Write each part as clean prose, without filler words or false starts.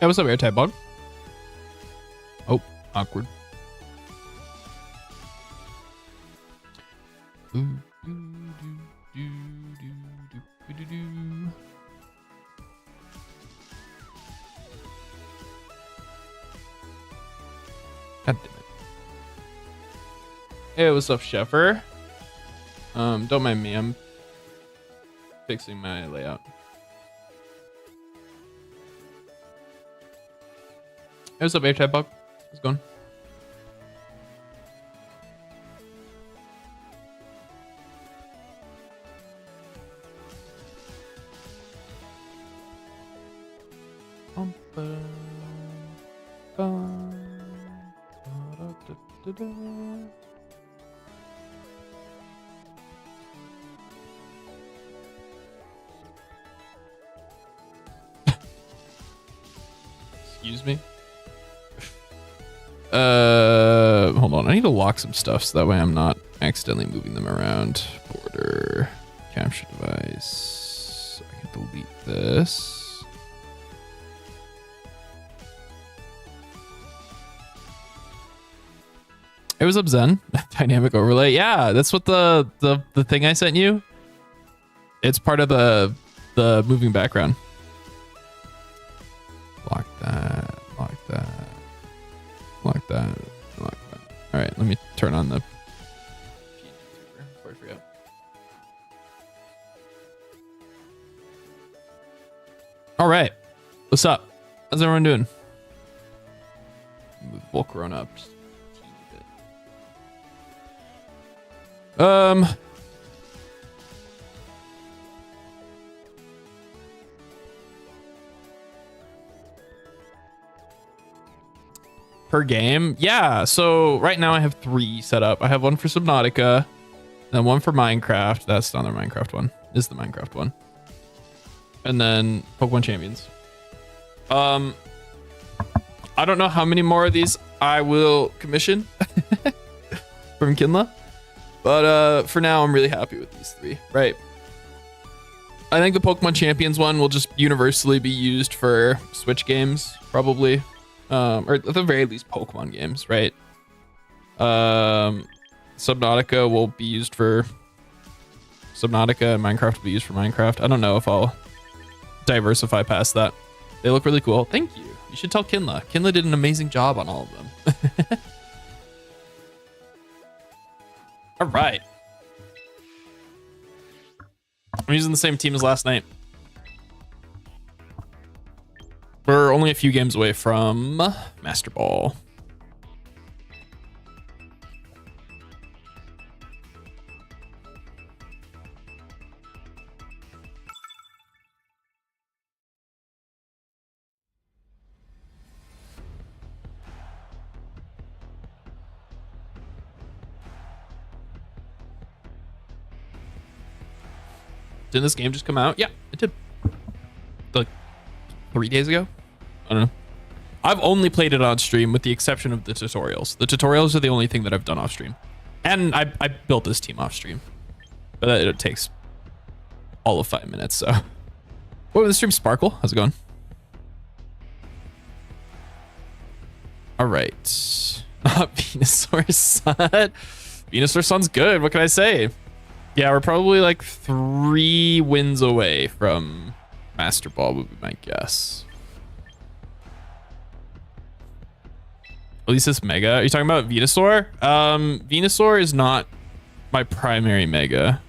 Hey, what's up, airtype bug? Oh, awkward. God damn it. Hey, what's up, Sheffer? Don't mind me. I'm fixing my layout. Hey, what's up, airtype bug? How's it going? Excuse me. Hold on. I need to lock some stuff so that way I'm not accidentally moving them around. Border, capture device. I can delete this. Hey, what's up, Zen? Dynamic overlay. Yeah, that's what the thing I sent you. It's part of the moving background. Lock that. Lock that. Lock that. Lock that. All right, let me turn on the before I forget. All right, what's up? How's everyone doing? Move Volcron up. Just a bit. Per game, yeah. So right now I have 3 set up. I have one for Subnautica, then one for Minecraft. That's not the Minecraft one. This is the Minecraft one. And then Pokemon Champions. I don't know how many more of these I will commission from Kinla, but for now I'm really happy with these 3. Right. I think the Pokemon Champions one will just universally be used for Switch games, probably. Or at the very least Pokemon games, right? Subnautica will be used for Subnautica and Minecraft will be used for Minecraft. I don't know if I'll diversify past that. They look really cool. Thank you. You should tell Kinla. Kinla did an amazing job on all of them. All right. I'm using the same team as last night. We're only a few games away from Master Ball. Didn't this game just come out? Yeah, it did. Like 3 days ago? I don't know. I've only played it on stream with the exception of the tutorials. The tutorials are the only thing that I've done off stream. And I built this team off stream. But it takes all of 5 minutes, so. What was the stream? Sparkle? How's it going? All right. Venusaur Sun. Venusaur Sun's good. What can I say? Yeah, we're probably like 3 wins away from Master Ball would be my guess. At least this Mega. Are you talking about Venusaur? Venusaur is not my primary Mega.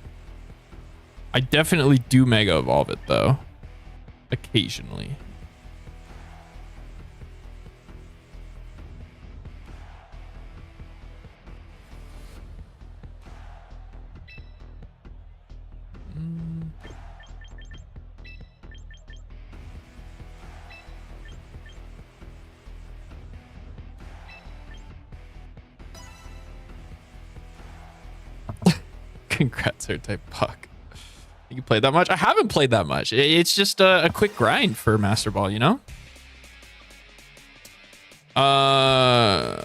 I definitely do Mega Evolve it though. Occasionally. Congrats, Airtype Puck. You played that much? I haven't played that much. It's just a quick grind for Master Ball, you know? For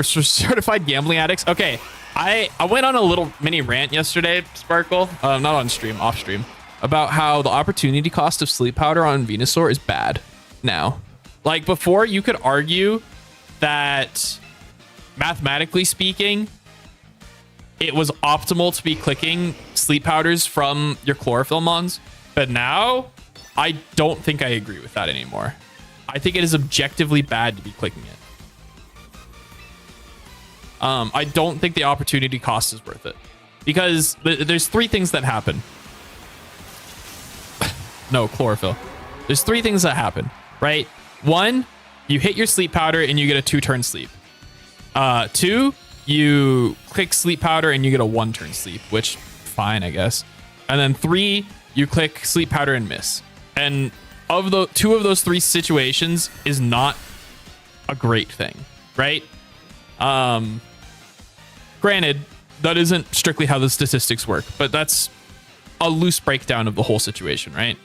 certified gambling addicts. Okay, I went on a little mini rant yesterday, Sparkle, not on stream, off stream, about how the opportunity cost of sleep powder on Venusaur is bad now. Like before, you could argue that mathematically speaking, it was optimal to be clicking sleep powders from your chlorophyll mons. But now I don't think I agree with that anymore. I think it is objectively bad to be clicking it. I don't think the opportunity cost is worth it because there's three things that happen. No, chlorophyll. There's three things that happen, right? One, you hit your sleep powder and you get a 2-turn sleep. Two, you click sleep powder and you get a 1-turn sleep, which fine, I guess. And then 3, you click sleep powder and miss. And of the 2 of those 3 situations is not a great thing, right? Granted, that isn't strictly how the statistics work, but that's a loose breakdown of the whole situation, right?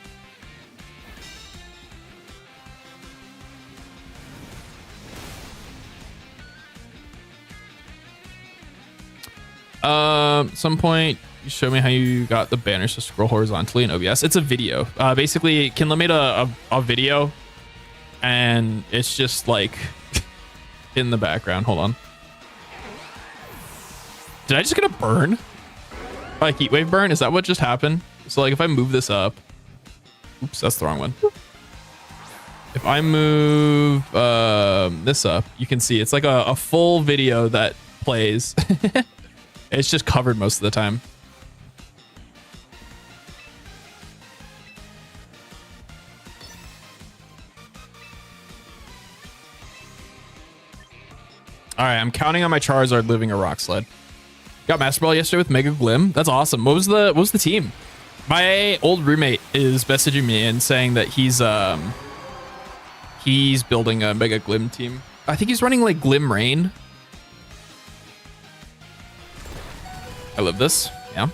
Some point you show me how you got the banners to scroll horizontally in OBS. It's a video. Basically, Kinla made a video, and it's just like in the background. Hold on. Did I just get a burn? Like heat wave burn? Is that what just happened? So like if I move this up, oops, that's the wrong one. If I move this up, you can see it's like a full video that plays. It's just covered most of the time. All right, I'm counting on my Charizard living a rock sled. Got Master Ball yesterday with Mega Glim. That's awesome. What was the team? My old roommate is messaging me and saying that he's building a Mega Glim team. I think he's running like Glim Rain. I love this. Yeah.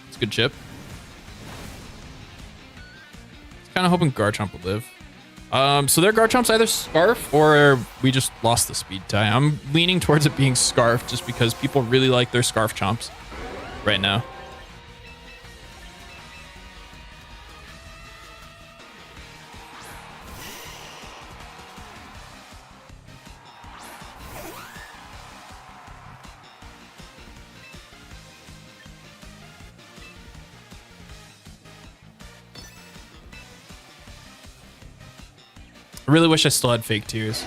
It's a good chip. Kind of hoping Garchomp would live. So their Garchomp's either Scarf or we just lost the speed tie. I'm leaning towards it being Scarf just because people really like their Scarf Chomps right now. I really wish I still had fake tears.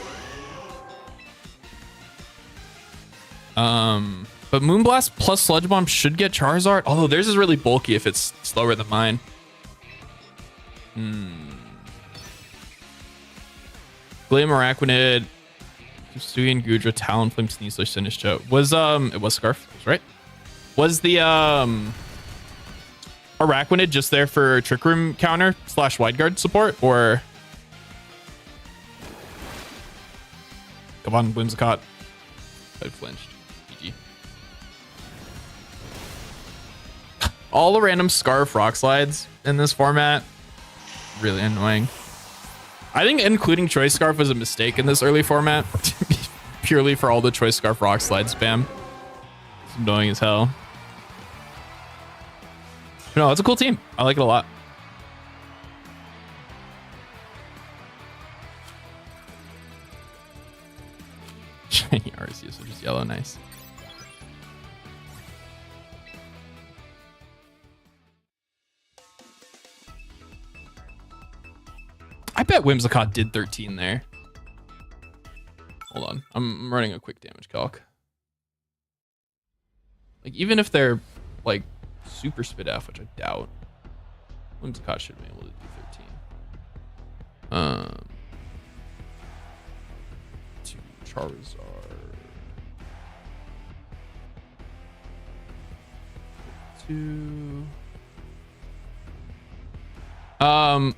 But Moonblast plus Sludge Bomb should get Charizard, although theirs is really bulky if it's slower than mine. Glam, Araquanid, Hisuian, Gudra, Talonflame, Sneasler, Sinistcha. It was Scarf, right? Was the Araquanid just there for Trick Room counter / Wide Guard support, or? Come on, Whimsicott. I flinched. GG. All the random Scarf Rock Slides in this format. Really annoying. I think including Choice Scarf was a mistake in this early format. Purely for all the Choice Scarf Rock Slide spam. It's annoying as hell. But no, it's a cool team. I like it a lot. Shiny Arceus, which is yellow, nice. I bet Whimsicott did 13 there. Hold on, I'm running a quick damage calc. Like even if they're like super spit F, which I doubt, Whimsicott should be able to do 13. To Charizard.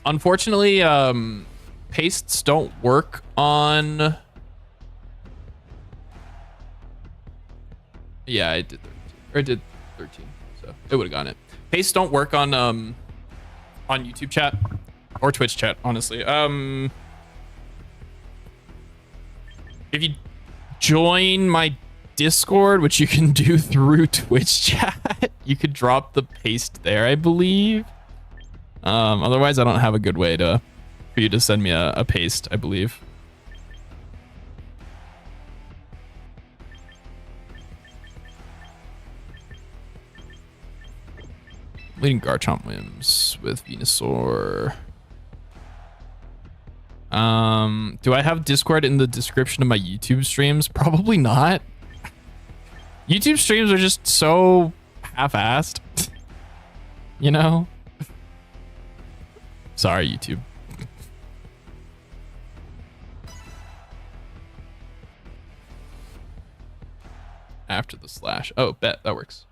Unfortunately, pastes don't work on. Yeah, I did 13. Or I did 13, so it would have gotten it. Pastes don't work on YouTube chat. Or Twitch chat, honestly. If you join my Discord, which you can do through Twitch chat, you could drop the paste there, I believe. Otherwise, I don't have a good way for you to send me a paste, I believe. Leading Garchomp Whims with Venusaur. Do I have Discord in the description of my YouTube streams? Probably not. YouTube streams are just so half-assed. You know? Sorry, YouTube. After the slash. Oh, bet. That works.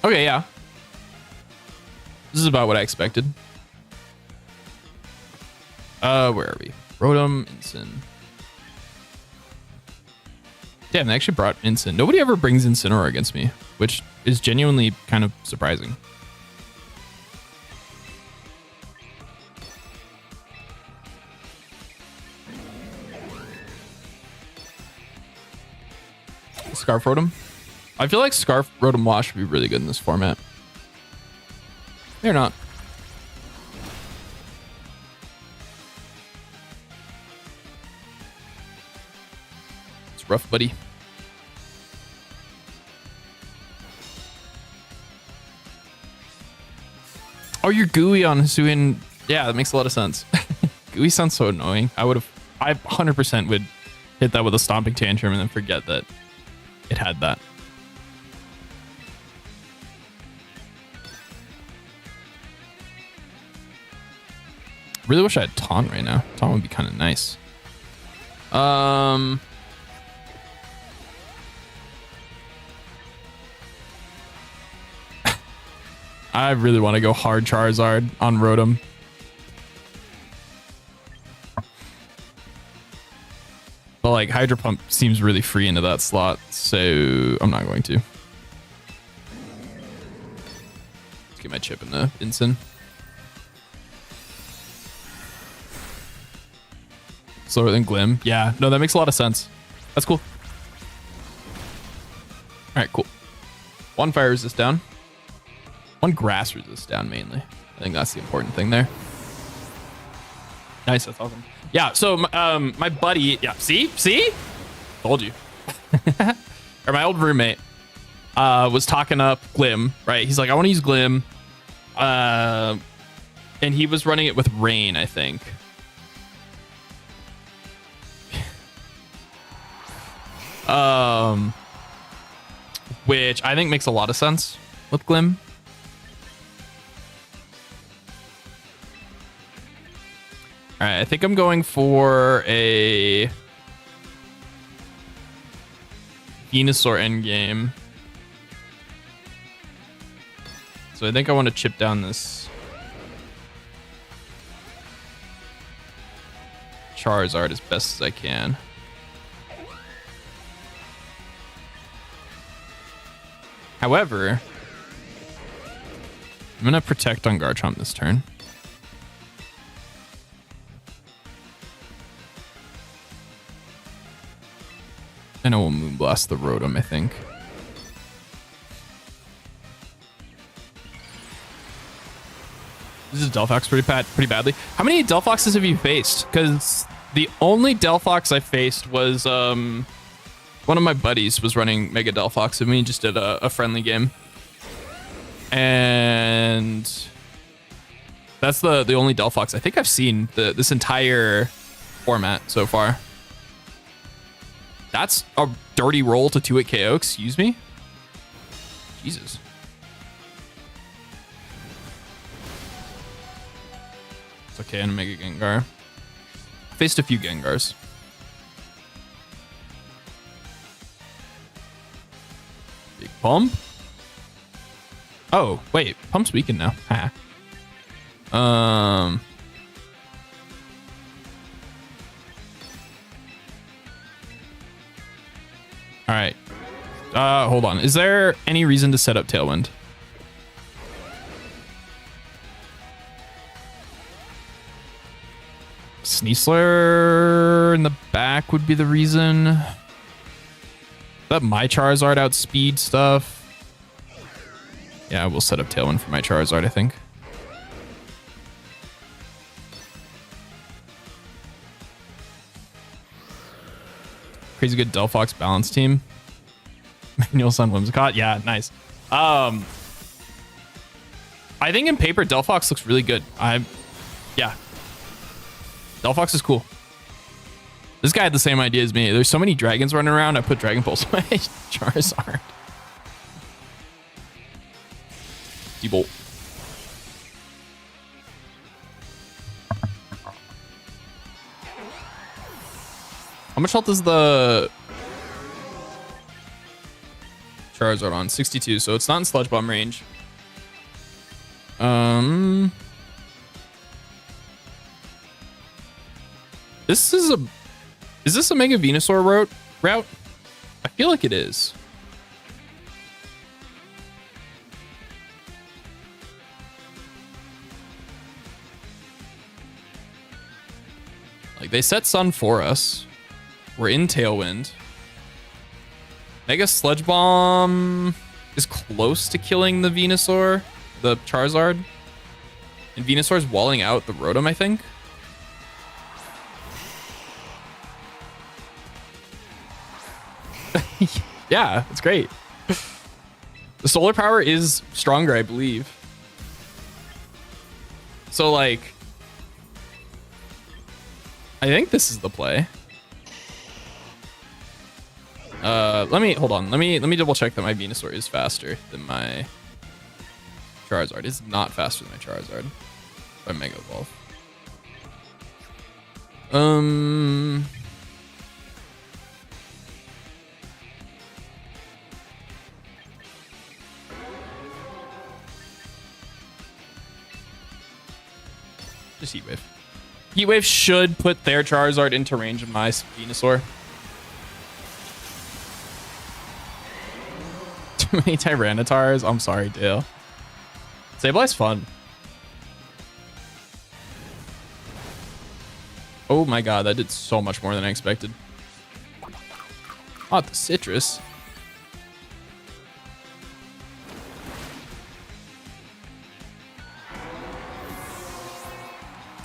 Okay, yeah. This is about what I expected. Where are we? Rotom, Incin. Damn, they actually brought Incin. Nobody ever brings Incineroar against me, which is genuinely kind of surprising. Scarf Rotom. I feel like Scarf Rotom Wash would be really good in this format. They're not. It's rough, buddy. Oh, you're gooey on Hisuian. Yeah, that makes a lot of sense. Gooey sounds so annoying. I 100% would hit that with a Stomping Tantrum and then forget that it had that. Really wish I had Taunt right now. Taunt would be kind of nice. I really want to go hard Charizard on Rotom. But like Hydro Pump seems really free into that slot, so I'm not going to. Let's get my chip in the Incin. Slower than Glim. Yeah, no, that makes a lot of sense. That's cool. All right, cool. One fire resist down. One grass resist down mainly. I think that's the important thing there. Nice, that's awesome. Yeah, so my buddy, yeah, see? Told you. Or my old roommate was talking up Glim, right? He's like, I want to use Glim. And he was running it with Rain, I think. Which I think makes a lot of sense with Glim. All right, I think I'm going for a Venusaur endgame. So I think I want to chip down this Charizard as best as I can. However, I'm going to protect on Garchomp this turn. And I will Moonblast the Rotom, I think. This is Delphox pretty badly. How many Delphoxes have you faced? Because the only Delphox I faced was one of my buddies was running Mega Delphox, and we just did a friendly game. And that's the only Delphox I think I've seen this entire format so far. That's a dirty roll to 2-hit KO, excuse me? Jesus. It's okay, and a Mega Gengar. I faced a few Gengars. Big pump. Oh, wait. Pump's weakened now. Ha. All right. Hold on. Is there any reason to set up Tailwind? Sneasler in the back would be the reason. That my Charizard outspeed stuff. Yeah, we'll set up Tailwind for my Charizard, I think. Crazy good Delphox balance team. Manual Sun Whimsicott. Yeah, nice. I think in paper, Delphox looks really good. Yeah. Delphox is cool. This guy had the same idea as me. There's so many dragons running around. I put Dragon Pulse on my Charizard. D-Bolt. How much health is the Charizard on? 62, so it's not in Sludge Bomb range. Is this a Mega Venusaur route? I feel like it is. Like, they set Sun for us. We're in Tailwind. Mega Sludge Bomb is close to killing the Venusaur, the Charizard. And Venusaur's walling out the Rotom, I think. Yeah, it's great. The solar power is stronger, I believe. So, like, I think this is the play. Hold on. Let me double check that my Venusaur is faster than my Charizard. It's not faster than my Charizard. By Mega Evolve. Just Heat Wave. Heat Wave should put their Charizard into range of my Venusaur. Too many Tyrannotars? I'm sorry, Dale. Sableye's fun. Oh my god, that did so much more than I expected. Oh, the citrus.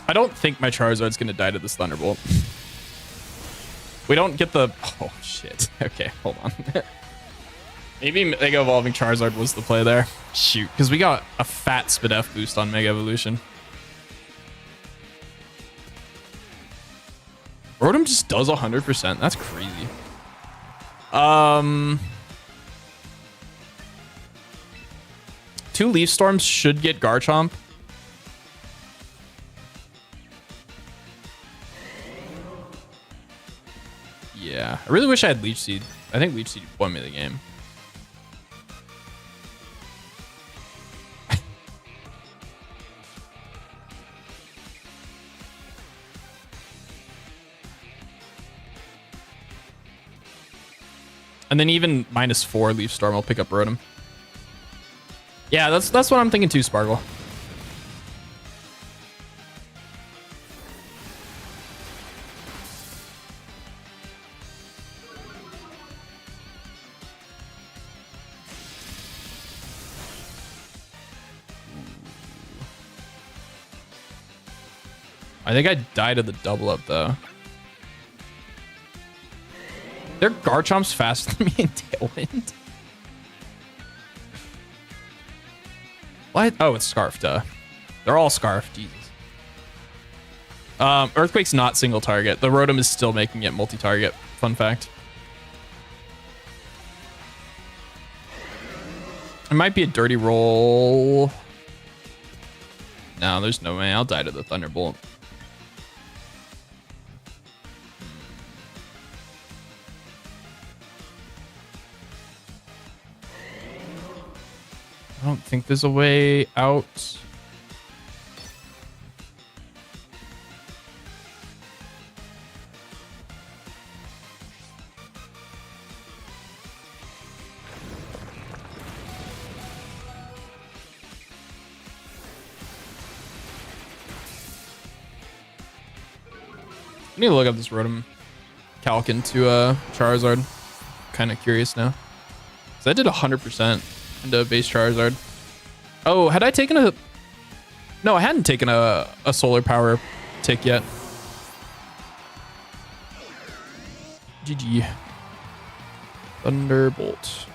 I don't think my Charizard's gonna die to this Thunderbolt. We don't get the... Oh, shit. Okay, hold on. Maybe Mega Evolving Charizard was the play there. Shoot, because we got a fat Spadef boost on Mega Evolution. Rotom just does 100%. That's crazy. Two Leaf Storms should get Garchomp. Yeah, I really wish I had Leech Seed. I think Leech Seed won me the game. And then even -4 Leaf Storm will pick up Rotom. Yeah, that's what I'm thinking too, Sparkle. I think I died of the double up though. Their Garchomp's faster than me in Tailwind. What? Oh, it's Scarfed. They're all Scarfed. Jesus. Earthquake's not single target. The Rotom is still making it multi-target. Fun fact. It might be a dirty roll. No, there's no way. I'll die to the Thunderbolt. I don't think there's a way out. I need to look up this Rotom calc into Charizard. Kind of curious now. So I did 100% into base Charizard. Oh, had I taken a... No, I hadn't taken a solar power tick yet. GG. Thunderbolt.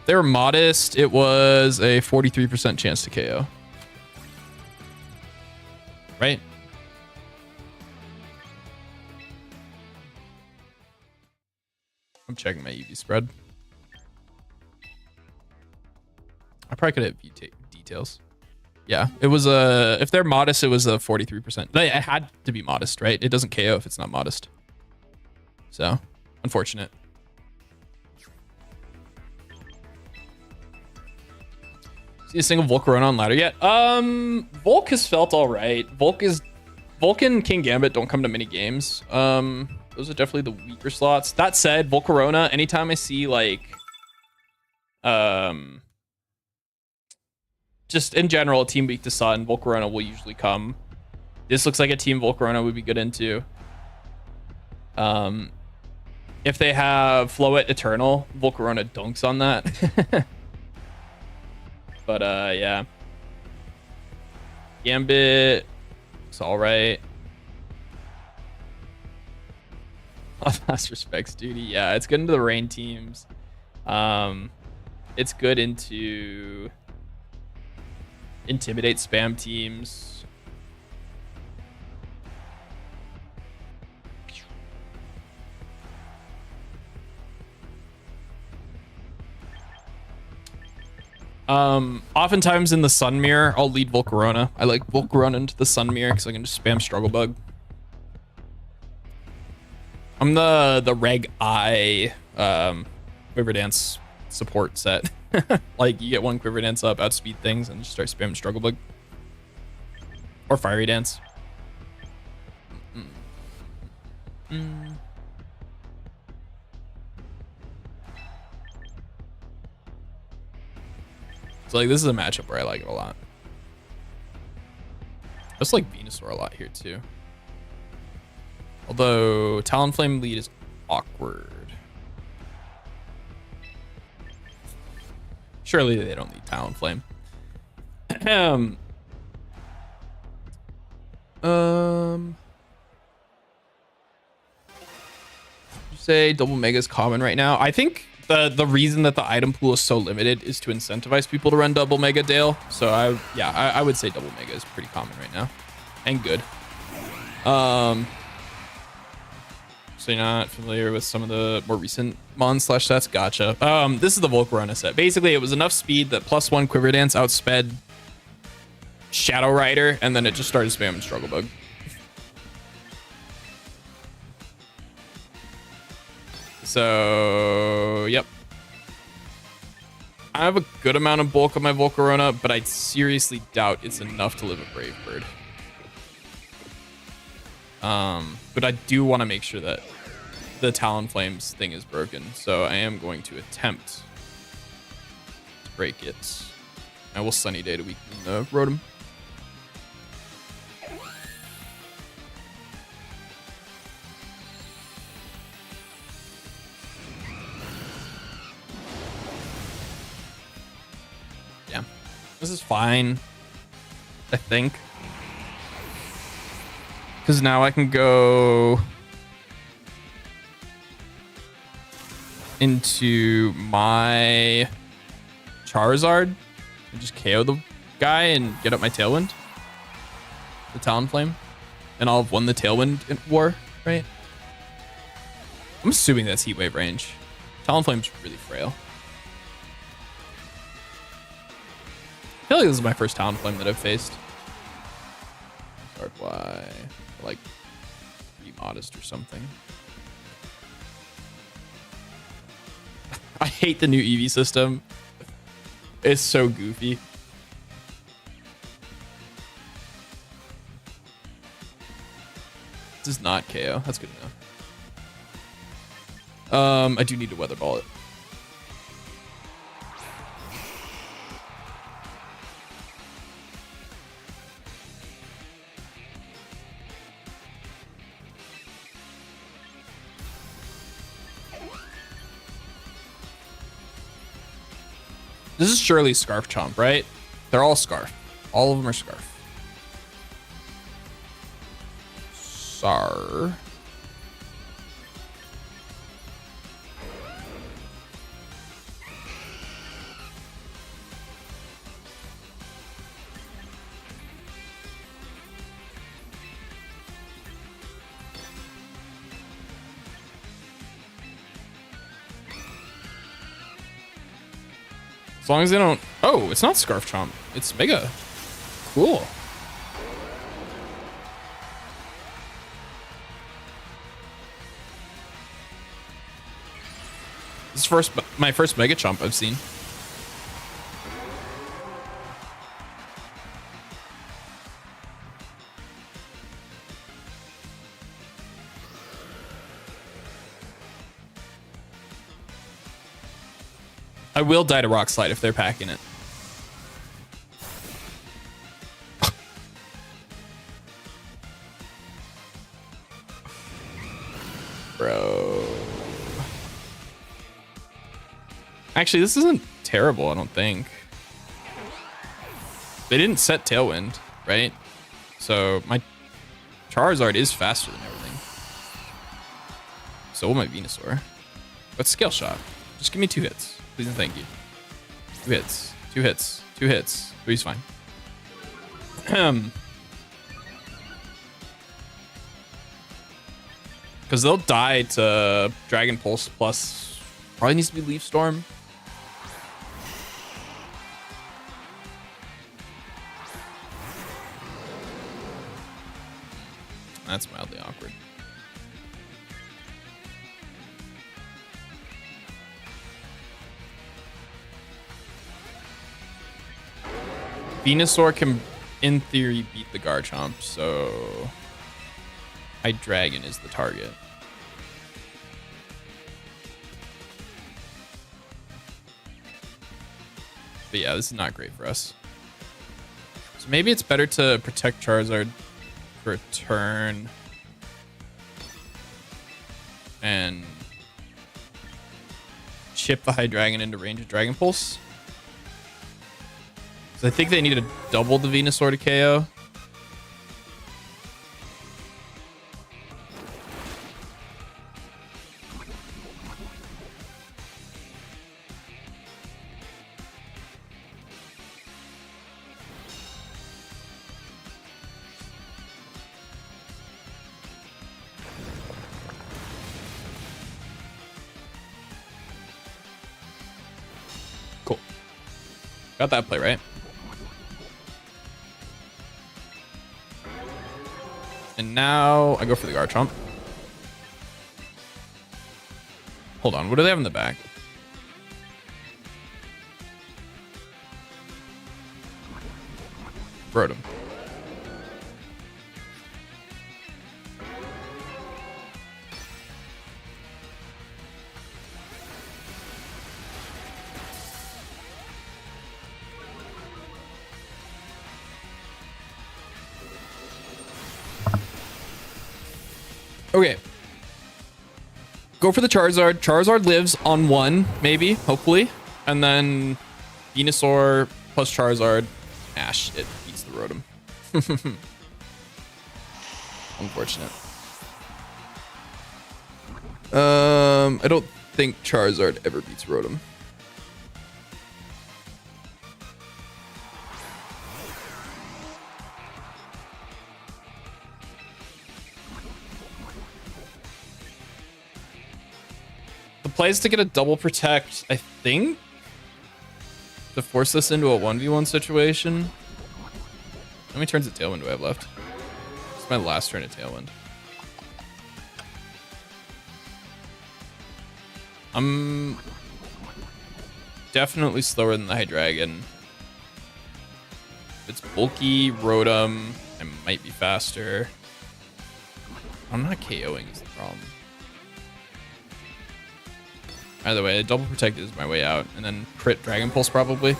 They were modest. It was a 43% chance to KO. Right? I'm checking my EV spread. I probably could have view details. Yeah, it was a... If they're modest, it was a 43%. It had to be modest, right? It doesn't KO if it's not modest. So, unfortunate. See a single Volcarona on ladder yet? Volk has felt all right. Volk and King Gambit don't come to many games. Those are definitely the weaker slots. That said, Volcarona, anytime I see like, just in general, a team weak to Sun, Volcarona will usually come. This looks like a team Volcarona would be good into. If they have Floet Eternal, Volcarona dunks on that. But yeah. Gambit, it's all right. Last respects duty. Yeah, it's good into the rain teams. It's good into intimidate spam teams. Oftentimes in the Sun Mirror, I'll lead Volcarona. I like Volcarona into the Sun Mirror because I can just spam Struggle Bug. I'm the Reg I Quiver Dance support set. Like you get one Quiver Dance up, outspeed things, and just start spamming Struggle Bug. Or Fiery Dance. So like this is a matchup where I like it a lot. I just like Venusaur a lot here too. Although Talonflame lead is awkward. Surely they don't need Talonflame. Say double mega is common right now. I think the reason that the item pool is so limited is to incentivize people to run double mega Dale. So I would say double mega is pretty common right now and good. So you're not familiar with some of the more recent Mon slash sets? Gotcha. This is the Volcarona set. Basically, it was enough speed that +1 Quiver Dance outsped Shadow Rider, and then it just started spamming Struggle Bug. So, yep. I have a good amount of bulk on my Volcarona, but I seriously doubt it's enough to live a Brave Bird. But I do want to make sure that the Talonflames thing is broken, so I am going to attempt to break it. I will Sunny Day to weaken the Rotom. Yeah, this is fine, I think. Because now I can go into my Charizard and just KO the guy and get up my Tailwind, the Talonflame, and I'll have won the Tailwind war, right? I'm assuming that's Heat Wave range. Talonflame's really frail. I feel like this is my first Talonflame that I've faced. Why? Like, be modest or something. hate the new EV system. It's so goofy. This is not KO. That's good enough. I do need to weather ball it. This is surely Scarf Chomp, right? They're all Scarf. All of them are Scarf. Sar. As long as they don't... Oh, it's not Scarf Chomp. It's Mega. Cool. This is my first Mega Chomp I've seen. I will die to Rock Slide if they're packing it. Bro. Actually, this isn't terrible, I don't think. They didn't set Tailwind, right? So my Charizard is faster than everything. So will my Venusaur. But Scale Shot. Just give me 2 hits. Please and thank you. 2 hits. 2 hits. 2 hits. 3's fine. Because they'll die to Dragon Pulse plus... Probably needs to be Leaf Storm. That's mildly awkward. Venusaur can, in theory, beat the Garchomp, so Hydreigon is the target. But yeah, this is not great for us. So maybe it's better to protect Charizard for a turn and chip the Hydreigon into range of Dragon Pulse. I think they need to double the Venusaur to KO. Cool. Got that play right. And now I go for the Garchomp. Hold on, what do they have in the back? Rotom. Okay. Go for the Charizard. Charizard lives on 1, maybe, hopefully. And then Venusaur plus Charizard. Ash, it beats the Rotom. Unfortunate. I don't think Charizard ever beats Rotom. Plays to get a double protect, I think, to force this into a 1v1 situation. How many turns of Tailwind do I have left? This is my last turn of Tailwind. definitely slower than the Hydreigon. If it's bulky, Rotom, I might be faster. I'm not KOing is the problem. Either way, double protect is my way out, and then crit Dragon Pulse probably.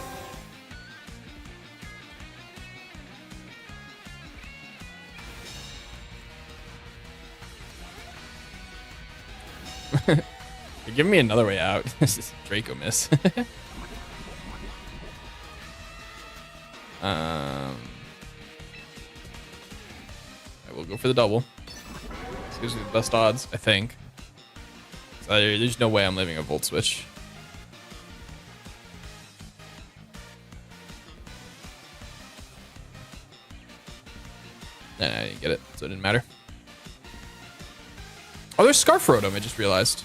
You're giving me another way out. This is Draco miss. I will go for the double. This gives me the best odds, I think. So there's no way I'm leaving a Volt Switch. Nah, I didn't get it, so it didn't matter. Oh, there's Scarf Rotom, I just realized.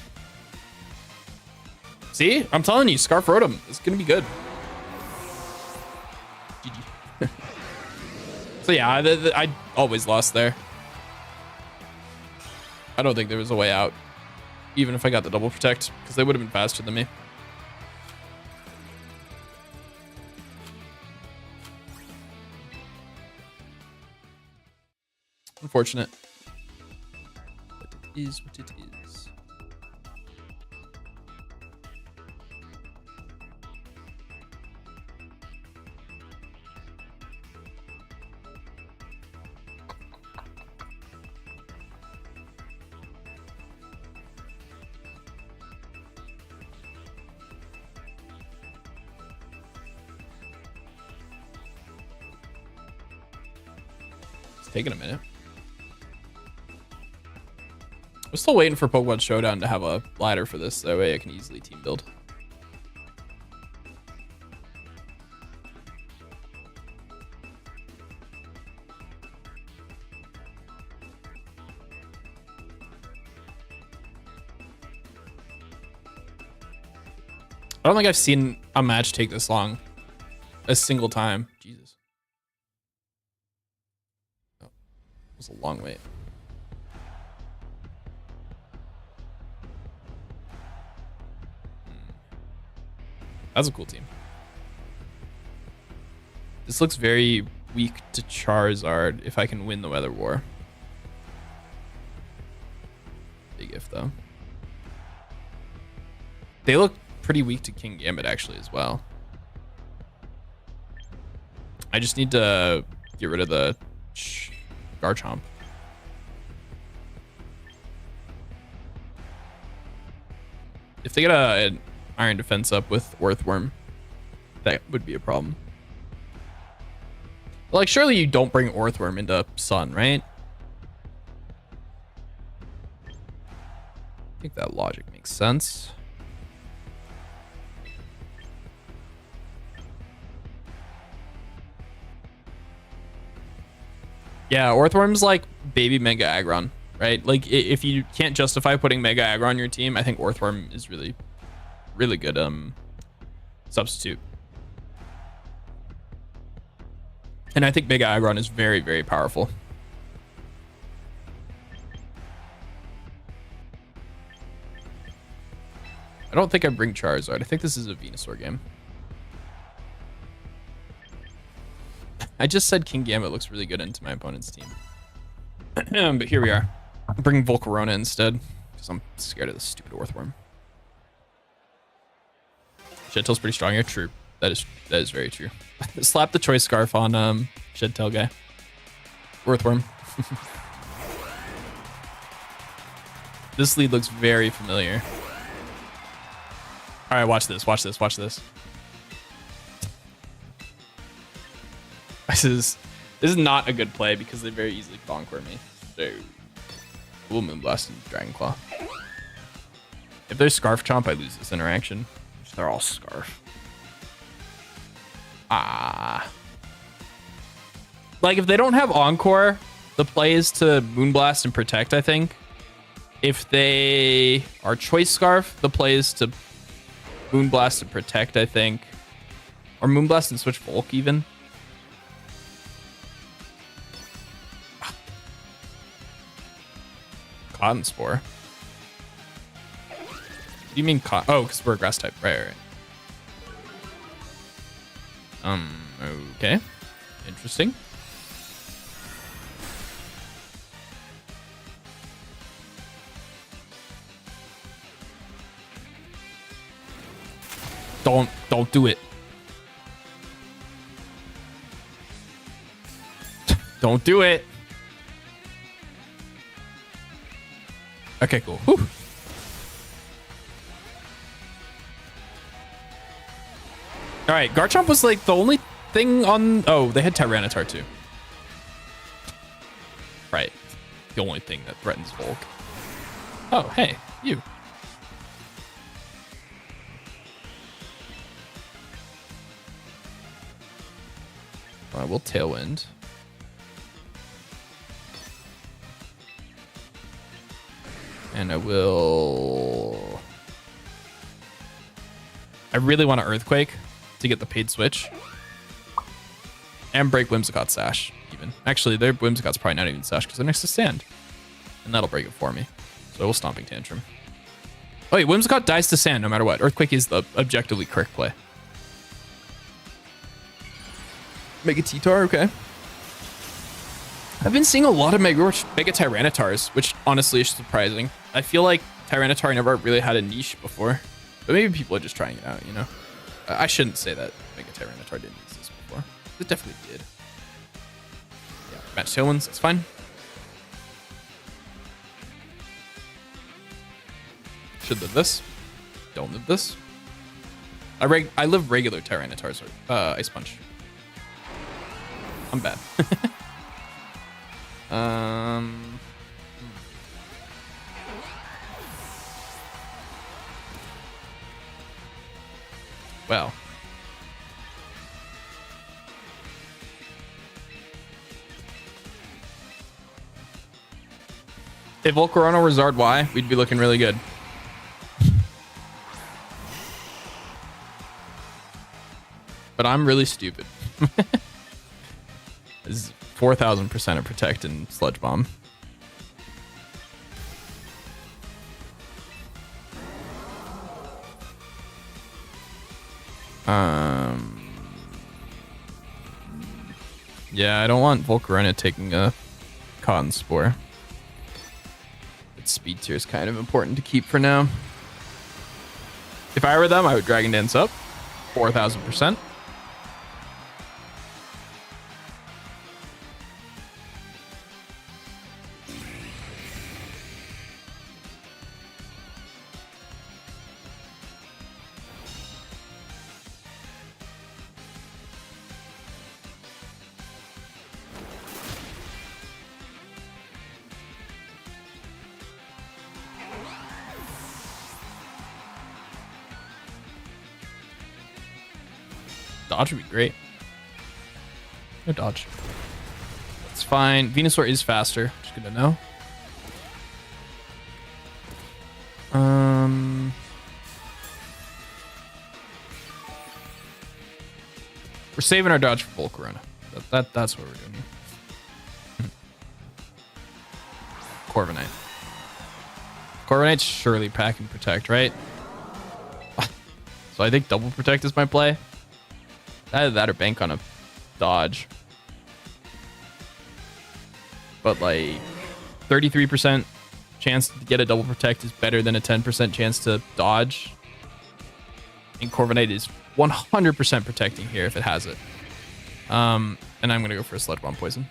See? I'm telling you, Scarf Rotom is going to be good. GG. So yeah, I always lost there. I don't think there was a way out, even if I got the double protect, because they would have been faster than me. Unfortunate. But it is what it is. It's taking a minute. I'm still waiting for Pokemon Showdown to have a ladder for this. That way I can easily team build. I don't think I've seen a match take this long. A single time. Jesus. Oh, it was a long wait. That's a cool team. This looks very weak to Charizard if I can win the Weather War. Big if, though. They look pretty weak to King Gambit, actually, as well. I just need to get rid of the Garchomp. If they get an Iron Defense up with Earthworm, that would be a problem. But like, surely you don't bring Earthworm into Sun, right? I think that logic makes sense. Yeah, Earthworm's like baby Mega Aggron, right? Like, if you can't justify putting Mega Aggron on your team, I think Earthworm is really good substitute. And I think Mega Aggron is very, very powerful. I don't think I bring Charizard. I think this is a Venusaur game. I just said King Gambit looks really good into my opponent's team. But here we are. I'm bringing Volcarona instead, because I'm scared of this stupid Earthworm. Shedtail's pretty strong here. True. That is very true. Slap the Choice Scarf on Shedtail guy. Earthworm. This lead looks very familiar. All right, watch this. Watch this. Watch this. This is not a good play because they very easily could Encore me. So we'll Moonblast and Dragon Claw. If there's Scarf Chomp, I lose this interaction. They're all Scarf. Like, if they don't have Encore, the play is to Moonblast and Protect, I think. If they are Choice Scarf, the play is to Moonblast and Protect, I think. Or Moonblast and switch Volk, even. Cotton Spore. What do you mean cotton? Oh, because we're a grass type. Right. Okay. Interesting. Don't do it. Don't do it. Okay, cool. Whew. All right, Garchomp was like the only thing on... Oh, they had Tyranitar too. Right. The only thing that threatens Volk. Oh, hey, you. I will Tailwind. And I will... I really want to Earthquake to get the paid switch. And break Whimsicott's Sash, even. Actually, their Whimsicott's probably not even Sash because they're next to Sand. And that'll break it for me. So we'll Stomping Tantrum. Oh wait, Whimsicott dies to Sand no matter what. Earthquake is the objectively correct play. Mega T-Tar, okay. I've been seeing a lot of Mega Tyranitars, which honestly is surprising. I feel like Tyranitar never really had a niche before. But maybe people are just trying it out, you know? I shouldn't say that Mega Tyranitar didn't exist before. It definitely did. Yeah, match Tailwinds, it's fine. Should live this. Don't live this. I live regular Tyranitars or Ice Punch. I'm bad. Well. If Volcarona were Zard Y, we'd be looking really good. But I'm really stupid. This is 4,000% of Protect and Sludge Bomb. Yeah, I don't want Volcarona taking a Cotton Spore. Its speed tier is kind of important to keep for now. If I were them, I would Dragon Dance up 4,000%. Dodge would be great. No dodge. It's fine. Venusaur is faster. Just good to know. We're saving our dodge for Volcarona. That's what we're doing here. Corviknight. Corviknight's surely pack and protect, right? So I think double protect is my play. Either that or bank on a dodge. But like 33% chance to get a double protect is better than a 10% chance to dodge. And Corviknight is 100% protecting here if it has it. And I'm going to go for a Sludge Bomb Poison.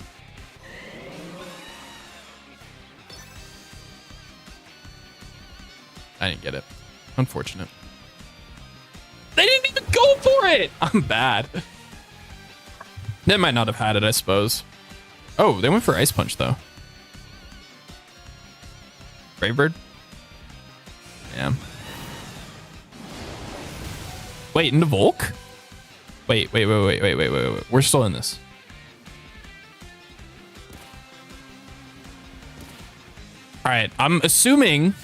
I didn't get it. Unfortunate. They didn't even go for it! I'm bad. They might not have had it, I suppose. Oh, they went for Ice Punch, though. Brave Bird? Yeah. Wait, into Volk? Wait. We're still in this. All right, I'm assuming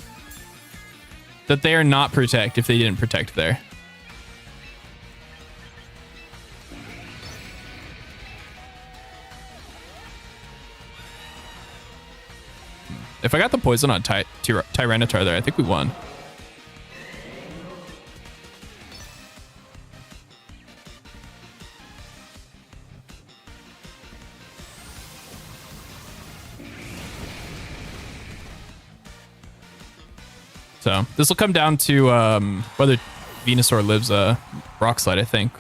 that they are not protect if they didn't protect there. If I got the poison on Tyranitar there, I think we won. So this will come down to whether Venusaur lives a Rock Slide, I think,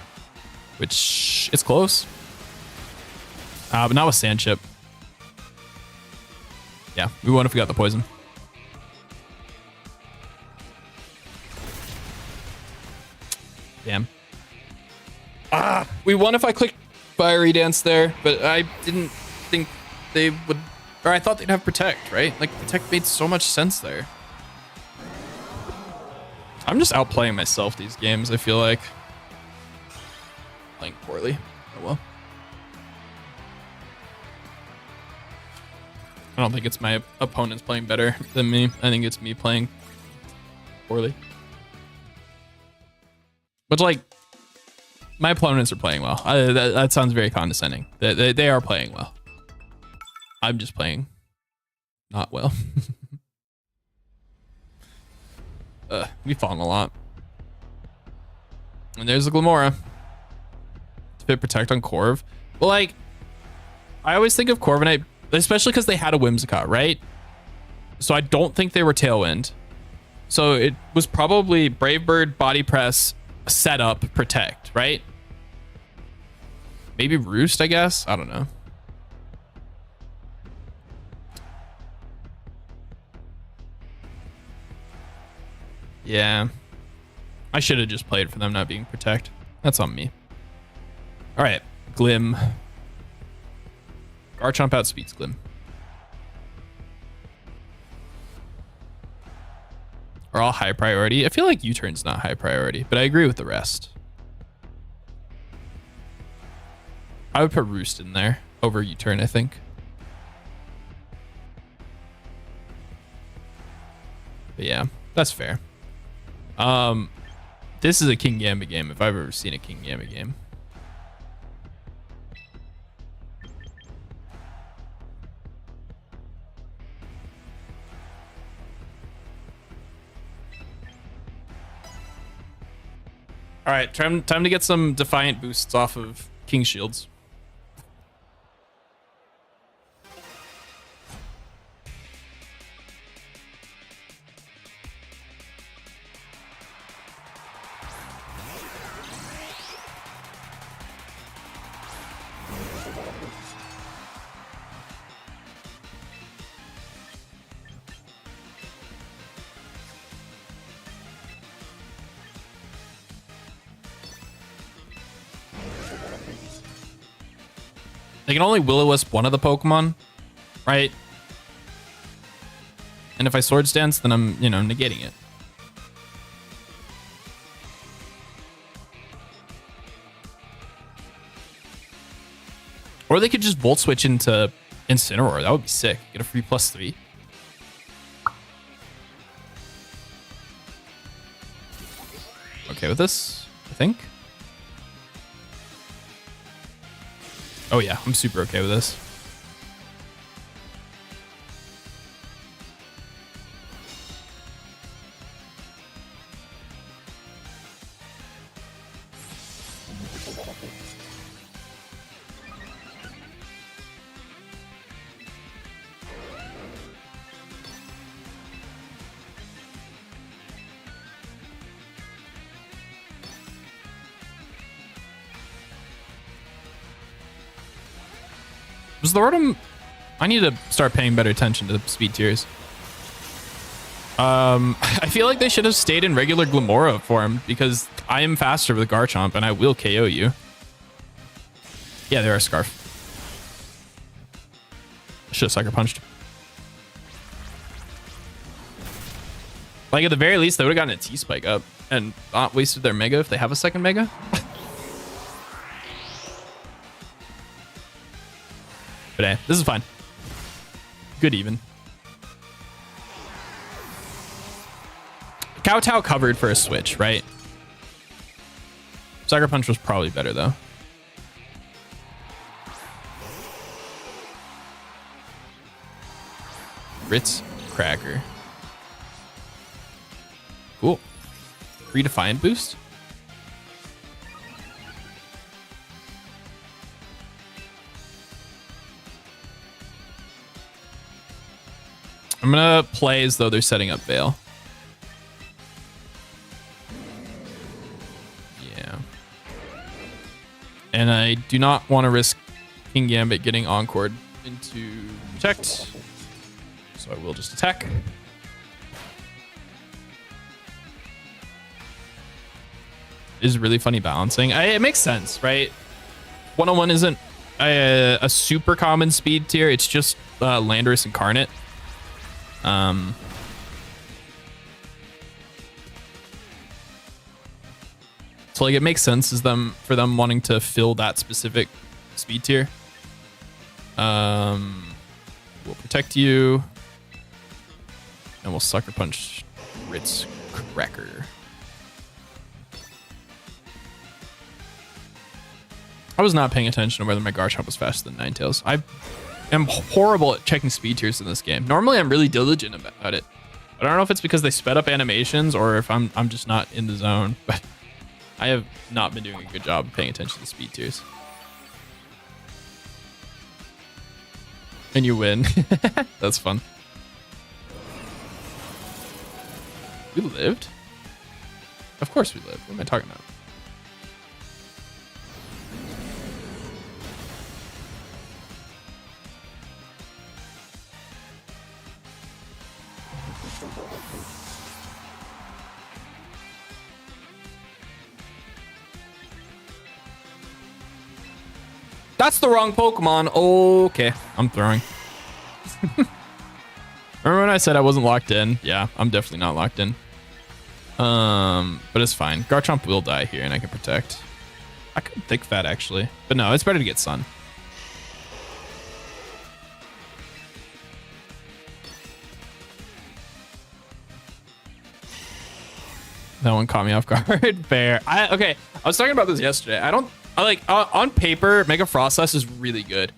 which it's close. But not with Sand Chip. Yeah, we won if we got the poison. Damn. We won if I clicked Fiery Dance there, but I didn't think they would, or I thought they'd have Protect, right? Like, Protect made so much sense there. I'm just outplaying myself these games, I feel like. Playing poorly. Oh well. I don't think it's my opponents playing better than me. I think it's me playing poorly. But like, my opponents are playing well. That sounds very condescending. They are playing well. I'm just playing not well. We've fallen a lot. And there's the Glamora. To fit Protect on Corv. Well, like, I always think of Corviknight, especially because they had a Whimsicott, right? So I don't think they were Tailwind. So it was probably Brave Bird, Body Press, Setup, Protect, right? Maybe Roost, I guess. I don't know. Yeah. I should have just played for them not being Protect. That's on me. All right. Glim. Garchomp outspeeds Glim. Are all high priority? I feel like U-turn's not high priority, but I agree with the rest. I would put Roost in there over U-turn, I think. But yeah, that's fair. This is a King Gambit game if I've ever seen a King Gambit game. All right, time to get some Defiant boosts off of King Shields. They can only Will-O-Wisp one of the Pokemon, right? And if I Swords Dance, then I'm, negating it. Or they could just Volt Switch into Incineroar. That would be sick. Get a free +3. Okay with this, I think. Oh yeah, I'm super okay with this. Was the Rotom... I need to start paying better attention to the speed tiers. I feel like they should have stayed in regular Glamora form because I am faster with Garchomp and I will KO you. Yeah, there are Scarf. I should have Sucker Punched. Like, at the very least, they would have gotten a T-Spike up and not wasted their Mega if they have a second Mega. But hey, this is fine. Good even. Kowtow covered for a switch, right? Sucker Punch was probably better, though. Ritz Cracker. Cool. Free Defiant boost. I'm gonna play as though they're setting up Veil. And I do not want to risk King Gambit getting encored into protect. So I will just attack. It is really funny balancing. It makes sense, right? 101 isn't a super common speed tier. It's just Landorus Incarnate. So like it makes sense for them wanting to fill that specific speed tier. We'll protect you. And we'll Sucker Punch Ritz Cracker. I was not paying attention to whether my Garchomp was faster than Ninetales. I am horrible at checking speed tiers in this game. Normally I'm really diligent about it. But I don't know if it's because they sped up animations or if I'm just not in the zone. But I have not been doing a good job of paying attention to speed tiers. And you win. That's fun. We lived? Of course we lived. What am I talking about? That's the wrong Pokemon. Okay, I'm throwing. Remember when I said I wasn't locked in? Yeah, I'm definitely not locked in. But it's fine. Garchomp will die here and I can protect. I could Thick Fat actually, but no, it's better to get Sun. That one caught me off guard. Fair. Okay, I was talking about this yesterday. On paper, Mega Frostlass is really good,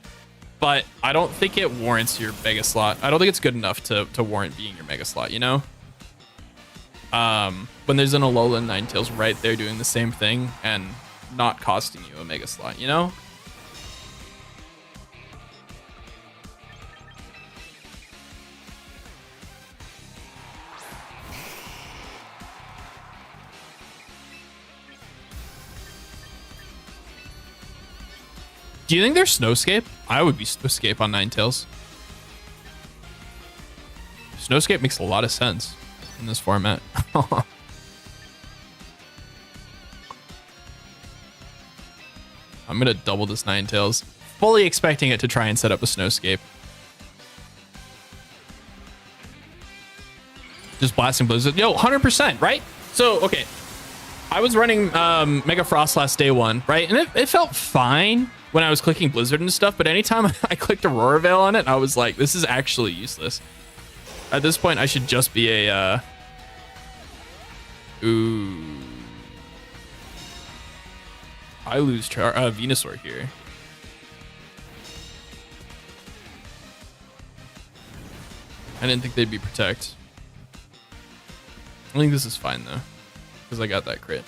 but I don't think it warrants your Mega Slot. I don't think it's good enough to warrant being your Mega Slot, you know? When there's an Alolan Ninetales right there doing the same thing and not costing you a Mega Slot, you know? Do you think there's Snowscape? I would be Snowscape on Ninetales. Snowscape makes a lot of sense in this format. I'm gonna double this Ninetales, fully expecting it to try and set up a Snowscape. Just blasting Blizzard. Yo, 100%, right? So, okay. I was running Mega Frostlass day one, right? And it felt fine when I was clicking Blizzard and stuff, but anytime I clicked Aurora Veil on it, I was like, this is actually useless. At this point, I should just be a... Ooh. I lose Venusaur here. I didn't think they'd be Protect. I think this is fine, though, because I got that crit.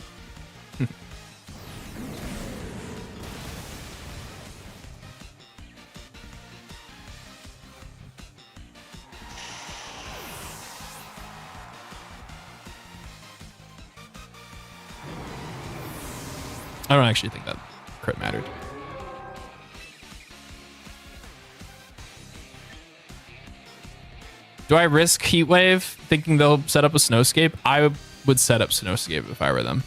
I don't actually think that crit mattered. Do I risk Heat Wave thinking they'll set up a Snowscape? I would set up Snowscape if I were them.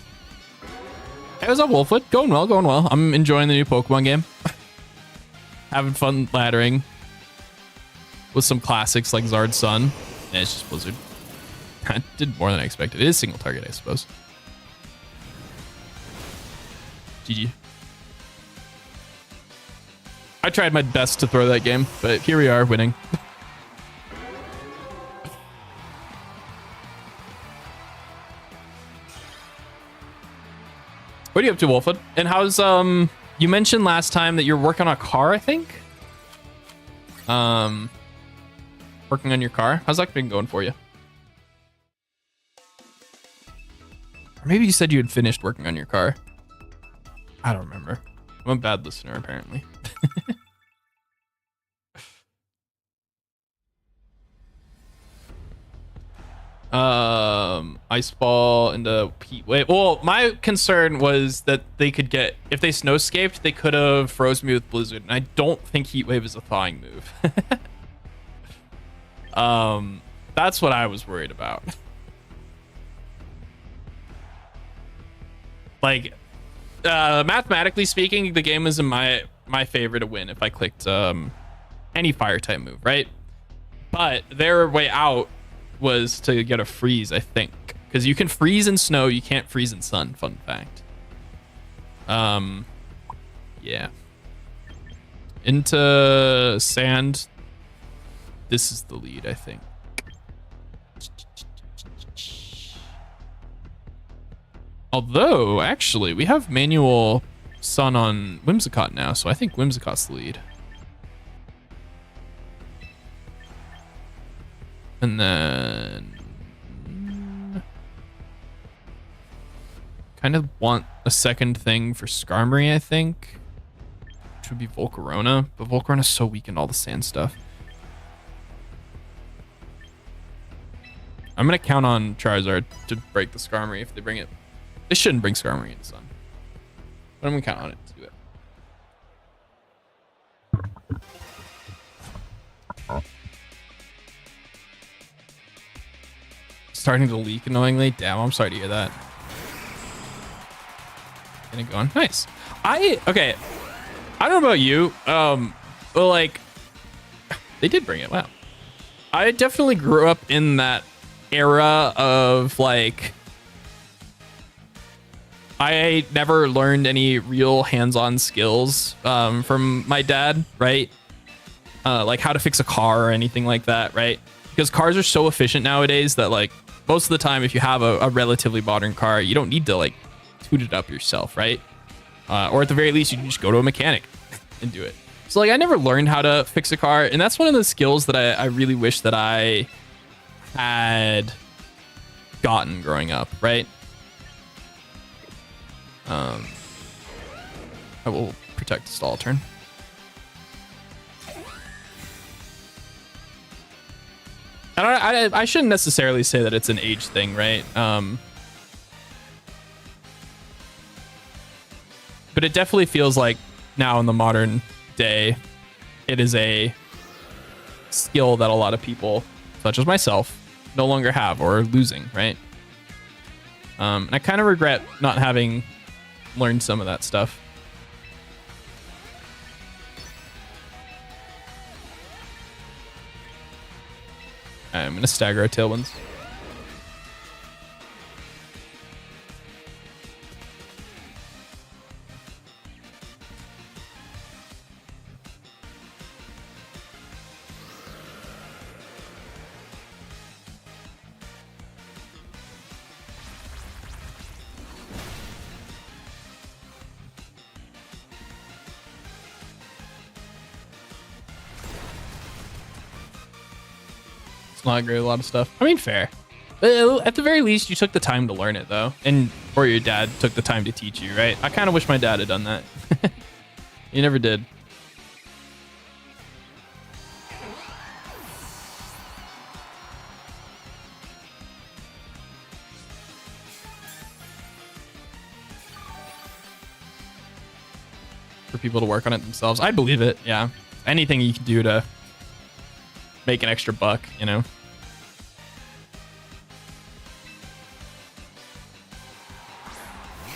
Hey, what's up, Wolfwood? Going well, going well. I'm enjoying the new Pokemon game. Having fun laddering with some classics like Zard Sun. Yeah, it's just Blizzard. I did more than I expected. It is single target, I suppose. GG. I tried my best to throw that game, but here we are winning. What are you up to, Wolfwood? And how's you mentioned last time that you're working on a car, I think? Working on your car. How's that been going for you? Or maybe you said you had finished working on your car. I don't remember. I'm a bad listener, apparently. Ice ball into heat wave. Well, my concern was that they could get, if they snowscaped, they could have froze me with blizzard, and I don't think heat wave is a thawing move. That's what I was worried about. Like, mathematically speaking, the game is in my favor to win if I clicked any fire type move, right? But their way out was to get a freeze, I think, because you can freeze in snow, you can't freeze in sun. Fun fact. Yeah. Into sand. This is the lead, I think. Although, actually, we have manual sun on Whimsicott now, so I think Whimsicott's the lead. And then kind of want a second thing for Skarmory, I think, which would be Volcarona, but Volcarona's so weak in all the sand stuff. I'm gonna count on Charizard to break the Skarmory if they bring it. They shouldn't bring Skarmory into Sun, but I'm gonna count on it to do it. Starting to leak annoyingly. Damn, I'm sorry to hear that. Getting going. Nice. Okay. I don't know about you. But like, they did bring it. Wow. I definitely grew up in that era of like, I never learned any real hands-on skills from my dad, right? Like how to fix a car or anything like that, right? Because cars are so efficient nowadays that like most of the time, if you have a relatively modern car, you don't need to like toot it up yourself, right? Or at the very least, you can just go to a mechanic and do it. So like I never learned how to fix a car, and that's one of the skills that I really wish that I had gotten growing up, right? I will protect the stall turn. I shouldn't necessarily say that it's an age thing, right? But it definitely feels like now in the modern day, it is a skill that a lot of people, such as myself, no longer have or are losing, right? And I kind of regret not having learned some of that stuff. I'm gonna stagger our tailwinds. Not agree with a lot of stuff. I mean, fair. At the very least, you took the time to learn it, though, or your dad took the time to teach you, right? I kind of wish my dad had done that. He never did. For people to work on it themselves, I believe it. Yeah, anything you can do to make an extra buck, you know.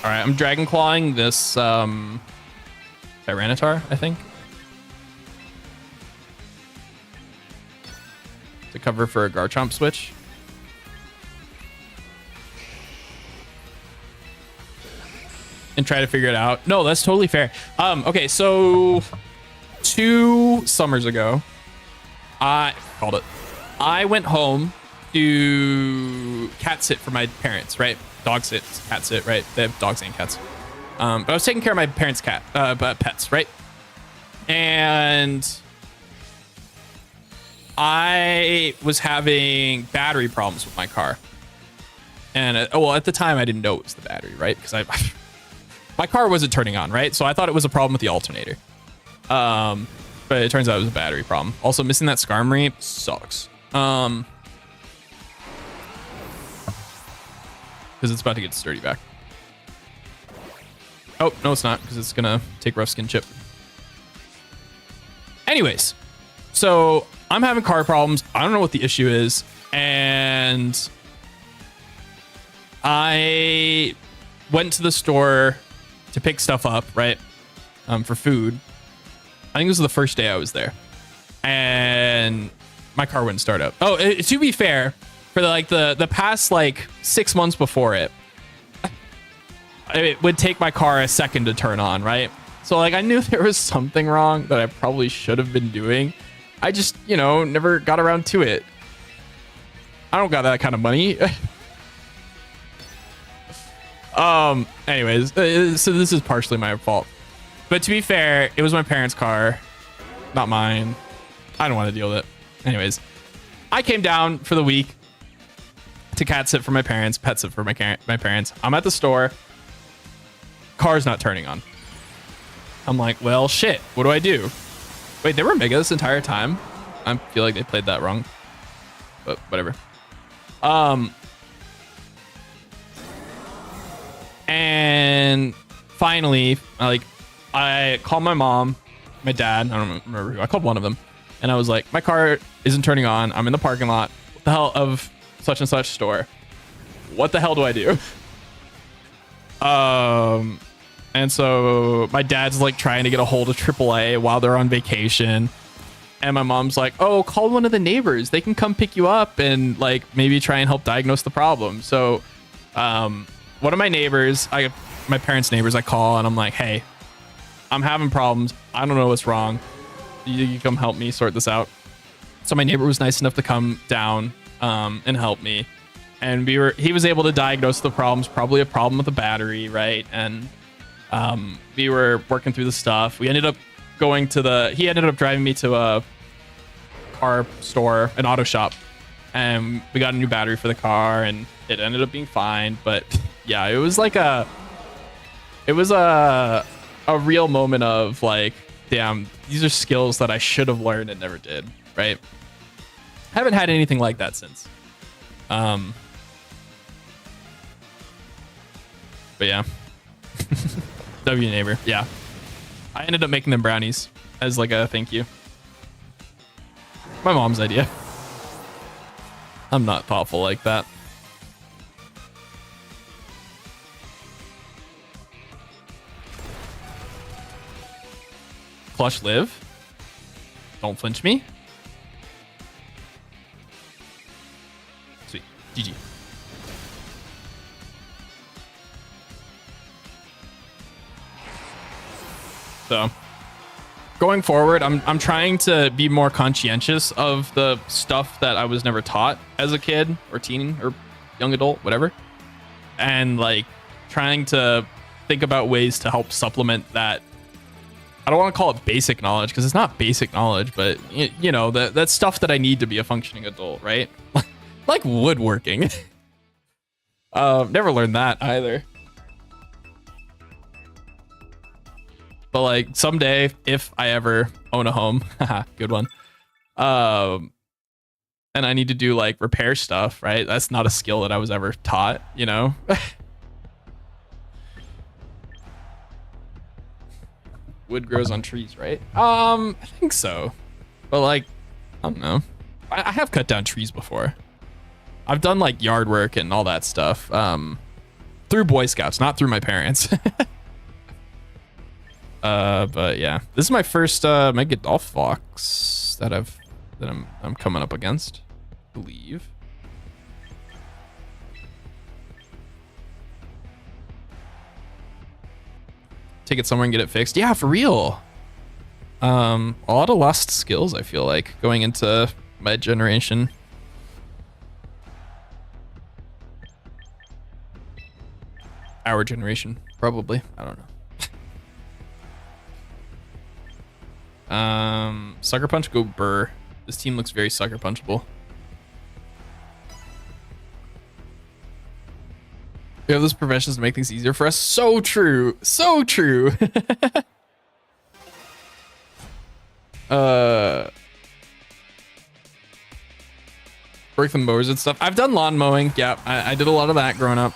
All right, I'm dragon clawing this Tyranitar, I think, to cover for a Garchomp switch. And try to figure it out. No, that's totally fair. Okay, so 2 summers ago, I called it. I went home to cat sit for my parents, right? Dog sit, cat sit, right? They have dogs and cats. But I was taking care of my parents' pets, right? And I was having battery problems with my car. And well, at the time I didn't know it was the battery, right? Because my car wasn't turning on, right? So I thought it was a problem with the alternator. But it turns out it was a battery problem. Also, missing that Skarmory sucks. because it's about to get sturdy back. Oh, no, it's not, because it's going to take rough skin chip. Anyways, so I'm having car problems. I don't know what the issue is. And I went to the store to pick stuff up, right? For food. I think this was the first day I was there. And my car wouldn't start up. Oh, to be fair, for the past like 6 months before it would take my car a second to turn on, right? So like I knew there was something wrong that I probably should have been doing. I just, you know, never got around to it. I don't got that kind of money. Anyways, so this is partially my fault. But to be fair, it was my parents' car, not mine. I don't want to deal with it. Anyways, I came down for the week to cat sit for my parents, pet sit for my parents. I'm at the store. Car's not turning on. I'm like, well, shit. What do I do? Wait, they were mega this entire time? I feel like they played that wrong. But whatever. And finally, I called my mom, my dad, I don't remember who. I called one of them. And I was like, my car isn't turning on. I'm in the parking lot. What the hell of such and such store? What the hell do I do? And so my dad's like trying to get a hold of AAA while they're on vacation. And my mom's like, oh, call one of the neighbors. They can come pick you up and like maybe try and help diagnose the problem. So one of my neighbors, my parents' neighbors, I call and I'm like, hey, I'm having problems. I don't know what's wrong. You come help me sort this out. So my neighbor was nice enough to come down and help me. And he was able to diagnose the problems, probably a problem with the battery, right? And we were working through the stuff. We ended up he ended up driving me to a car store, an auto shop, and we got a new battery for the car and it ended up being fine. But yeah, it was a real moment of like, damn, these are skills that I should have learned and never did, right? Haven't had anything like that since. But yeah. W neighbor. Yeah. I ended up making them brownies as like a thank you. My mom's idea. I'm not thoughtful like that. Clutch live. Don't flinch me. Sweet. GG. So going forward, I'm trying to be more conscientious of the stuff that I was never taught as a kid or teen or young adult, whatever. And like trying to think about ways to help supplement that. I don't want to call it basic knowledge because it's not basic knowledge, but you know, that's stuff that I need to be a functioning adult, right? Like woodworking. Never learned that either. But like someday, if I ever own a home, good one. And I need to do like repair stuff, right? That's not a skill that I was ever taught, you know? Wood grows on trees, right? I think so. But like, I don't know. I have cut down trees before. I've done like yard work and all that stuff. Through Boy Scouts, not through my parents. But yeah, this is my first Mega Golf Fox that I'm coming up against, I believe. Take it somewhere and get it fixed. Yeah, for real. A lot of lost skills, I feel like, going into my generation. Our generation, probably. I don't know. Sucker Punch, go Burr. This team looks very sucker punchable. We have those professions to make things easier for us. So true. So true. Work the mowers and stuff. I've done lawn mowing. Yeah, I did a lot of that growing up.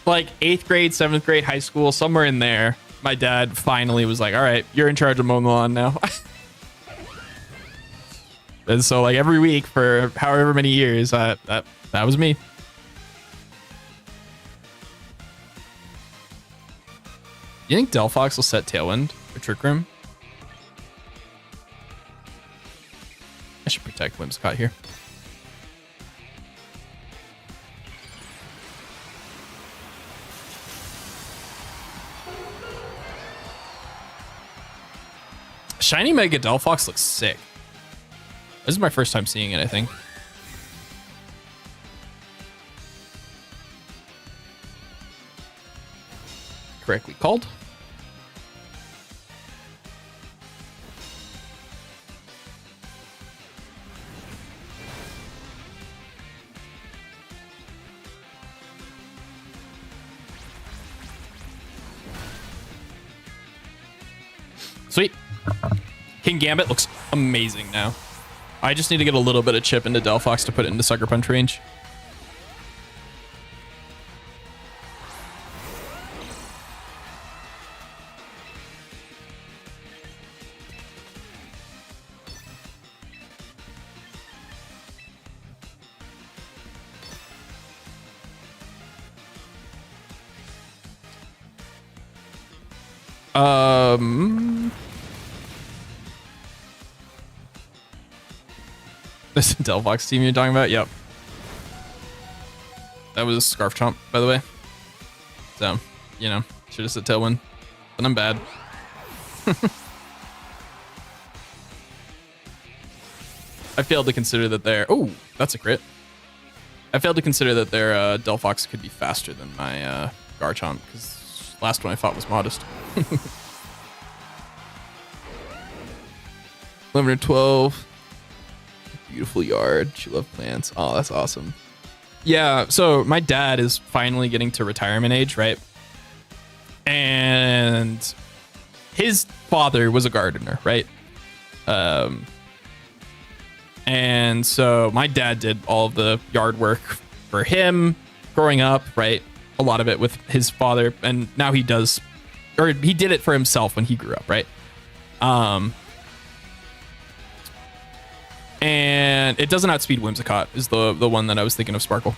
Like 8th grade, 7th grade, high school, somewhere in there, my dad finally was like, all right, you're in charge of mowing the lawn now. And so like every week for however many years, that was me. You think Delphox will set Tailwind or Trick Room? I should protect Whimsicott here. Shiny Mega Delphox looks sick. This is my first time seeing it, I think. Correctly called. Sweet. King Gambit looks amazing now. I just need to get a little bit of chip into Delphox to put it into Sucker Punch range. This Delphox team you're talking about? Yep. That was a Scarf Chomp, by the way. So, you know, should have said Tailwind. But I'm bad. I failed to consider that their... Oh, that's a crit. I failed to consider that their Delphox could be faster than my Garchomp, because last one I thought was modest. 11 or 12. Beautiful yard. She loved plants. Oh, that's awesome. Yeah, so my dad is finally getting to retirement age, right? And his father was a gardener, right? And so my dad did all of the yard work for him growing up, right? A lot of it with his father, and now he does, or he did it for himself when he grew up, right? And it doesn't outspeed Whimsicott is the one that I was thinking of, Sparkle.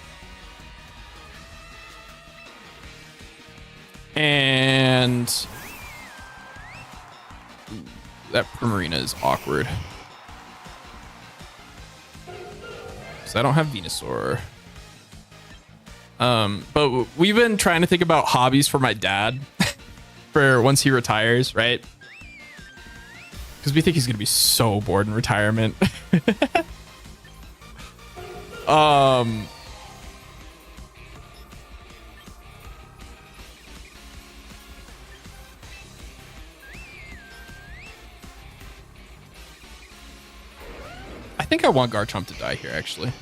And that Primarina is awkward. So I don't have Venusaur. But we've been trying to think about hobbies for my dad for once he retires, right? Because we think he's gonna be so bored in retirement. I think I want Garchomp to die here, actually.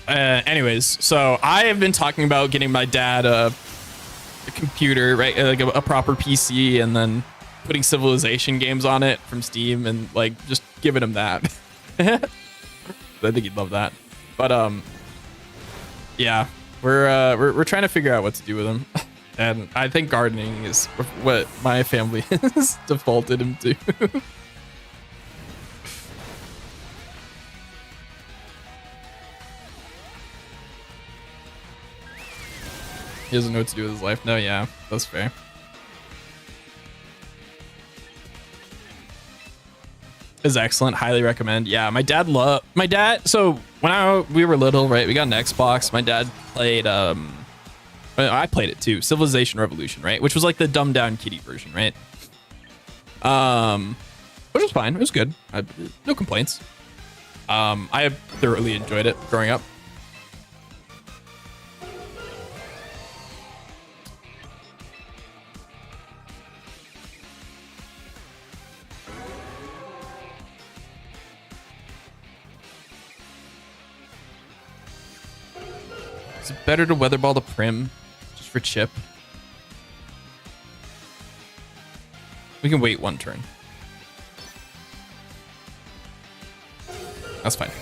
Anyways, so I have been talking about getting my dad a computer, right? Like a proper PC, and then putting Civilization games on it from Steam, and like just giving him that. I think he'd love that. But yeah, we're trying to figure out what to do with him, and I think gardening is what my family has defaulted him to. He doesn't know what to do with his life. No, yeah, that's fair. Is excellent. Highly recommend. Yeah, my dad. So when we were little, right, we got an Xbox. My dad played. I played it too. Civilization Revolution, right, which was like the dumbed down kiddie version, right? Which was fine. It was good. No complaints. I thoroughly enjoyed it growing up. Is it better to weather ball the Prim just for chip? We can wait one turn. That's fine.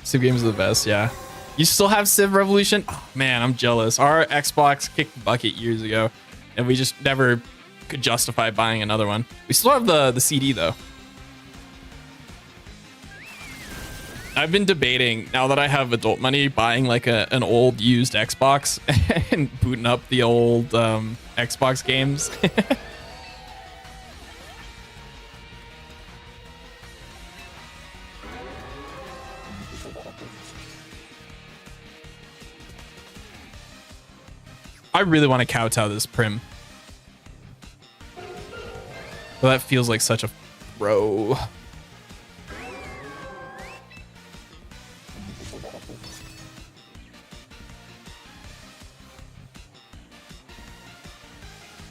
Civ games are the best, yeah. You still have Civ Revolution? Oh, man, I'm jealous. Our Xbox kicked the bucket years ago, and we just never could justify buying another one. We still have the CD, though. I've been debating, now that I have adult money, buying like an old used Xbox and booting up the old Xbox games. I really want to kowtow this Prim. Well, that feels like such a throw.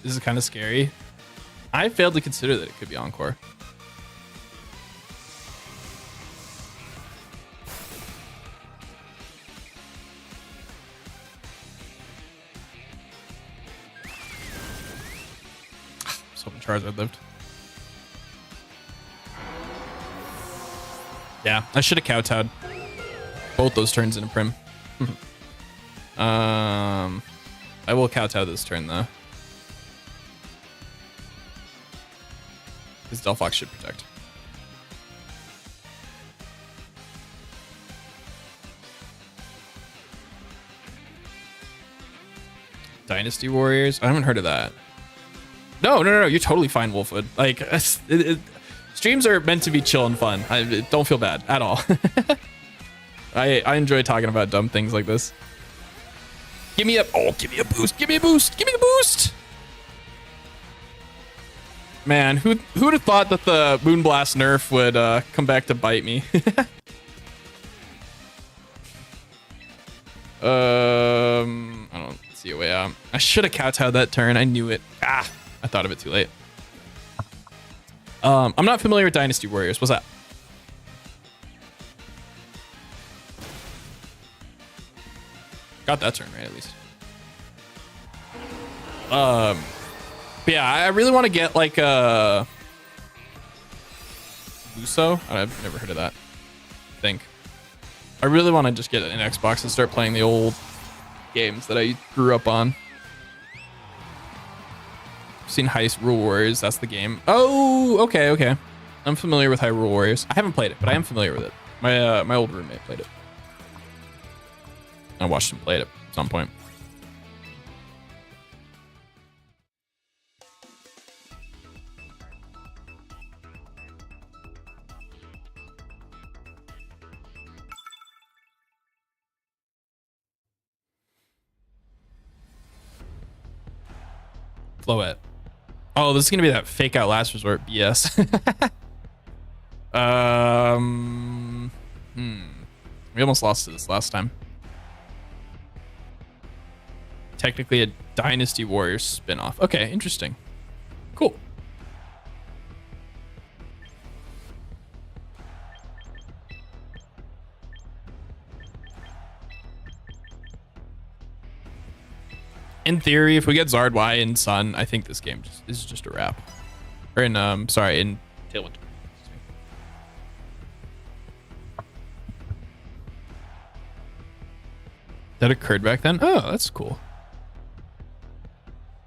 This is kind of scary. I failed to consider that it could be Encore. So many Charizard lived. Yeah, I should have kowtowed both those turns in a Prim. I will kowtow this turn though. His Delphox should protect. Dynasty Warriors? I haven't heard of that. No, you're totally fine, Wolfwood. Like, streams are meant to be chill and fun. I don't feel bad at all. I enjoy talking about dumb things like this. Give me a boost. Give me a boost. Give me a boost. Man, who'd have thought that the Moonblast nerf would come back to bite me? I don't see a way out. I should have kowtowed that turn. I knew it. I thought of it too late. I'm not familiar with Dynasty Warriors. What's that? Got that turn right at least. But yeah, I really want to get like a Luso. I've never heard of that. I think I really want to just get an Xbox and start playing the old games that I grew up on. I've seen Hyrule Warriors. That's the game. Oh, okay. I'm familiar with Hyrule Warriors. I haven't played it, but I am familiar with it. My old roommate played it. I watched him play it at some point. Floette. Oh, this is gonna be that fake out last resort BS. We almost lost to this last time. Technically a Dynasty Warriors spin-off. Okay, interesting. Cool. In theory, if we get Zard Y in Sun, I think this game is just a wrap. Or in, sorry, in Tailwind. That occurred back then? Oh, that's cool.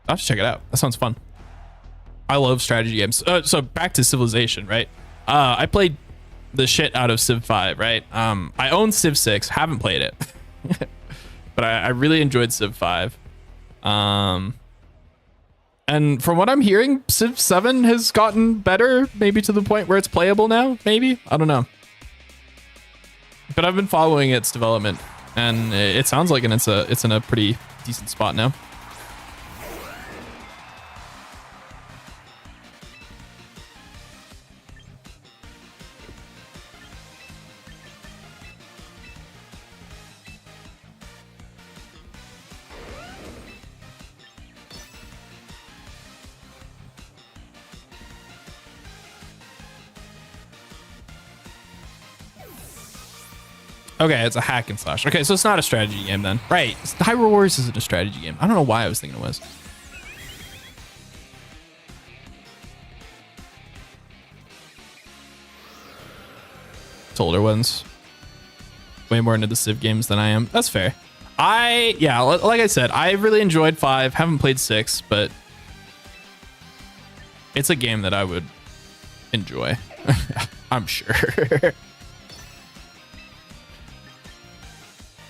I'll have to check it out. That sounds fun. I love strategy games. So back to Civilization, right? I played the shit out of Civ 5, right? I own Civ 6, haven't played it. But I really enjoyed Civ 5. And from what I'm hearing, Civ 7 has gotten better, maybe to the point where it's playable now, maybe? I don't know. But I've been following its development, and it sounds like it's in a pretty decent spot now. Okay, it's a hack and slash. Okay, so it's not a strategy game then. Right. Hyrule Warriors isn't a strategy game. I don't know why I was thinking it was. It's older ones. Way more into the Civ games than I am. That's fair. Yeah, like I said, I really enjoyed 5. Haven't played 6, but it's a game that I would enjoy. I'm sure.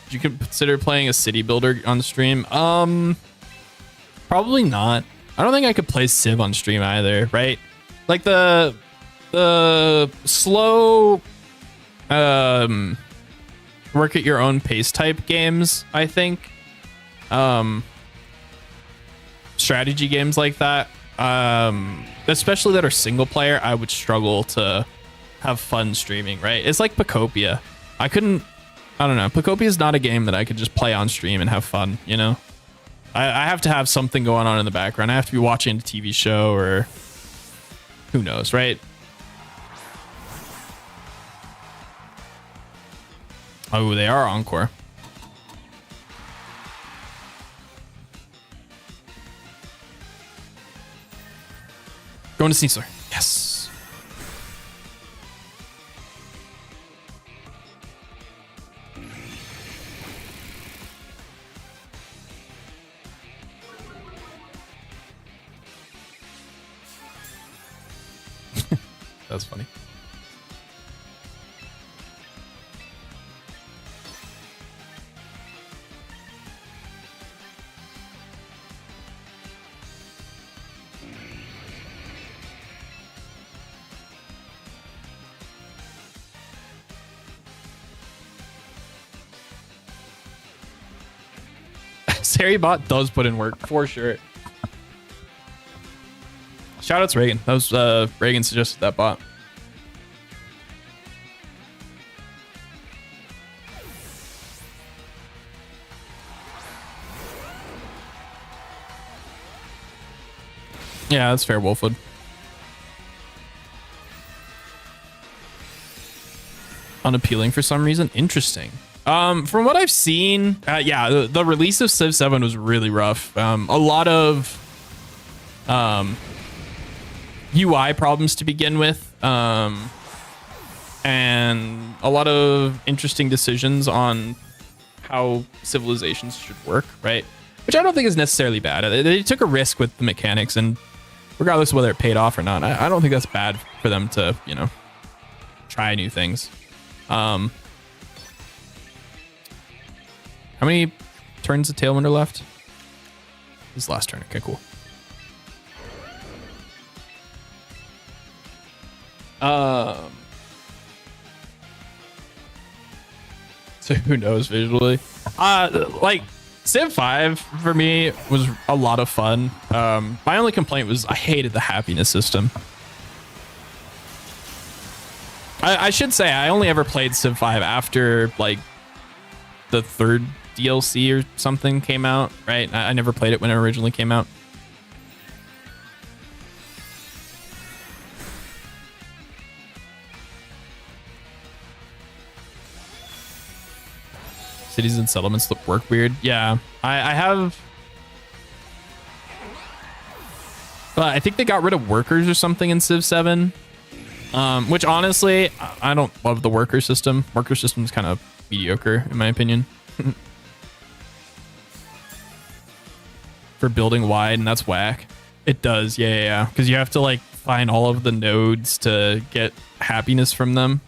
You could consider playing a city builder on stream. Probably not. I don't think I could play Civ on stream either, right? Like the slow work at your own pace type games, I think. Strategy games like that, especially that are single player, I would struggle to have fun streaming, right? It's like Pacopia. I don't know. Pacopia is not a game that I could just play on stream and have fun, you know? I have to have something going on in the background. I have to be watching a TV show or who knows, right? Oh, they are Encore. Going to Sneasler. Yes. That's funny. Sari bot does put in work for sure. Shout out to Reagan. That was Reagan suggested that bot. Yeah, that's fair, Wolfwood. Unappealing for some reason. Interesting. From what I've seen, yeah, the release of Civ 7 was really rough. A lot of UI problems to begin with, and a lot of interesting decisions on how civilizations should work, right? Which I don't think is necessarily bad. They took a risk with the mechanics, and regardless of whether it paid off or not, I don't think that's bad for them to, you know, try new things. How many turns of Tailwinder left? His last turn. Okay, cool. So who knows visually? Like Civ 5 for me was a lot of fun. My only complaint was I hated the happiness system. I should say I only ever played Civ 5 after like the 3rd DLC or something came out, right? I never played it when it originally came out. Cities and settlements look work weird. Yeah, I have. But I think they got rid of workers or something in Civ 7. Which honestly, I don't love the worker system. Worker system is kind of mediocre in my opinion. For building wide, and that's whack. It does, yeah. Because you have to like find all of the nodes to get happiness from them.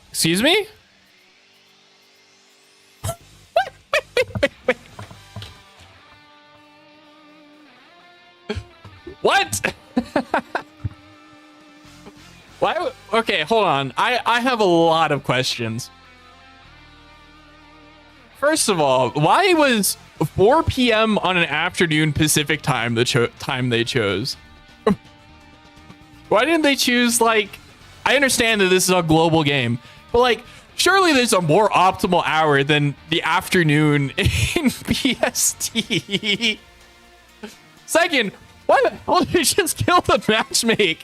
Excuse me? Wait. What? Why? Okay, hold on. I have a lot of questions. First of all, why was 4 p.m. on an afternoon Pacific time the time they chose? Why didn't they choose like? I understand that this is a global game, but like Surely there's a more optimal hour than the afternoon in BST. Second, why the hell did you just kill the matchmake?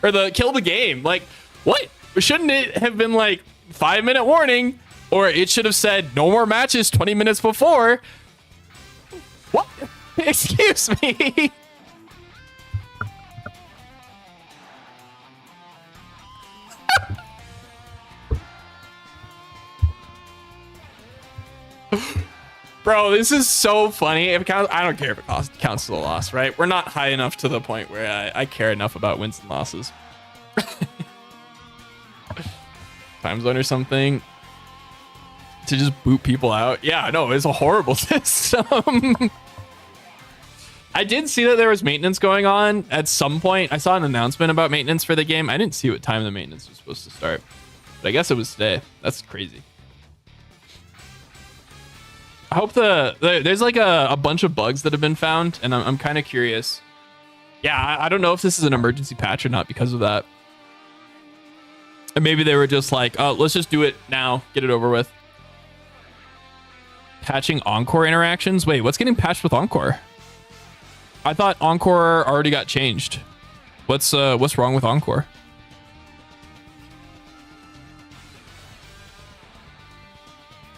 Or kill the game? Like, what? Shouldn't it have been like 5-minute warning? Or it should have said no more matches 20 minutes before? What? Excuse me. Bro, this is so funny. If it counts, I don't care if it counts as a loss, right? We're not high enough to the point where I care enough about wins and losses. Time zone or something to just boot people out. Yeah, no, it's a horrible system. I did see that there was maintenance going on at some point. I saw an announcement about maintenance for the game. I didn't see what time the maintenance was supposed to start, but I guess it was today. That's crazy. I hope there's like a bunch of bugs that have been found, and I'm kind of curious. Yeah, I don't know if this is an emergency patch or not because of that. And maybe they were just like, oh, let's just do it now, get it over with. Patching Encore interactions. Wait, what's getting patched with Encore? I thought Encore already got changed. What's wrong with Encore?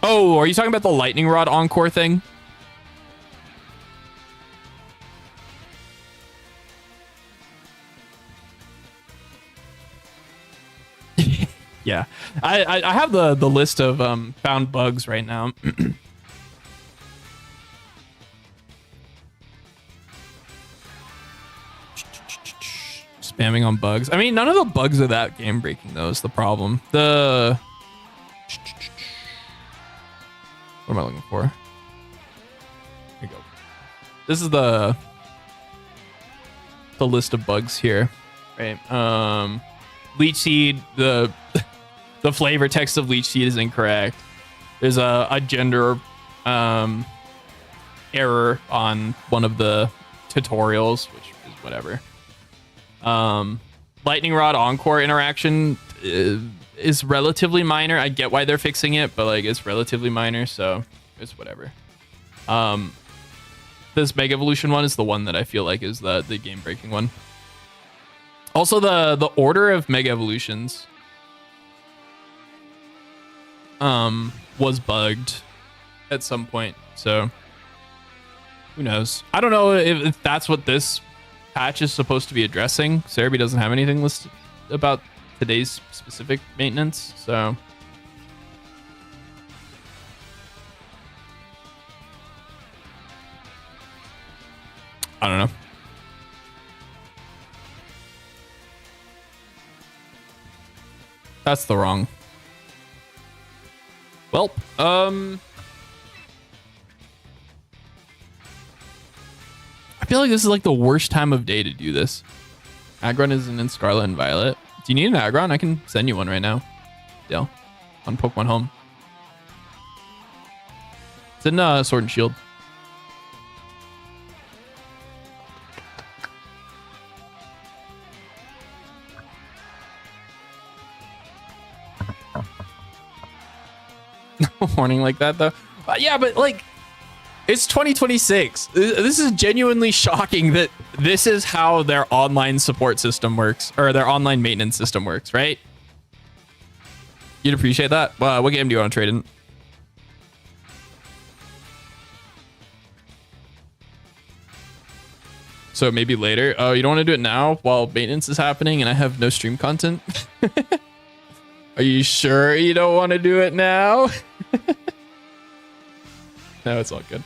Oh, are you talking about the lightning rod Encore thing? Yeah, I have the list of found bugs right now. Spamming on bugs. I mean, none of the bugs are that game breaking though, is the problem. What am I looking for? Here we go. This is the list of bugs here, right? Leech seed, the flavor text of leech seed is incorrect. There's a gender error on one of the tutorials, which is whatever. Lightning rod Encore interaction is relatively minor. I get why they're fixing it, but like it's relatively minor, so it's whatever. This Mega Evolution one is the one that I feel like is the game breaking one. Also, the order of Mega Evolutions was bugged at some point, so who knows? I don't know if that's what this patch is supposed to be addressing. Cerebi doesn't have anything listed about today's specific maintenance, so I don't know. That's the wrong. Well, I feel like this is like the worst time of day to do this. Aggron isn't in Scarlet and Violet. Do you need an Aggron? I can send you one right now. Dale, on Pokemon Home. It's in Sword and Shield. Warning like that though. Yeah, but like it's 2026. This is genuinely shocking that this is how their online support system works, or their online maintenance system works, right? You'd appreciate that. What game do you want to trade in? So maybe later. Oh, you don't want to do it now while maintenance is happening and I have no stream content? Are you sure you don't want to do it now? No, it's all good.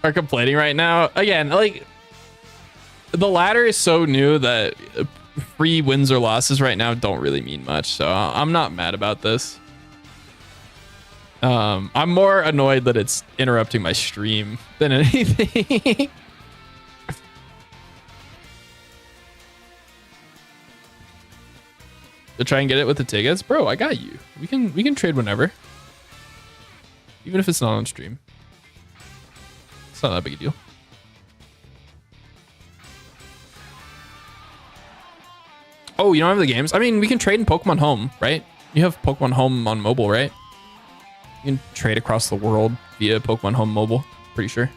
Are complaining right now. Again, like the ladder is so new that free wins or losses right now don't really mean much. So I'm not mad about this. I'm more annoyed that it's interrupting my stream than anything. To try and get it with the tickets, bro. I got you. We can trade whenever, even if it's not on stream. It's not that big a deal. Oh, you don't have the games? I mean, we can trade in Pokemon Home, right? You have Pokemon Home on mobile, right? You can trade across the world via Pokemon Home mobile. Pretty sure.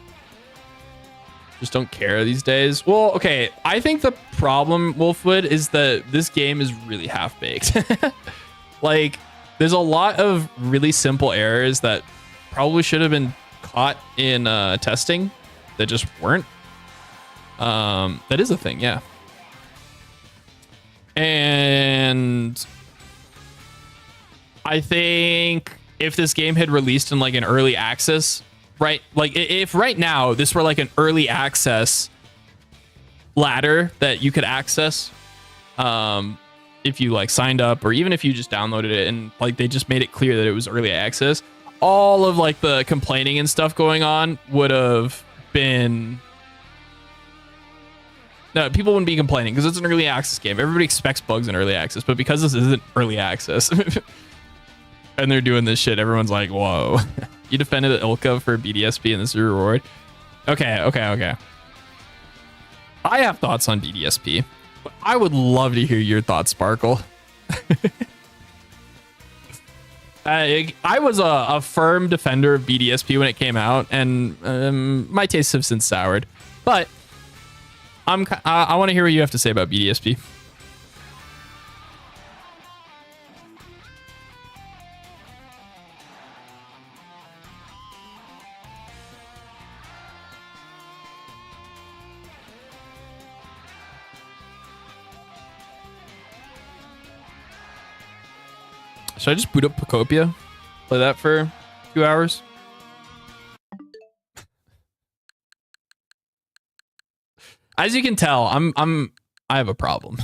Just don't care these days. Well, okay. I think the problem, Wolfwood, is that this game is really half-baked. Like, there's a lot of really simple errors that probably should have been caught in testing that just weren't. That is a thing, yeah. And I think if this game had released in like an early access, right? Like if right now this were like an early access ladder that you could access, if you like signed up or even if you just downloaded it and like they just made it clear that it was early access, all of like the complaining and stuff going on would have been. No, people wouldn't be complaining because it's an early access game. Everybody expects bugs in early access, but because this isn't early access and they're doing this shit, everyone's like, whoa. You defended Ilka for BDSP and this is your reward? Okay. I have thoughts on BDSP, but I would love to hear your thoughts, Sparkle. I was a firm defender of BDSP when it came out, and my tastes have since soured. But I want to hear what you have to say about BDSP. Should I just boot up Procopia? Play that for 2 hours? As you can tell, I have a problem.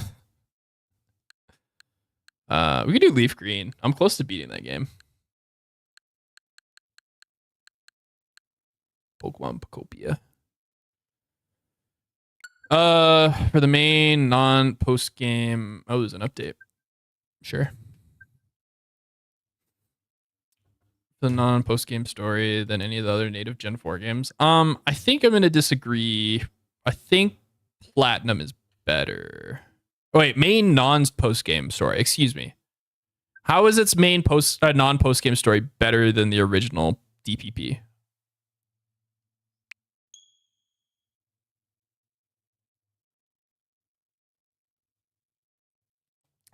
We could do Leaf Green. I'm close to beating that game. Pokemon Procopia. For the main non-post game. Oh, there's an update. Sure. The non-post game story than any of the other native Gen 4 games. I think I'm gonna disagree. I think Platinum is better. Oh, wait, main non-post game story. Excuse me. How is its main non-post game story better than the original DPP?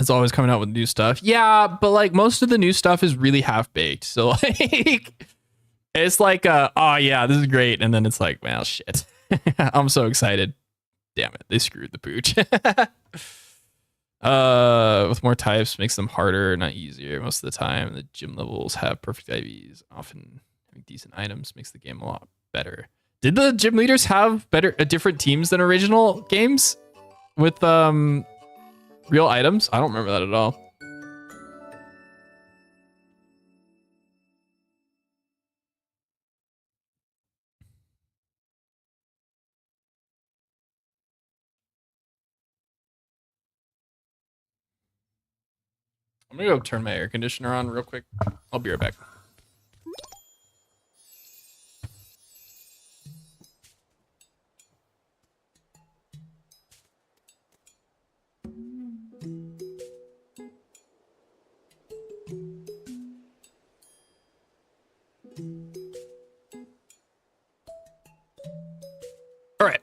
It's always coming out with new stuff. Yeah, but like most of the new stuff is really half baked. So like, it's like, oh yeah, this is great, and then it's like, well, shit. I'm so excited. Damn it, they screwed the pooch. With more types makes them harder, not easier. Most of the time, the gym levels have perfect IVs. Often having decent items makes the game a lot better. Did the gym leaders have different teams than original games with real items? I don't remember that at all. I'm gonna go turn my air conditioner on real quick. I'll be right back. All right.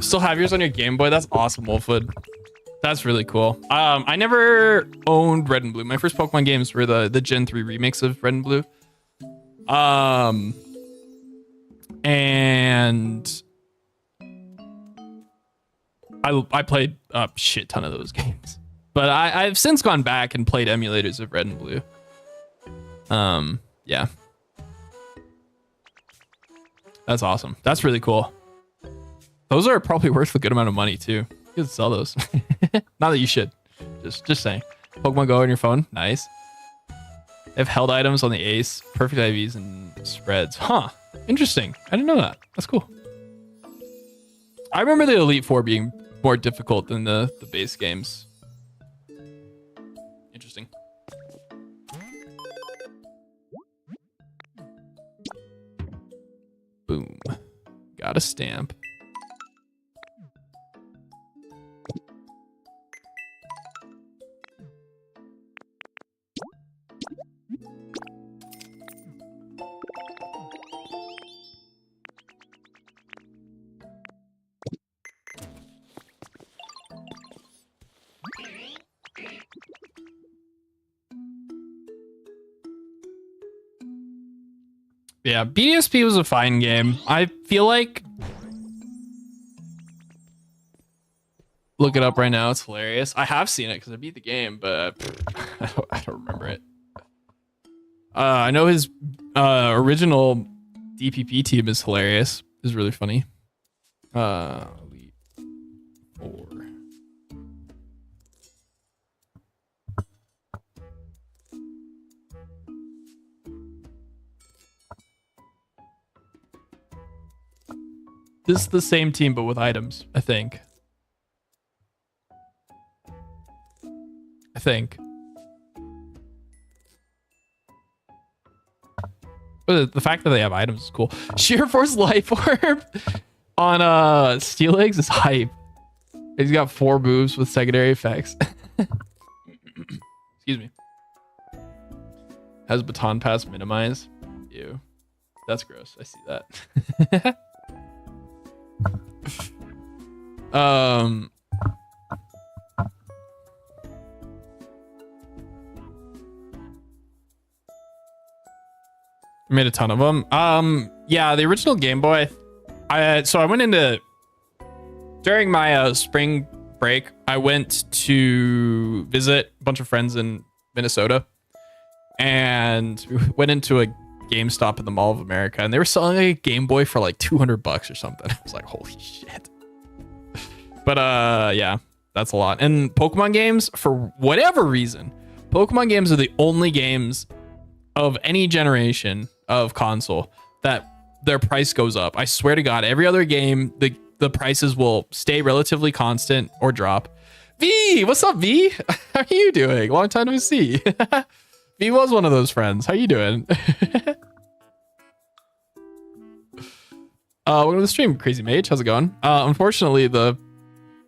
Still have yours on your Game Boy? That's awesome, Wolfwood. That's really cool. I never owned Red and Blue. My first Pokemon games were the Gen 3 remakes of Red and Blue. And I played a shit ton of those games. But I've since gone back and played emulators of Red and Blue. Yeah. That's awesome. That's really cool. Those are probably worth a good amount of money too. You could sell those. Not that you should. Just saying. Pokemon Go on your phone. Nice. They have held items on the Ace, perfect IVs, and spreads. Huh. Interesting. I didn't know that. That's cool. I remember the Elite Four being more difficult than the base games. Interesting. Boom. Got a stamp. Yeah, BDSP was a fine game. I feel like... Look it up right now. It's hilarious. I have seen it because I beat the game, but I don't remember it. I know his original DPP team is hilarious. Is really funny. Elite 4. This is the same team, but with items, I think. But the fact that they have items is cool. Sheer Force Life Orb on Steel Eggs is hype. He's got 4 moves with secondary effects. Excuse me. Has baton pass minimize. Ew. That's gross. I see that. Made a ton of them. Yeah, the original Game Boy. So I went into during my spring break. I went to visit a bunch of friends in Minnesota, and we went into a GameStop in the Mall of America, and they were selling a Game Boy for like $200 or something. I was like, holy shit. But yeah, that's a lot. And Pokemon games, for whatever reason, Pokemon games are the only games of any generation of console that their price goes up. I swear to God, every other game, the prices will stay relatively constant or drop. V, what's up, V? How are you doing? Long time no see. V was one of those friends. How you doing? Welcome to the stream, Crazy Mage. How's it going? Unfortunately, the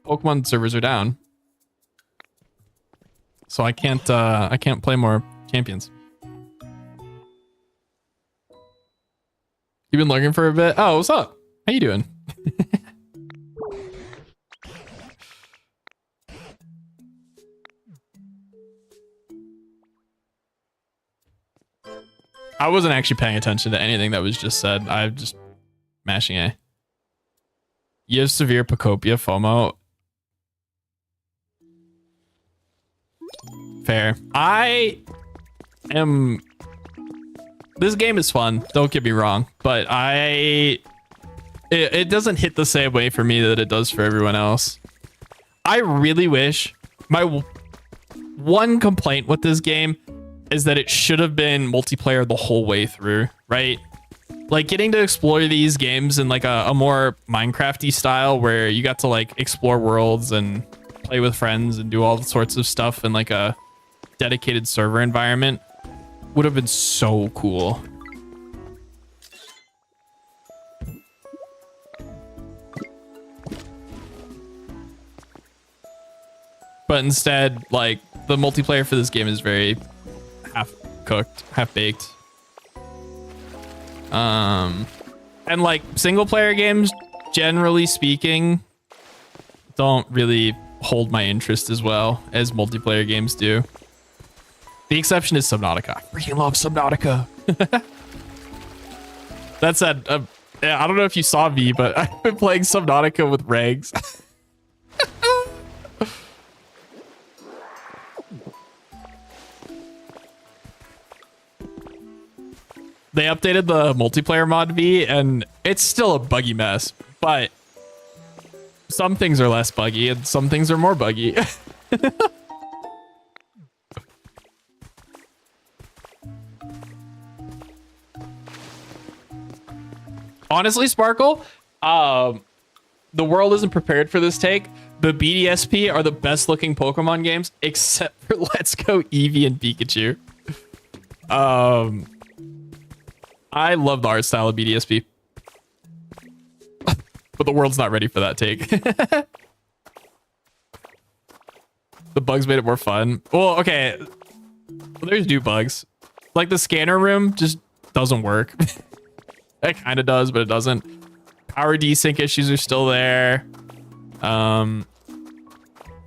Pokemon servers are down, so I can't play more champions. You've been lurking for a bit. Oh, what's up? How you doing? I wasn't actually paying attention to anything that was just said. I'm just mashing A. You have severe Pacopia FOMO. Fair. This game is fun, don't get me wrong, but it doesn't hit the same way for me that it does for everyone else. I really wish, my one complaint with this game is that it should have been multiplayer the whole way through, right? Like getting to explore these games in like a more Minecraft-y style where you got to like explore worlds and play with friends and do all sorts of stuff in like a dedicated server environment would have been so cool. But instead, like, the multiplayer for this game is very half-cooked, half-baked. And like single-player games, generally speaking, don't really hold my interest as well as multiplayer games do. The exception is Subnautica. I freaking love Subnautica. That said, yeah, I don't know if you saw me, but I've been playing Subnautica with Regs. They updated the multiplayer mod V, and it's still a buggy mess, but some things are less buggy and some things are more buggy. Honestly, Sparkle, the world isn't prepared for this take. The BDSP are the best looking Pokemon games, except for Let's Go Eevee and Pikachu. I love the art style of BDSP. but the world's not ready for that take. The bugs made it more fun. Well, okay. There's new bugs. Like the scanner room just doesn't work. It kind of does, but it doesn't. Power desync issues are still there.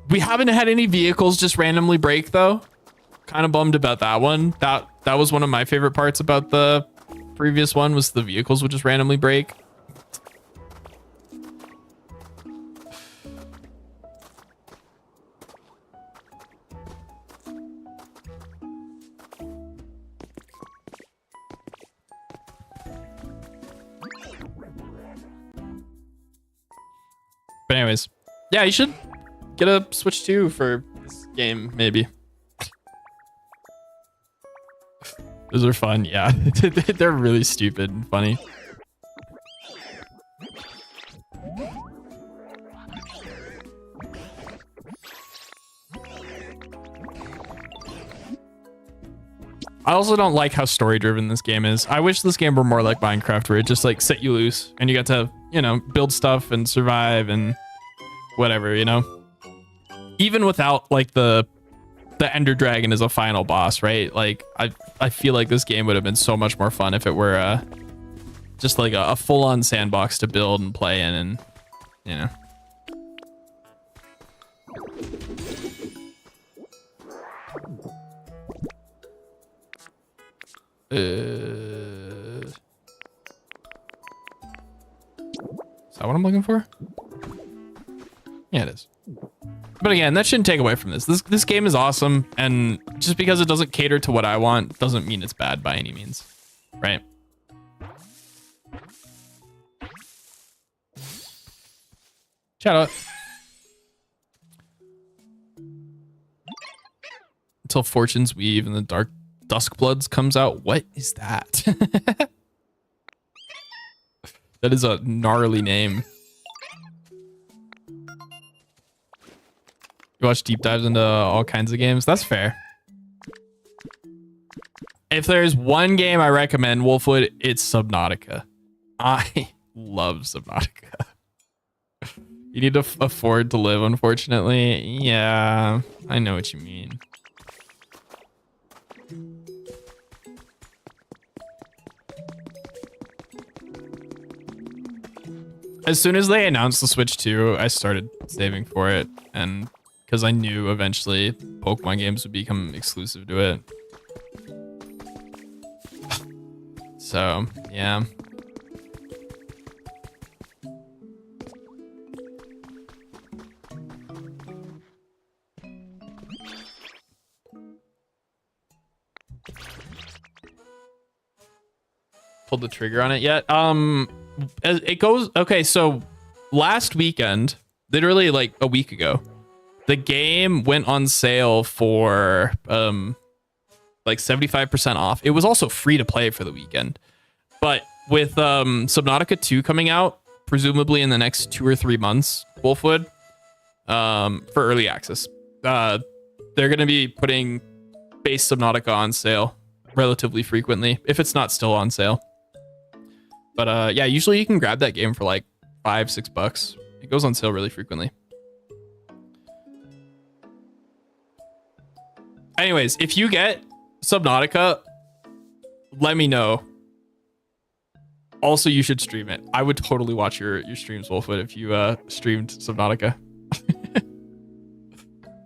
We haven't had any vehicles just randomly break though. Kind of bummed about that one. That was one of my favorite parts about the previous one, was the vehicles would just randomly break. But anyways, yeah, you should get a Switch 2 for this game, maybe. Those are fun, yeah. They're really stupid and funny. I also don't like how story-driven this game is. I wish this game were more like Minecraft, where it just like set you loose and you got to, you know, build stuff and survive and whatever, you know? Even without like the Ender Dragon as a final boss, right? Like I feel like this game would have been so much more fun if it were just like a full-on sandbox to build and play in, and you know. Is that what I'm looking for? Yeah, it is. But again, that shouldn't take away from this. This game is awesome, and just because it doesn't cater to what I want doesn't mean it's bad by any means, right? Shout out. Until Fortune's Weave and the Dark Duskbloods comes out. What is that? That is a gnarly name. You watch deep dives into all kinds of games? That's fair. If there's one game I recommend, Wolfwood, it's Subnautica. I love Subnautica. You need to afford to live, unfortunately. Yeah, I know what you mean. As soon as they announced the Switch 2, I started saving for it, and because I knew eventually Pokemon games would become exclusive to it. So, yeah. Pulled the trigger on it yet? It goes, okay, so last weekend, literally like a week ago, the game went on sale for like 75% off. It was also free to play for the weekend. But with Subnautica 2 coming out, presumably in the next 2 or 3 months, Wolfwood, for early access, they're going to be putting base Subnautica on sale relatively frequently, if it's not still on sale. But yeah, usually you can grab that game for like $5-6. It goes on sale really frequently. Anyways, if you get Subnautica, let me know. Also, you should stream it. I would totally watch your streams, Wolfwood, if you streamed Subnautica.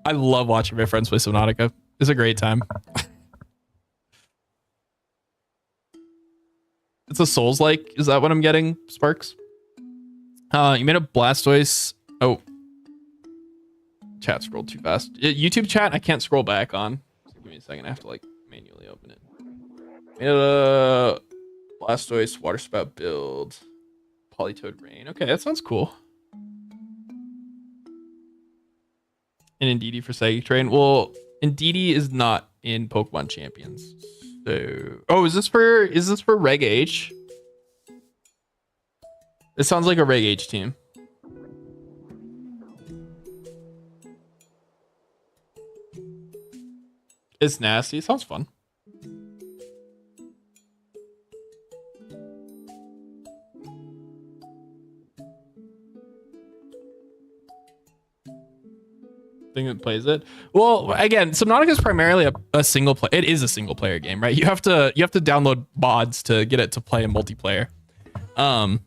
I love watching my friends play Subnautica. It's a great time. It's a Souls-like. Is that what I'm getting, Sparks? You made a Blastoise. Oh. Chat scrolled too fast. YouTube chat, I can't scroll back on. So give me a second. I have to like manually open it. Made a Blastoise water spout build. Polytoad Rain. Okay, that sounds cool. And Indeedee for Psychic Train. Well, Indeedee is not in Pokemon Champions. So, oh, is this for Reg H? It sounds like a Reg H team. It's nasty. It sounds fun. thing that plays it. Well, again, Subnautica is primarily a single play. It is a single player game, right? You have to download mods to get it to play in multiplayer. But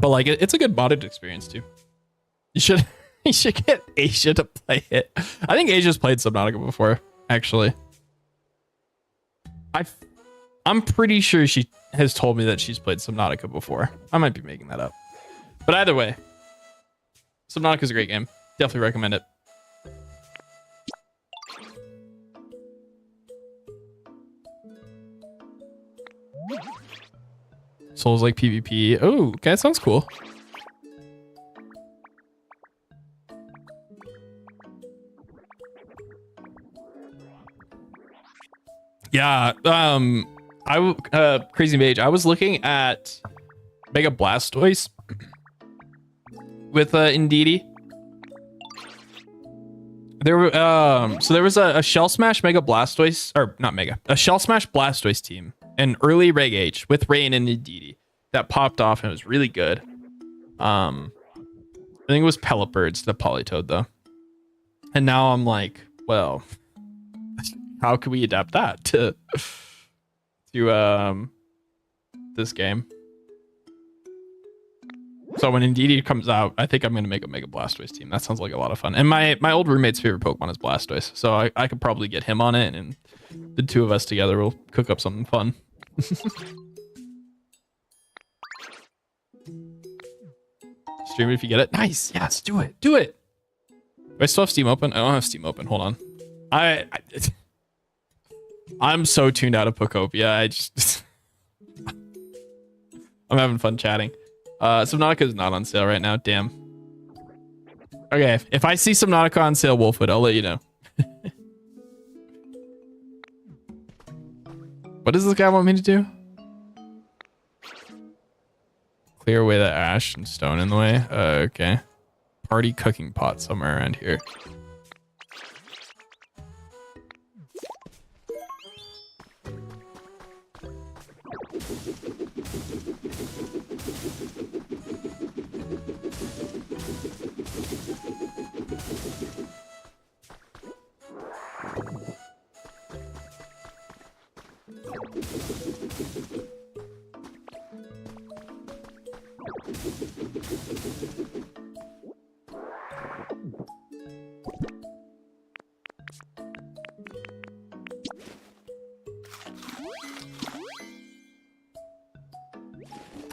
like it's a good modded experience too. You should you should get Asia to play it. I think Asia's played Subnautica before, actually. I'm pretty sure she has told me that she's played Subnautica before. I might be making that up. But either way, Subnautica is a great game. Definitely recommend it. Souls like PvP. Oh, okay, that sounds cool. Yeah, Crazy Mage, I was looking at Mega Blastoise with Indeedee. There were so there was a Shell Smash Mega Blastoise, or not Mega, a Shell Smash Blastoise team, an early Reg H with Rain and Indeedee that popped off and it was really good. I think it was Pellet Birds, the Politoed though. And now I'm like, well, how can we adapt that to this game? So when Indeedee comes out, I think I'm gonna make a Mega Blastoise team. That sounds like a lot of fun. And my old roommate's favorite Pokemon is Blastoise, so I could probably get him on it, and the two of us together will cook up something fun. Stream it if you get it. Nice. Yes, do it. Do it. Do I still have Steam open? I don't have Steam open. Hold on. I'm so tuned out of Pokopia. I'm having fun chatting. Subnautica is not on sale right now. Damn. Okay, if I see Subnautica on sale, Wolfwood, I'll let you know. What does this guy want me to do? Clear away the ash and stone in the way. Okay. Party cooking pot somewhere around here.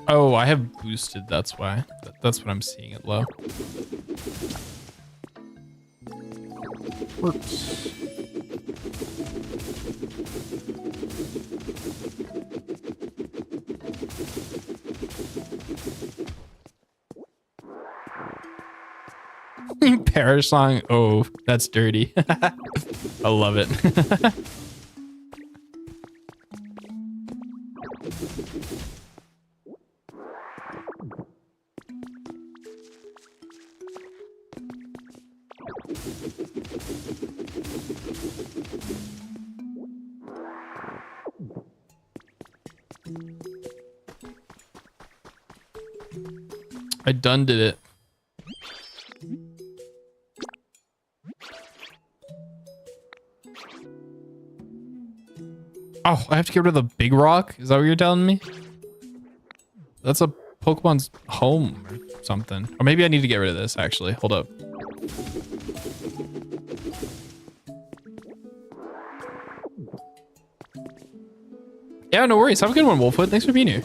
Oh, I have boosted, that's why. That's what I'm seeing it low. Works. Parish song. Oh, that's dirty. I love it. I done did it. Oh, I have to get rid of the big rock? Is that what you're telling me? That's a Pokemon's home or something. Or maybe I need to get rid of this, actually. Hold up. Yeah, no worries. Have a good one, Wolfwood. Thanks for being here.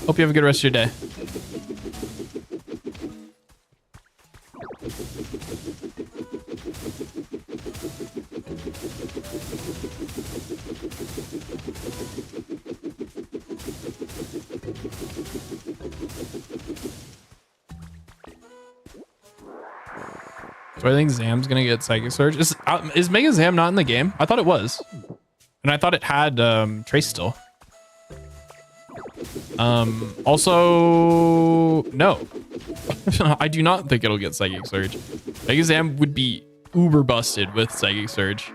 Hope you have a good rest of your day. So I think Zam's gonna get Psychic Surge. Is Mega Zam not in the game? I thought it was. And I thought it had Trace still. Also, no. I do not think it'll get Psychic Surge. Mega Zam would be uber busted with Psychic Surge.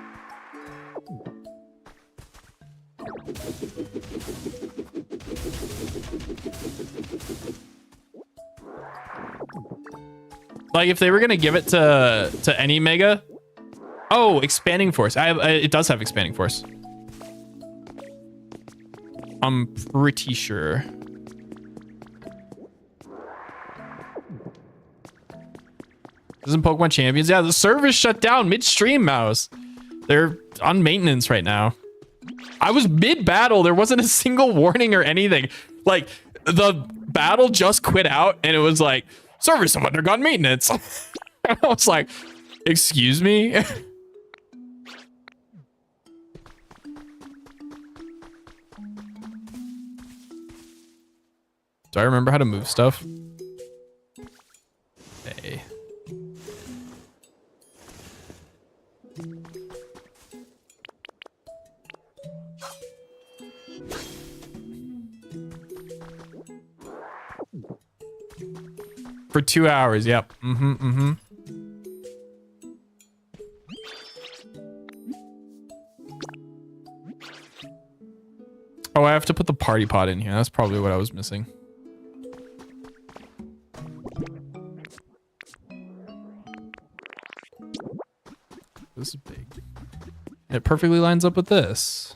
Like if they were gonna give it to any mega. Oh, expanding force. It does have expanding force. I'm pretty sure. Isn't Pokemon Champions? Yeah, the server's shut down midstream, Mouse. They're on maintenance right now. I was mid-battle. There wasn't a single warning or anything. Like, the battle just quit out, and it was like, server's have undergone maintenance. I was like, excuse me? Do I remember how to move stuff? Hey. For 2 hours, yep. Oh, I have to put the party pot in here. That's probably what I was missing. This is big. It perfectly lines up with this.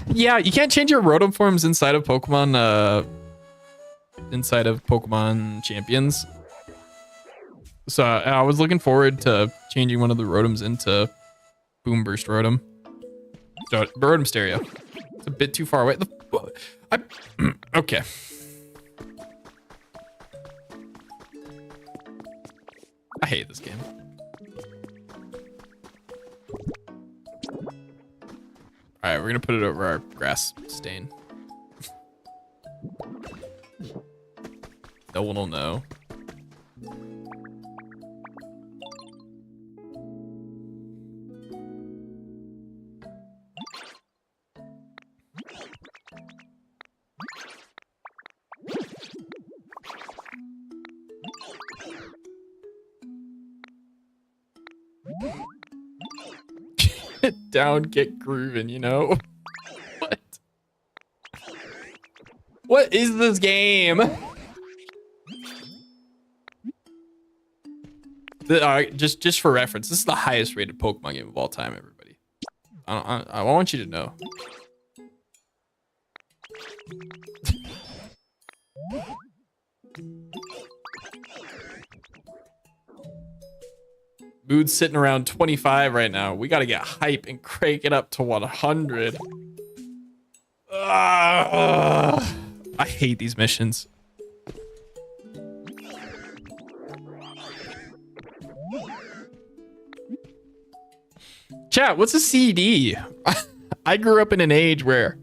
Yeah, you can't change your Rotom forms inside of Pokemon Champions. So I was looking forward to changing one of the Rotoms into Boomburst Rotom. So Rotom Stereo. It's a bit too far away. Okay. I hate this game. All right, we're gonna put it over our grass stain. No one will know. Get down, get grooving, you know? What? What is this game? Just for reference, this is the highest rated Pokemon game of all time, everybody. I want you to know. Mood's sitting around 25 right now. We gotta get hype and crank it up to 100. I hate these missions. Chat, what's a CD? I grew up in an age where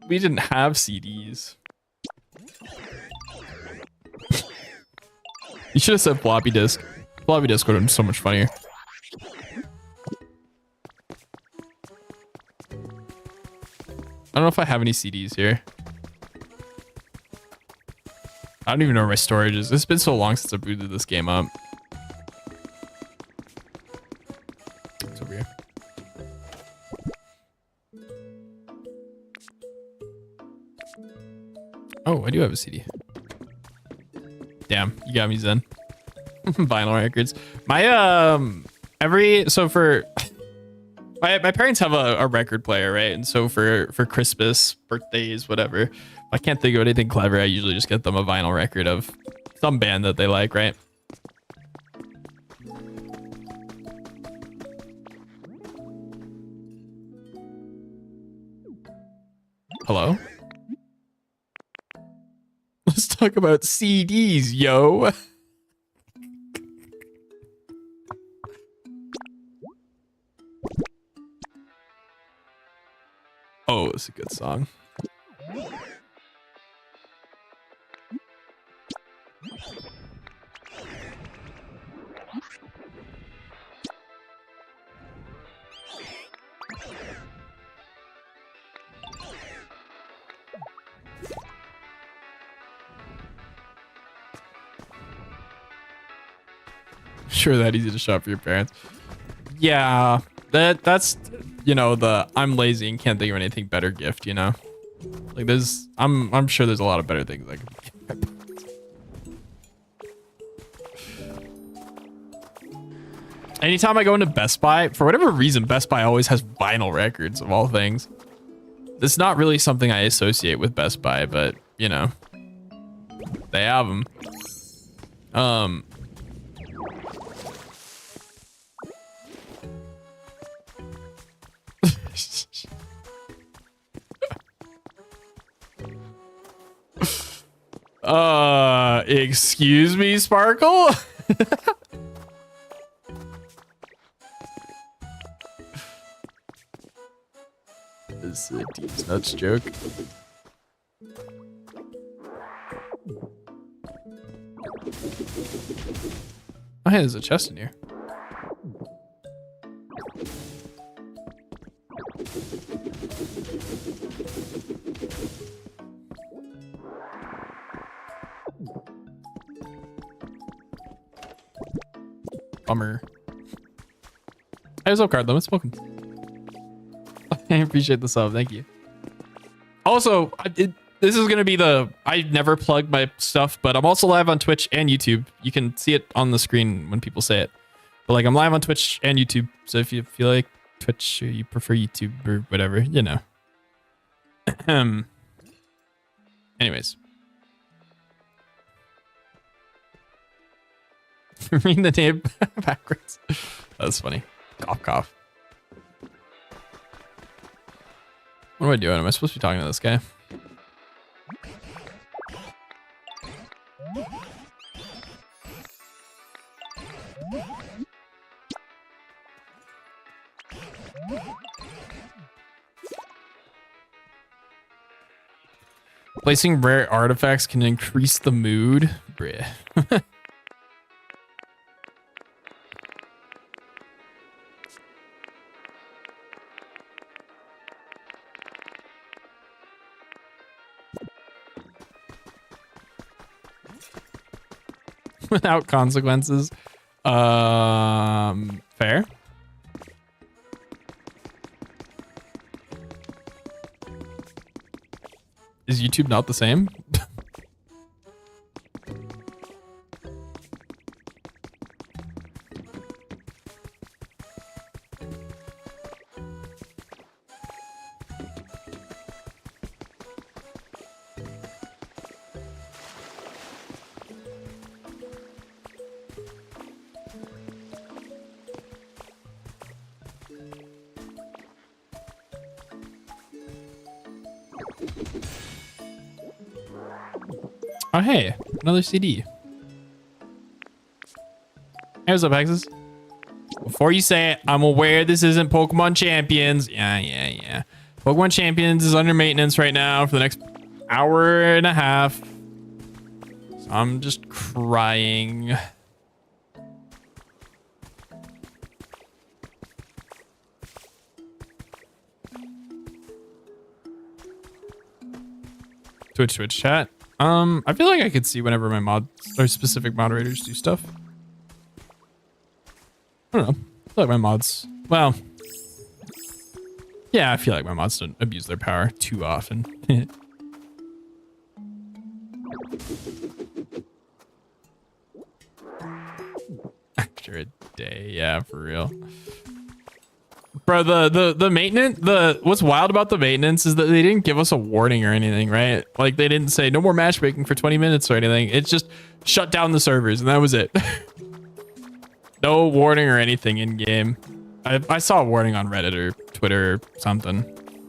we didn't have CDs. You should have said floppy disk. Floppy disk would have been so much funnier. I don't know if I have any CDs here. I don't even know where my storage is. It's been so long since I booted this game up. It's over here. Oh, I do have a CD. Damn, you got me, Zen. Vinyl records. My my parents have a record player, right? And so for Christmas, birthdays, whatever, if I can't think of anything clever, I usually just get them a vinyl record of some band that they like, right? Hello? Let's talk about CDs, yo. Oh, it's a good song. Sure that easy to shop for your parents. Yeah. That's you know, the I'm lazy and can't think of anything better gift, you know? Like there's I'm sure there's a lot of better things I could get. Anytime I go into Best Buy, for whatever reason, Best Buy always has vinyl records of all things. It's not really something I associate with Best Buy, but you know, they have them. Excuse me, Sparkle? This is a deep nuts joke. Oh, hey, there's a chest in here. Bummer. Hey, what's up, Card Limits? Welcome. I appreciate the sub. Thank you. Also, this is going to be I never plug my stuff, but I'm also live on Twitch and YouTube. You can see it on the screen when people say it. But like, I'm live on Twitch and YouTube. So if you feel like Twitch or you prefer YouTube or whatever, you know. Anyways. Reading the name backwards. That was funny. Cough, cough. What am I doing? Am I supposed to be talking to this guy? Placing rare artifacts can increase the mood. Bruh. Without consequences. Fair. Is YouTube not the same? Oh, hey, another CD. Hey, what's up, Hexes? Before you say it, I'm aware this isn't Pokemon Champions. Yeah. Pokemon Champions is under maintenance right now for the next hour and a half. So I'm just crying. Twitch chat. I feel like I could see whenever my mods or specific moderators do stuff. I don't know. I feel like my mods, well, yeah, I feel like my mods don't abuse their power too often. After a day, yeah, for real. Bro, the maintenance, what's wild about the maintenance is that they didn't give us a warning or anything, right? Like they didn't say no more matchmaking for 20 minutes or anything. It's just shut down the servers and that was it. No warning or anything in game. I saw a warning on Reddit or Twitter or something.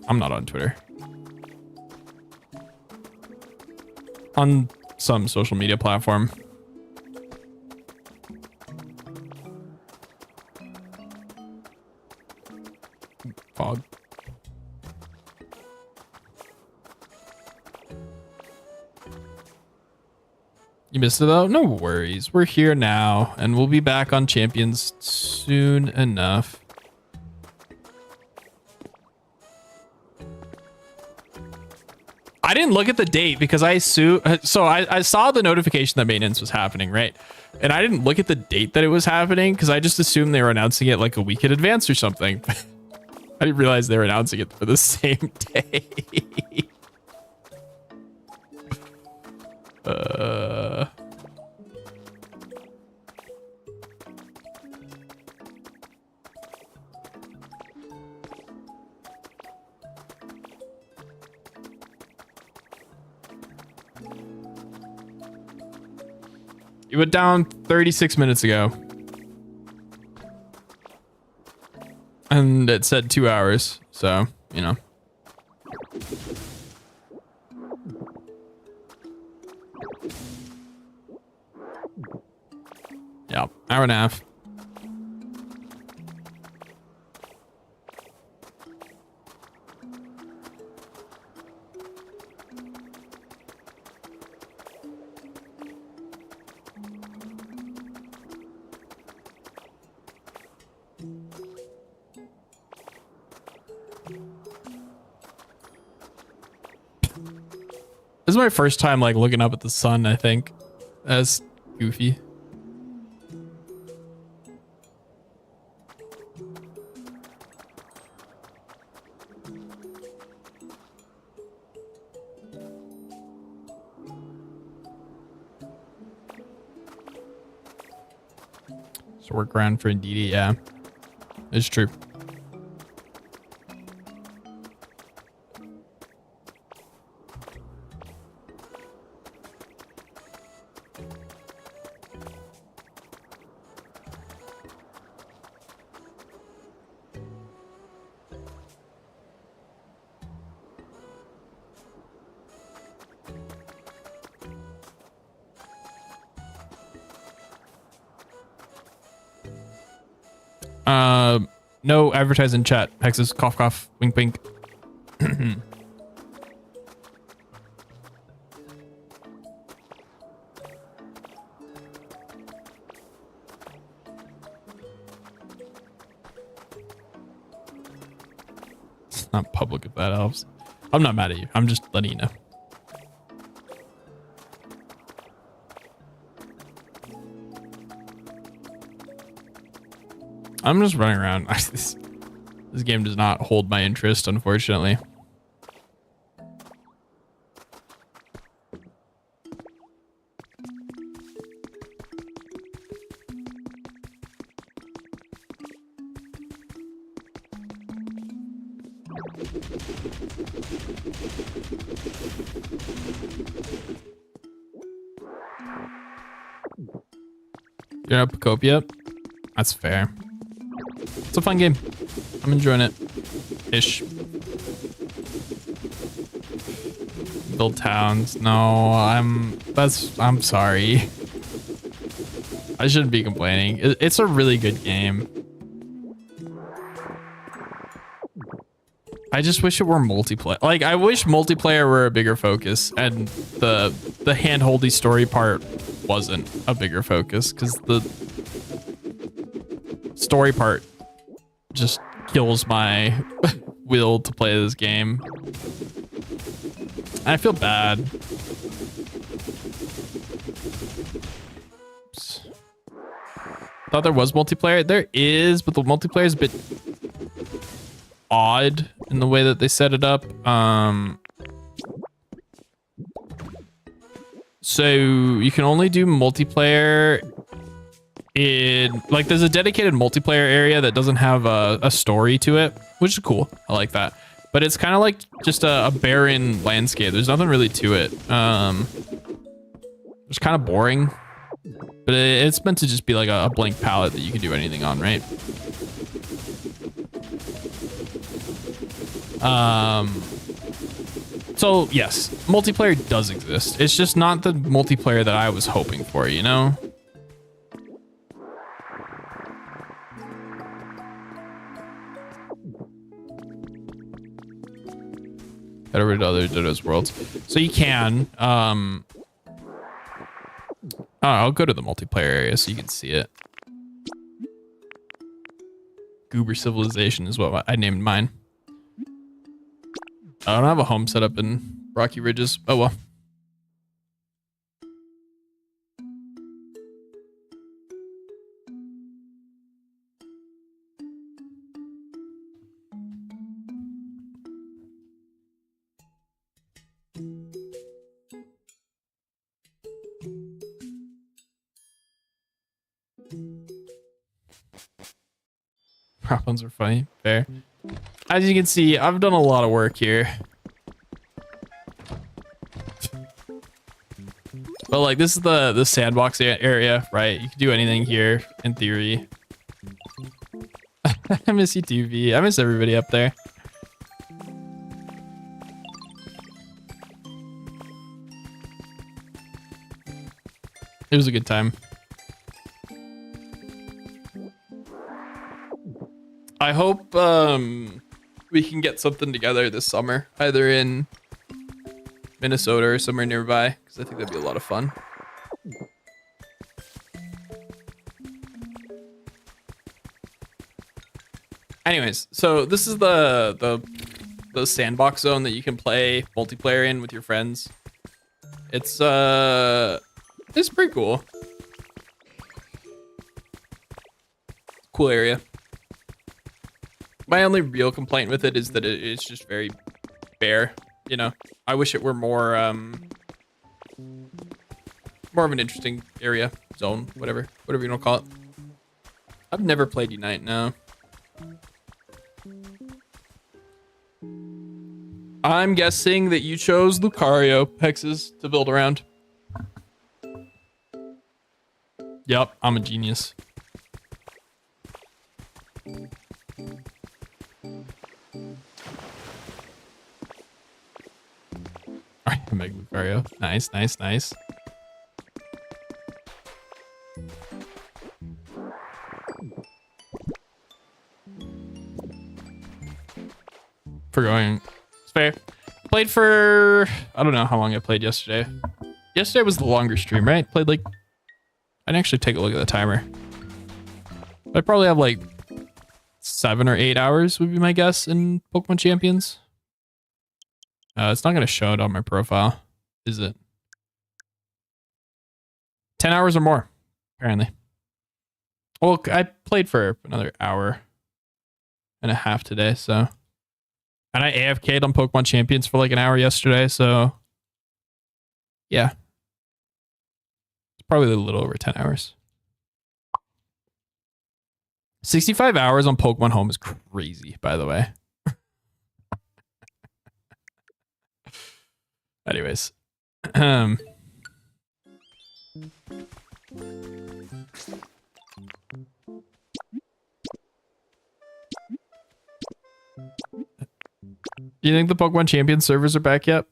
I'm not on Twitter. On some social media platform. Fog. You missed it though? No worries. We're here now and we'll be back on Champions soon enough. I didn't look at the date because I saw the notification that maintenance was happening, right? And I didn't look at the date that it was happening because I just assumed they were announcing it like a week in advance or something. I didn't realize they were announcing it for the same day. You went down 36 minutes ago. And it said 2 hours, so, you know. Yeah, hour and a half. This is my first time like looking up at the sun, I think. That's goofy. So we're ground for Indeed, yeah. It's true. No advertising chat. Hexes, cough, cough, wink, wink. It's not public if that helps. I'm not mad at you. I'm just letting you know. I'm just running around. This game does not hold my interest, unfortunately. You're not Pacopia? That's fair. It's a fun game. I'm enjoying it. Ish. Build towns. No, I'm sorry. I shouldn't be complaining. It's a really good game. I just wish it were multiplayer. Like, I wish multiplayer were a bigger focus and the hand-holdy story part wasn't a bigger focus, because the story part just kills my will to play this game. I feel bad. Oops. Thought there was multiplayer. There is, but the multiplayer is a bit odd in the way that they set it up. So you can only do multiplayer in, like, there's a dedicated multiplayer area that doesn't have a story to it, which is cool. I like that. But it's kind of like just a barren landscape. There's nothing really to it. It's kind of boring, but it's meant to just be like a blank palette that you can do anything on, right? So yes, multiplayer does exist. It's just not the multiplayer that I was hoping for, you know? Head over to other Dodo's worlds. So you can, I'll go to the multiplayer area so you can see it. Goober Civilization is what I named mine. I don't have a home set up in Rocky Ridges. Oh well. Prop ones are funny. Fair. As you can see, I've done a lot of work here. But like, this is the sandbox area, right? You can do anything here in theory. I miss you too, V. I miss everybody up there. It was a good time. I hope we can get something together this summer, either in Minnesota or somewhere nearby, because I think that'd be a lot of fun. Anyways, so this is the sandbox zone that you can play multiplayer in with your friends. It's pretty cool. Cool area. My only real complaint with it is that it's just very bare, you know. I wish it were more of an interesting area, zone, whatever you want to call it. I've never played Unite, no. I'm guessing that you chose Lucario hexes to build around. Yep, I'm a genius. Alright, Mega Lucario. Nice, nice, nice. For going. It's fair. Played for, I don't know how long I played yesterday. Yesterday was the longer stream, right? Played like, I'd actually take a look at the timer. I probably have like 7 or 8 hours would be my guess in Pokemon Champions. It's not going to show it on my profile, is it? 10 hours or more, apparently. Well, I played for another hour and a half today, so. And I AFK'd on Pokemon Champions for like an hour yesterday, so. Yeah. It's probably a little over 10 hours. 65 hours on Pokemon Home is crazy, by the way. Anyways. Do you think the Pokemon Champion servers are back yet?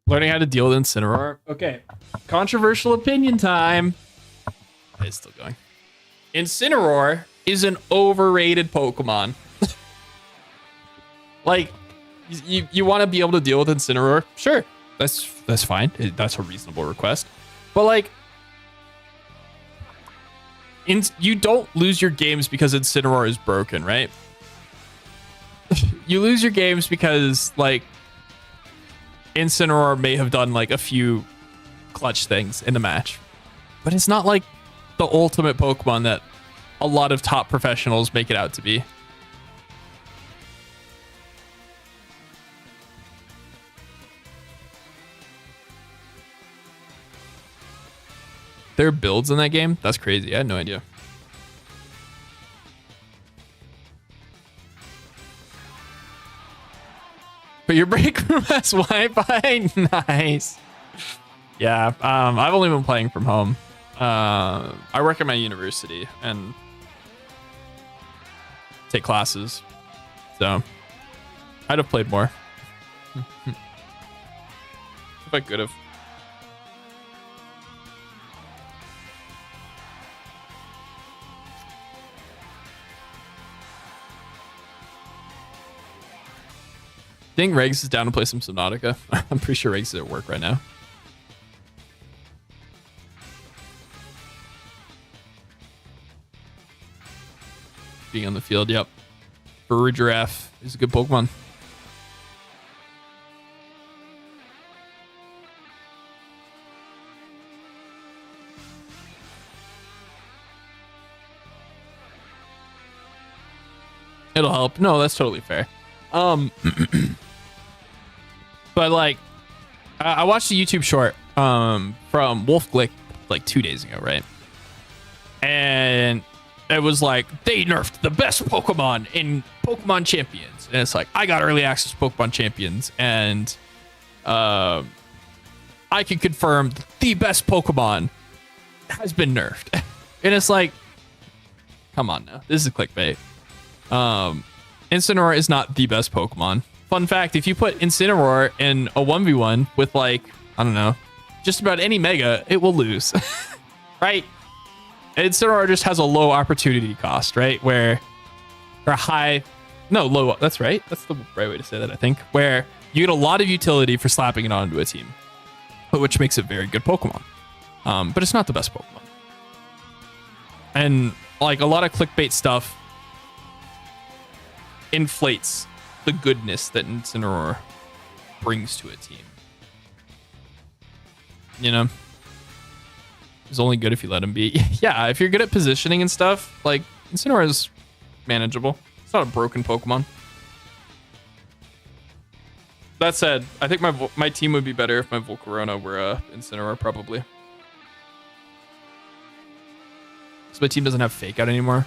Learning how to deal with Incineroar. Okay. Controversial opinion time. It's still going. Incineroar is an overrated Pokemon. Like, you want to be able to deal with Incineroar? Sure. That's fine. That's a reasonable request. But like, you don't lose your games because Incineroar is broken, right? You lose your games because like Incineroar may have done like a few clutch things in the match, but it's not like the ultimate Pokemon that a lot of top professionals make it out to be. There are builds in that game? That's crazy. I had no idea. But your break room has Wi-Fi? Nice. Yeah, I've only been playing from home. I work at my university and take classes. So I'd have played more. If I could have. think Regs is down to play some Subnautica. I'm pretty sure Regs is at work right now. Being on the field, yep. Furry Giraffe is a good Pokemon. It'll help. No, that's totally fair. But like, I watched a YouTube short from Wolf Glick like 2 days ago, right? And it was like, they nerfed the best Pokemon in Pokemon Champions. And it's like, I got early access to Pokemon Champions, and I can confirm the best Pokemon has been nerfed. And it's like, come on now. This is clickbait. Incineroar is not the best Pokemon. Fun fact, if you put Incineroar in a 1v1 with like, I don't know, just about any Mega, it will lose. Right? Incineroar just has a low opportunity cost, right? Where, or low, that's right. That's the right way to say that, I think. Where you get a lot of utility for slapping it onto a team, which makes it very good Pokemon. But it's not the best Pokemon. And like a lot of clickbait stuff inflates the goodness that Incineroar brings to a team. You know? It's only good if you let him be. Yeah, if you're good at positioning and stuff, like, Incineroar is manageable. It's not a broken Pokemon. That said, I think my team would be better if my Volcarona were Incineroar, probably. Because my team doesn't have Fake Out anymore.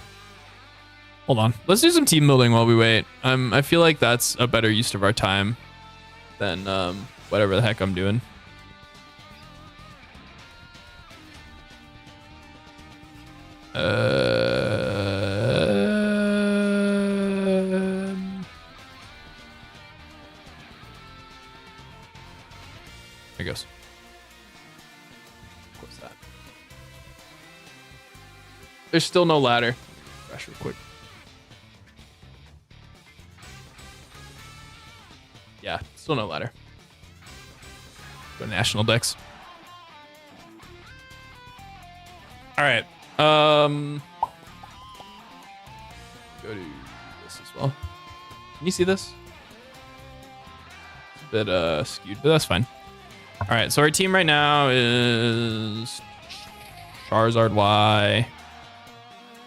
Hold on. Let's do some team building while we wait. I feel like that's a better use of our time than whatever the heck I'm doing. There goes. What's that? There's still no ladder. Refresh real quick. Yeah, still no ladder. Go to National Dex. All right. Go to this as well. Can you see this? It's a bit skewed, but that's fine. All right, so our team right now is Charizard Y,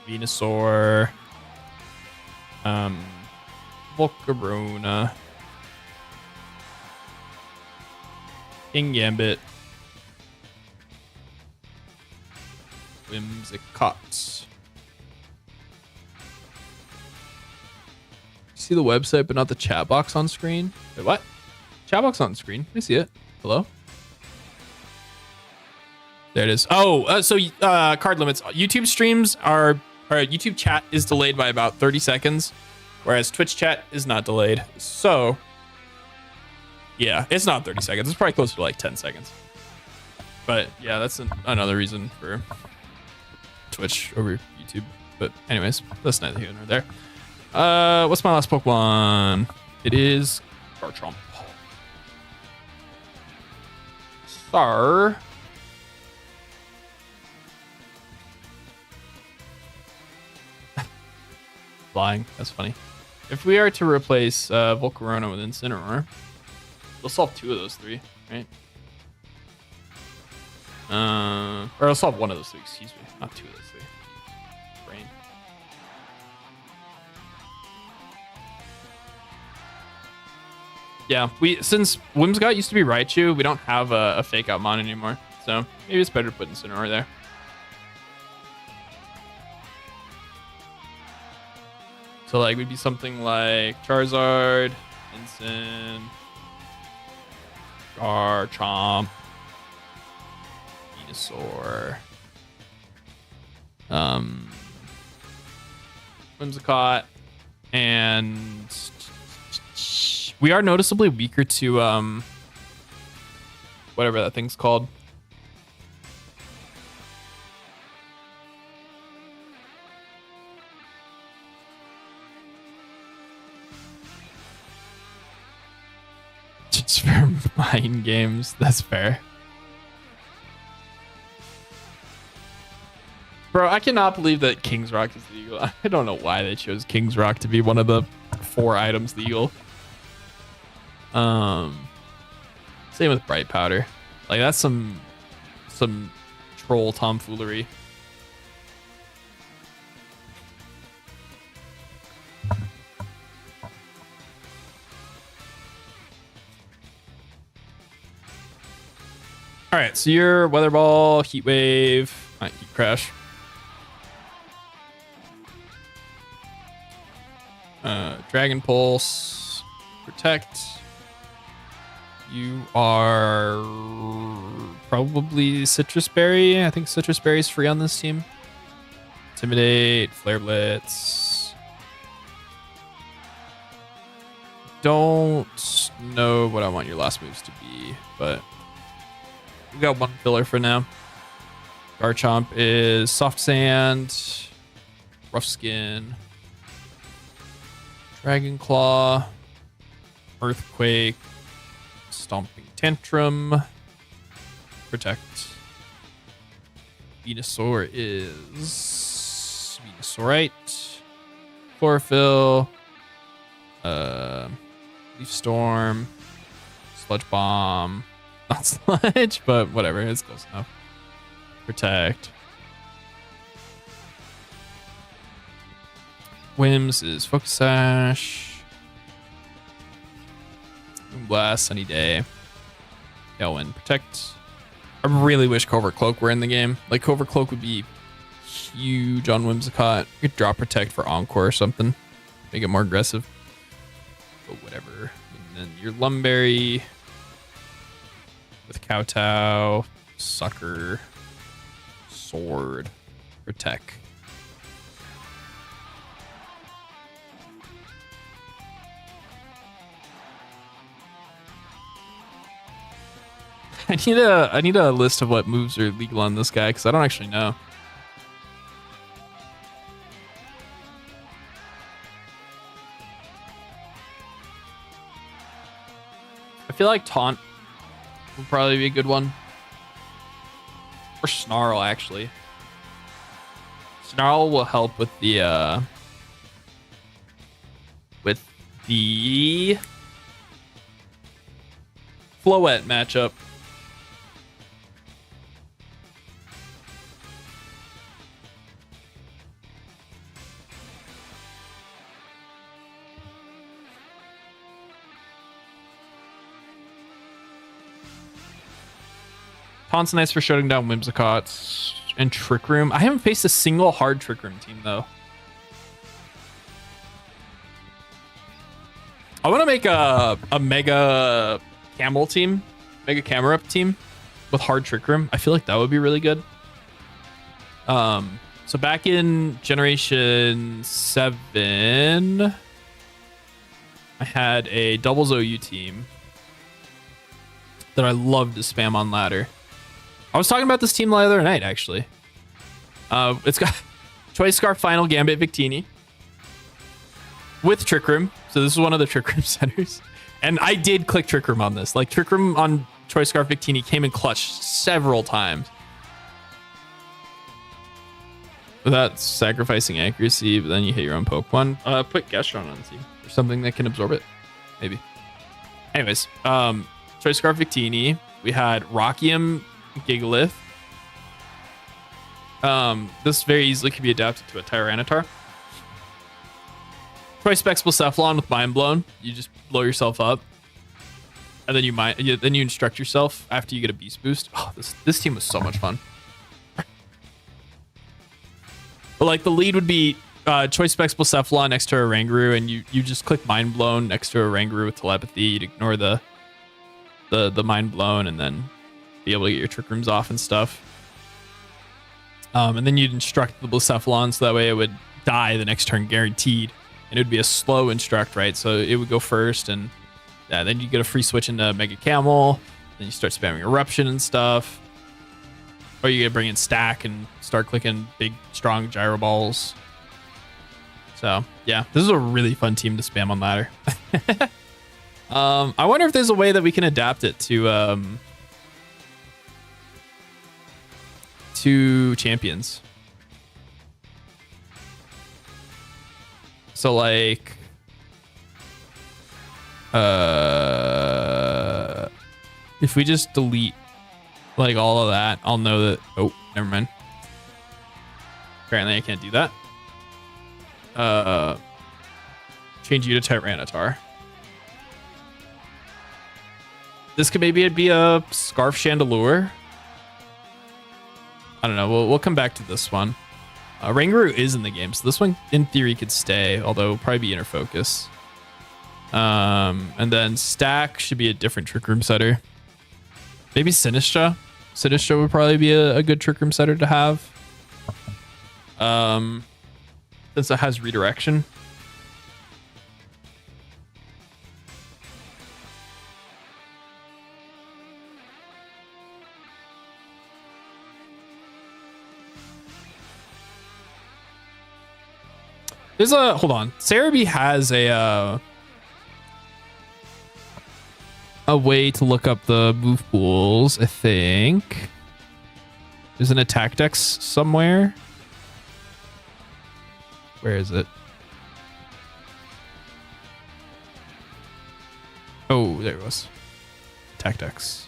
Venusaur, Volcarona, King Gambit, Whimsicott. See the website, but not the chat box on screen? Wait, what? Chat box on screen. I see it. Hello? There it is. Oh, so card limits. YouTube streams or YouTube chat is delayed by about 30 seconds, whereas Twitch chat is not delayed. So, yeah, it's not 30 seconds. It's probably closer to like 10 seconds. But yeah, that's another reason for Twitch over YouTube. But anyways, that's neither here nor there. What's my last Pokemon? It is Garchomp. Star. Flying. That's funny. If we are to replace Volcarona with Incineroar, we'll solve 2 of those 3, right? Or I'll solve 1 of those 3, excuse me. Not 2 of those 3. Brain. Yeah, since Whimsicott used to be Raichu, we don't have a Fake Out Mon anymore. So maybe it's better to put Incineroar there. So like we'd be something like Charizard, Incin, Garchomp, Venusaur, Whimsicott, and we are noticeably weaker to whatever that thing's called. Just for mind games. That's fair. Bro, I cannot believe that King's Rock is legal. I don't know why they chose King's Rock to be one of the 4 items legal. Same with Bright Powder. Like, that's some troll tomfoolery. All right, so your Weather Ball, Heat Wave, Heat Crash. Dragon Pulse, Protect. You are probably Citrus Berry. I think Citrus Berry is free on this team. Intimidate, Flare Blitz. Don't know what I want your last moves to be, but we got one filler for now. Garchomp is Soft Sand, Rough Skin, Dragon Claw, Earthquake, Stomping Tantrum, Protect. Venusaur is Venusaurite, Chlorophyll, Leaf Storm, Sludge Bomb, not Sludge, but whatever, it's close enough. Protect. Whims is Focus Sash. Moonblast, Sunny Day. Tailwind, Protect. I really wish Covert Cloak were in the game. Like, Covert Cloak would be huge on Whimsicott. You could drop Protect for Encore or something. Make it more aggressive. But whatever. And then your Lumberry with Kowtow, Sucker, Sword, Protect. I need a list of what moves are legal on this guy because I don't actually know. I feel like Taunt will probably be a good one. Or Snarl, actually. Snarl will help with the Floette matchup. Taunt's nice for shutting down Whimsicott and Trick Room. I haven't faced a single hard Trick Room team, though. I want to make a Mega Camel team, Mega Camerupt team with hard Trick Room. I feel like that would be really good. So back in Generation 7, I had a Doubles OU team that I loved to spam on ladder. I was talking about this team the other night, actually. It's got Choice Scarf, Final Gambit, Victini with Trick Room. So this is one of the Trick Room centers. And I did click Trick Room on this. Like, Trick Room on Choice Scarf, Victini came in clutch several times. Without sacrificing accuracy, but then you hit your own Pokemon. Put Gastron on the team. Or something that can absorb it. Maybe. Anyways, Choice Scarf, Victini. We had Rockium, Gigalith. This very easily could be adapted to a Tyranitar. Choice Specs Cephalon with Mind Blown. You just blow yourself up, and then you instruct yourself after you get a Beast Boost. Oh, this team was so much fun. But like the lead would be Choice Specs Cephalon next to a Rangaroo, and you just click Mind Blown next to a Rangaroo with Telepathy. You'd ignore the Mind Blown, and then be able to get your Trick Rooms off and stuff. And then you'd instruct the Blacephalon so that way it would die the next turn guaranteed. And it would be a slow instruct, right? So it would go first, and yeah, then you get a free switch into Mega Camel. Then you start spamming Eruption and stuff. Or you get bring in Stack and start clicking big, strong Gyro Balls. So yeah, this is a really fun team to spam on ladder. I wonder if there's a way that we can adapt it to champions. So like if we just delete like all of that, I'll know that. Oh, never mind. Apparently I can't do that. Change you to Tyranitar. This could maybe be a Scarf Chandelure. I don't know. We'll come back to this one. Rangaroo is in the game, so this one in theory could stay, although probably be Inner Focus. And then Stack should be a different Trick Room setter. Maybe Sinistra. Sinistra would probably be a good Trick Room setter to have. Since it has redirection. There's a, hold on. Cerebi has a way to look up the move pools, I think. There's an attack dex somewhere. Where is it? Oh, there it was. Attack dex.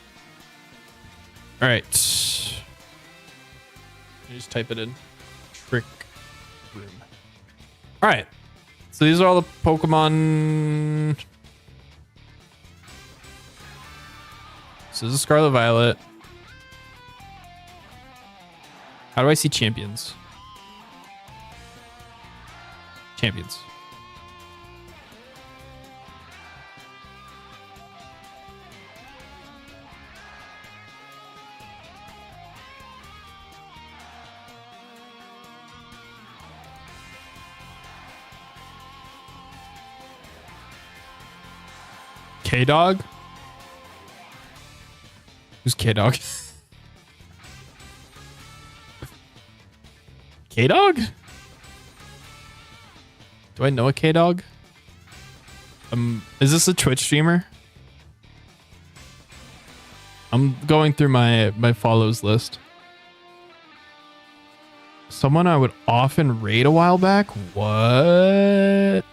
All right. Just type it in. Trick Room. All right. So these are all the Pokemon. So this is Scarlet Violet. How do I see champions? Champions. K-Dog? Who's K-Dog? K-Dog? Do I know a K-Dog? Is this a Twitch streamer? I'm going through my follows list. Someone I would often raid a while back? What?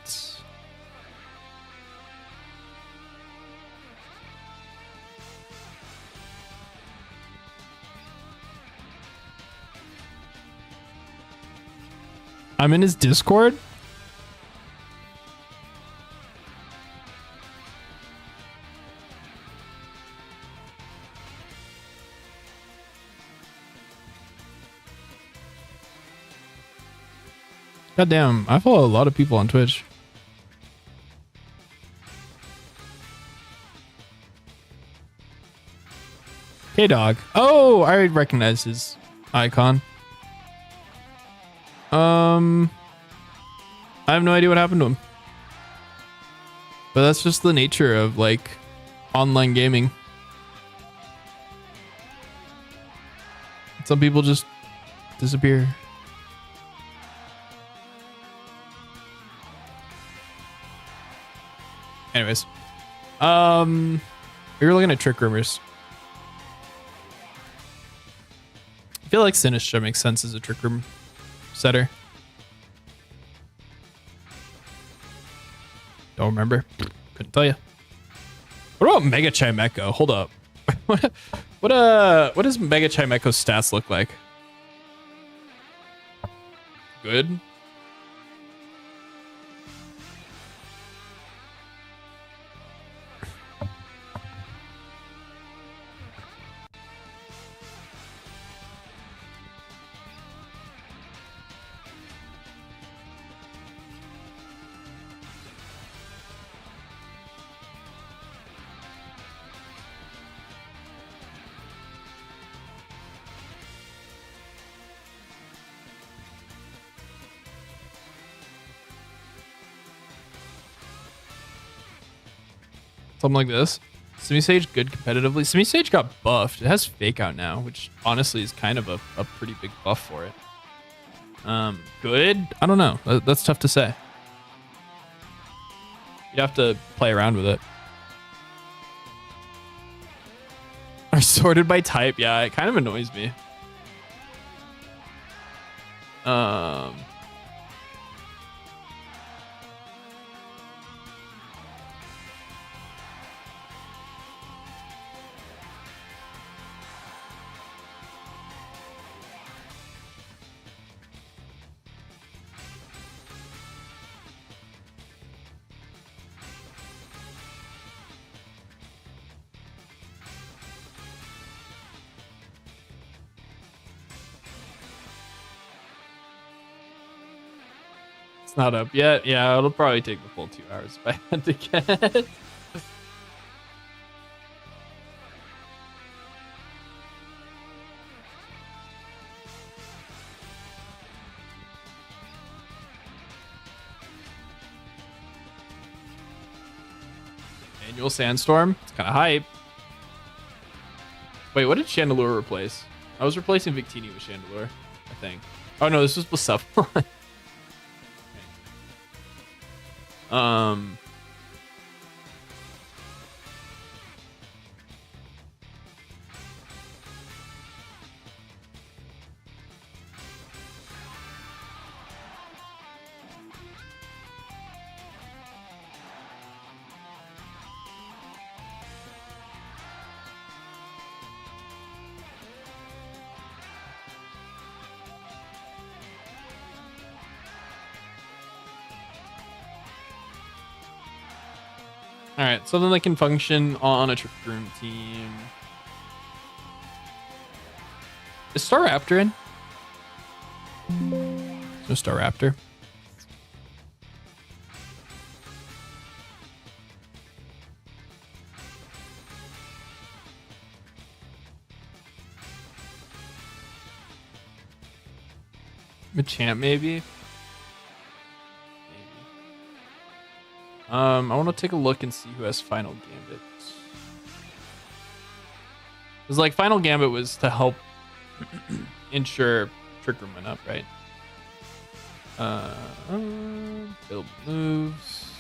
I'm in his Discord? God damn, I follow a lot of people on Twitch. K-Dog. Oh, I recognize his icon. I have no idea what happened to him. But that's just the nature of like online gaming. Some people just disappear. Anyways, we were looking at Trick Roomers. I feel like Sinistra makes sense as a Trick Room setter. Don't remember. Couldn't tell you. What about Mega Chimecho? Hold up. what does Mega Chimecho's stats look like? Good. Something like this. Simisage good competitively. Simisage got buffed. It has Fake Out now, which honestly is kind of a pretty big buff for it. Good? I don't know. That's tough to say. You'd have to play around with it. sorted by type. Yeah, it kind of annoys me. It's not up yet. Yeah, it'll probably take the full 2 hours if I had to get. Annual Sandstorm. It's kind of hype. Wait, what did Chandelure replace? I was replacing Victini with Chandelure, I think. Oh no, this was Blacephalon. All right, so then they can function on a Trick Room team. Is Staraptor in? No Staraptor. Machamp maybe. I want to take a look and see who has Final Gambit. Because like Final Gambit was to help ensure Trick Room went up, right? Build moves.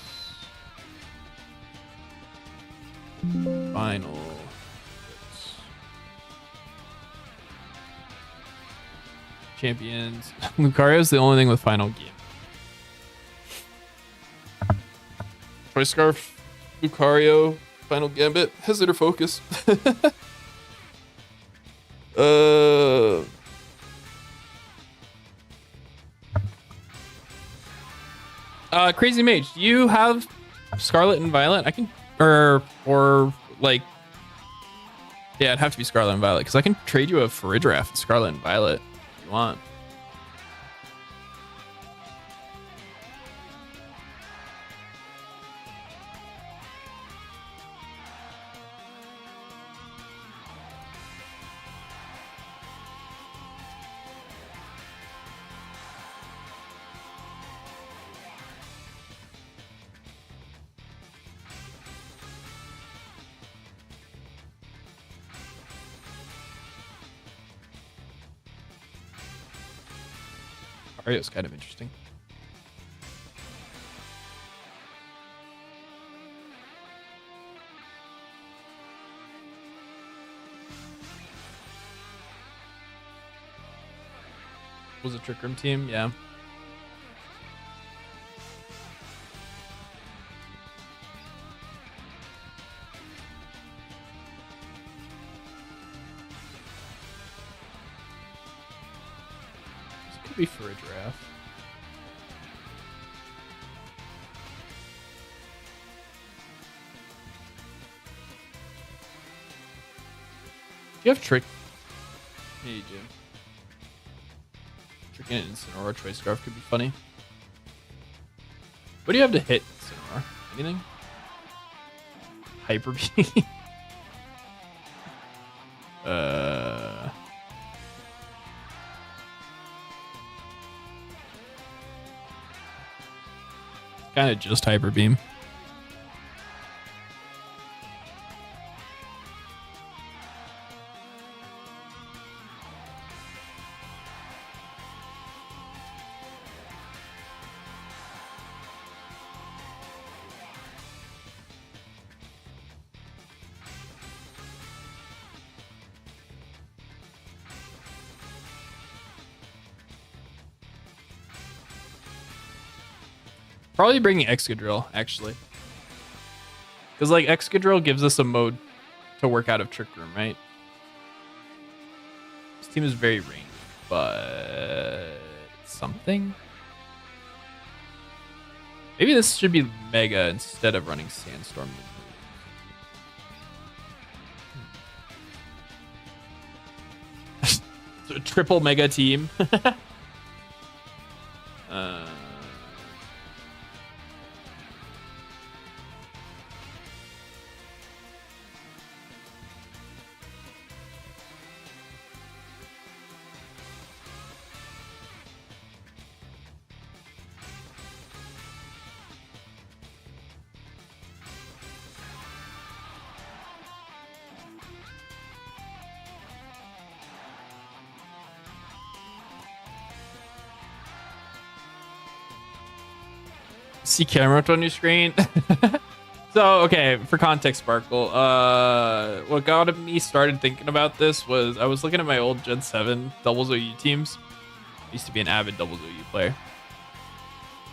Final. Champions. Lucario's the only thing with Final Game. Toy Scarf, Lucario, Final Gambit, Hesitor Focus. Crazy Mage, do you have Scarlet and Violet? I can, or like, yeah, it'd have to be Scarlet and Violet because I can trade you a Farigiraf and Scarlet and Violet if you want. Mario's kind of interesting. Was a Trick Room team? Yeah. This could be for a giraffe. Do you have Trick? Yeah, you do. Tricking it in Sonora Choice Scarf could be funny. What do you have to hit Sonora? Anything? Hyper Beam. Kind of just Hyper Beam. Probably bringing Excadrill, actually. Because, like, Excadrill gives us a mode to work out of Trick Room, right? This team is very ranged, but something? Maybe this should be Mega instead of running Sandstorm. So triple Mega team. uh... See camera on your screen. So, okay, for context, Sparkle, what got me started thinking about this was I was looking at my old Gen 7 doubles OU teams. I used to be an avid doubles OU player.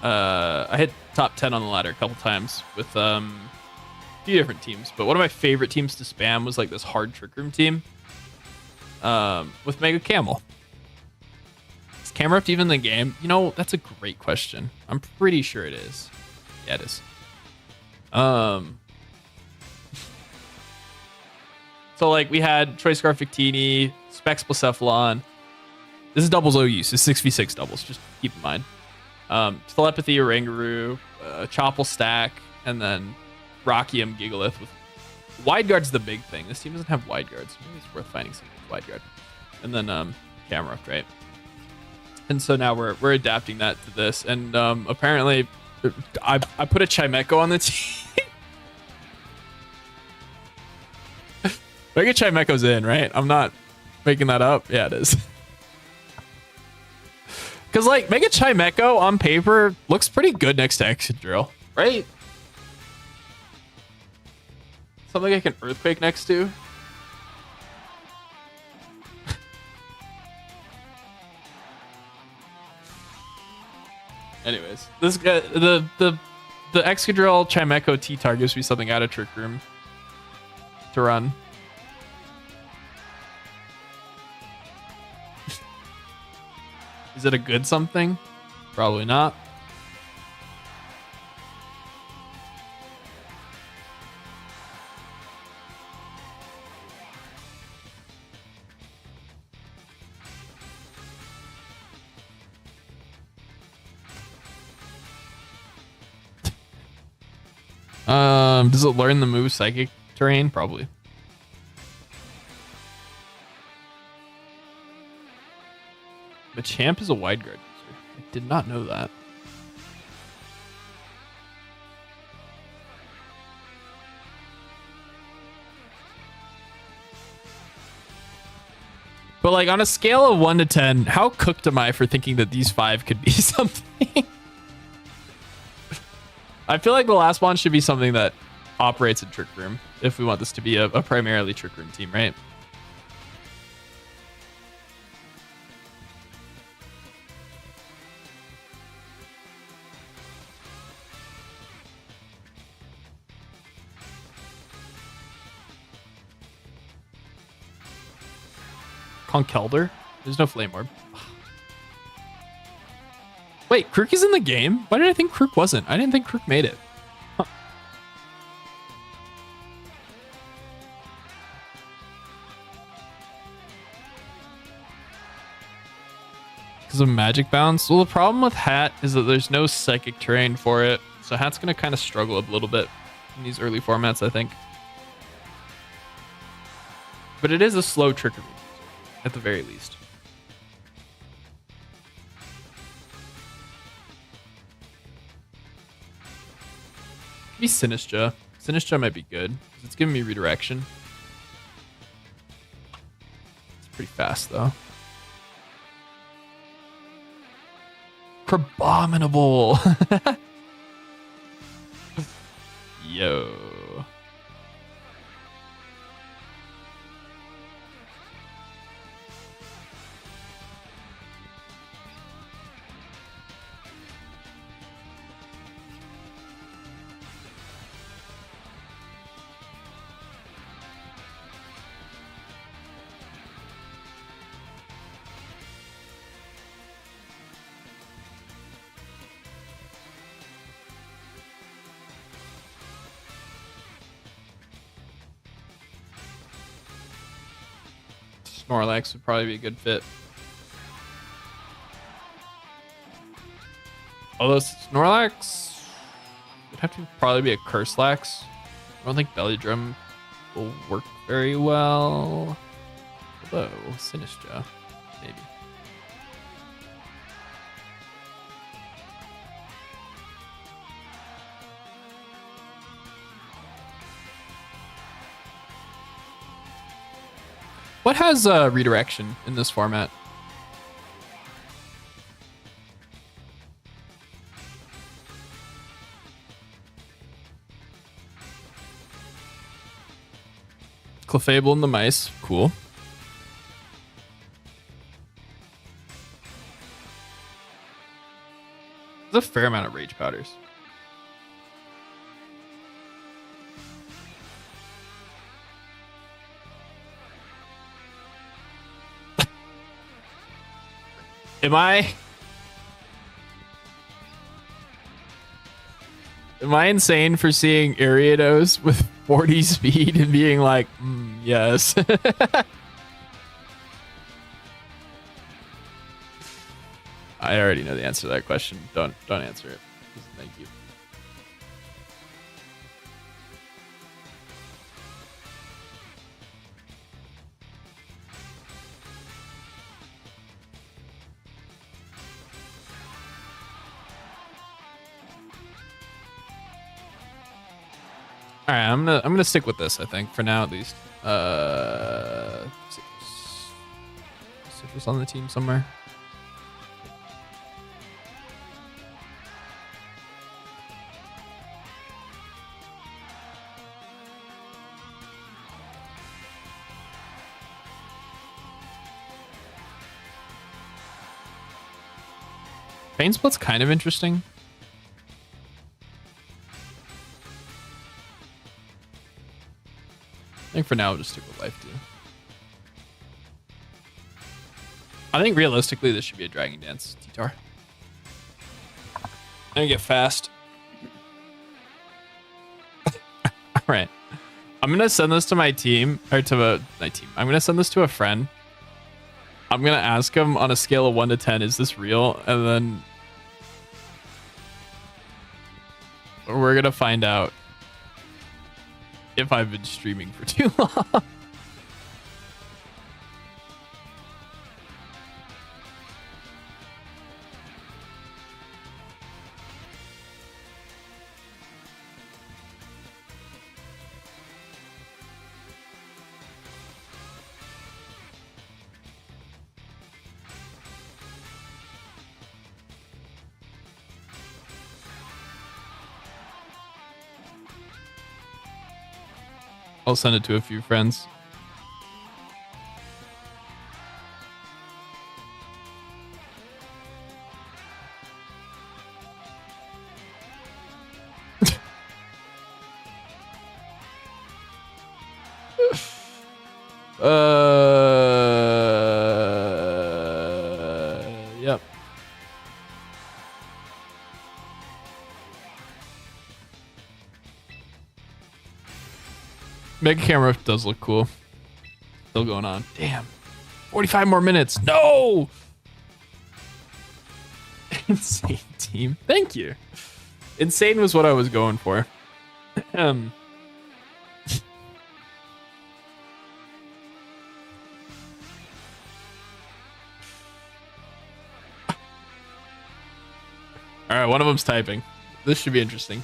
I hit top 10 on the ladder a couple times with a few different teams, but one of my favorite teams to spam was like this hard Trick Room team with Mega Camel. Is Camerupt even in the game? You know, that's a great question. I'm pretty sure it is. Yeah, it is. So like we had Choice Scarf Victini, Specs Blacephalon. This is doubles OU, so 6v6 doubles, just keep in mind. Telepathy, Oranguru, Chople Stack, and then Rockium Gigalith with Wide Guard's the big thing. This team doesn't have Wide Guards. Maybe it's worth finding something with Wide Guard. And then Camerupt, right? And so now we're adapting that to this. And apparently I put a Chimecho on the team. Mega Chimecho's in, right? I'm not making that up. Yeah, it is. Because, like, Mega Chimecho on paper looks pretty good next to Excadrill, right? Something I can Earthquake next to. Anyways, this guy, the Excadrill Chimecho T-Tar gives me something out of Trick Room to run. Is it a good something? Probably not. Does it learn the move Psychic Terrain? Probably. The champ is a Wide Guard user. I did not know that. But like on a scale of 1 to 10, how cooked am I for thinking that these 5 could be something? I feel like the last one should be something that operates in Trick Room if we want this to be a primarily Trick Room team, right? Conkeldurr? There's no Flame Orb. Wait, Krook is in the game? Why did I think Krook wasn't? I didn't think Krook made it. Huh. Because of Magic Bounce? Well, the problem with Hat is that there's no Psychic Terrain for it. So Hat's going to kind of struggle a little bit in these early formats, I think. But it is a slow trickery, at the very least. Maybe Sinistra. Sinistra might be good. It's giving me redirection. It's pretty fast, though. Crabominable! Yo. Snorlax would probably be a good fit. Although Snorlax would have to probably be a Curselax. I don't think Belly Drum will work very well. Although Sinistra, maybe. What has redirection in this format? Clefable and the mice. Cool. There's a fair amount of rage powders. Am I insane for seeing Ariados with 40 speed and being like, yes. I already know the answer to that question. Don't answer it. Thank you. All right, I'm gonna stick with this. I think for now at least. Citrus on the team somewhere. Pain Split's kind of interesting. I think for now, we'll just stick with Life Deal. I think realistically, this should be a Dragon Dance T-Tar. I'm gonna get fast. All right. I'm gonna send this to my team, or to my team. I'm gonna send this to a friend. I'm gonna ask him on a scale of 1 to 10, is this real? And then we're gonna find out if I've been streaming for too long. I'll send it to a few friends. Yep. Mega camera does look cool. Still going on. Damn. 45 more minutes. No! Insane team. Thank you. Insane was what I was going for. All right, one of them's typing. This should be interesting.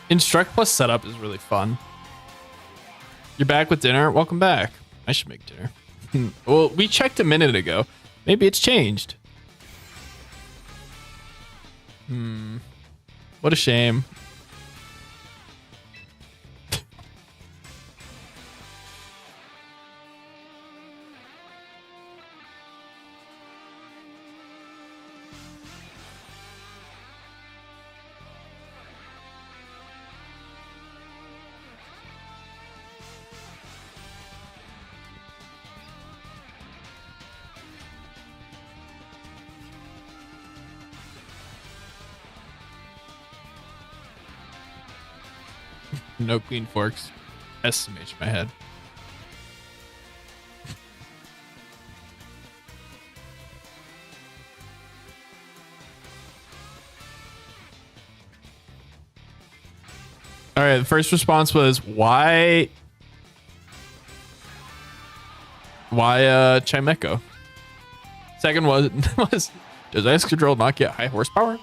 Instruct plus setup is really fun. You're back with dinner? Welcome back. I should make dinner. Well, we checked a minute ago. Maybe it's changed. What a shame. No clean forks. SMH my head. All right, the first response was why Chimeco? Second was does ice control not get high horsepower?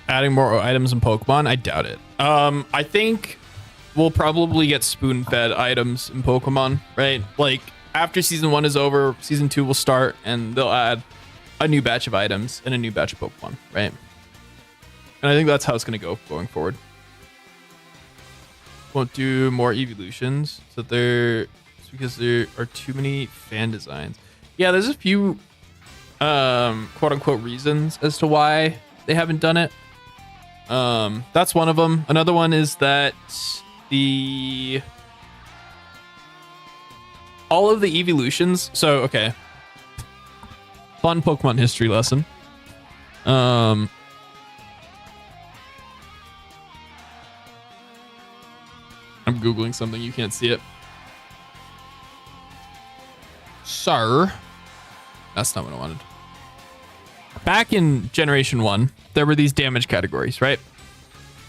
Adding more items in Pokemon? I doubt it. I think we'll probably get spoon-fed items in Pokemon, right? Like, after Season 1 is over, Season 2 will start, and they'll add a new batch of items and a new batch of Pokemon, right? And I think that's how it's going to go going forward. Won't do more evolutions, so it's because there are too many fan designs. Yeah, there's a few quote-unquote reasons as to why they haven't done it. That's one of them. Another one is that all of the evolutions. So, okay. Fun Pokemon history lesson. I'm Googling something. You can't see it. Sir. That's not what I wanted. Back in Generation 1, there were these damage categories, right?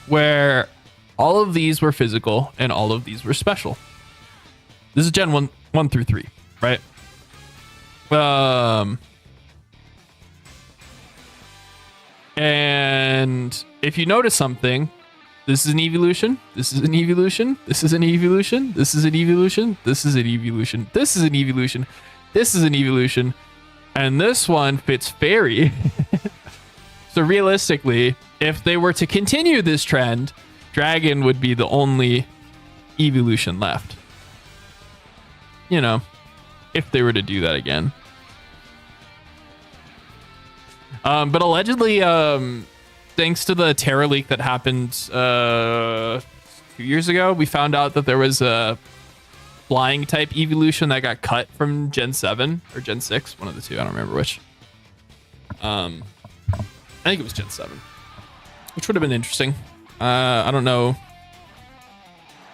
Where all of these were physical and all of these were special. This is Gen 1 through 3, right? And if you notice something, this is an evolution, this is an evolution, this is an evolution, this is an evolution, this is an evolution, this is an evolution, this is an evolution, and this one fits fairy. So realistically, if they were to continue this trend, Dragon would be the only evolution left. You know, if they were to do that again. But allegedly, thanks to the Terra leak that happened 2 years ago, we found out that there was a flying type evolution that got cut from Gen 7 or Gen 6, one of the two. I don't remember which. I think it was Gen 7, which would have been interesting. I don't know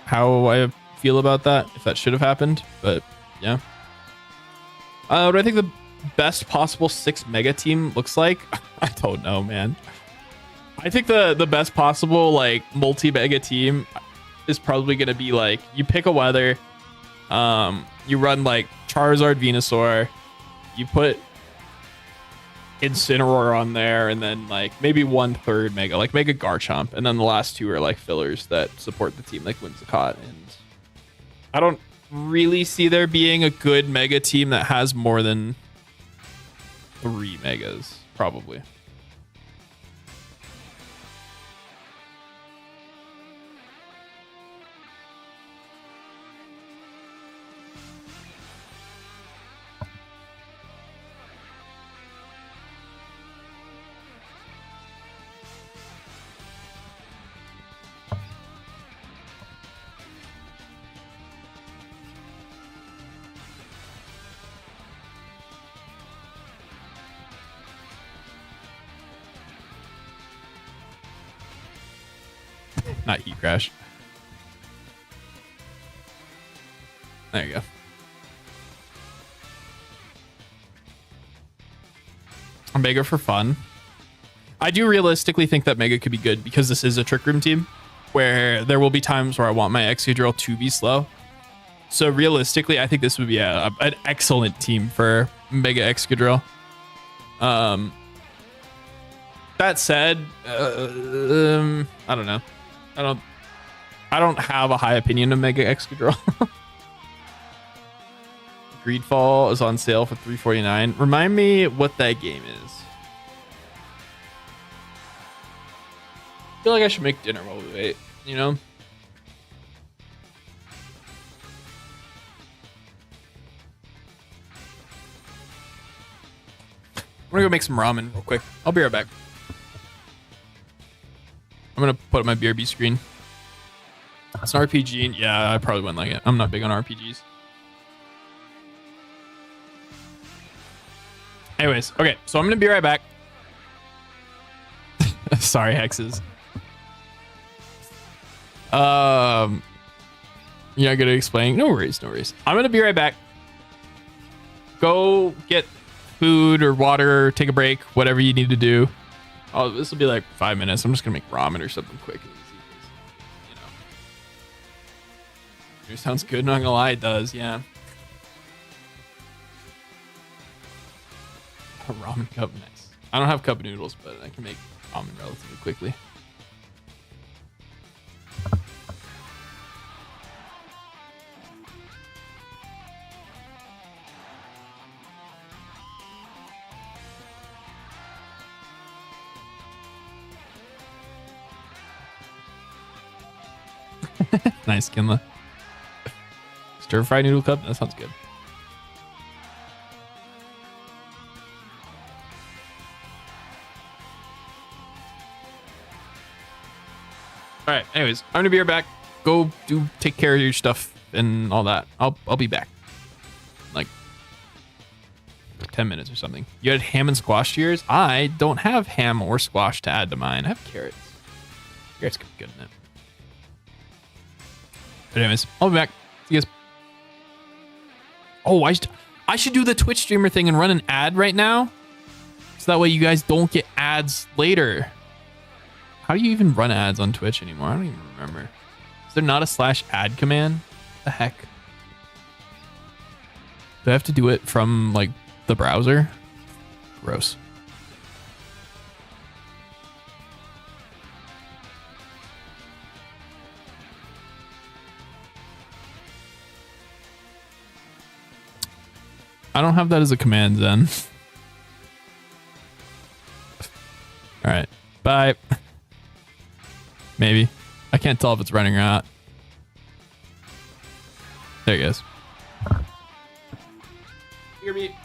how I feel about that, if that should have happened, but yeah. What I think the best possible 6 mega team looks like, I don't know, man. I think the best possible like multi-mega team is probably going to be like, you pick a weather, you run like Charizard, Venusaur, you put Incineroar on there, and then like maybe 1/3 mega, like Mega Garchomp, and then the last two are like fillers that support the team, like Whimsicott. And I don't really see there being a good mega team that has more than 3 megas, probably. not heat crash. There you go. Mega for fun. I do realistically think that Mega could be good because this is a Trick Room team where there will be times where I want my Excadrill to be slow. So realistically, I think this would be an excellent team for Mega Excadrill. That said, I don't know. I don't have a high opinion of Mega Excadrill. Greedfall is on sale for $3.49. Remind me what that game is. I feel like I should make dinner while we wait, you know? I'm gonna go make some ramen real quick. I'll be right back. I'm gonna put up my BRB screen. It's an RPG, and yeah, I probably wouldn't like it. I'm not big on RPGs. Anyways, okay, so I'm gonna be right back. Sorry, hexes. You're not gonna explain? No worries, no worries. I'm gonna be right back. Go get food or water, take a break, whatever you need to do. Oh, this will be like 5 minutes. I'm just gonna make ramen or something quick and easy. You know, it sounds good. Not gonna lie, it does. Yeah. A ramen cup, nice. I don't have cup noodles, but I can make ramen relatively quickly. Nice, Kinla. Stir fry noodle cup? That sounds good. All right. Anyways, I'm gonna be right back. Go take care of your stuff and all that. I'll be back. Like 10 minutes or something. You had ham and squash to yours? I don't have ham or squash to add to mine. I have carrots. Carrots could be good in it. But anyways, I'll be back. See you guys. Oh, I should do the Twitch streamer thing and run an ad right now. So that way you guys don't get ads later. How do you even run ads on Twitch anymore? I don't even remember. Is there not a /ad command? What the heck? Do I have to do it from like the browser? Gross. I don't have that as a command then. All right. Bye. Maybe. I can't tell if it's running or not. There it goes. Hear me.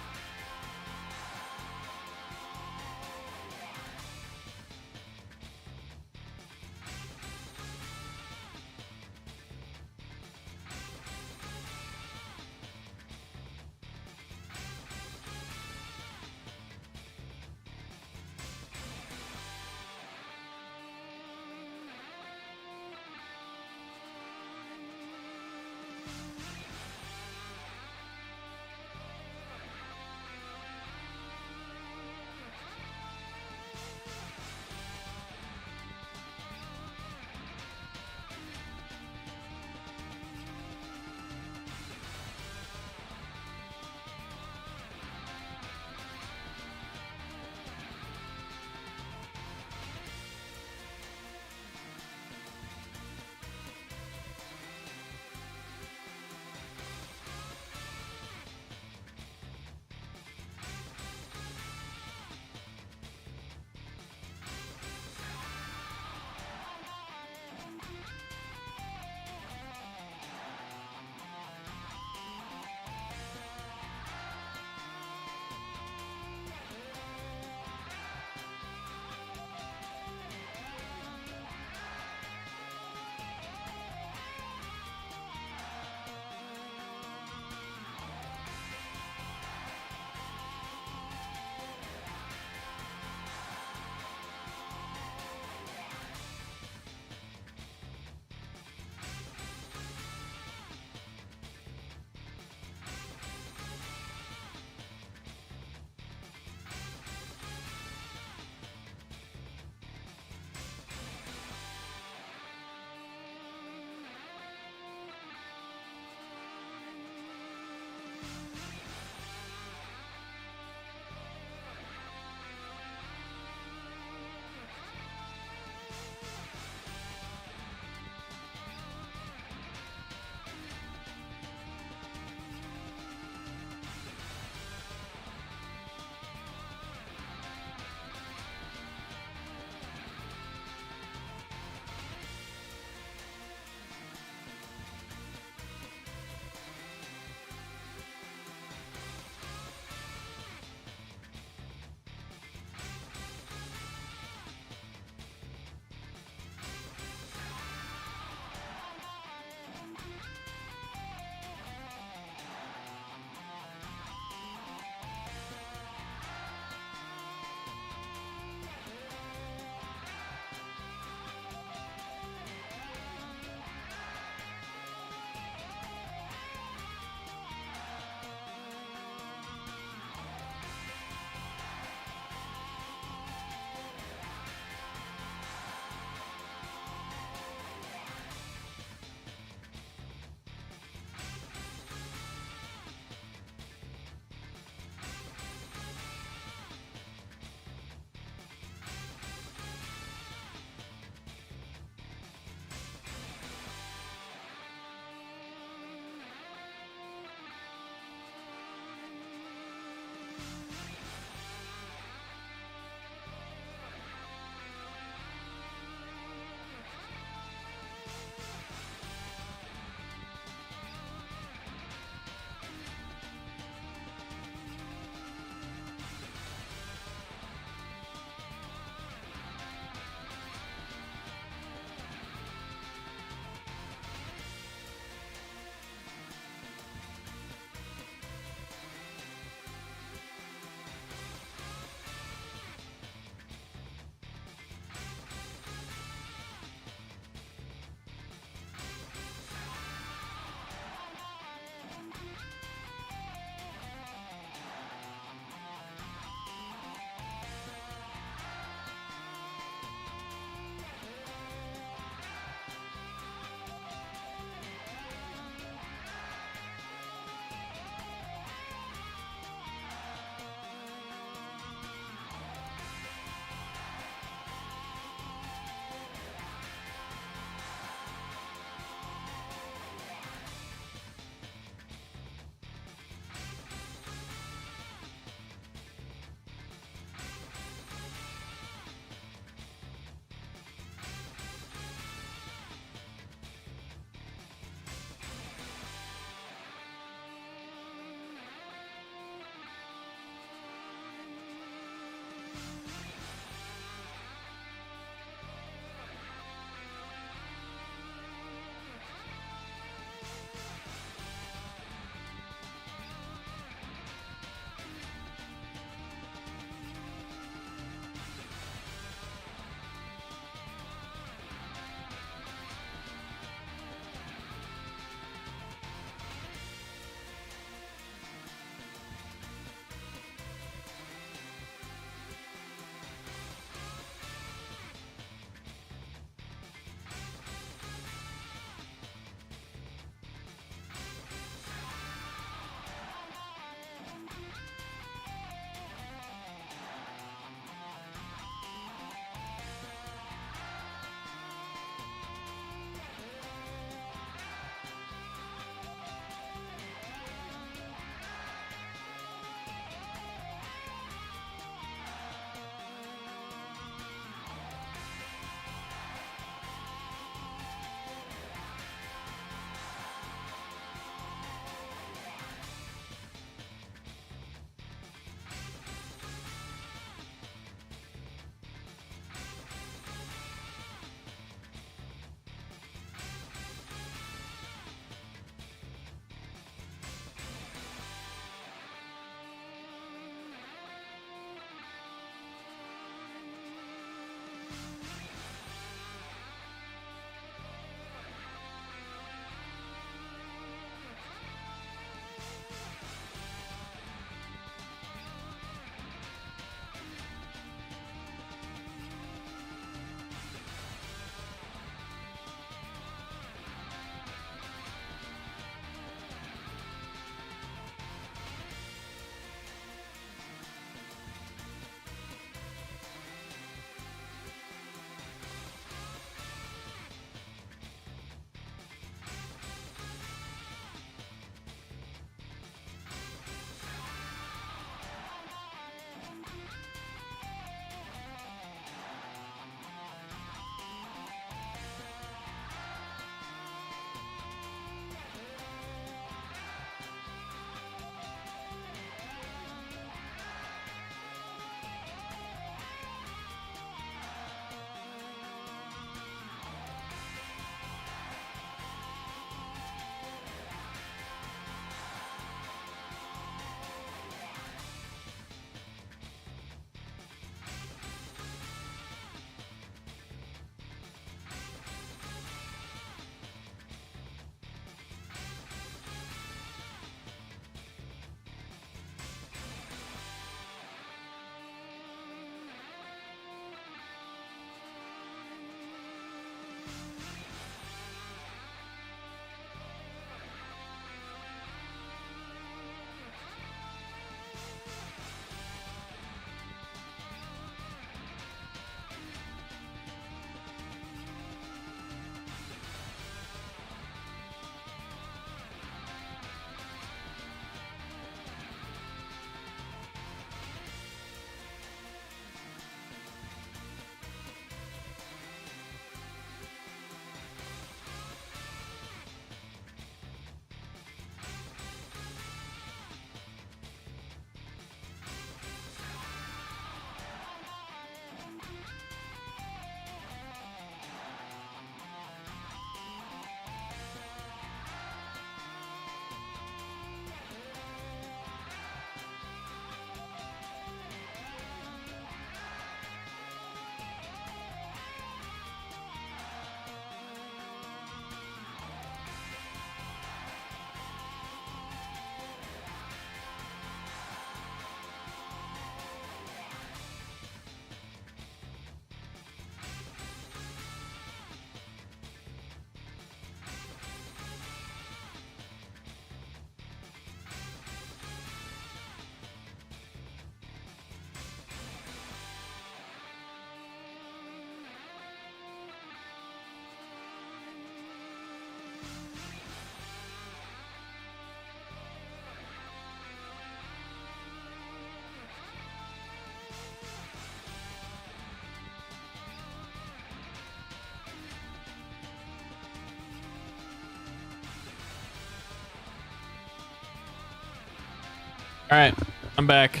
All right, I'm back.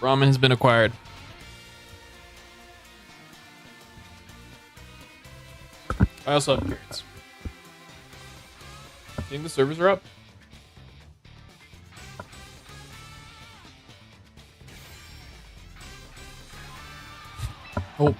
Ramen has been acquired. I also have carrots. Think the servers are up? Oh.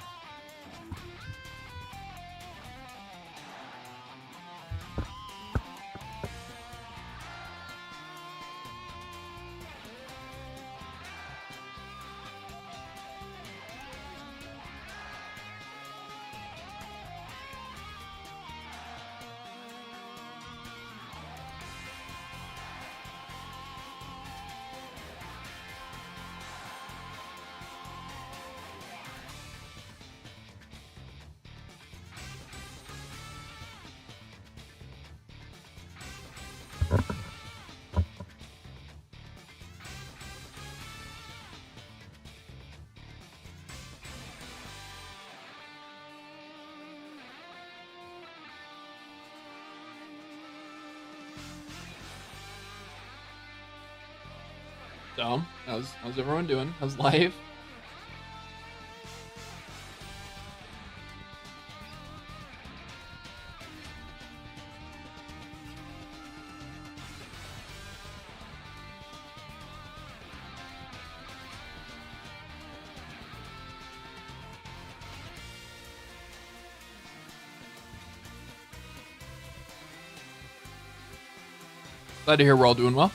So, how's everyone doing? How's life? Glad to hear we're all doing well.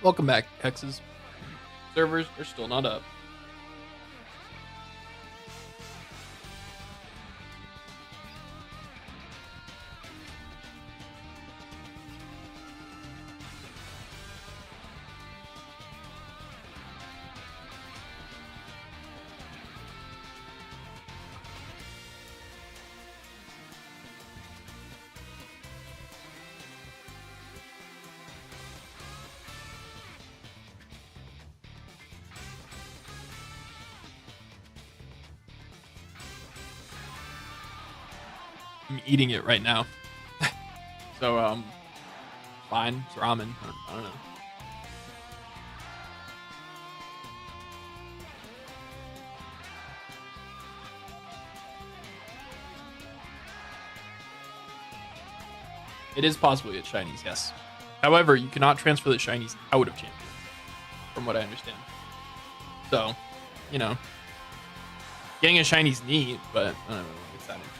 Welcome back, Hexes. Servers are still not up. I'm eating it right now. So, fine. It's ramen. I don't know. It is possible to get shinies, yes. However, you cannot transfer the shinies out of champions, from what I understand. So, you know, getting a shiny's neat, but I don't know if it's that interesting.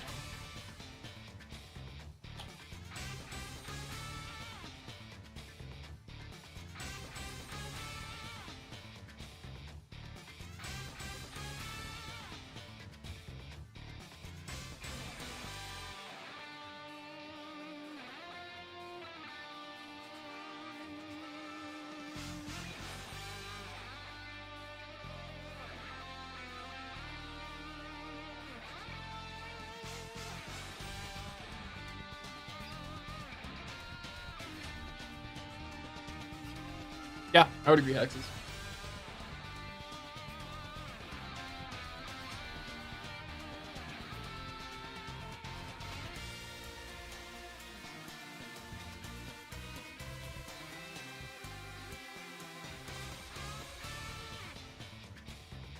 Yeah, I would agree, Hexes.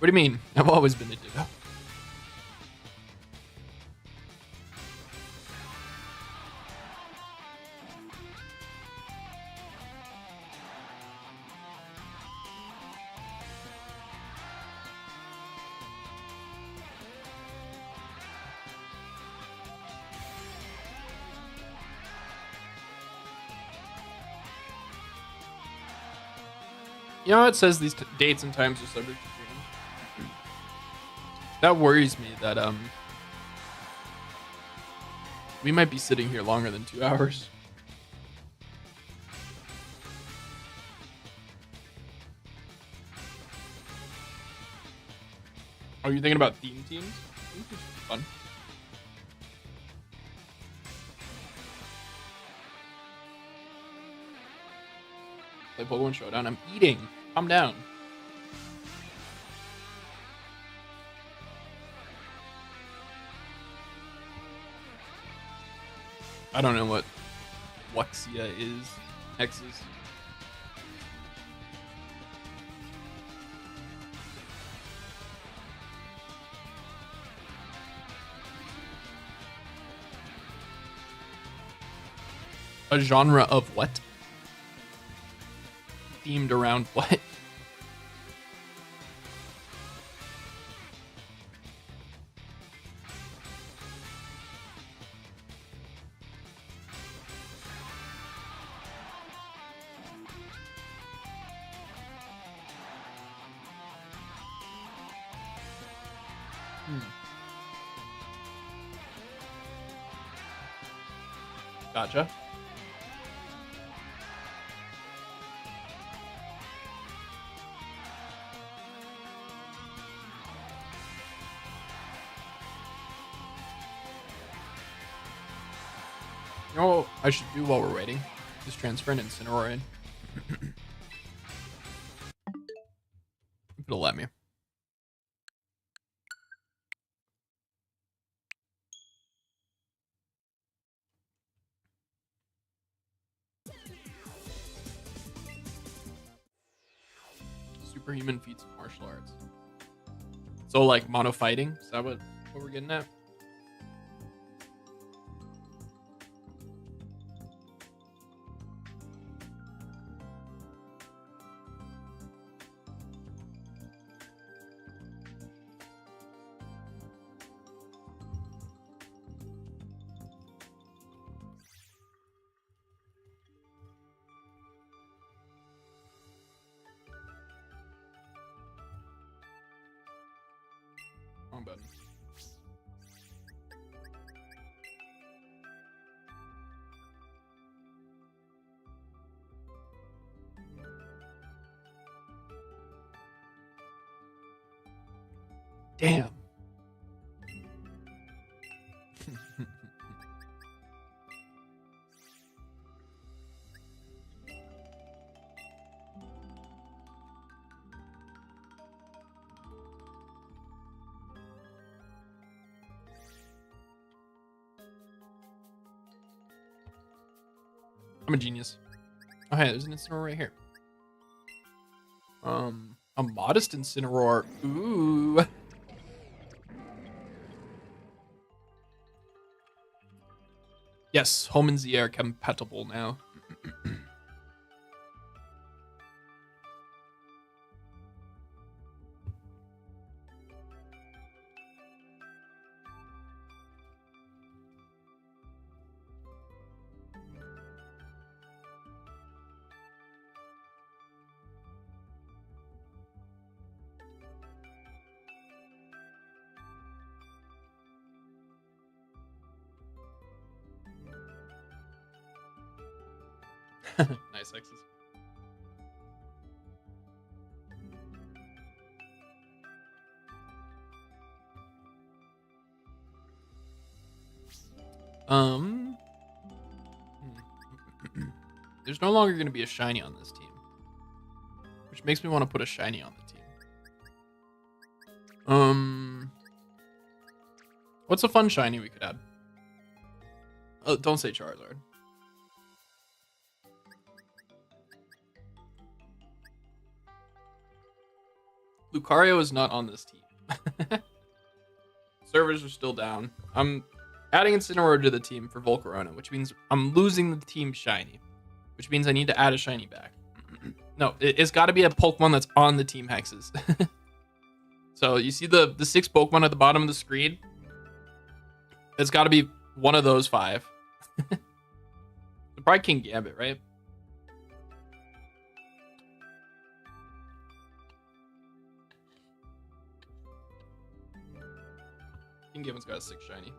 What do you mean? I've always been a Ditto. You know, it says these dates and times are subject to change. That worries me that we might be sitting here longer than 2 hours. Are you thinking about theme teams? Theme teams are fun. Play Pokemon Showdown. I'm eating. Calm down. I don't know what Luxia is. X's. A genre of what? Themed around what? Gotcha. You know what I should do while we're waiting? Just transfer an Incineroar in. It'll let me. Superhuman feats of martial arts. So like mono fighting? Is that what we're getting at? Wrong button. Damn. I'm a genius. Oh, hey, there's an Incineroar right here. A modest Incineroar. Ooh. Yes, Home and Z are compatible now. Nice X's. There's no longer going to be a shiny on this team, which makes me want to put a shiny on the team. What's a fun shiny we could add? Oh, don't say Charizard. Lucario is not on this team. Servers are still down. I'm adding Incineroar to the team for Volcarona, which means I'm losing the team shiny, which means I need to add a shiny back. No, it's got to be a Pokemon that's on the team hexes. So you see the 6 Pokemon at the bottom of the screen? It's got to be one of those 5. Probably King Gambit, right? King Gambit's got a 6 shiny.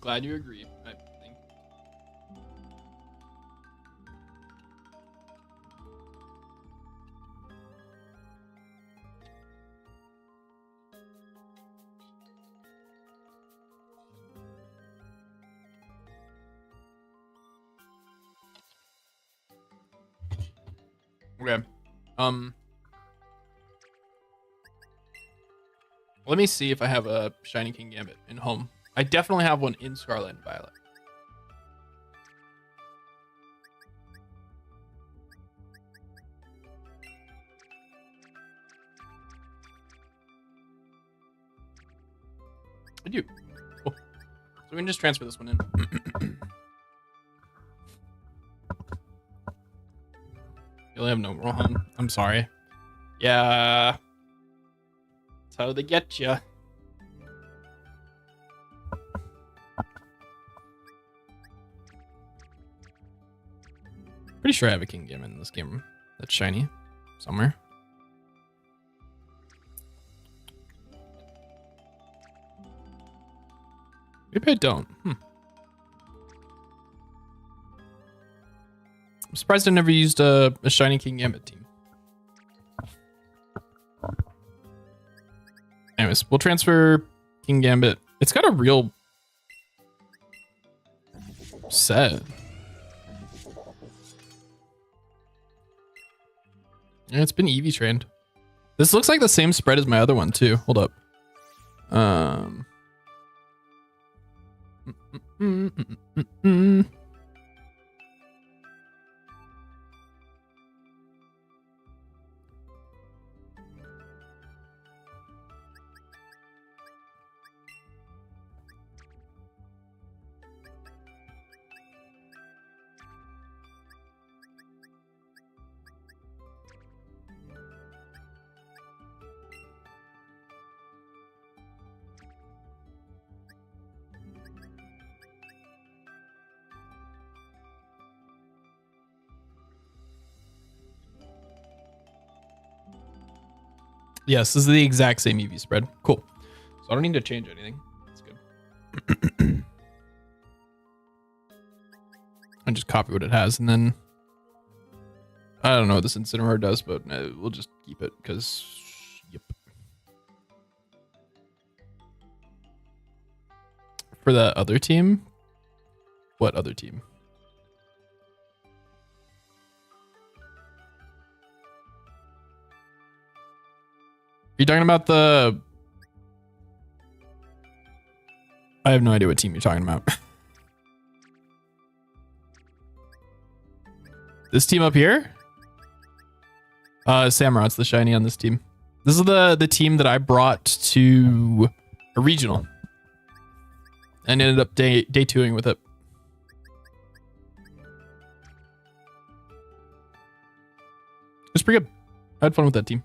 Glad you agree, I think. Okay. Let me see if I have a shiny King Gambit in home. I definitely have one in Scarlet and Violet. I do. Cool. So we can just transfer this one in. You only have no Rohan. I'm sorry. Yeah. That's how they get you. Pretty sure I have a King Gambit in this game that's shiny somewhere. Maybe I don't. I'm surprised I never used a shiny King Gambit team. Anyways, we'll transfer King Gambit. It's got a real set. Yeah, it's been EV trained. This looks like the same spread as my other one too. Hold up. Yes, this is the exact same EV spread. Cool. So I don't need to change anything. That's good. I just copy what it has, and then I don't know what this Incineroar does, but we'll just keep it because, yep. For the other team? What other team? Are you talking about the... I have no idea what team you're talking about. This team up here? Samurot's the shiny on this team. This is the team that I brought to a regional. And ended up day 2ing with it. It was pretty good. I had fun with that team.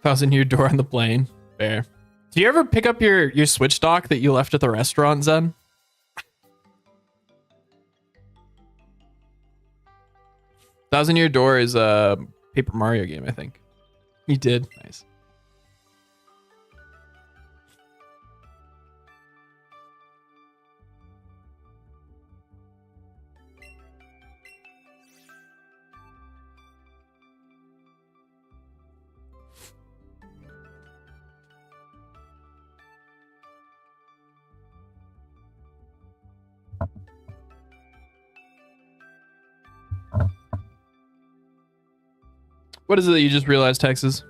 1,000-year door on the plane. Fair. Do you ever pick up your Switch dock that you left at the restaurant, Zen? 1,000-year door is a Paper Mario game, I think. You did. Nice. What is it that you just realized, Texas?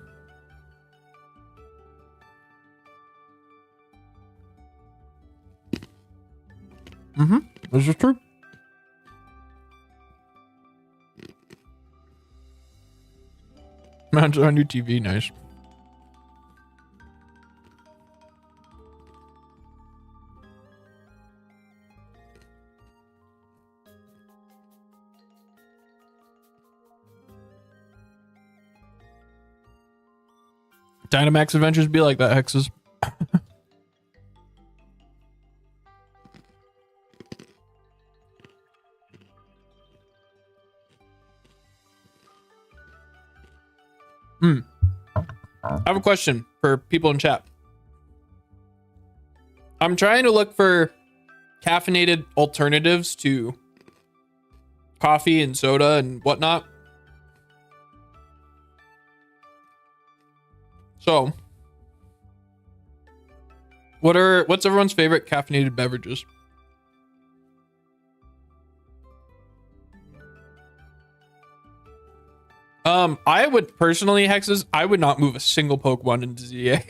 Mm-hmm. This is true. Mounted on your TV, nice. Dynamax Adventures be like that, Hexes. I have a question for people in chat. I'm trying to look for caffeinated alternatives to coffee and soda and whatnot. So, what's everyone's favorite caffeinated beverages? I would personally, Hexes, I would not move a single Pokemon into ZA.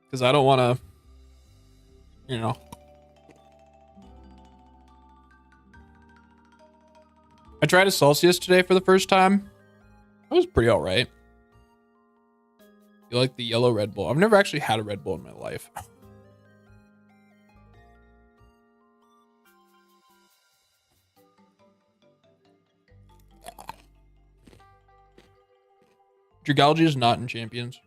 Because I don't want to, you know. I tried a Celsius today for the first time. That was pretty all right. You like the yellow Red Bull? I've never actually had a Red Bull in my life. Dragalge is not in Champions.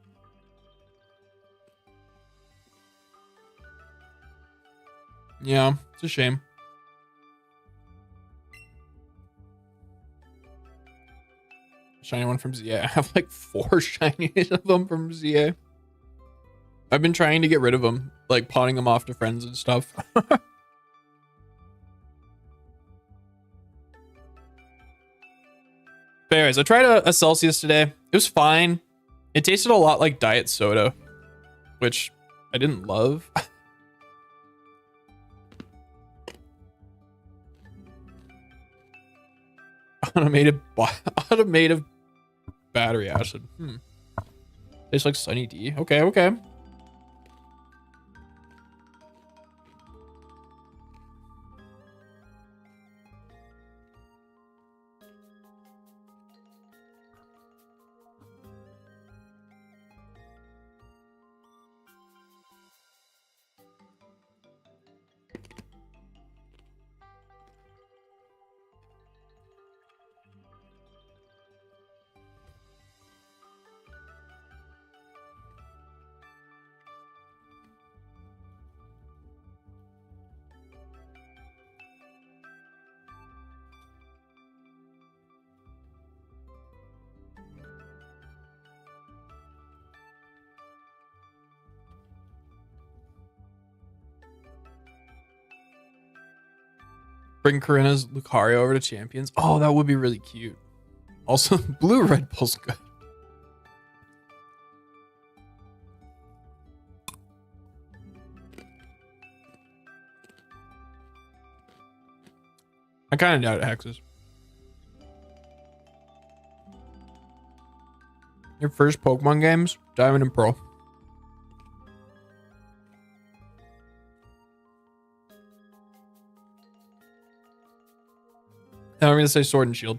Yeah, it's a shame. Shiny one from ZA. I have like 4 shinies of them from ZA. I've been trying to get rid of them, like pawning them off to friends and stuff. But anyways, I tried a Celsius today. It was fine. It tasted a lot like diet soda, which I didn't love. Automated battery acid. Tastes like Sunny D. Okay, okay. Bring Corinna's Lucario over to Champions. Oh, that would be really cute. Also, blue Red Bull's good. I kind of doubt it, Hexes. Your first Pokemon games? Diamond and Pearl. Now I'm going to say Sword and Shield.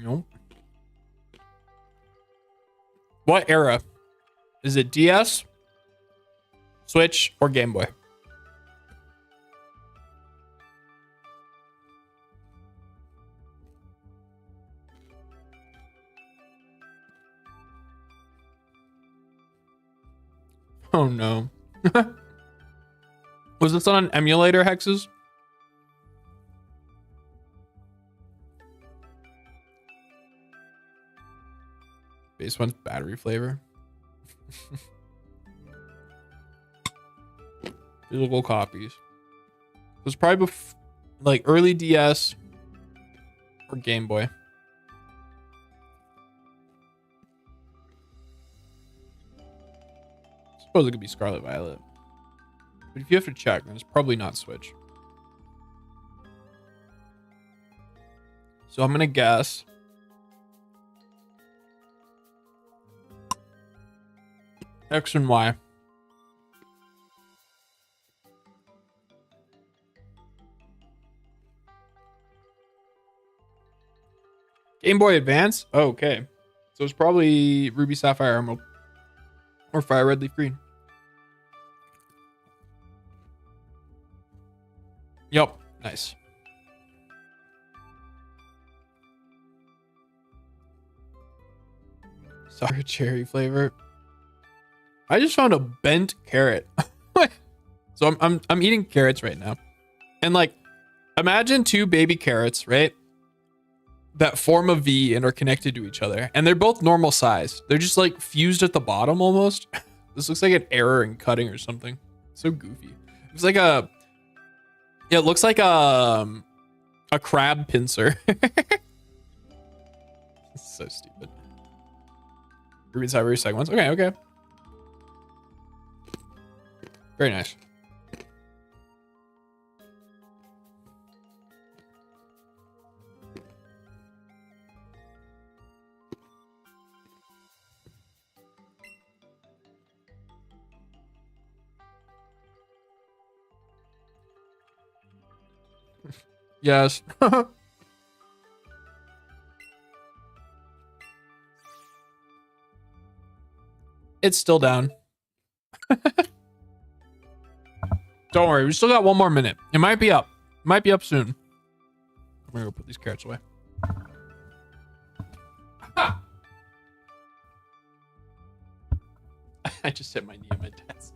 Nope. What era? Is it DS, Switch, or Game Boy? Oh no. Was this on an emulator, Hexes? Base one's battery flavor. Physical copies. It was probably like early DS or Game Boy. I suppose it could be Scarlet Violet. But if you have to check, then it's probably not Switch. So I'm gonna guess X and Y. Game Boy Advance? Oh, okay. So it's probably Ruby Sapphire Emerald or Fire Red Leaf Green. Yup. Nice. Sour cherry flavor. I just found a bent carrot. So I'm eating carrots right now. And like, imagine two baby carrots, right? That form a V and are connected to each other. And they're both normal size. They're just like fused at the bottom almost. This looks like an error in cutting or something. So goofy. It's like a, yeah, it looks like a crab pincer. So stupid. Ruby and Cyber second ones. Okay, okay. Very nice. Yes. It's still down. Don't worry, we still got one more minute. It might be up. It might be up soon. I'm gonna go put these carrots away. I just hit my knee on my desk.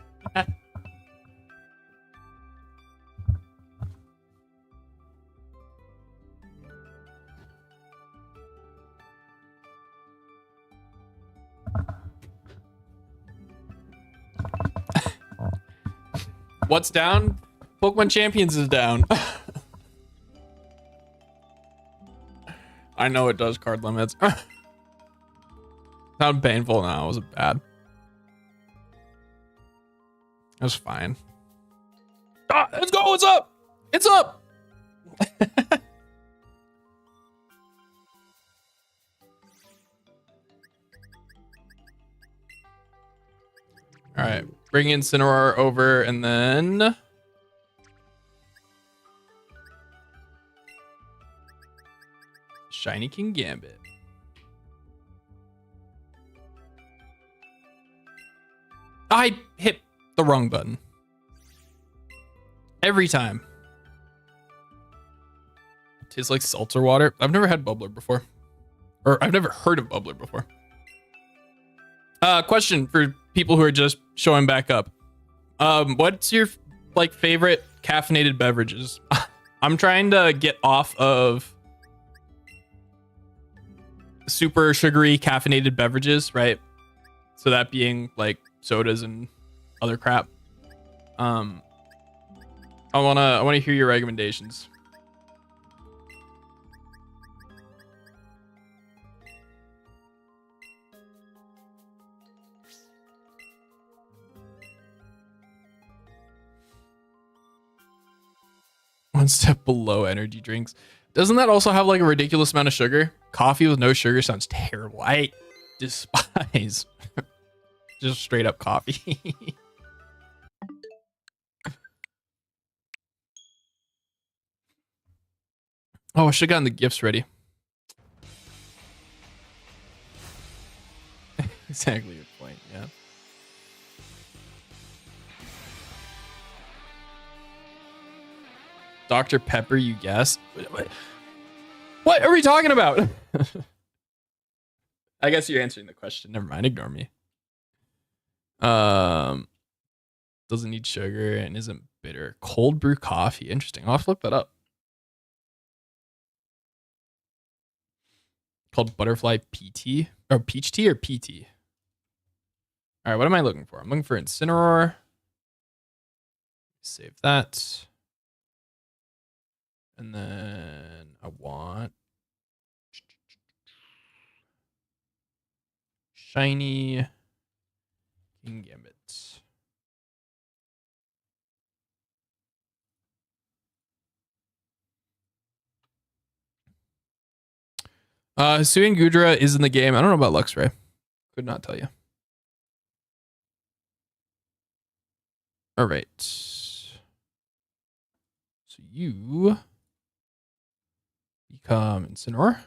What's down? Pokemon Champions is down. I know it does card limits. Sound painful now. It wasn't bad. It was fine. Ah, let's go. It's up. It's up. All right. Bring Incineroar over and then Shiny King Gambit. I hit the wrong button. Every time. Tastes like seltzer water. I've never had bubbler before. Or I've never heard of bubbler before. Question for people who are just showing back up. What's your like favorite caffeinated beverages? I'm trying to get off of super sugary caffeinated beverages, right? So that being like sodas and other crap. I wanna hear your recommendations. One step below energy drinks. Doesn't that also have like a ridiculous amount of sugar? Coffee with no sugar sounds terrible. I despise just straight up coffee. Oh, I should have gotten the gifts ready. Exactly your point, yeah. Dr. Pepper, you guess? What are we talking about? I guess you're answering the question. Never mind, ignore me. doesn't need sugar, and isn't bitter. Cold brew coffee. Interesting. I'll have to look that up. Called butterfly PT or peach tea or PT. All right, what am I looking for? I'm looking for Incineroar. Save that. And then I want shiny King Gambit. Hisui and Gudra is in the game. I don't know about Luxray. Could not tell you. All right. So you become Incineroar.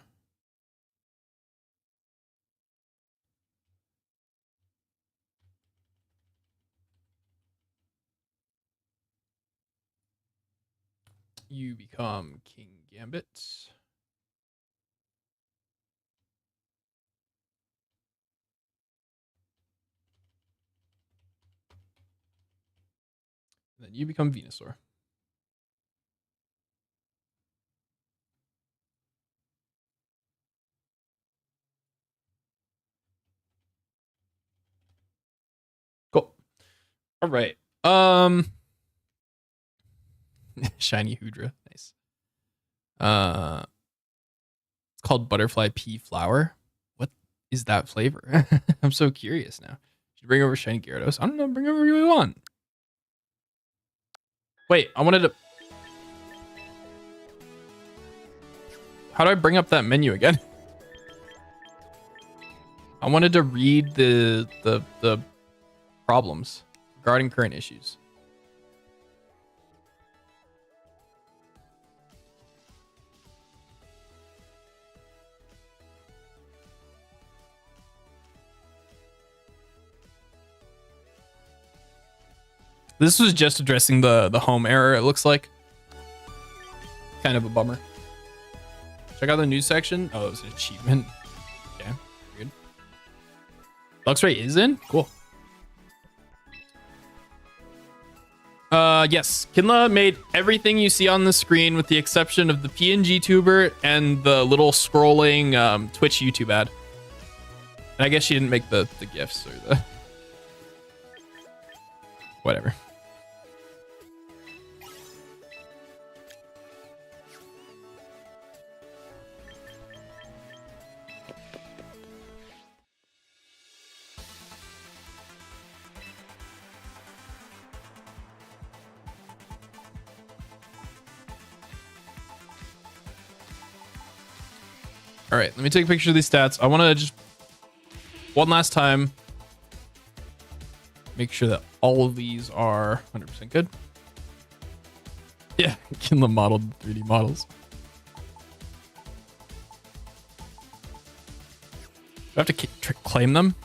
You become King Gambit. Then you become Venusaur. Cool. All right. Shiny Hoodra. Nice. It's called Butterfly Pea Flower. What is that flavor? I'm so curious now. Should you bring over Shiny Gyarados? I don't know. Bring over who you want. Wait, I wanted to. How do I bring up that menu again? I wanted to read the problems regarding current issues. This was just addressing the home error, it looks like. Kind of a bummer. Check out the news section. Oh, it was an achievement. Okay, good. Luxray is in? Cool. Yes. Kinla made everything you see on the screen with the exception of the PNG tuber and the little scrolling Twitch YouTube ad. And I guess she didn't make the GIFs or the... Whatever. All right, let me take a picture of these stats. I want to just one last time make sure that all of these are 100% good. Yeah, Kinla modeled 3D models. Do I have to claim them?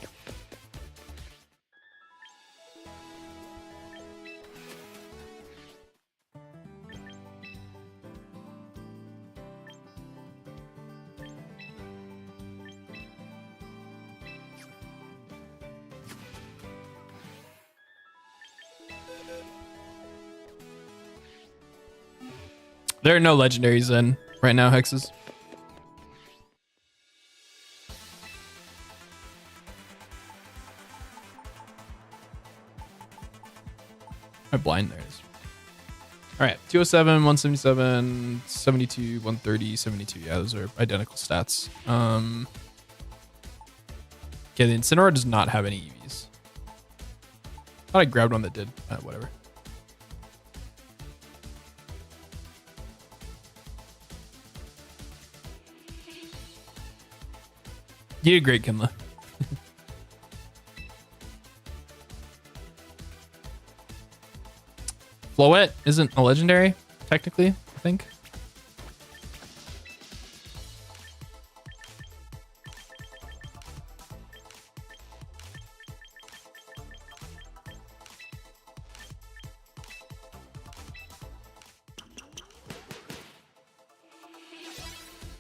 There are no legendaries in right now, Hexes. My blind, there it is. All right, 207, 177, 72, 130, 72. Yeah, those are identical stats. Okay, the Incineroar does not have any EVs. Thought I grabbed one that did. Whatever. You did great, Kinla. Floette isn't a legendary, technically, I think.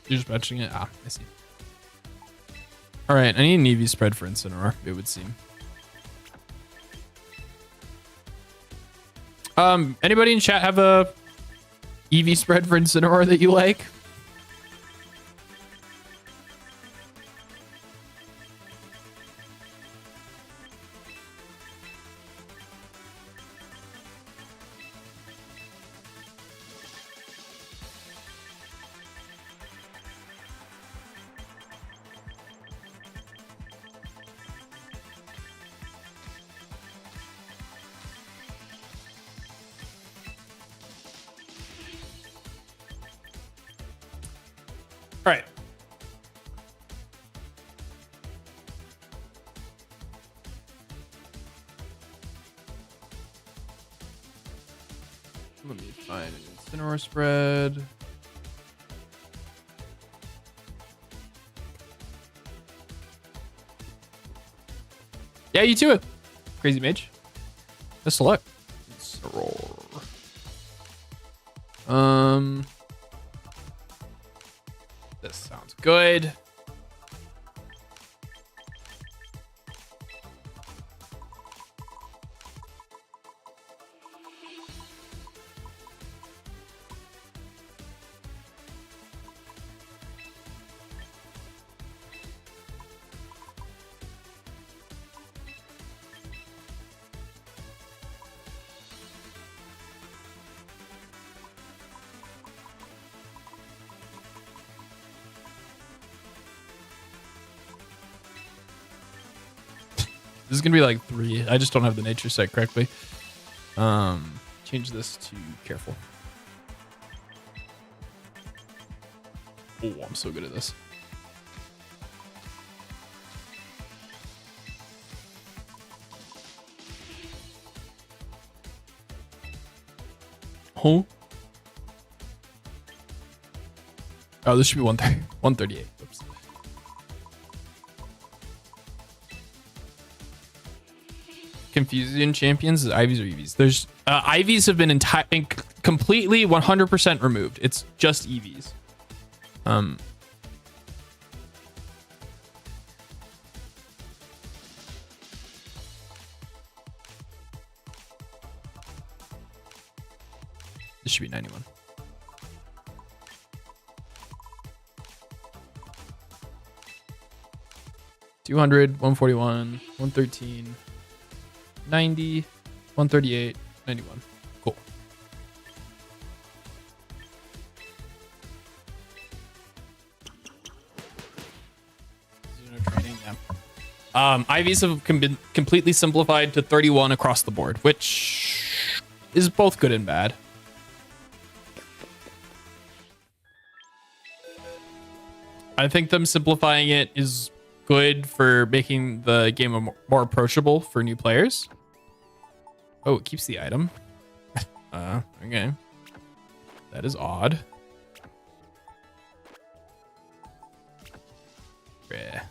You're just mentioning it? Ah, I see. All right, I need an EV spread for Incineroar, it would seem. Anybody in chat have a EV spread for Incineroar that you like? All right. Let me find an Incineroar spread. Yeah, you too. Crazy Mage. Best of luck. Incineroar. This sounds good. This is gonna be like 3. I just don't have the nature set correctly. Change this to careful. Oh, I'm so good at this. Oh. Oh, this should be 138. Oops. Confusion champions is IVs or EVs. There's IVs have been completely 100% removed. It's just EVs. This should be 91. $200, 141, 113. 90, 138, 91. Cool. Training, yeah. IVs have been completely simplified to 31 across the board, which is both good and bad. I think them simplifying it is good for making the game more approachable for new players. Oh, it keeps the item. Okay. That is odd. Yeah.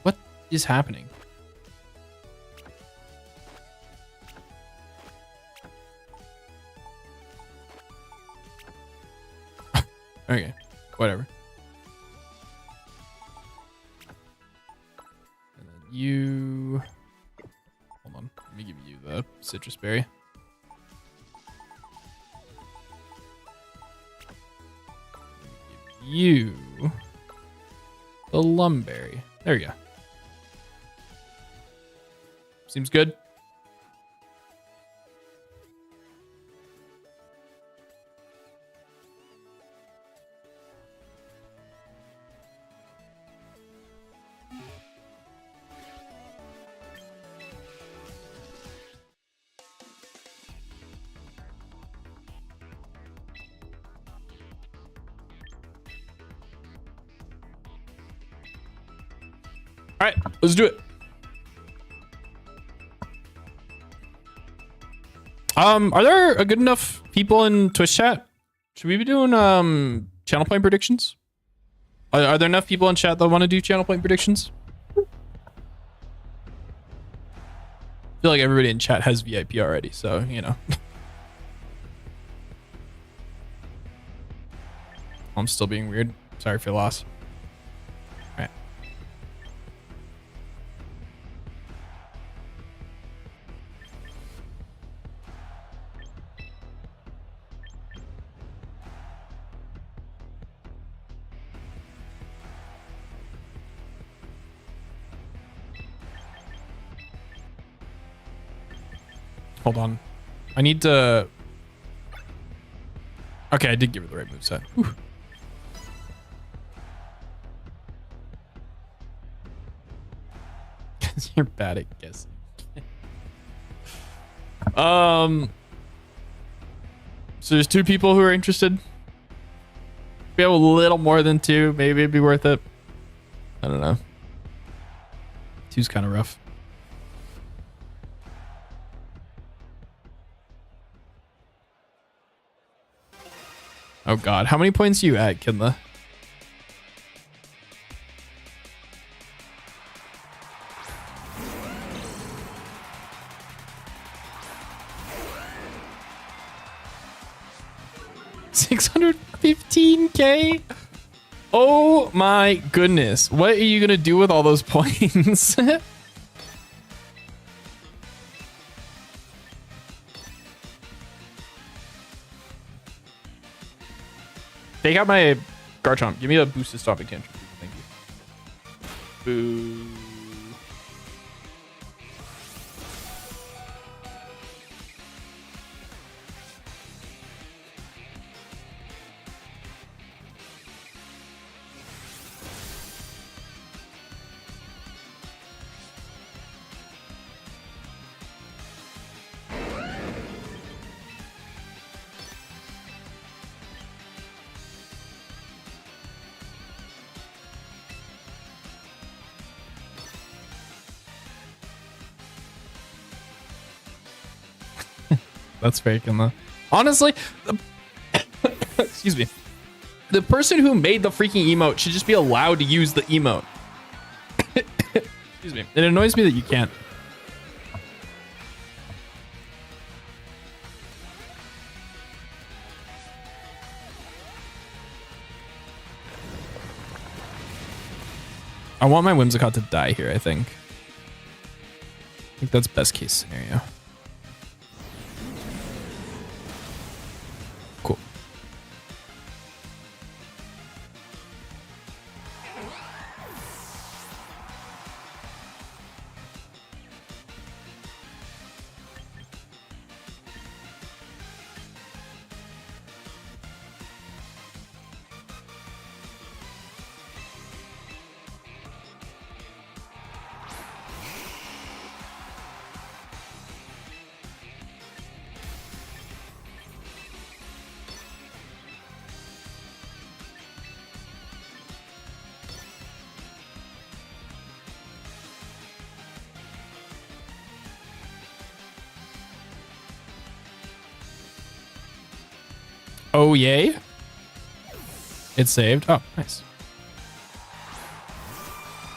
What is happening? Okay, whatever. And then you... Hold on, let me give you the citrus berry. Let me give you the lumberry. There you go. Seems good. All right, let's do it. Are there a good enough people in Twitch chat? Should we be doing channel point predictions? Are there enough people in chat that want to do channel point predictions? I feel like everybody in chat has VIP already, so you know. I'm still being weird. Sorry for your loss. All right. Hold on. I need to... Okay, I did give her the right moveset. Whew. Because you're bad at guessing. So there's 2 people who are interested. If we have a little more than 2, maybe it'd be worth it. I don't know. 2's kind of rough. Oh god, how many points are you at, Kinla? $615K? Oh my goodness. What are you gonna do with all those points? Take out my Garchomp. Give me a boosted stopping tantrum. Thank you. Boo. That's fake, though. Honestly, excuse me. The person who made the freaking emote should just be allowed to use the emote. Excuse me. It annoys me that you can't. I want my Whimsicott to die here, I think. I think that's best case scenario. Cool. Oh, yay. It's saved. Oh, nice.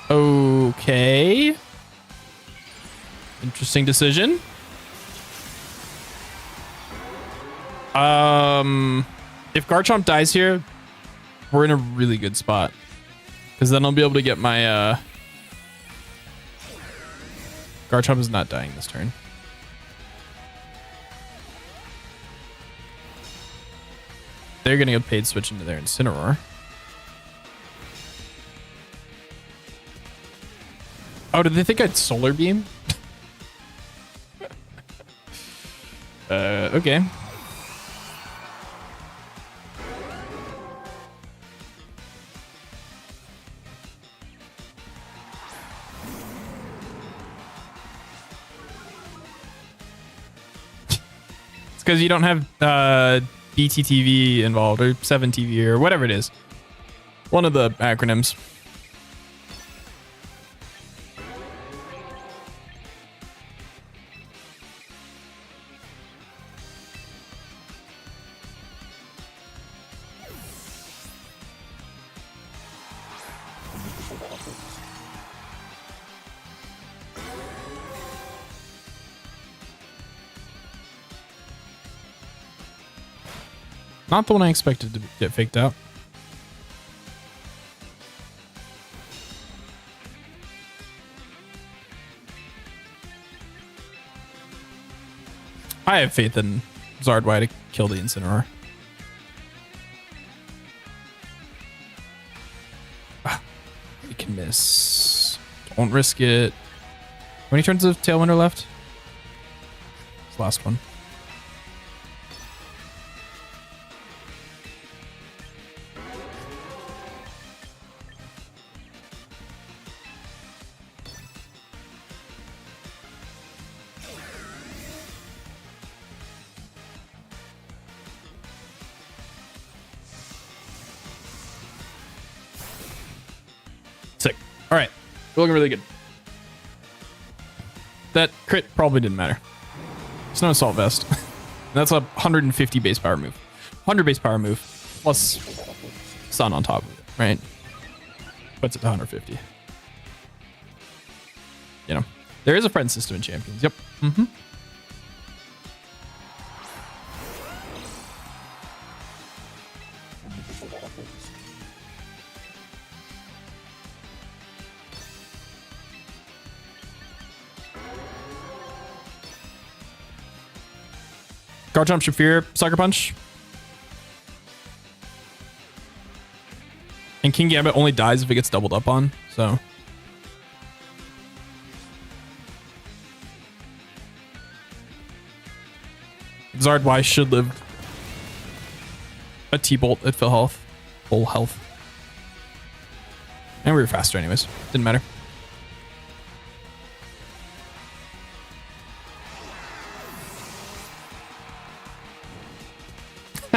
Okay. Interesting decision. If Garchomp dies here, we're in a really good spot. Because then I'll be able to get my, Garchomp is not dying this turn. They're going to get paid switch into their Incineroar. Oh, did they think I'd Solar Beam? Okay. It's because you don't have BTTV involved, or 7TV, or whatever it is. One of the acronyms. Not the one I expected to get faked out. I have faith in Zardwai to kill the Incineroar. We can miss. Don't risk it. How many turns of Tailwind are left? Last one. Sick. All right. We're looking really good. That crit probably didn't matter. Snow Assault Vest. That's a 150 base power move. 100 base power move plus Sun on top of it, right? Puts it to 150. You know, there is a friend system in Champions. Yep. Mm-hmm. Guard Jump, Shafir, Sucker Punch. And King Gambit only dies if it gets doubled up on, so. Zard Y should live a T-Bolt at full health. Full health. And we were faster anyways. Didn't matter.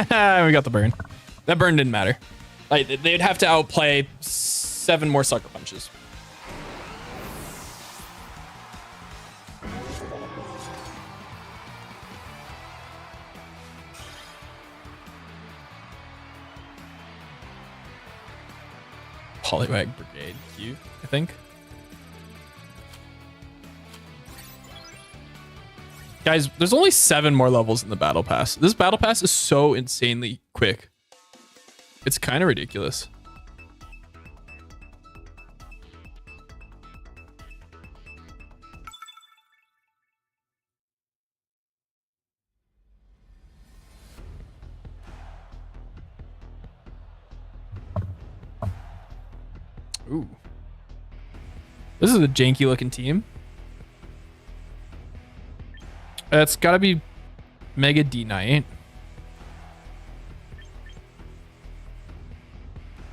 We got the burn. That burn didn't matter. Like, they'd have to outplay 7 more Sucker Punches. Poliwag Brigade Q, I think. Guys, there's only 7 more levels in the Battle Pass. This Battle Pass is so insanely quick. It's kind of ridiculous. Ooh. This is a janky looking team. It's got to be Mega D Knight.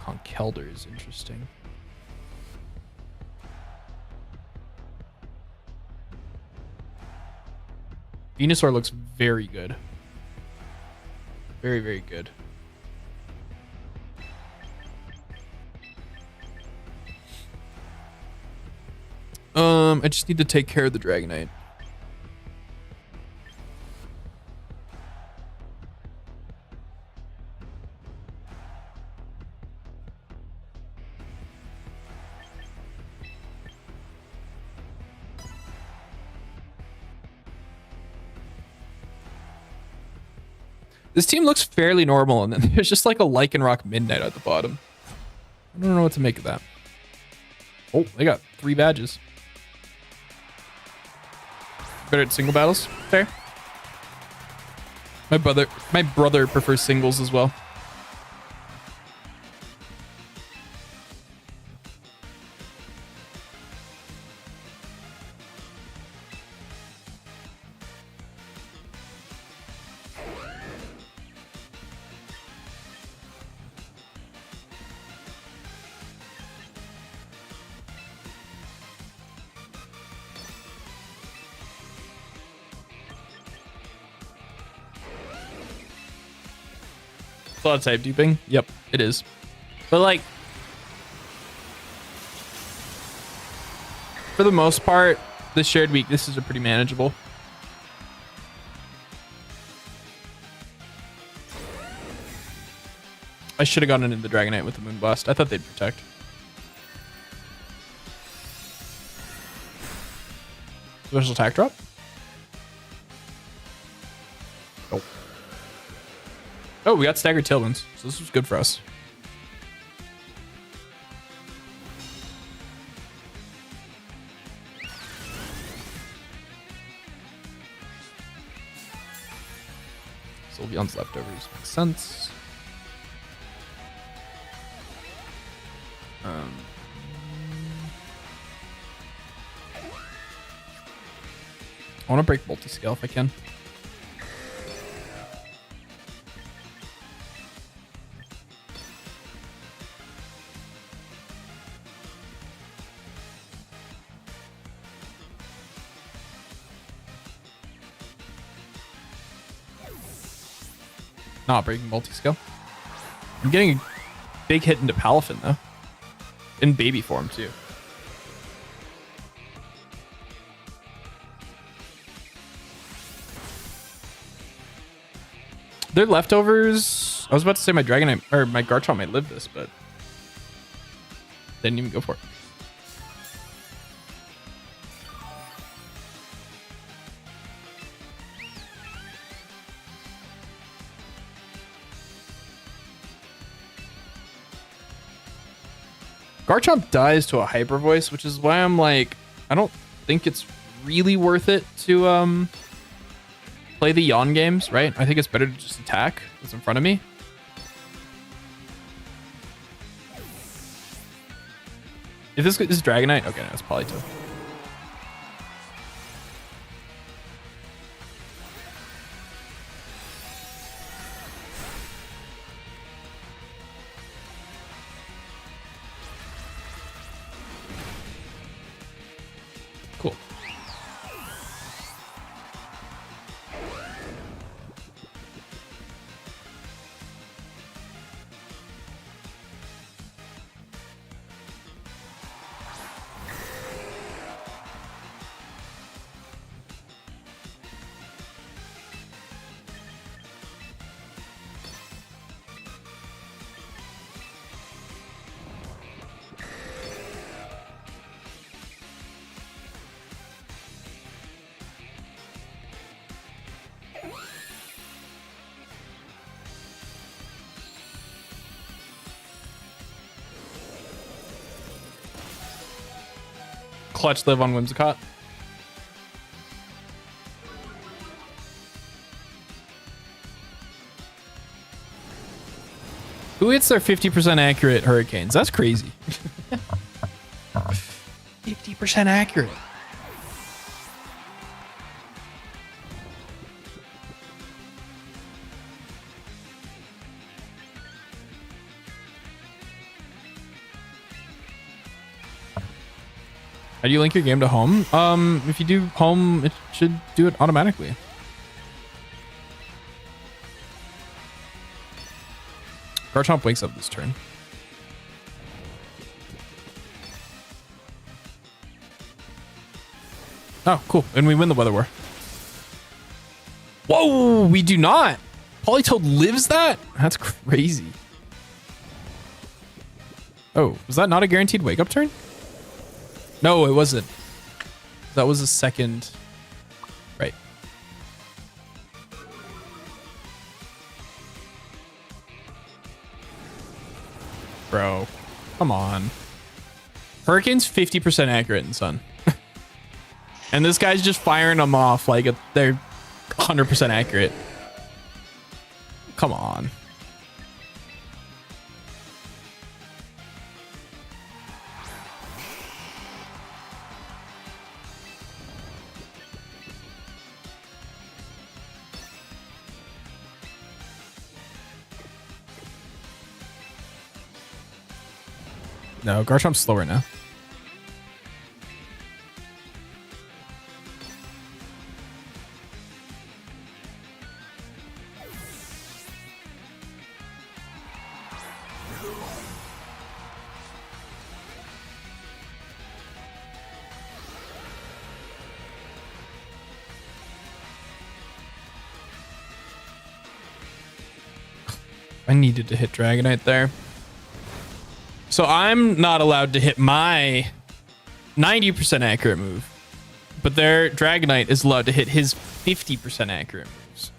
Conkelder is interesting. Venusaur looks very good. Very, very good. I just need to take care of the Dragonite. This team looks fairly normal, and then there's just like a Lycanroc Midnight at the bottom. I don't know what to make of that. Oh, they got 3 badges. Better at single battles. Fair. My brother prefers singles as well. A lot of type deeping. Yep, it is. But like, for the most part, the shared weaknesses are pretty manageable. I should have gotten into the Dragonite with the Moonblast. I thought they'd protect. Special attack drop? Nope. Oh, we got staggered tailwinds, so this was good for us. Sylveon's leftovers makes sense. I want to break multi-scale if I can. Not breaking multi-skill. I'm getting a big hit into Palafin, though. In baby form, too. They're leftovers. I was about to say my Dragonite or my Garchomp might live this, but didn't even go for it. Garchomp dies to a Hyper Voice, which is why I'm like, I don't think it's really worth it to play the Yawn games, right? I think it's better to just attack what's in front of me. If this is Dragonite, okay, no, it's Politoed. Cool. Clutch live on Whimsicott. Who hits their 50% accurate hurricanes? That's crazy. 50% accurate. How do you link your game to home? If you do home, it should do it automatically. Garchomp wakes up this turn. Oh, cool. And we win the Weather War. Whoa, we do not. Politoed lives that? That's crazy. Oh, was that not a guaranteed wake up turn? No, it wasn't. That was a second. Right. Bro, come on. Hurricane's 50% accurate in Sun. And this guy's just firing them off like they're 100% accurate. Come on. No, Garchomp's slower now. I needed to hit Dragonite there. So I'm not allowed to hit my 90% accurate move, but their Dragonite is allowed to hit his 50% accurate moves.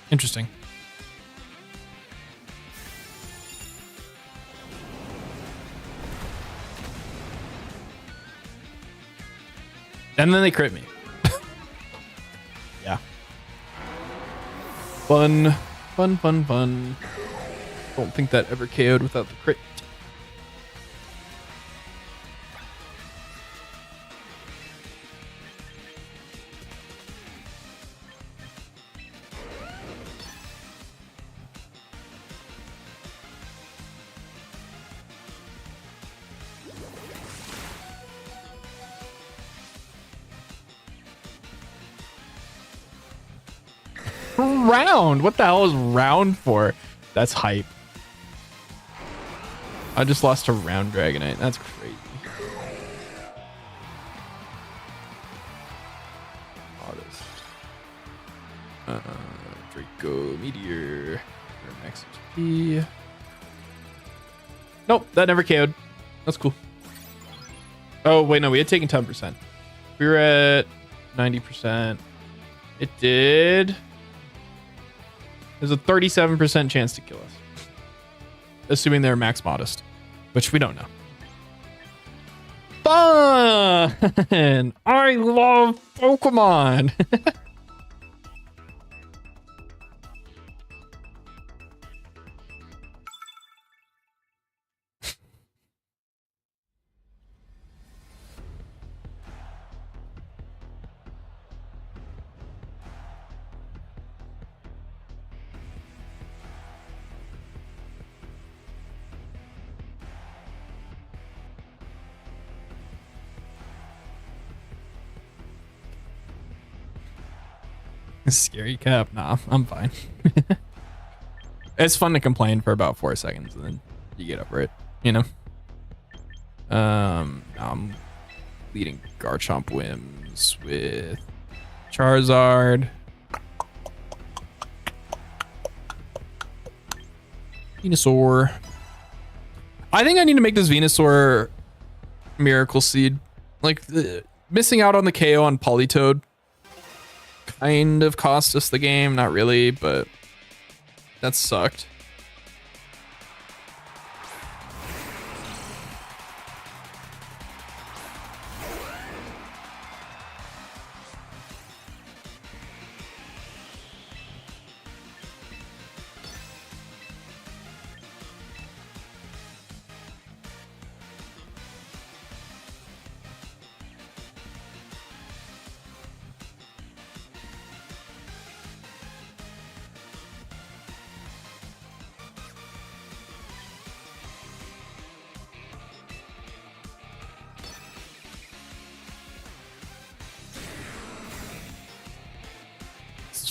Interesting. And then they crit me. Yeah. Fun. Fun, fun, fun. Don't think that ever KO'd without the crit. Round? What the hell is round for? That's hype. I just lost to round Dragonite. That's crazy. Draco Meteor. Max HP. Nope, that never KO'd. That's cool. Oh, wait, no, we had taken 10%. We were at 90%. It did. There's a 37% chance to kill us. Assuming they're max modest, which we don't know. Fun! I love Pokemon! Scary cap. Nah, I'm fine. It's fun to complain for about 4 seconds and then you get over it, you know? I'm leading Garchomp Whims with Charizard. Venusaur. I think I need to make this Venusaur Miracle Seed. Like, missing out on the KO on Politoed kind of cost us the game. Not really, but that sucked.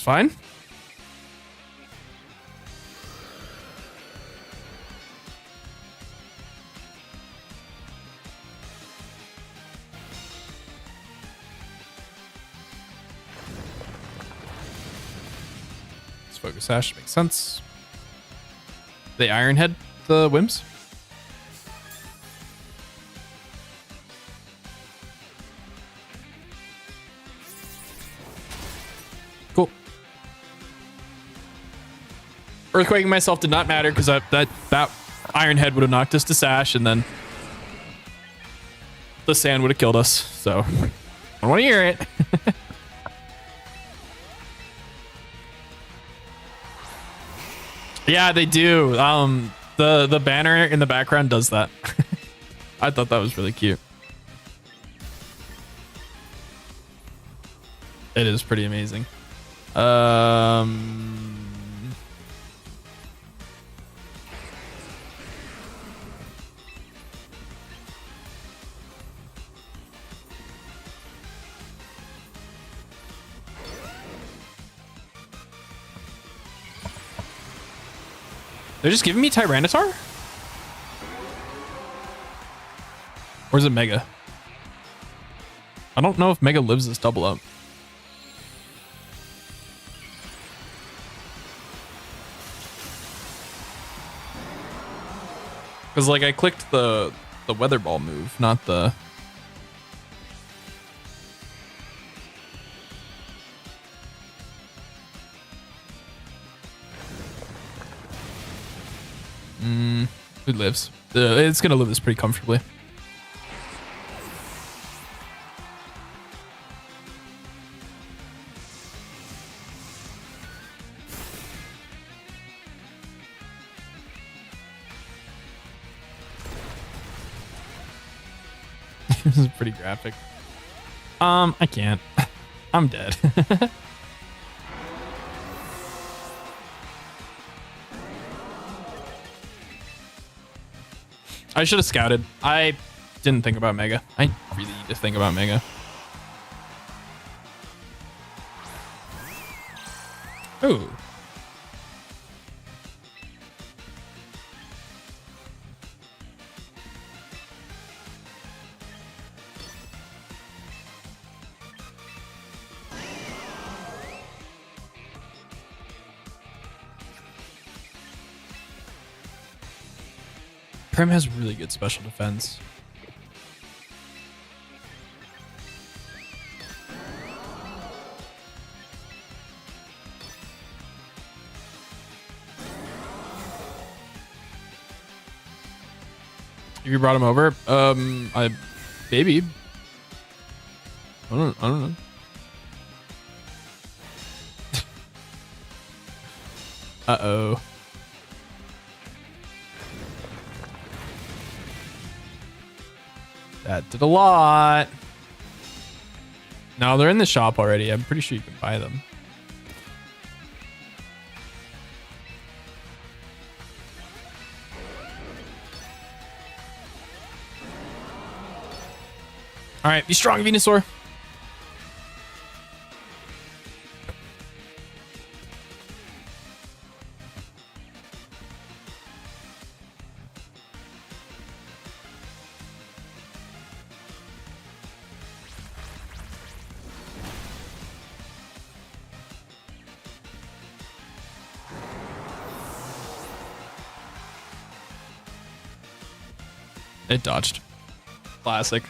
Fine. Let's focus Ash. Makes sense. They Iron Head the Whims. Cool. Earthquaking myself did not matter because that Iron Head would have knocked us to Sash, and then the sand would have killed us. So I don't want to hear it. Yeah, they do. The banner in the background does that. I thought that was really cute. It is pretty amazing. They're just giving me Tyranitar? Or is it Mega? I don't know if Mega lives this double up. Because like I clicked the Weather Ball move, not the... It lives. It's gonna live this pretty comfortably. This is pretty graphic. I can't. I'm dead. I should have scouted. I didn't think about Mega. I really need to think about Mega. Ooh. Prim has really good special defense. Have you brought him over? Maybe. I don't know. Uh-oh. That did a lot. No, they're in the shop already. I'm pretty sure you can buy them. All right, be strong, Venusaur. It dodged. Classic.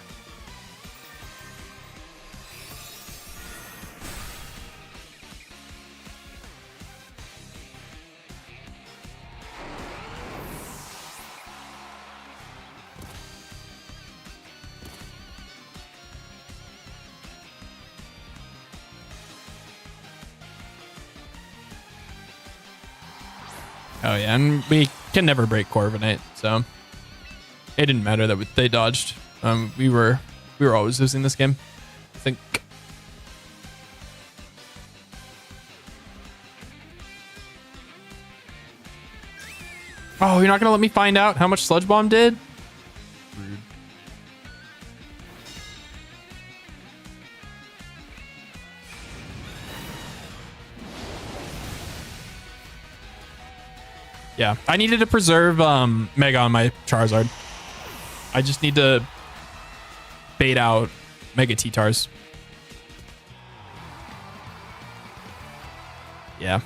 Oh yeah, and we can never break Corviknight, so it didn't matter that they dodged. We were always losing this game, I think. Oh, you're not gonna let me find out how much Sludge Bomb did? Rude. Yeah, I needed to preserve Mega on my Charizard. I just need to bait out Mega T-Tars. Yeah.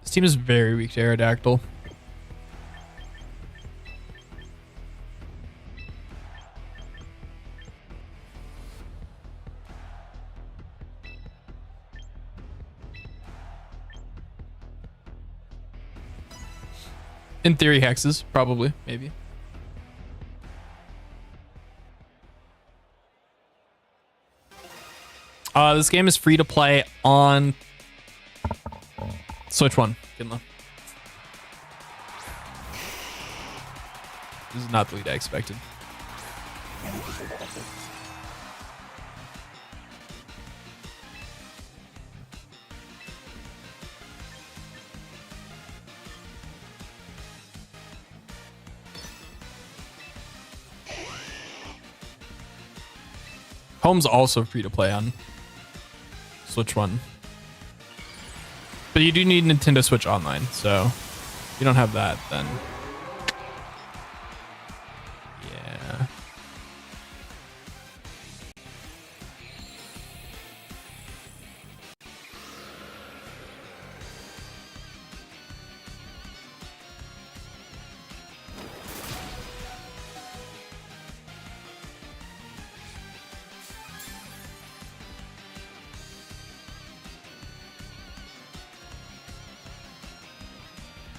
This team is very weak to Aerodactyl. In theory, hexes, probably, maybe. This game is free to play on Switch 1. Kinla. This is not the lead I expected. Home's also free to play on Switch One. But you do need Nintendo Switch Online, so if you don't have that, then yeah.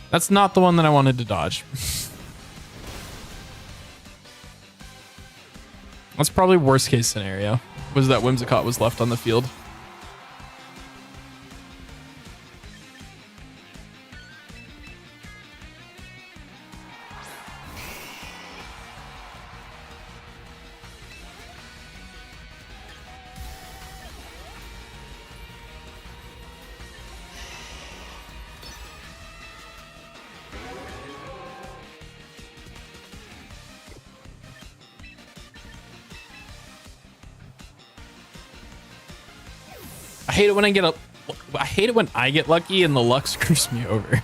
That's not the one that I wanted to dodge. That's probably worst case scenario, was that Whimsicott was left on the field. I hate it when I get lucky and the luck screws me over.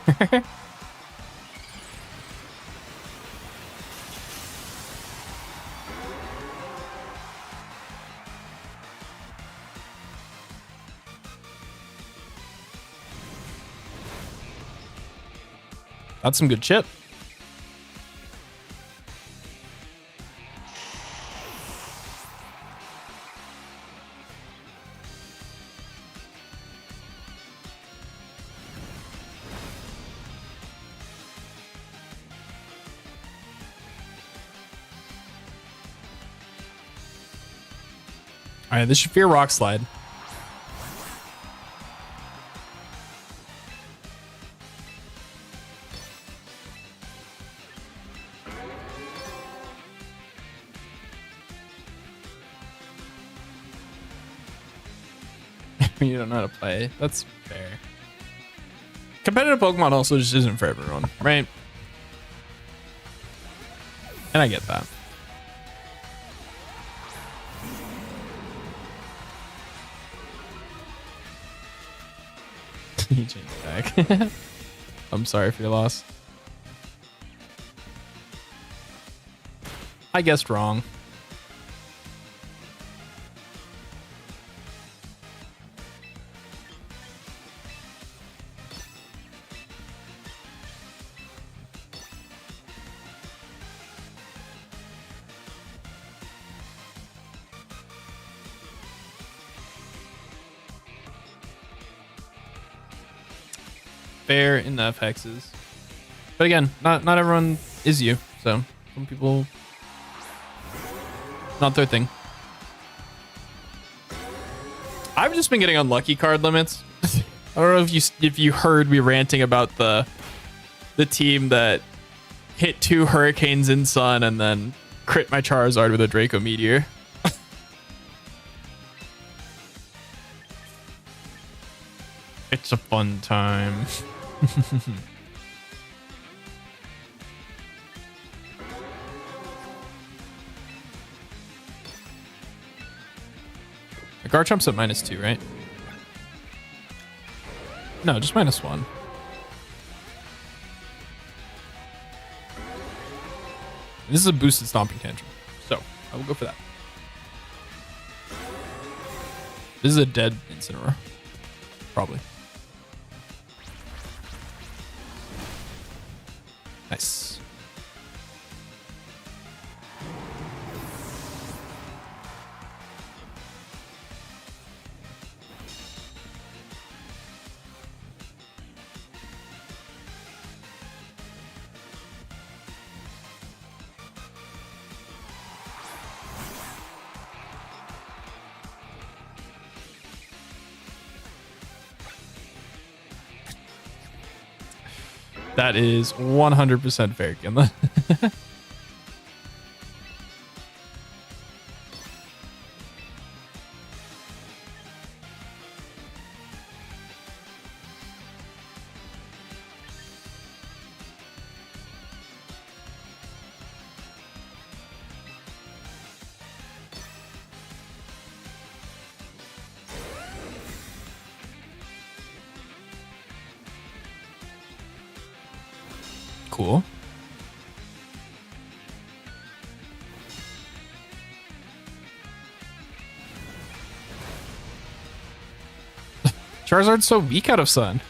That's some good chip. All right, this should fear rock slide. You don't know how to play. That's fair. Competitive Pokemon also just isn't for everyone, right? And I get that. You changed back. I'm sorry for your loss. I guessed wrong. Fair in the FXs. But again, not everyone is you. So some people, not their thing. I've just been getting unlucky card limits. I don't know if you heard me ranting about the team that hit 2 Hurricanes in Sun and then crit my Charizard with a Draco Meteor. It's a fun time. The Garchomp's at -2, right? No, just -1. This is a boosted Stomping Tantrum, so I will go for that. This is a dead Incineroar, probably. Nice. That is 100% fair, Kinla. cool. Charizard's so weak out of Sun.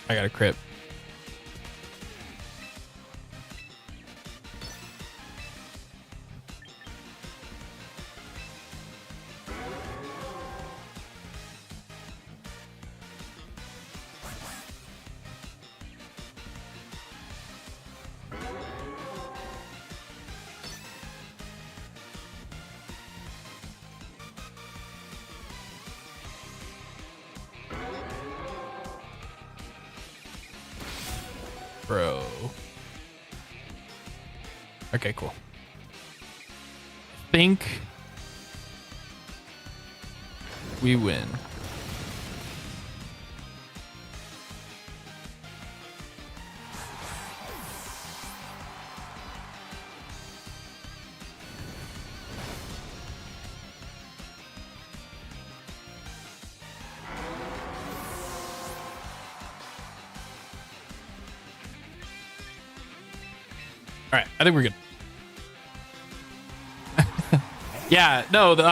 I got a crit. Bro. Okay, cool. Think we win. All right, I think we're good. Yeah, no, the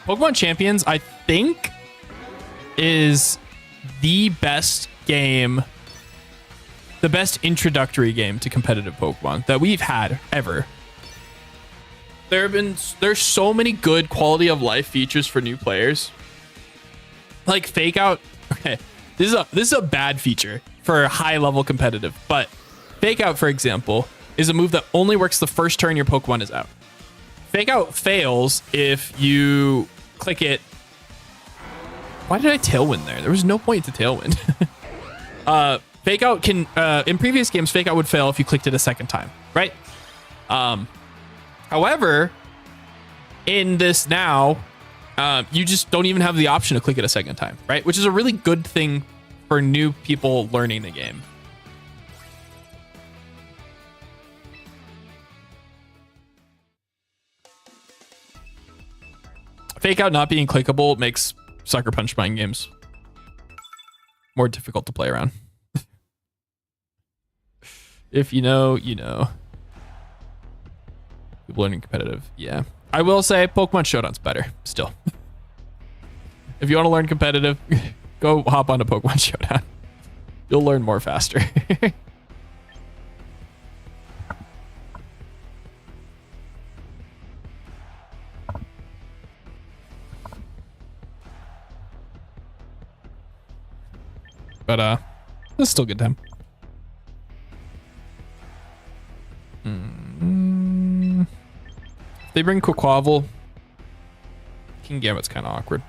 Pokemon Champions, I think, is the best game, the best introductory game to competitive Pokemon that we've had ever. There's so many good quality of life features for new players. Like Fake Out. Okay, this is a bad feature for high level competitive, but Fake Out, for example, is a move that only works the first turn your Pokemon is out. Fake Out fails if you click it. Why did I Tailwind there? There was no point to Tailwind. Fake Out can, in previous games, Fake Out would fail if you clicked it a second time, right? However, in this now, you just don't even have the option to click it a second time, right? Which is a really good thing for new people learning the game. Fake Out not being clickable makes Sucker Punch Mind games more difficult to play around. If you know, you know. People learning competitive, yeah. I will say Pokemon Showdown's better, still. If you want to learn competitive, go hop onto Pokemon Showdown. You'll learn more faster. But it's still a good time. If they bring Quaquaval, King Gambit's kind of awkward.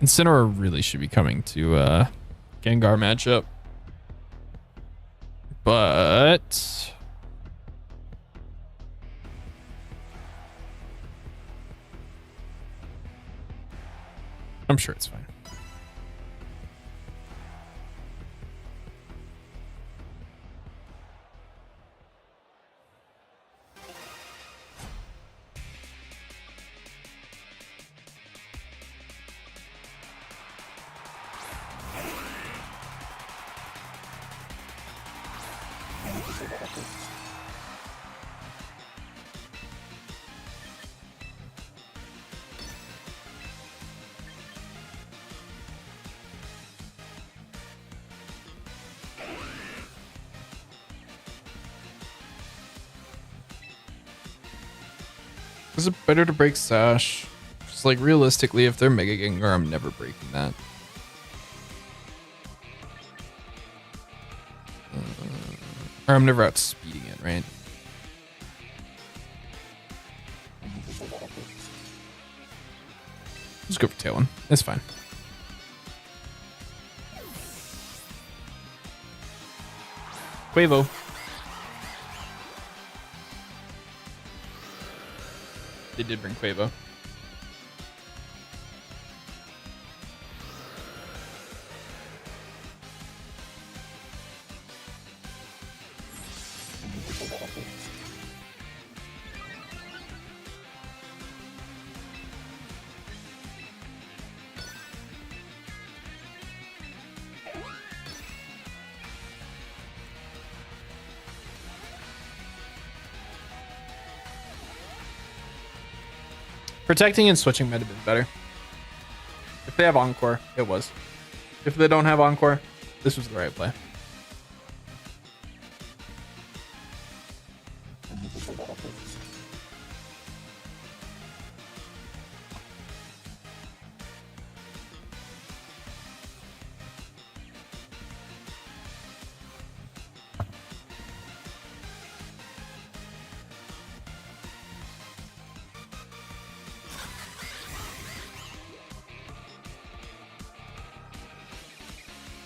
Incineroar really should be coming to Gengar matchup. But I'm sure it's fine. Is it better to break Sash? Just like realistically, if they're Mega Gengar, I'm never breaking that. Or I'm never outspeeding it, right? Just go for Tailwind. It's fine. Quavo. They did bring Quavo. Protecting and switching might have been better. If they have Encore, it was. If they don't have Encore, this was the right play.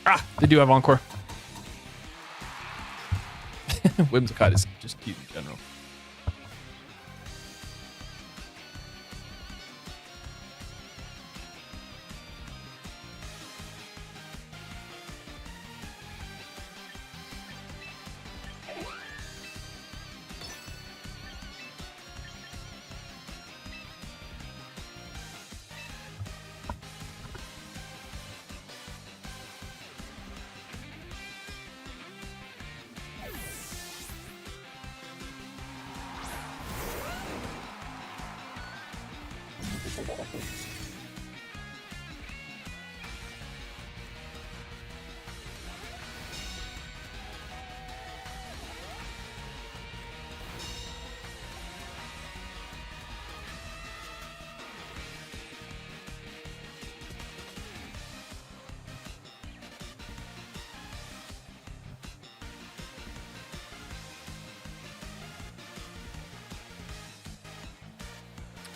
Ah, they do have Encore. Whimsicott is just cute in general.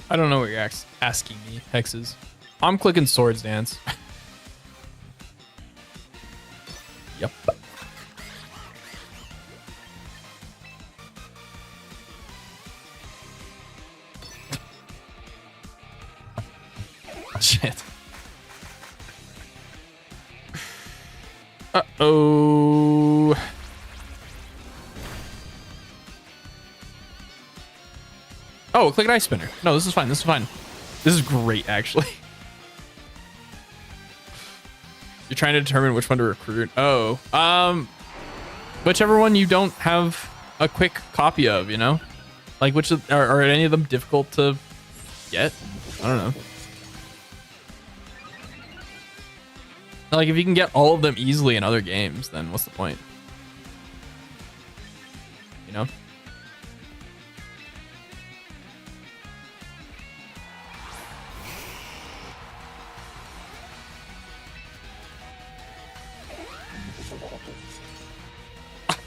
I don't know what you're asking me, Hexes. I'm clicking Swords Dance. Yep. Shit. Uh-oh. Oh, click an Ice Spinner. No, this is fine. This is fine. This is great, actually. You're trying to determine which one to recruit. Oh, whichever one you don't have a quick copy of, you know? Like, which are any of them difficult to get? I don't know. Like, if you can get all of them easily in other games, then what's the point? You know?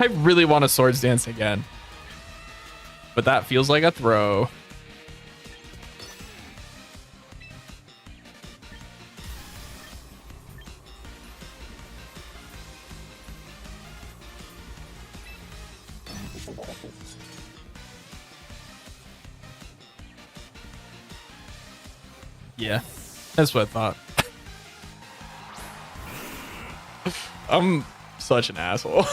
I really want a Swords Dance again. But that feels like a throw. Yeah, that's what I thought. I'm such an asshole.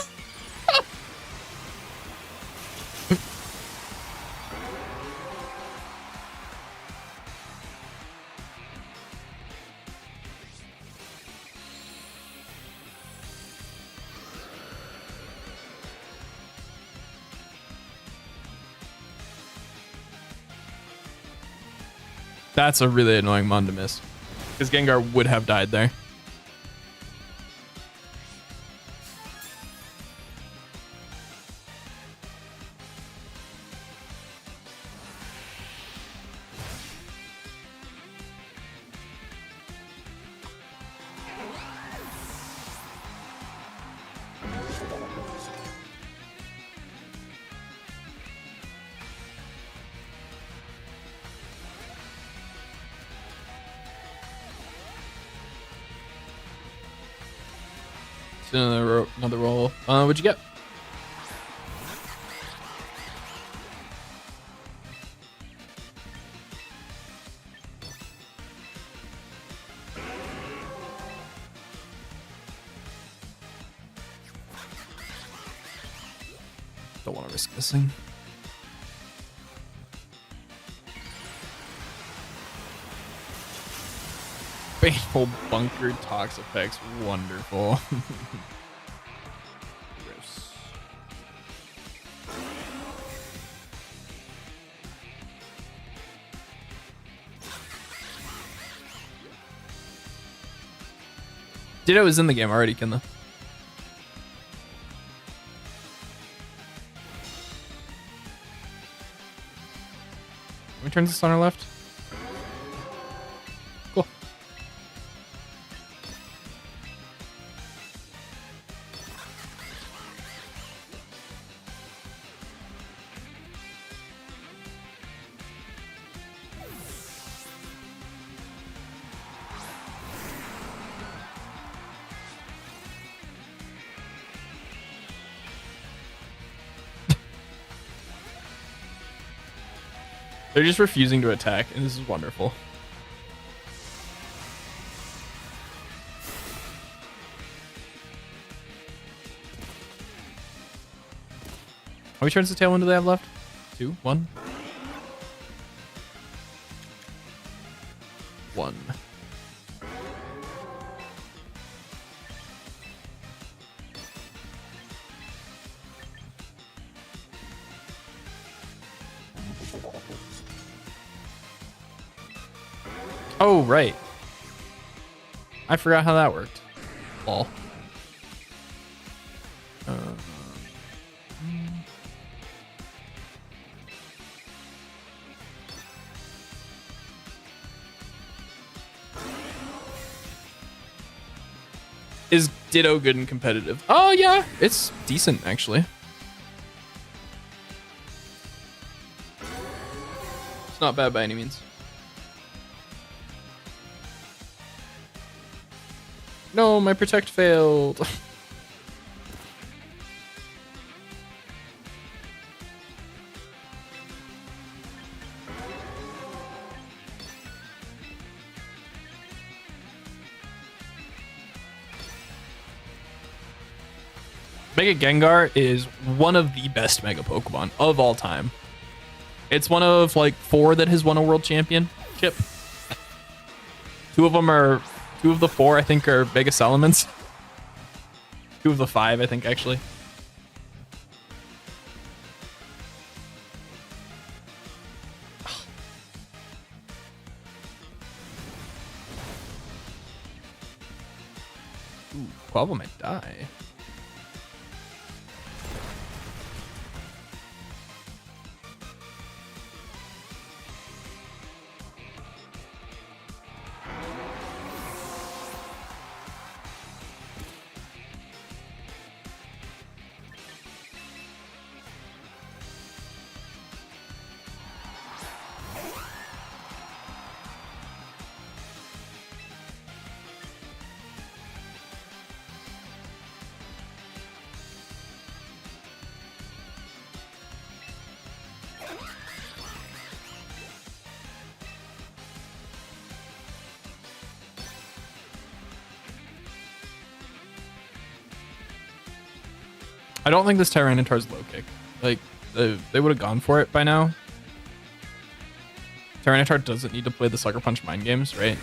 That's a really annoying mon to miss. Because Gengar would have died there. Another roll. What'd you get? don't want to risk missing. Baneful bunkered tox effects. Wonderful. Gross. Ditto is in the game already, Kinla. How many turns is on our left? Cool. They're just refusing to attack, and this is wonderful. How many turns of Tailwind do they have left? 2? 1? 1. Oh, right. I forgot how that worked. Lol. Is Ditto good and competitive? Oh, yeah. It's decent, actually. It's not bad by any means. No, my protect failed. Mega Gengar is one of the best Mega Pokemon of all time. It's one of like 4 that has won a world championship. 2 of the 4 I think are Mega Salamence. 2 of the 5 I think actually. Ooh, Quavel might die. I don't think this Tyranitar's low kick. Like, they would have gone for it by now. Tyranitar doesn't need to play the Sucker Punch mind games, right?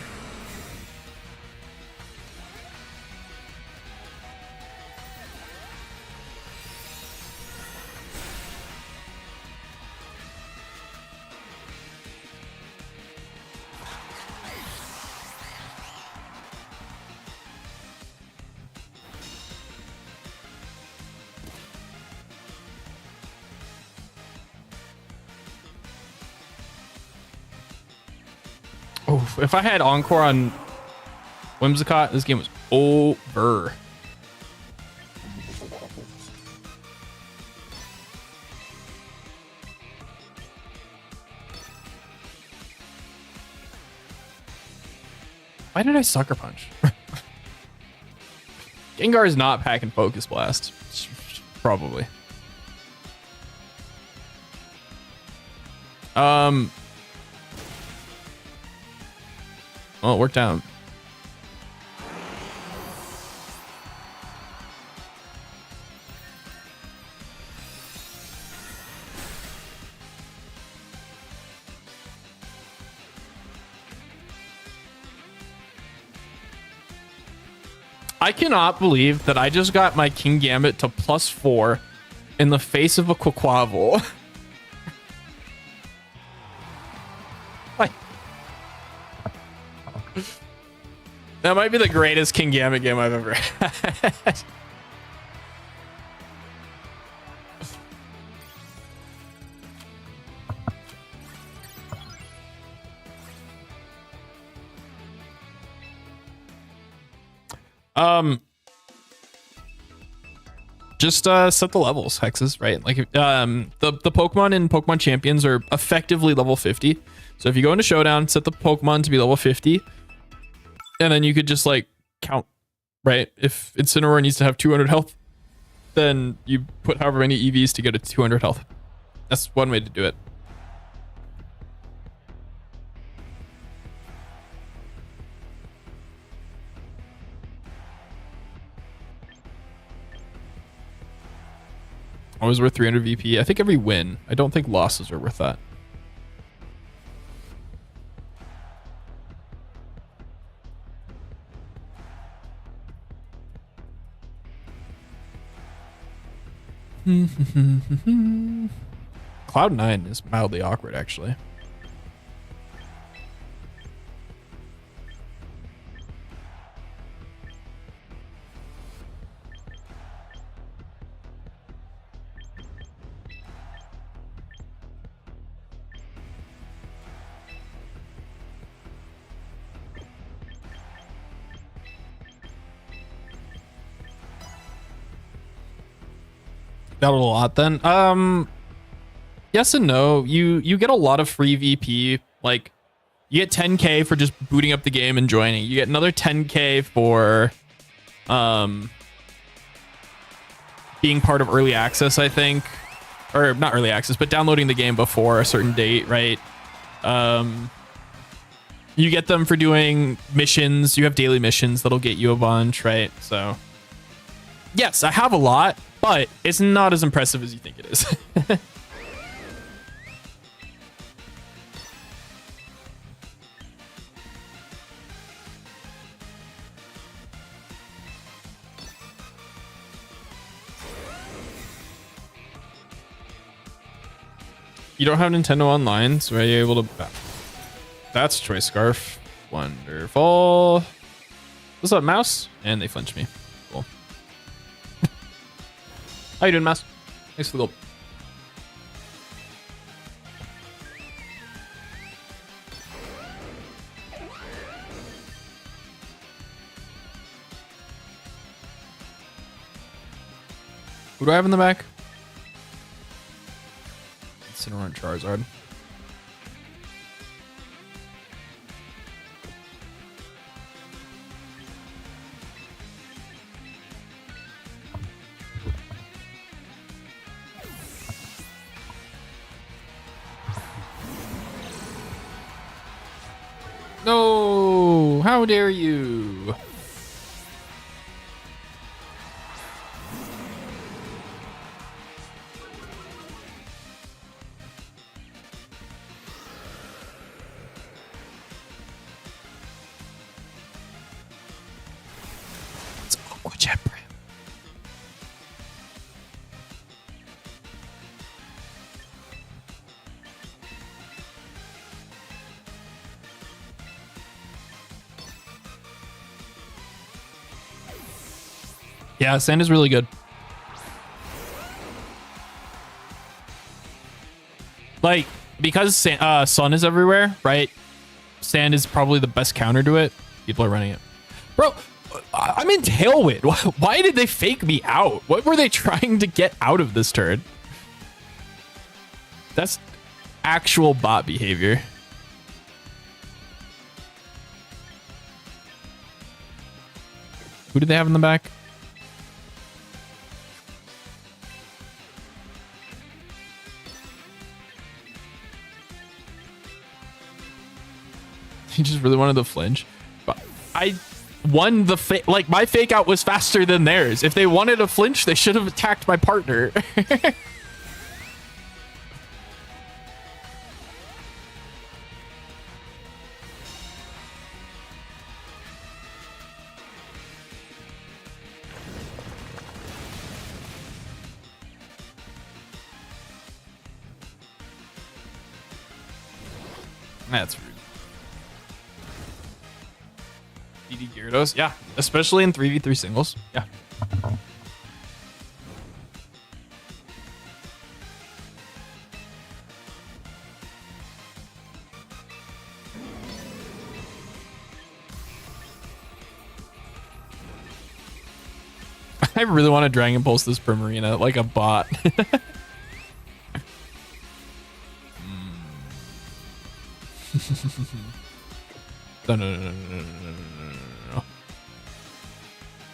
Oh, if I had Encore on Whimsicott, this game was over. Why did I Sucker Punch? Gengar is not packing Focus Blast. Probably. Well, it worked out. I cannot believe that I just got my King Gambit to +4 in the face of a Quaquaval. Like, that might be the greatest King Gambit game I've ever had. Just set the levels, hexes, right? Like the Pokemon in Pokemon Champions are effectively level 50. So if you go into Showdown, set the Pokemon to be level 50, and then you could just like count, right? If Incineroar needs to have 200 health, then you put however many EVs to get it to 200 health. That's one way to do it. Always worth 300 VP. I think every win. I don't think losses are worth that. Cloud9 is mildly awkward, actually. Got a lot then. Yes and no. You get a lot of free VP. Like, you get 10k for just booting up the game and joining. You get another 10k for being part of early access, I think. Or not early access, but downloading the game before a certain date, right? You get them for doing missions. You have daily missions that'll get you a bunch, right? So yes, I have a lot, but it's not as impressive as you think it is. You don't have Nintendo Online, so are you able to... That's Choice Scarf. Wonderful. What's up, mouse? And they flinched me. Cool. How you doing, mouse? Thanks for the gold. Who do I have in the back? Incineroar and Charizard. No! How dare you? It's Aqua Jet Brim. Yeah, sand is really good. Like, because sun is everywhere, right? Sand is probably the best counter to it. People are running it. Bro, I'm in Tailwind. Why did they fake me out? What were they trying to get out of this turn? That's actual bot behavior. Who do they have in the back? He just really wanted to flinch. But I won the like my fake out was faster than theirs. If they wanted to flinch, they should have attacked my partner. That's rude. DD Gyarados, yeah, especially in 3v3 singles. Yeah. I really want to Dragon Pulse this Primarina like a bot. No, no, no, no, no, no, no, no,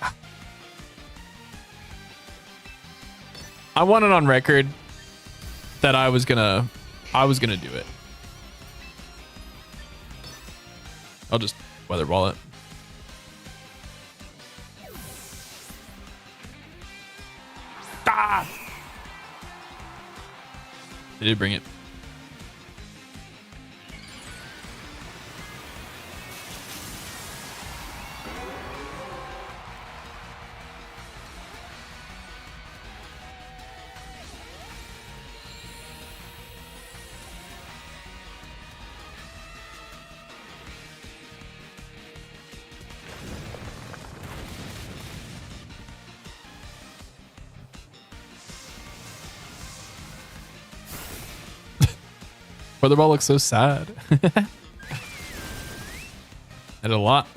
no. I want it on record that I was gonna do it. I'll just weather ball it. Ah! They did bring it. Weather ball looks so sad. I did a lot.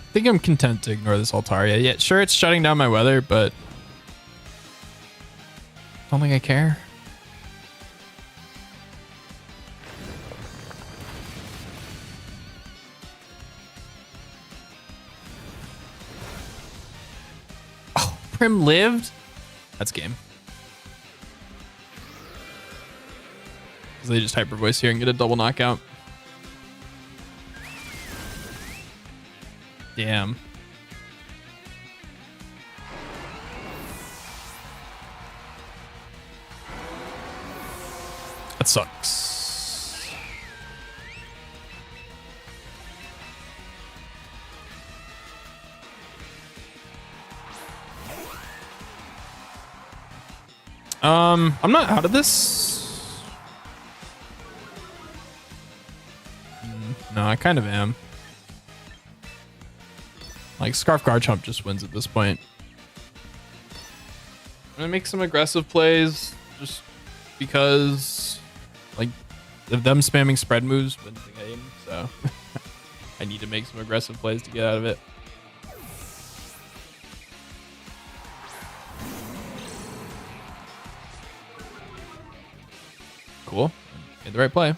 I think I'm content to ignore this Altaria. Yeah, sure, it's shutting down my weather, but I don't think I care. Oh, Prim lived? That's game. Because they just Hyper Voice here and get a double knockout. Damn. That sucks. I'm not out of this. No, I kind of am. Like, Scarf Garchomp just wins at this point. I'm gonna make some aggressive plays just because, like, of them spamming spread moves wins the game, so I need to make some aggressive plays to get out of it. Cool. Made the right play.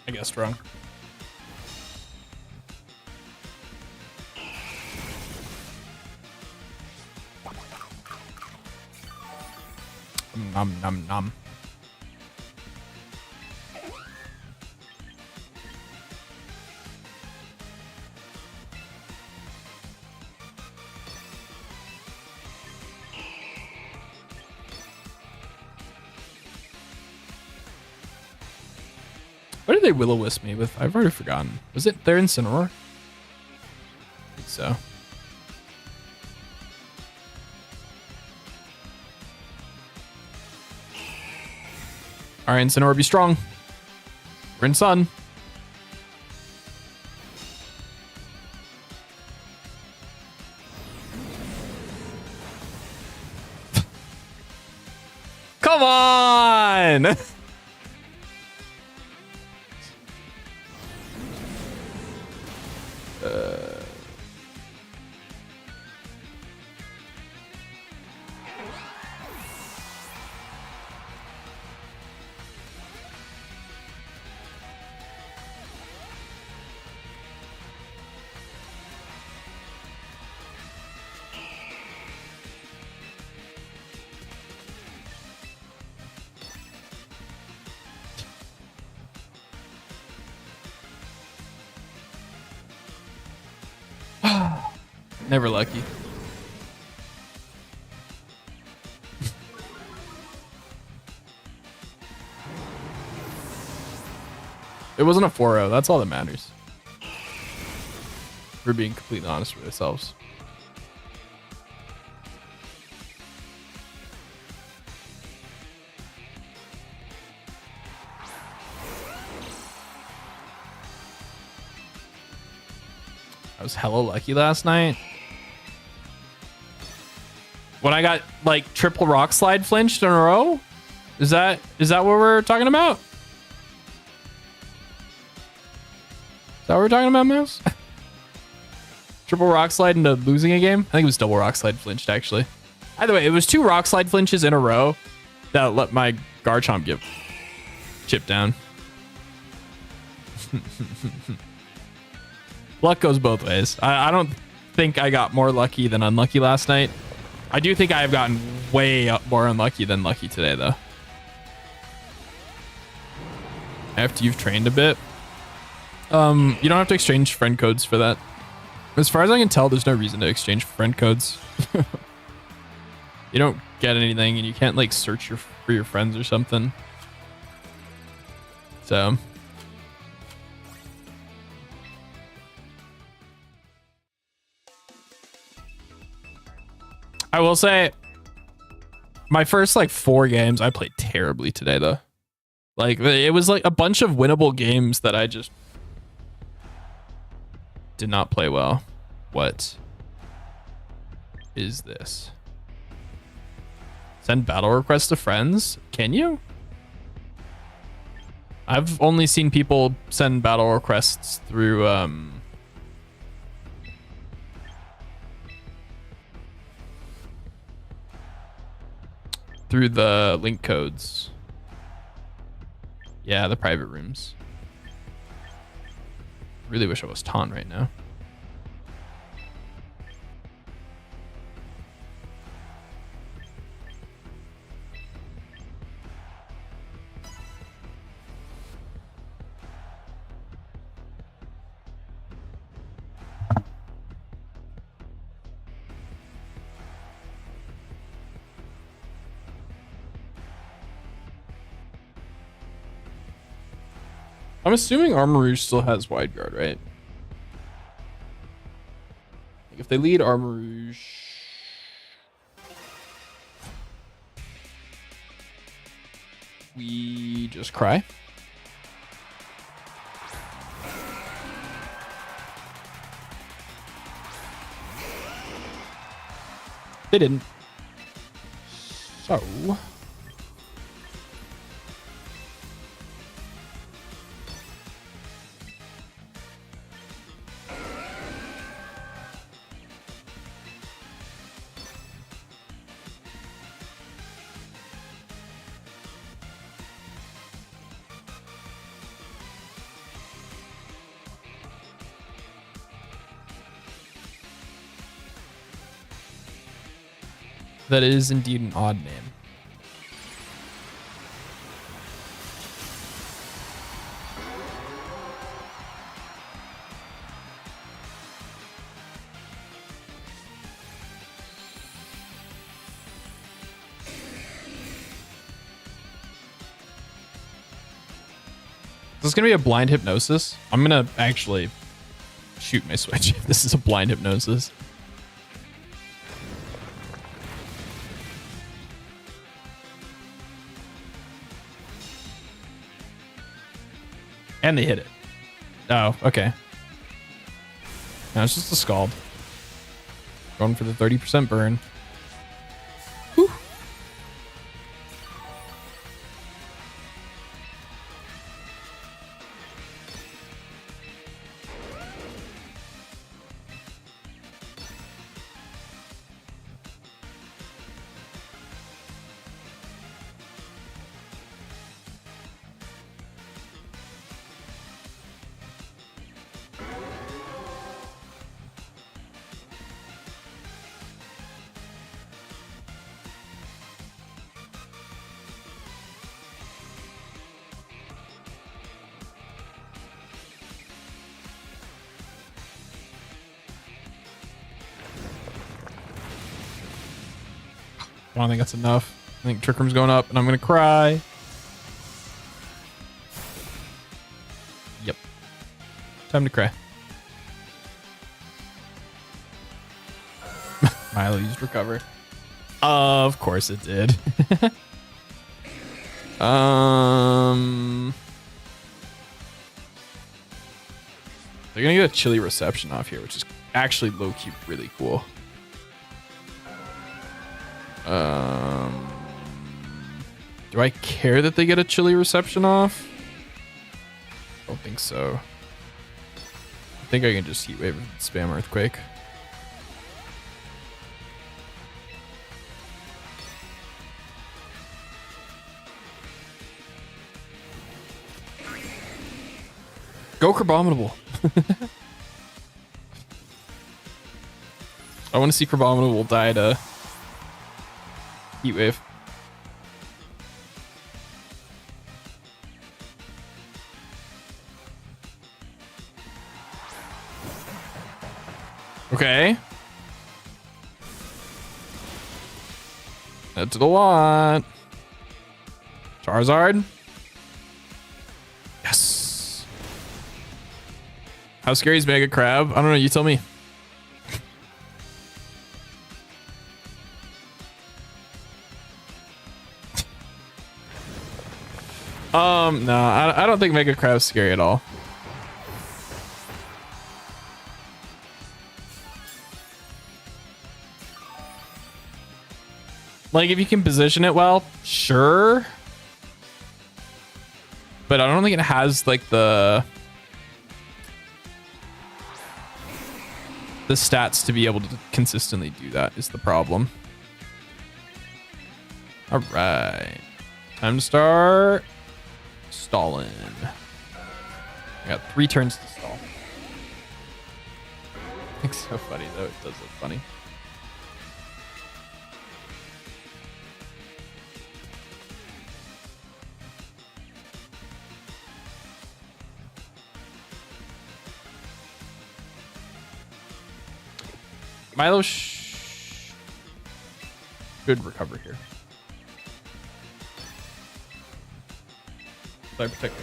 I guessed wrong. Nom nom nom. What did they Will-O-Wisp me with? I've already forgotten. Was it their Incineroar? I think so. Alright, Incineroar, be strong. We're in Sun. on. Never lucky. It wasn't a 4-0. That's all that matters. We're being completely honest with ourselves. I was hella lucky last night. When I got like triple rock slide flinched in a row? Is that what we're talking about? Is that what we're talking about, Mouse? Triple rock slide into losing a game? I think it was double rock slide flinched, actually. Either way, it was 2 rock slide flinches in a row that let my Garchomp get chipped down. Luck goes both ways. I don't think I got more lucky than unlucky last night. I do think I have gotten way more unlucky than lucky today, though. After you've trained a bit. You don't have to exchange friend codes for that. As far as I can tell, there's no reason to exchange friend codes. You don't get anything, and you can't like search for your friends or something. So I will say my first like 4 games, I played terribly today though. Like it was like a bunch of winnable games that I just did not play well. What is this? Send battle requests to friends? Can you? I've only seen people send battle requests through through the link codes. Yeah, the private rooms. Really wish I was Ton right now. I'm assuming Armarouge still has wide guard, right? Like if they lead Armarouge, we just cry. They didn't. So that is indeed an odd name. Is this gonna be a blind hypnosis? I'm gonna actually shoot my switch if this is a blind hypnosis. And they hit it. Oh, okay. No, it's just a scald. Going for the 30% burn. Whew. I don't think that's enough. I think Trick Room's going up, and I'm gonna cry. Yep. Time to cry. Milo used recover. Of course it did. They're gonna get a chilly reception off here, which is actually low-key really cool. Do I care that they get a chilly reception off? I don't think so. I think I can just heat wave and spam earthquake. Go Crabominable. I want to see Crabominable die to heat wave. Okay. That did a lot. Charizard. Yes. How scary is Mega Crab? I don't know. You tell me. No, I don't think Mega Crab's scary at all. Like, if you can position it well, sure. But I don't think it has, like, the stats to be able to consistently do that is the problem. All right. Time to start stalling. I got 3 turns to stall. It's so funny, though. It does look funny. Milo should recover here. Side protector.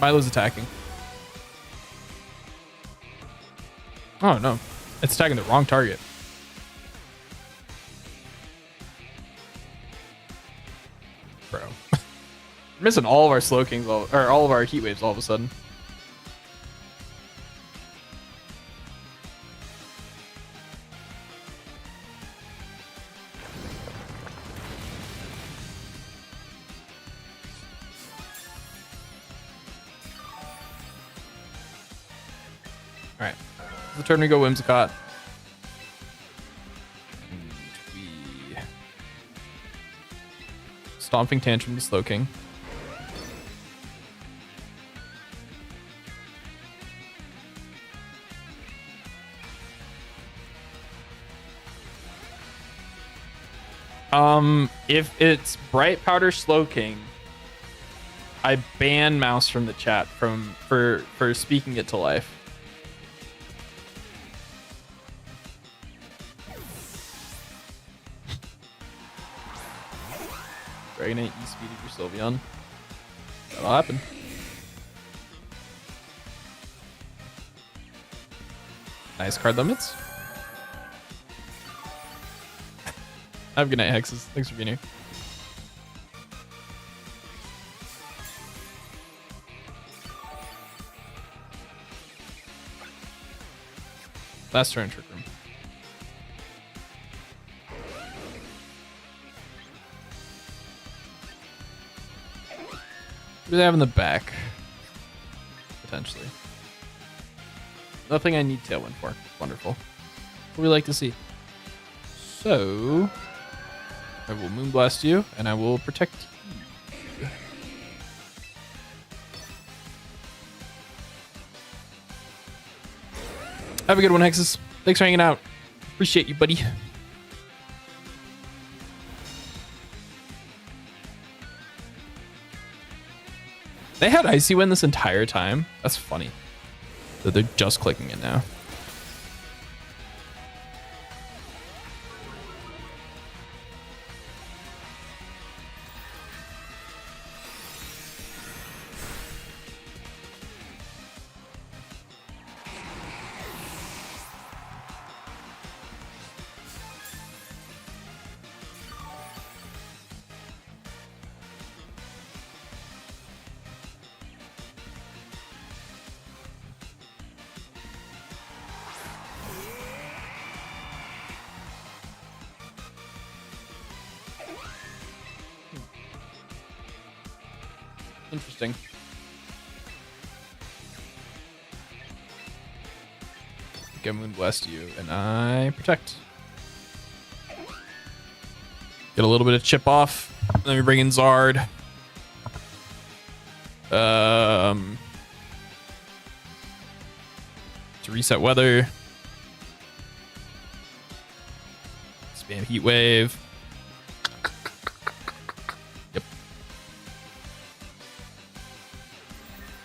Milo's attacking. Oh no, it's attacking the wrong target. Bro. We're missing all of our slow kings, or all of our heat waves all of a sudden. Alright. The turn we go Whimsicott. And we Stomping Tantrum to Slowking. If it's Bright Powder Slowking, I ban Mouse from the chat for speaking it to life. Dragonite E-speeded your Sylveon. That'll happen. Nice card limits. Have a good night, Hexes. Thanks for being here. Last turn, Trick Room. What do they have in the back? Potentially. Nothing I need Tailwind for. Wonderful. What we like to see. So, I will Moonblast you, and I will protect you. Have a good one, Hexes. Thanks for hanging out. Appreciate you, buddy. They had Icy Wind this entire time. That's funny that they're just clicking it now. Interesting. Get Moonblast you, and I protect. Get a little bit of chip off. Then we bring in Zard. To reset weather. Spam Heat Wave. Yep.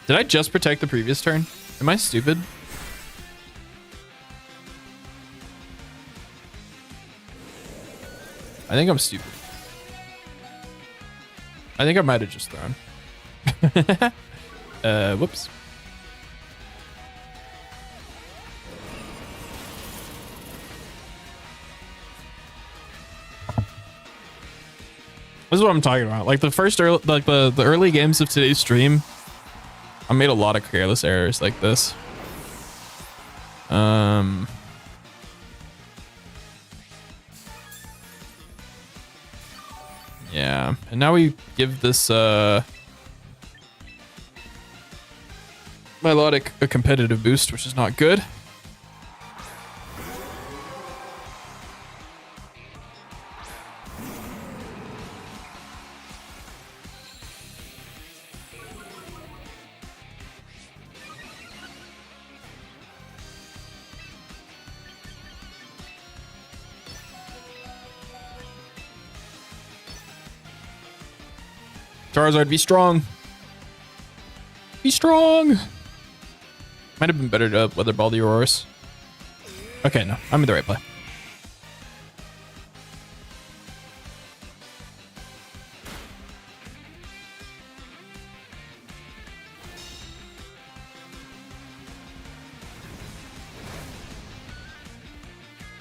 Did I just protect the previous turn? Am I stupid? I think I'm stupid. I think I might have just thrown. Whoops. This is what I'm talking about. Like the first early, like the early games of today's stream, I made a lot of careless errors like this. Yeah, and now we give this Milotic a competitive boost, which is not good. Charizard, be strong. Be strong. Might have been better to Weather Ball the Aurorus. Okay, no, I'm in the right play.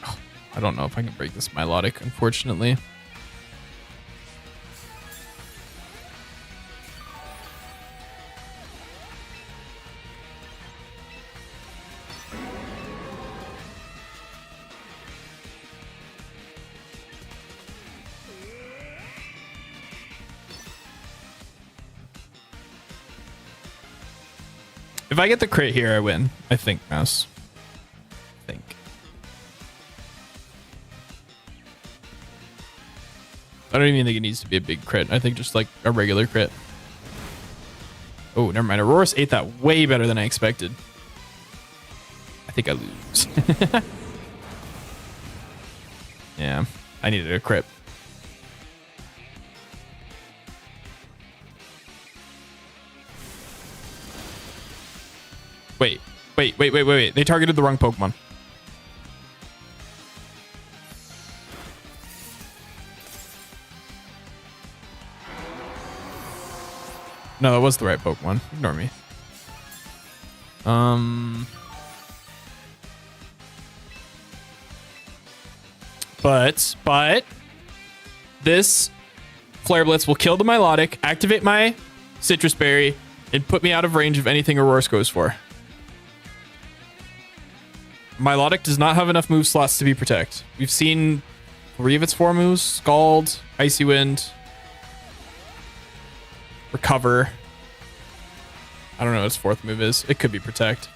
Oh, I don't know if I can break this Milotic, unfortunately. If I get the crit here, I win. I think, Mouse. I think. I don't even think it needs to be a big crit. I think just like a regular crit. Oh, never mind. Aurorus ate that way better than I expected. I think I lose. Yeah, I needed a crit. Wait. They targeted the wrong Pokemon. No, that was the right Pokemon. Ignore me. But this Flare Blitz will kill the Milotic, activate my Citrus Berry, and put me out of range of anything Aurorus goes for. Milotic does not have enough move slots to be protect. We've seen 3 of its 4 moves: Scald, Icy Wind, Recover. I don't know what its 4th move is. It could be protect.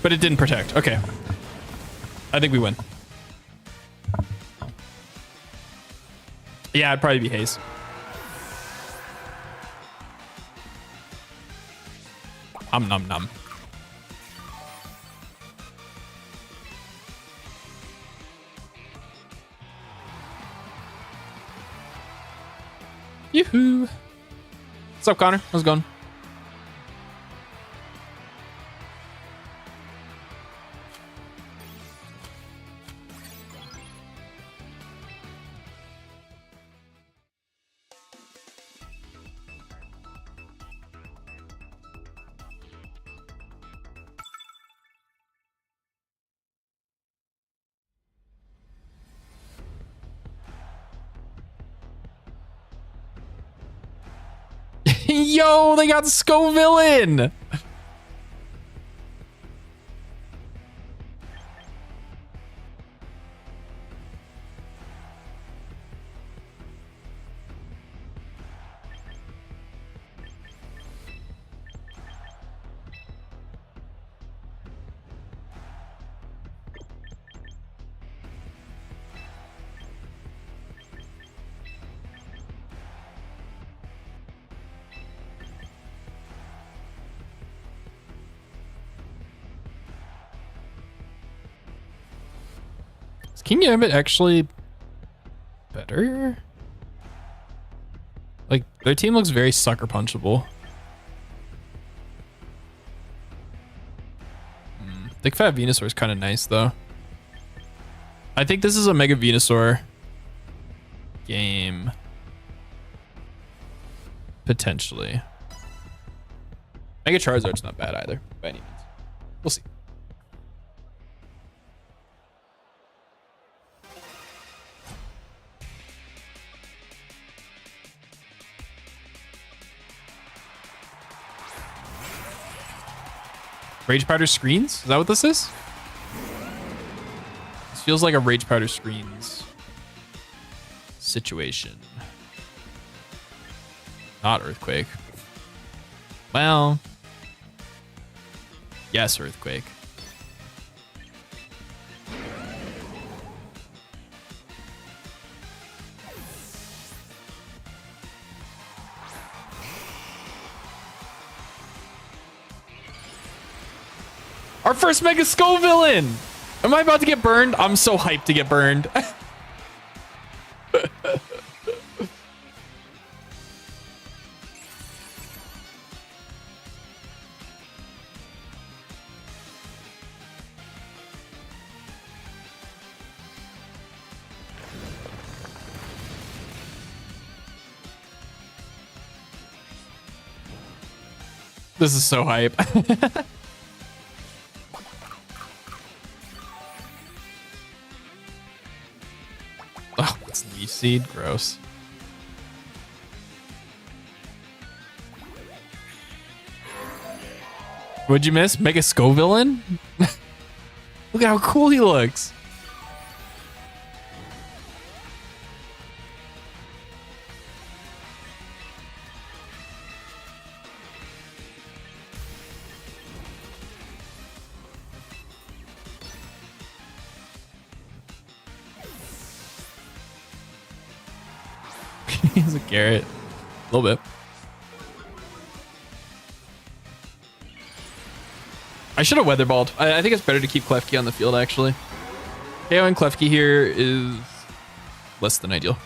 But it didn't protect. Okay. I think we win. Yeah, it'd probably be Haze. Nom nom. Yoo-hoo. What's up, Connor? How's it going? Yo, they got Scoville in. Gambit actually better? Like, their team looks very sucker punchable. Thick Fat Venusaur is kind of nice, though. I think this is a Mega Venusaur game. Potentially. Mega Charizard's not bad either, by any means. We'll see. Rage Powder Screens? Is that what this is? This feels like a Rage Powder Screens situation. Not Earthquake. Well, yes, Earthquake. Our first Mega Skull villain! Am I about to get burned? I'm so hyped to get burned. This is so hype. Oh, it's Leaf Seed. Gross. What'd you miss? Mega Scovillain? Look at how cool he looks. He's a Garrett. A little bit. I should have weatherballed. I think it's better to keep Klefki on the field, actually. KOing Klefki here is less than ideal.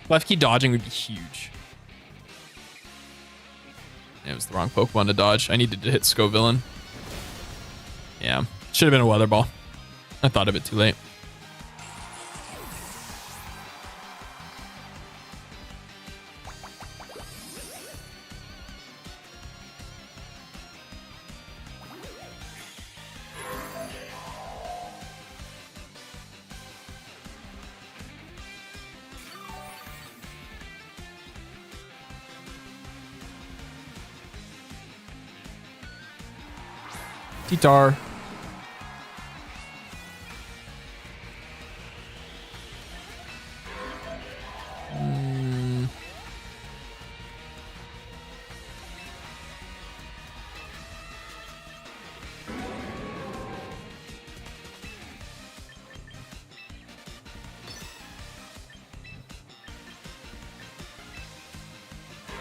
Klefki dodging would be huge. It was the wrong Pokemon to dodge. I needed to hit Scovillain. Yeah, should have been a weather ball. I thought of it too late. Guitar.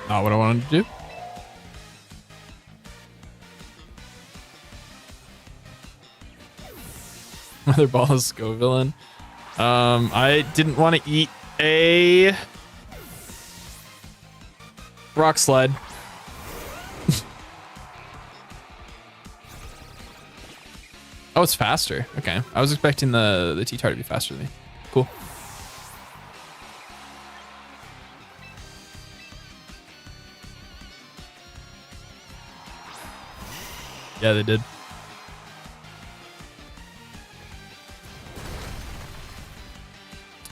Not what I wanted to do. Mother ball is Scovillain. I didn't want to eat a rock slide. Oh, it's faster. Okay. I was expecting the T-Tar to be faster than me. Cool. Yeah, they did.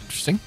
Interesting.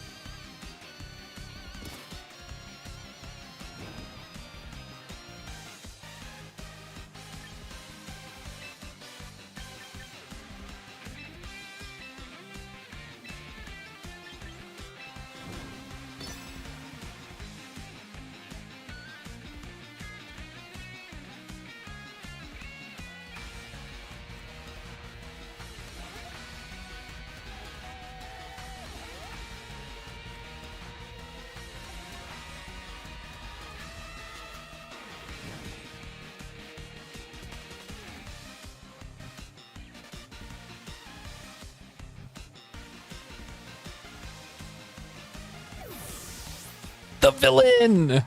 the villain.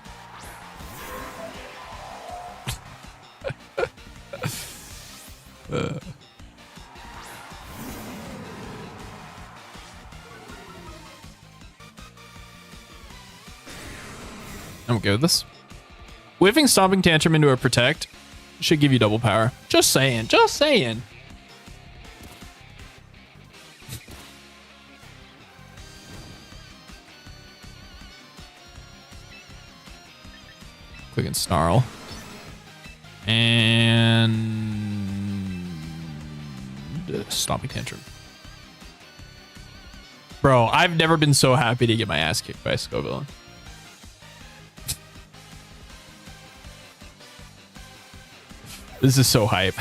I'm okay with this. Whiffing Stomping Tantrum into a Protect should give you double power. Just saying. Just saying. Click and Snarl. And Stomping Tantrum. Bro, I've never been so happy to get my ass kicked by a Scovillain. This is so hype.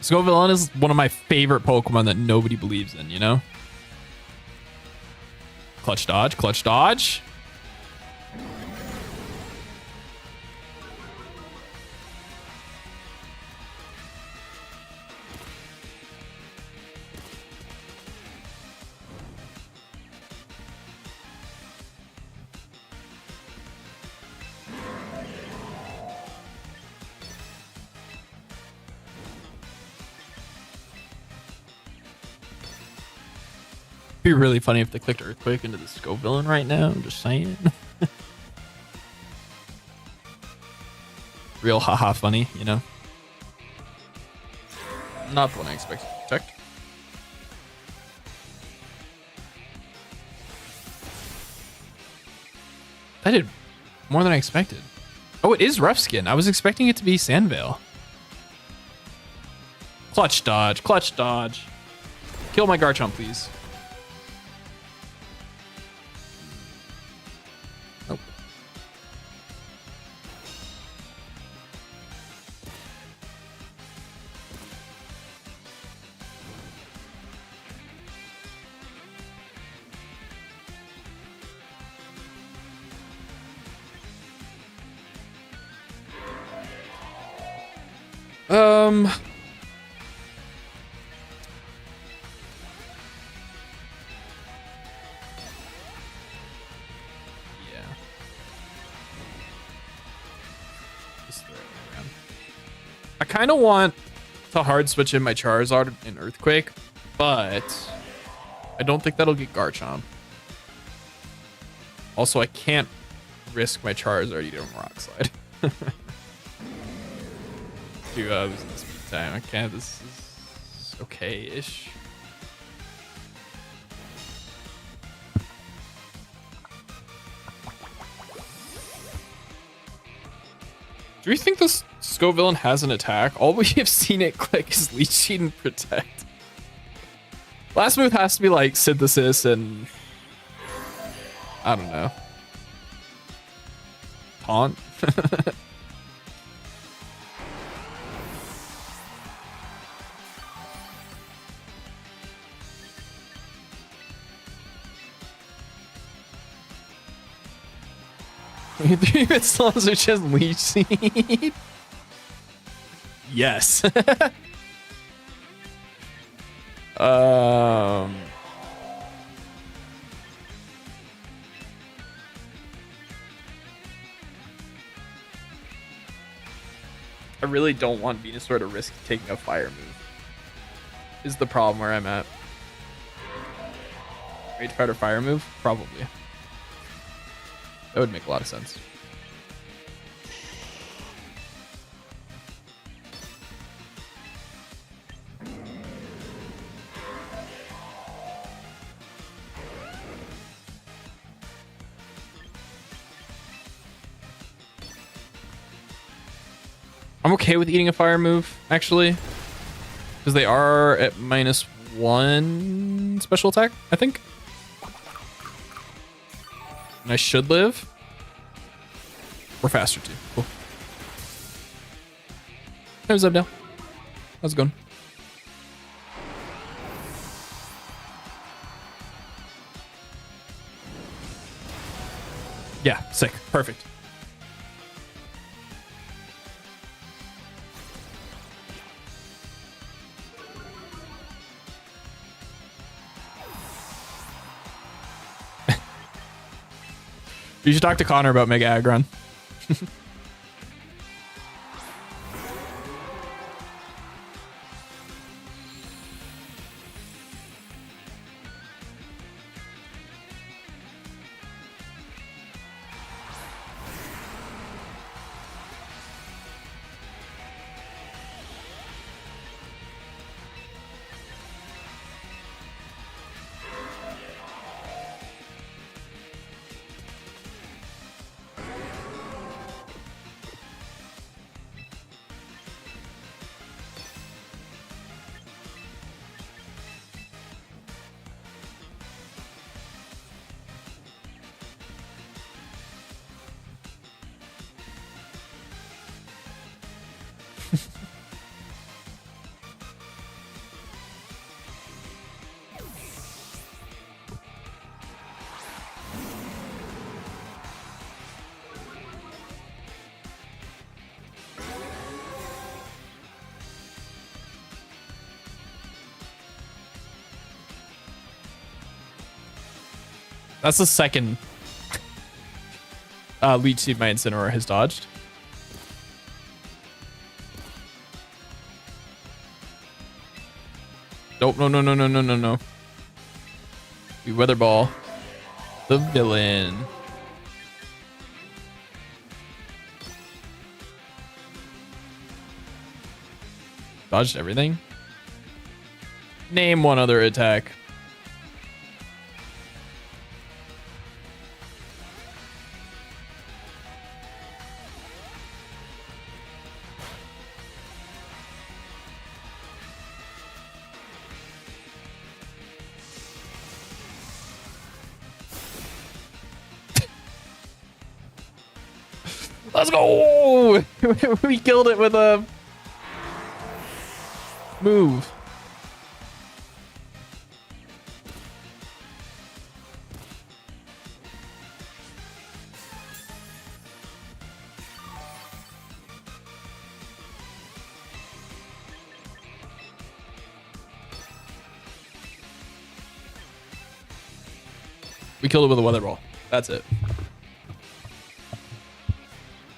Scovillain is one of my favorite Pokemon that nobody believes in, you know? Clutch dodge, clutch dodge. Be really funny if they clicked Earthquake into the Scovillain right now. I'm just saying. Real haha funny, you know? Not the one I expected to protect. That did more than I expected. Oh, it is Rough Skin. I was expecting it to be Sandvale. Clutch dodge, clutch dodge. Kill my Garchomp, please. Nope. Yeah. Just throw it around. I kind of want to hard switch in my Charizard in Earthquake, but I don't think that'll get Garchomp. Also, I can't risk my Charizard eating Rock Slide. Losing the speed time. I can't. This is okay-ish. Do you think this Scovillain has an attack? All we have seen it click is Leech Seed and Protect. Last move has to be like Synthesis and I don't know. Taunt. Three Midstorms which has Leech Seed. Yes. I really don't want Venusaur to risk taking a fire move. Is the problem where I'm at. Rage Powder fire move? Probably. That would make a lot of sense. I'm okay with eating a fire move, actually. Because they are at -1 special attack, I think. And I should live. Or faster too. Cool. There's Zebdale. How's it going? Yeah, sick. Perfect. You should talk to Connor about Mega Aggron. That's the second leech seed my Incineroar has dodged. Nope, no. We Weather Ball. The villain. Dodged everything? Name one other attack. Let's go! We killed it with a move. We killed it with a Weather Ball. That's it.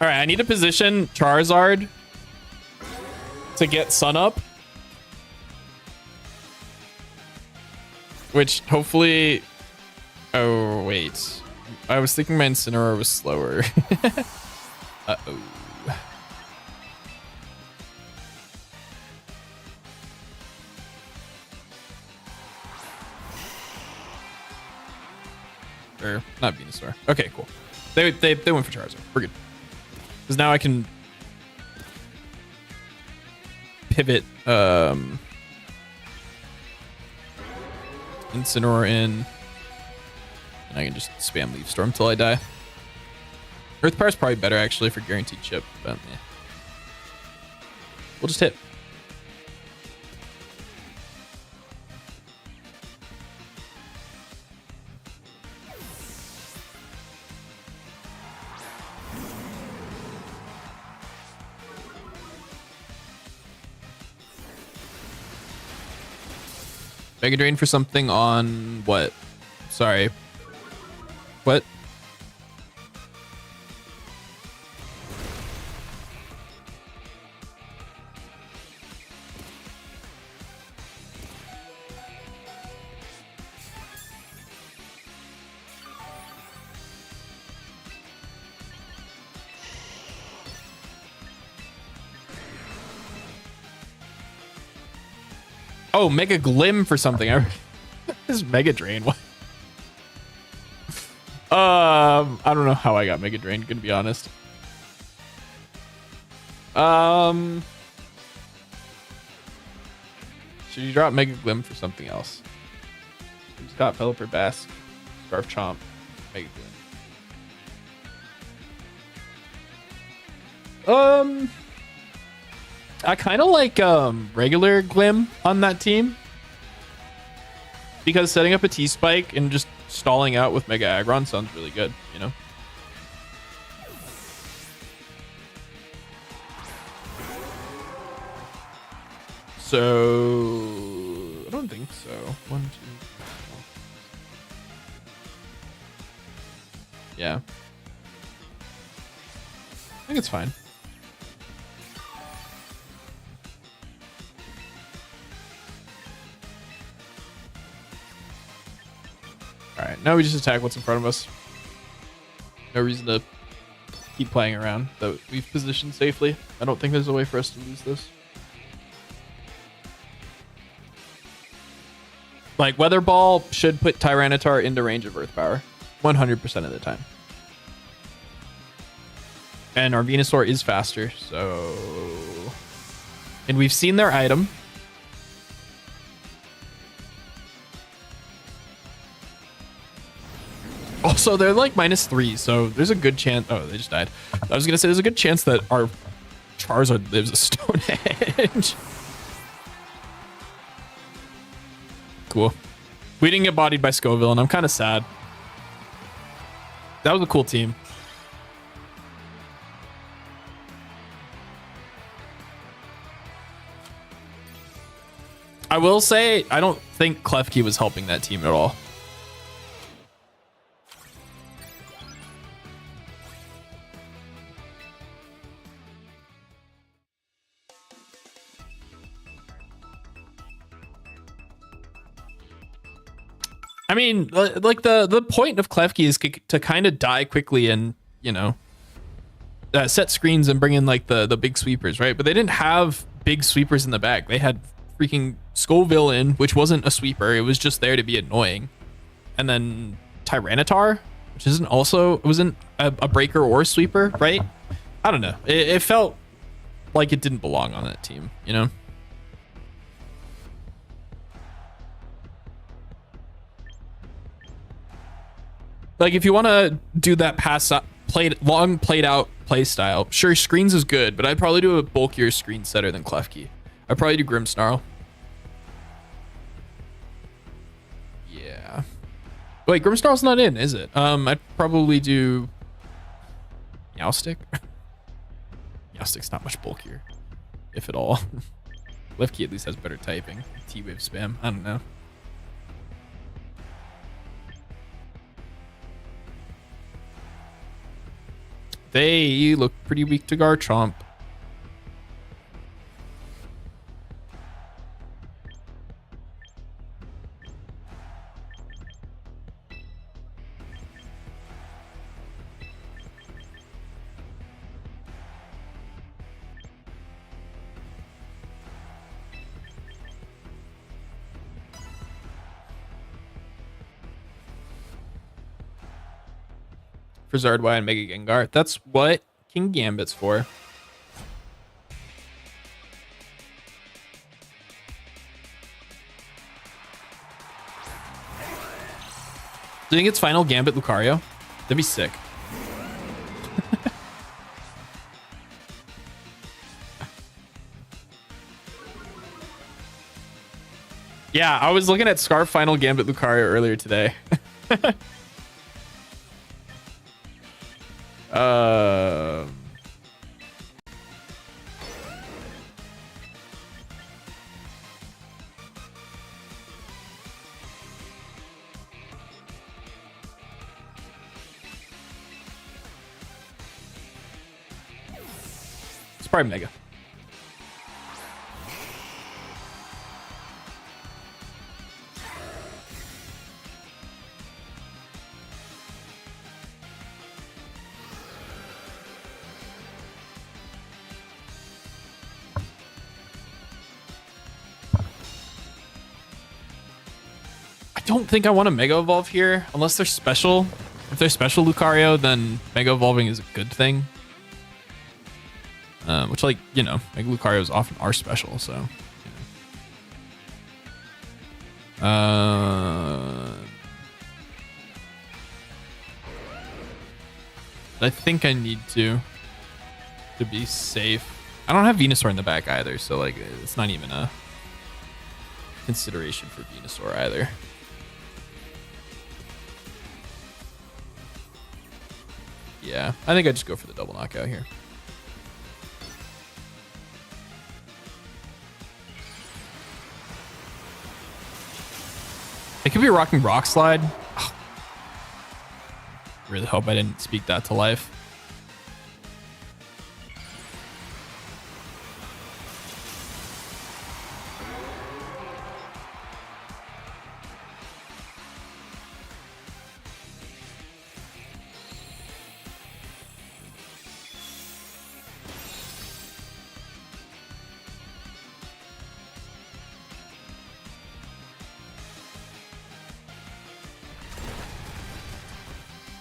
All right, I need to position Charizard to get Sun Up, which hopefully... Oh, wait. I was thinking my Incineroar was slower. Uh-oh. Or not Venusaur. Okay, cool. They went for Charizard. We're good. Because now I can pivot Incineroar in, and I can just spam Leaf Storm till I die. Earth Power is probably better actually for guaranteed chip, but yeah. We'll just hit. Mega Drain for something on what? Sorry. What? Oh, Mega Glim for something. This is Mega Drain. What? I don't know how I got Mega Drain, gonna be honest. Should you drop Mega Glim for something else? Scott, Pelipper, Bask, Scarf Chomp, Mega Glim. I kind of like regular Glim on that team, because setting up a T-Spike and just stalling out with Mega Aggron sounds really good, you know? So I don't think so. 1, 2, 3, 4. Yeah. think it's fine. All right, now we just attack what's in front of us. No reason to keep playing around, though we've positioned safely. I don't think there's a way for us to lose this. Like, Weather Ball should put Tyranitar into range of Earth Power 100% of the time. And our Venusaur is faster, so... And we've seen their item. Also, they're like -3, so there's a good chance... Oh, they just died. I was going to say there's a good chance that our Charizard lives a Stone Edge. Cool. We didn't get bodied by Scoville, and I'm kind of sad. That was a cool team. I will say, I don't think Klefki was helping that team at all. I mean, like the point of Klefki is to kind of die quickly and, you know, set screens and bring in like the big sweepers, right? But they didn't have big sweepers in the back. They had freaking Scoville in, which wasn't a sweeper. It was just there to be annoying. And then Tyranitar, which wasn't a breaker or a sweeper, right? I don't know. It felt like it didn't belong on that team, you know? Like, if you want to do that long played out play style, sure, screens is good, but I'd probably do a bulkier screen setter than Klefki. I'd probably do Grimmsnarl. Yeah. Wait, Grimmsnarl's not in, is it? I'd probably do Meowstic. Meowstic's not much bulkier, if at all. Klefki at least has better typing. T-Wave spam, I don't know. They look pretty weak to Garchomp. For Zardwire and Mega Gengar. That's what King Gambit's for. Do you think it's final Gambit Lucario? That'd be sick. Yeah, I was looking at Scarf final Gambit Lucario earlier today. It's probably Mega. I don't think I want to Mega Evolve here, unless they're special. If they're special Lucario, then Mega Evolving is a good thing. Which, like, you know, Mega Lucarios often are special, so. You know. I think I need to be safe. I don't have Venusaur in the back either, so, like, it's not even a consideration for Venusaur either. Yeah, I think I just go for the double knockout here. It could be a rocking rock slide. Oh. Really hope I didn't speak that to life.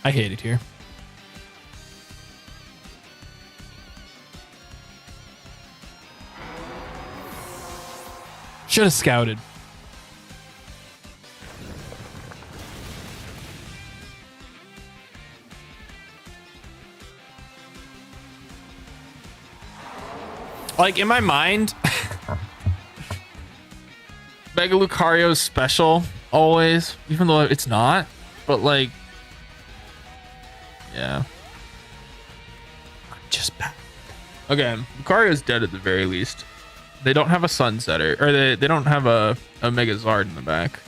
I hate it here. Should have scouted. Like, in my mind, Mega Lucario's special, always, even though it's not. But, like, yeah. Just bad. Okay, Lucario's dead at the very least. They don't have a Sunsetter, or they don't have a Mega Zard in the back.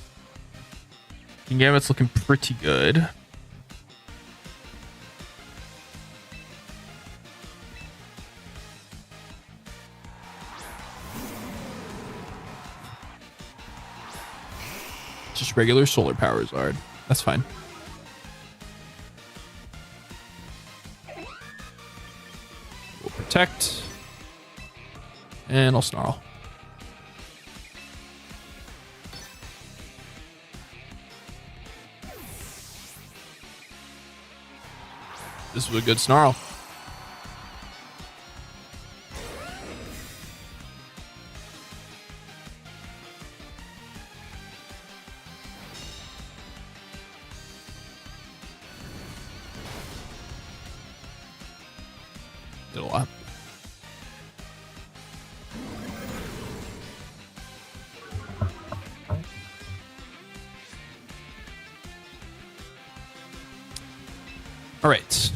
Kingambit's looking pretty good. Just regular solar power Zard. That's fine. We'll protect. And I'll snarl. This was a good snarl. Did a lot. All right.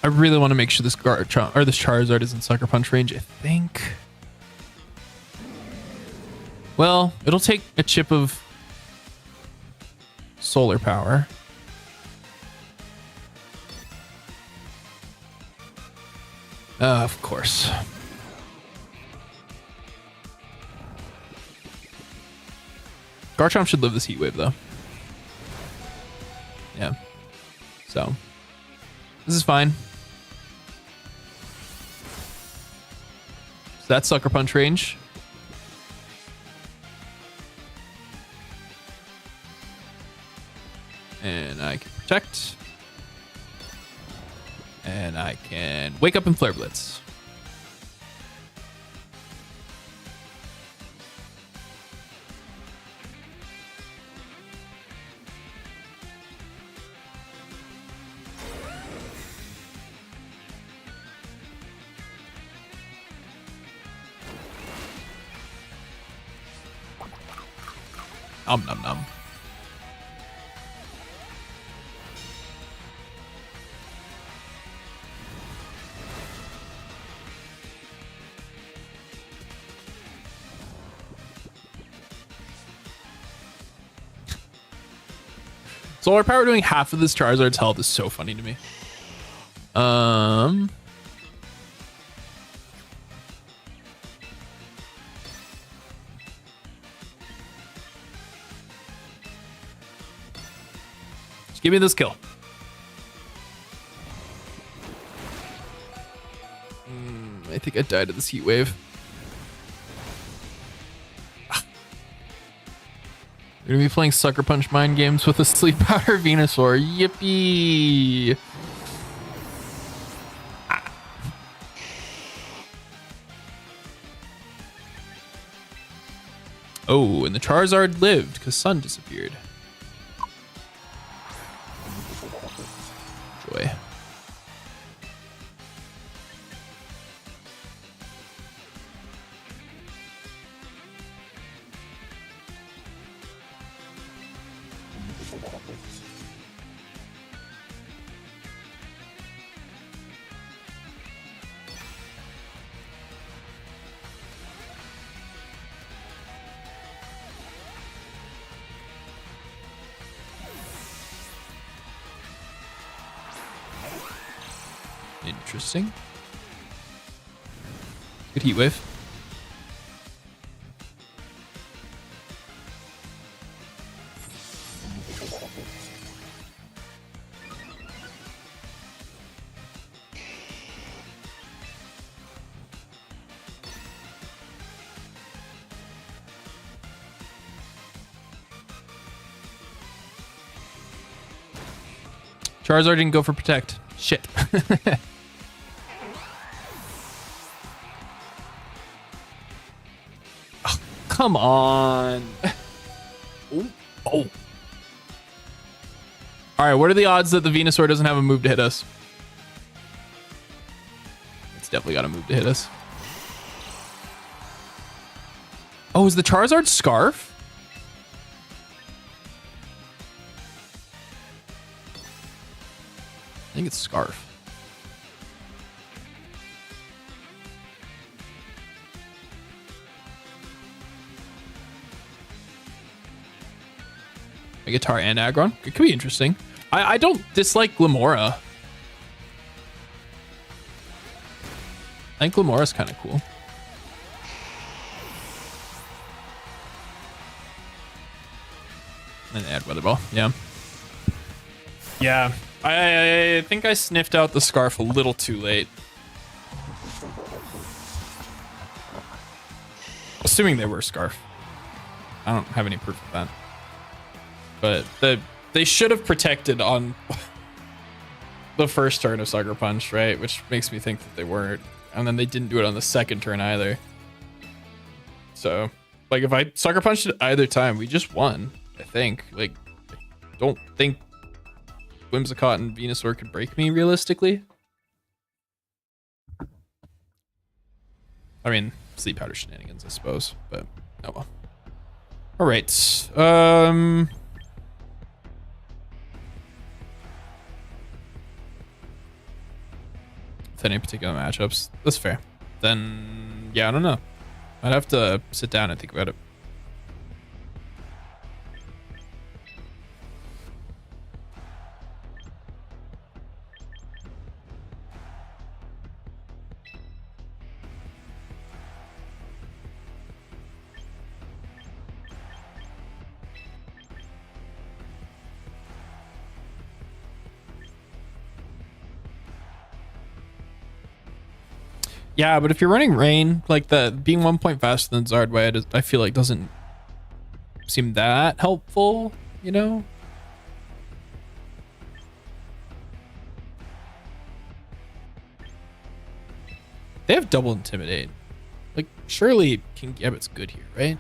I really want to make sure this this Charizard is in Sucker Punch range, I think. Well, it'll take a chip of solar power. Of course. Garchomp should live this heat wave, though. Yeah. So, this is fine. So that's Sucker Punch range. And I can protect. And I can wake up and Flare Blitz. Nom nom nom. Solar Power doing half of this Charizard's health is so funny to me. Just give me this kill. I think I died of this heat wave. We're gonna be playing Sucker Punch mind games with a Sleep Powder Venusaur. Yippee! Oh, and the Charizard lived because Sun disappeared. Joy. Interesting. Good heat wave. Charizard didn't go for protect. Shit. Oh, come on. Ooh. Oh. All right, what are the odds that the Venusaur doesn't have a move to hit us? It's definitely got a move to hit us. Oh, is the Charizard Scarf? I think it's Scarf. A guitar and Aggron. It could be interesting. I don't dislike Glamora. I think Glamora's kind of cool. And add Weather Ball. Yeah. Yeah. I think I sniffed out the Scarf a little too late. Assuming they were Scarf. I don't have any proof of that. But they should have protected on the first turn of Sucker Punch, right? Which makes me think that they weren't. And then they didn't do it on the second turn either. So, like, if I Sucker Punched it either time, we just won, I think. Like, I don't think Whimsicott and Venusaur could break me realistically. I mean, Sleep Powder shenanigans, I suppose, but oh well. All right. With any particular matchups, that's fair. Then, yeah, I don't know. I'd have to sit down and think about it. Yeah, but if you're running Rain, like the being 1 point faster than Zardway, I feel like doesn't seem that helpful, you know? They have double Intimidate. Like, surely King Gambit's good here, right?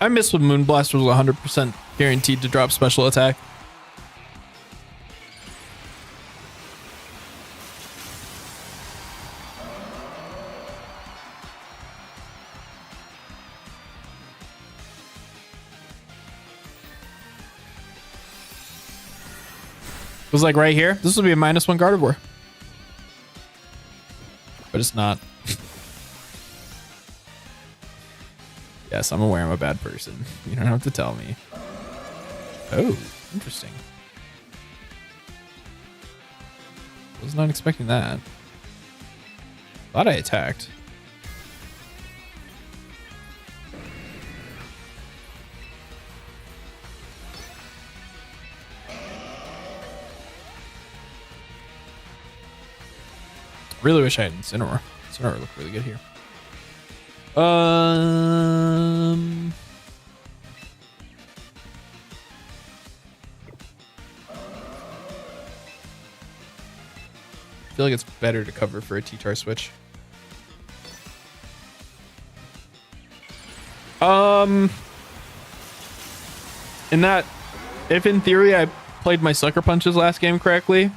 I miss when Moonblast was 100% guaranteed to drop special attack. It was like right here. This would be a -1 Gardevoir. But it's not. Yes, I'm aware I'm a bad person. You don't have to tell me. Oh, interesting. Was not expecting that. Thought I attacked. Really wish I had Incineroar. Incineroar looked really good here. I feel like it's better to cover for a T-Tar switch. In that, if in theory I played my sucker punches last game correctly,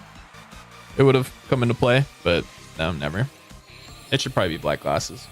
it would have come into play, but no, never. It should probably be black glasses.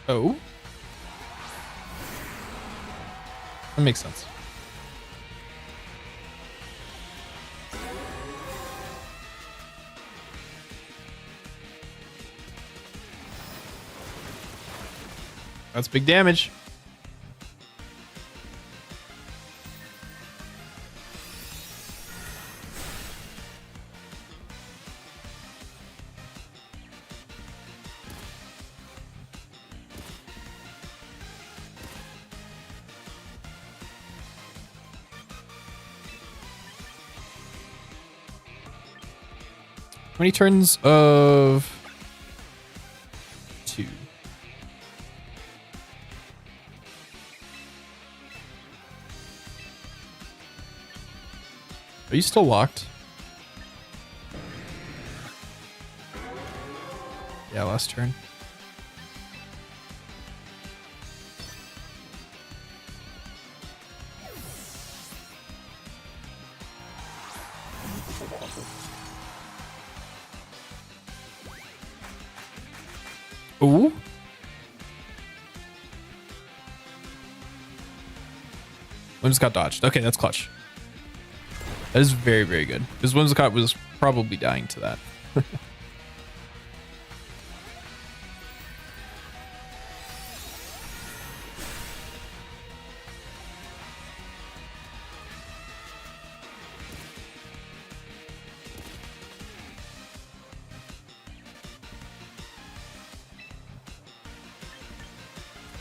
Oh. That makes sense. That's big damage. How many turns of 2? Are you still locked? Yeah, last turn. Ooh. Whimsicott dodged. Okay, that's clutch. That is very, very good. Because Whimsicott was probably dying to that.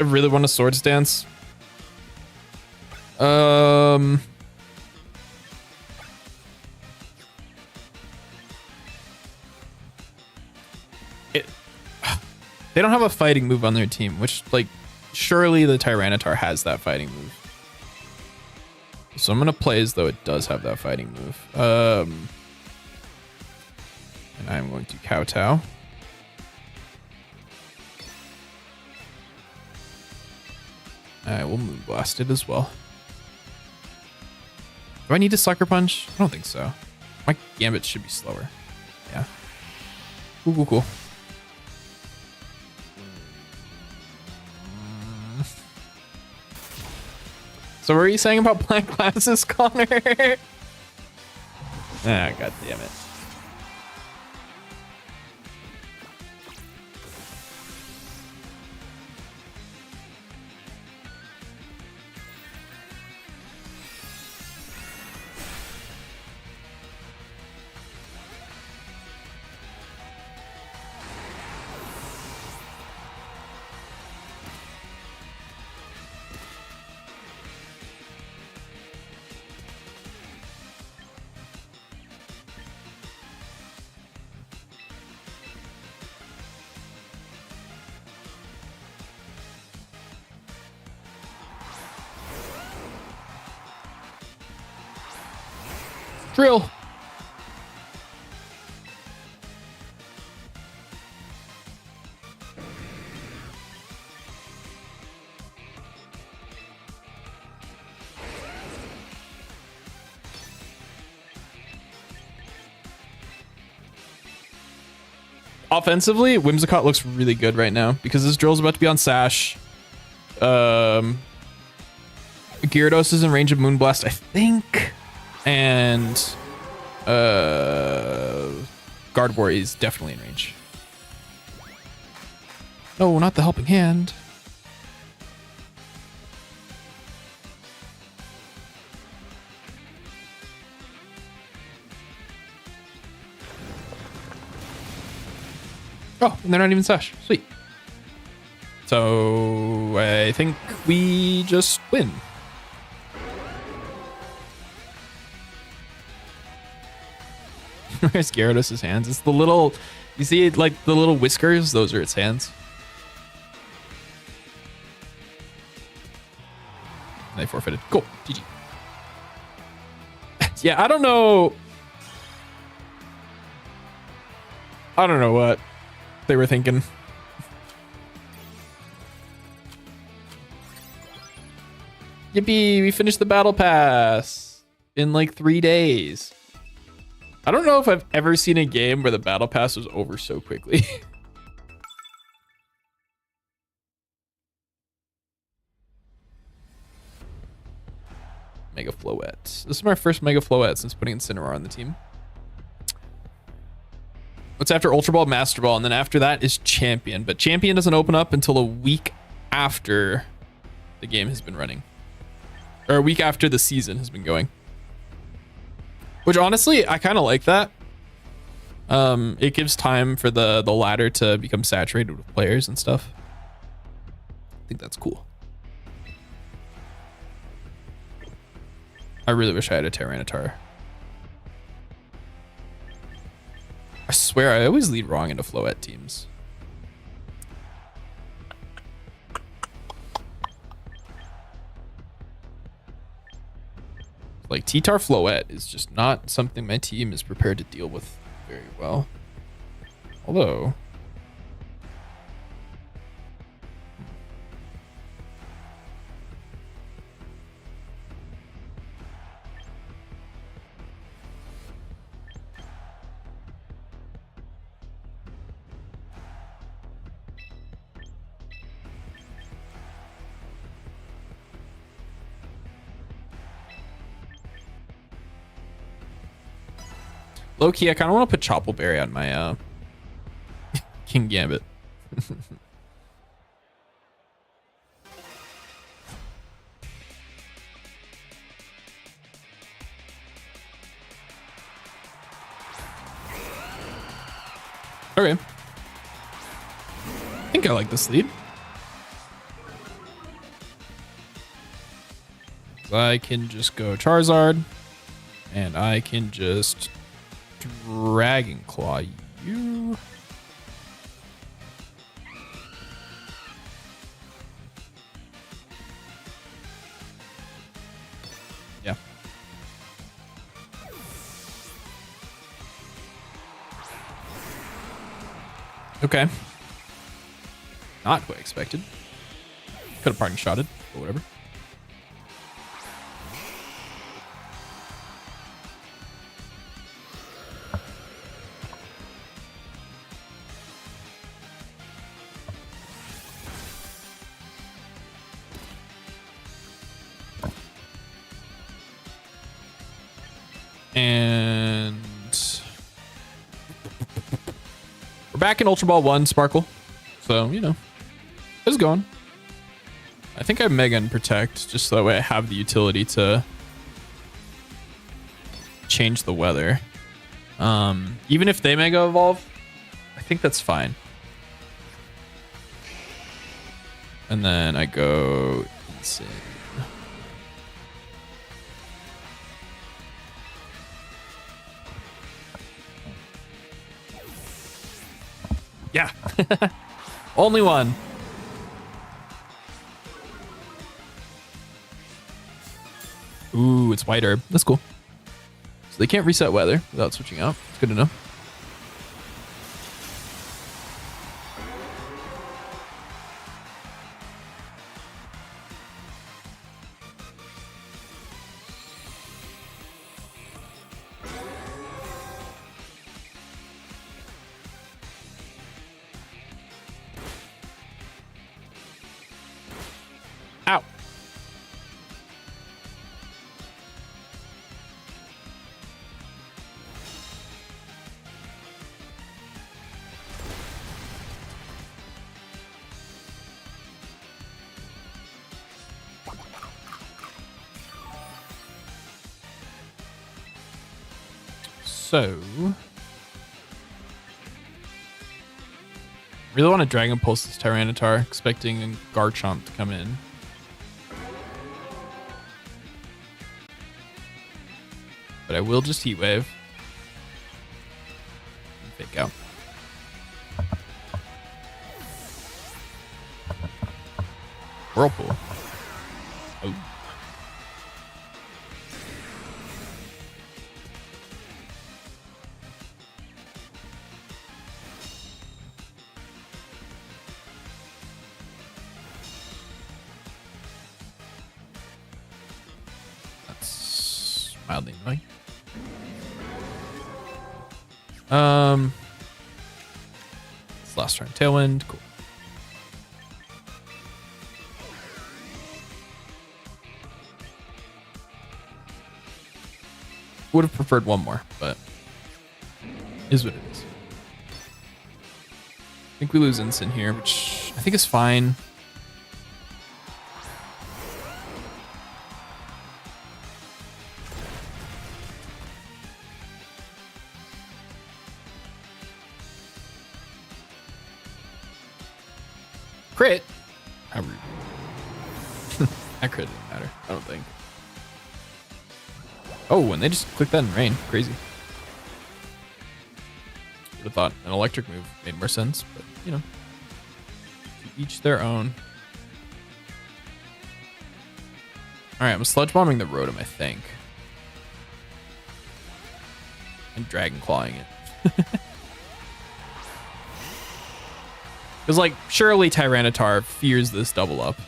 I really want a Swords Dance. They don't have a fighting move on their team, which, like, surely the Tyranitar has that fighting move. So I'm gonna play as though it does have that fighting move. And I'm going to kowtow. I will Moonblast it as well. Do I need to Sucker Punch? I don't think so. My Gambit should be slower. Yeah. Cool, cool, cool. So what were you saying about black glasses, Connor? Ah, god damn it. Drill. Offensively, Whimsicott looks really good right now because this drill's about to be on Sash. Gyarados is in range of Moonblast, I think. And Gardevoir is definitely in range. No, not the helping hand. Oh, and they're not even Sash. Sweet. So I think we just win. Where's Gyarados' hands? It's the little, you see like the little whiskers? Those are its hands. And they forfeited. Cool. GG. Yeah, I don't know. I don't know what they were thinking. Yippee, we finished the battle pass in like 3 days. I don't know if I've ever seen a game where the battle pass was over so quickly. Mega Floette. This is my first Mega Floette since putting Incineroar on the team. What's after Ultra Ball, Master Ball, and then after that is Champion. But Champion doesn't open up until a week after the game has been running. Or a week after the season has been going. Which honestly, I kind of like that. It gives time for the ladder to become saturated with players and stuff. I think that's cool. I really wish I had a Tyranitar. I swear, I always lead wrong into Floette teams. Like, T-Tar Floette is just not something my team is prepared to deal with very well. Although... low-key, I kind of want to put Choppleberry on my King Gambit. Okay. I think I like this lead. I can just go Charizard, and I can just Dragon Claw you. Yeah. Okay. Not what I expected. Could have parting shotted, but whatever. And we're back in Ultra Ball 1 Sparkle. So, you know, it's going. I think I Mega and Protect just so that way I have the utility to change the weather. Even if they Mega Evolve, I think that's fine. And then I go insane. Yeah. Only one. Ooh, it's White Herb. That's cool. So they can't reset weather without switching out. It's good to know. So really want to Dragon Pulse this Tyranitar, expecting a Garchomp to come in. But I will just Heat Wave. And Fake Out. Whirlpool. Oh. That's mildly annoying. It's last turn. Tailwind. Cool. Would have preferred one more, but is what it is. I think we lose instant here, which I think is fine. Crit? How rude. That crit didn't matter, I don't think. Oh, and they just clicked that in rain. Crazy. Would have thought an electric move made more sense, but you know, to each their own. All right, I'm sludge bombing the Rotom, I think, and Dragon Clawing it. Because like surely Tyranitar fears this double up.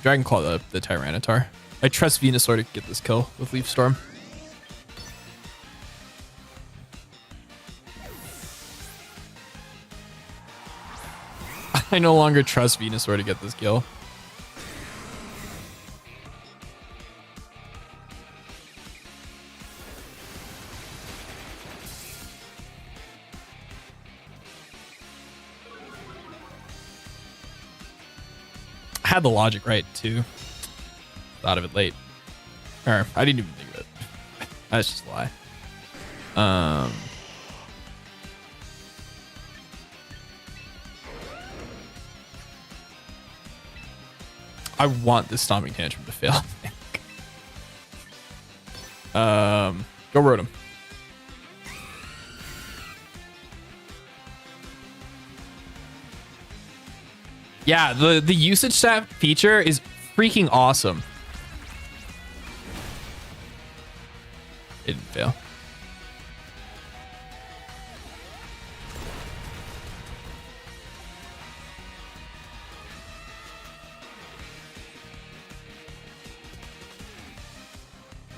Dragon Claw the Tyranitar. I trust Venusaur to get this kill with Leaf Storm. I no longer trust Venusaur to get this kill. Had the logic right too. Thought of it late. Or I didn't even think of it. That's just a lie. I want this Stomping Tantrum to fail, I think. Go Rotom. Yeah, the usage stat feature is freaking awesome. It didn't fail.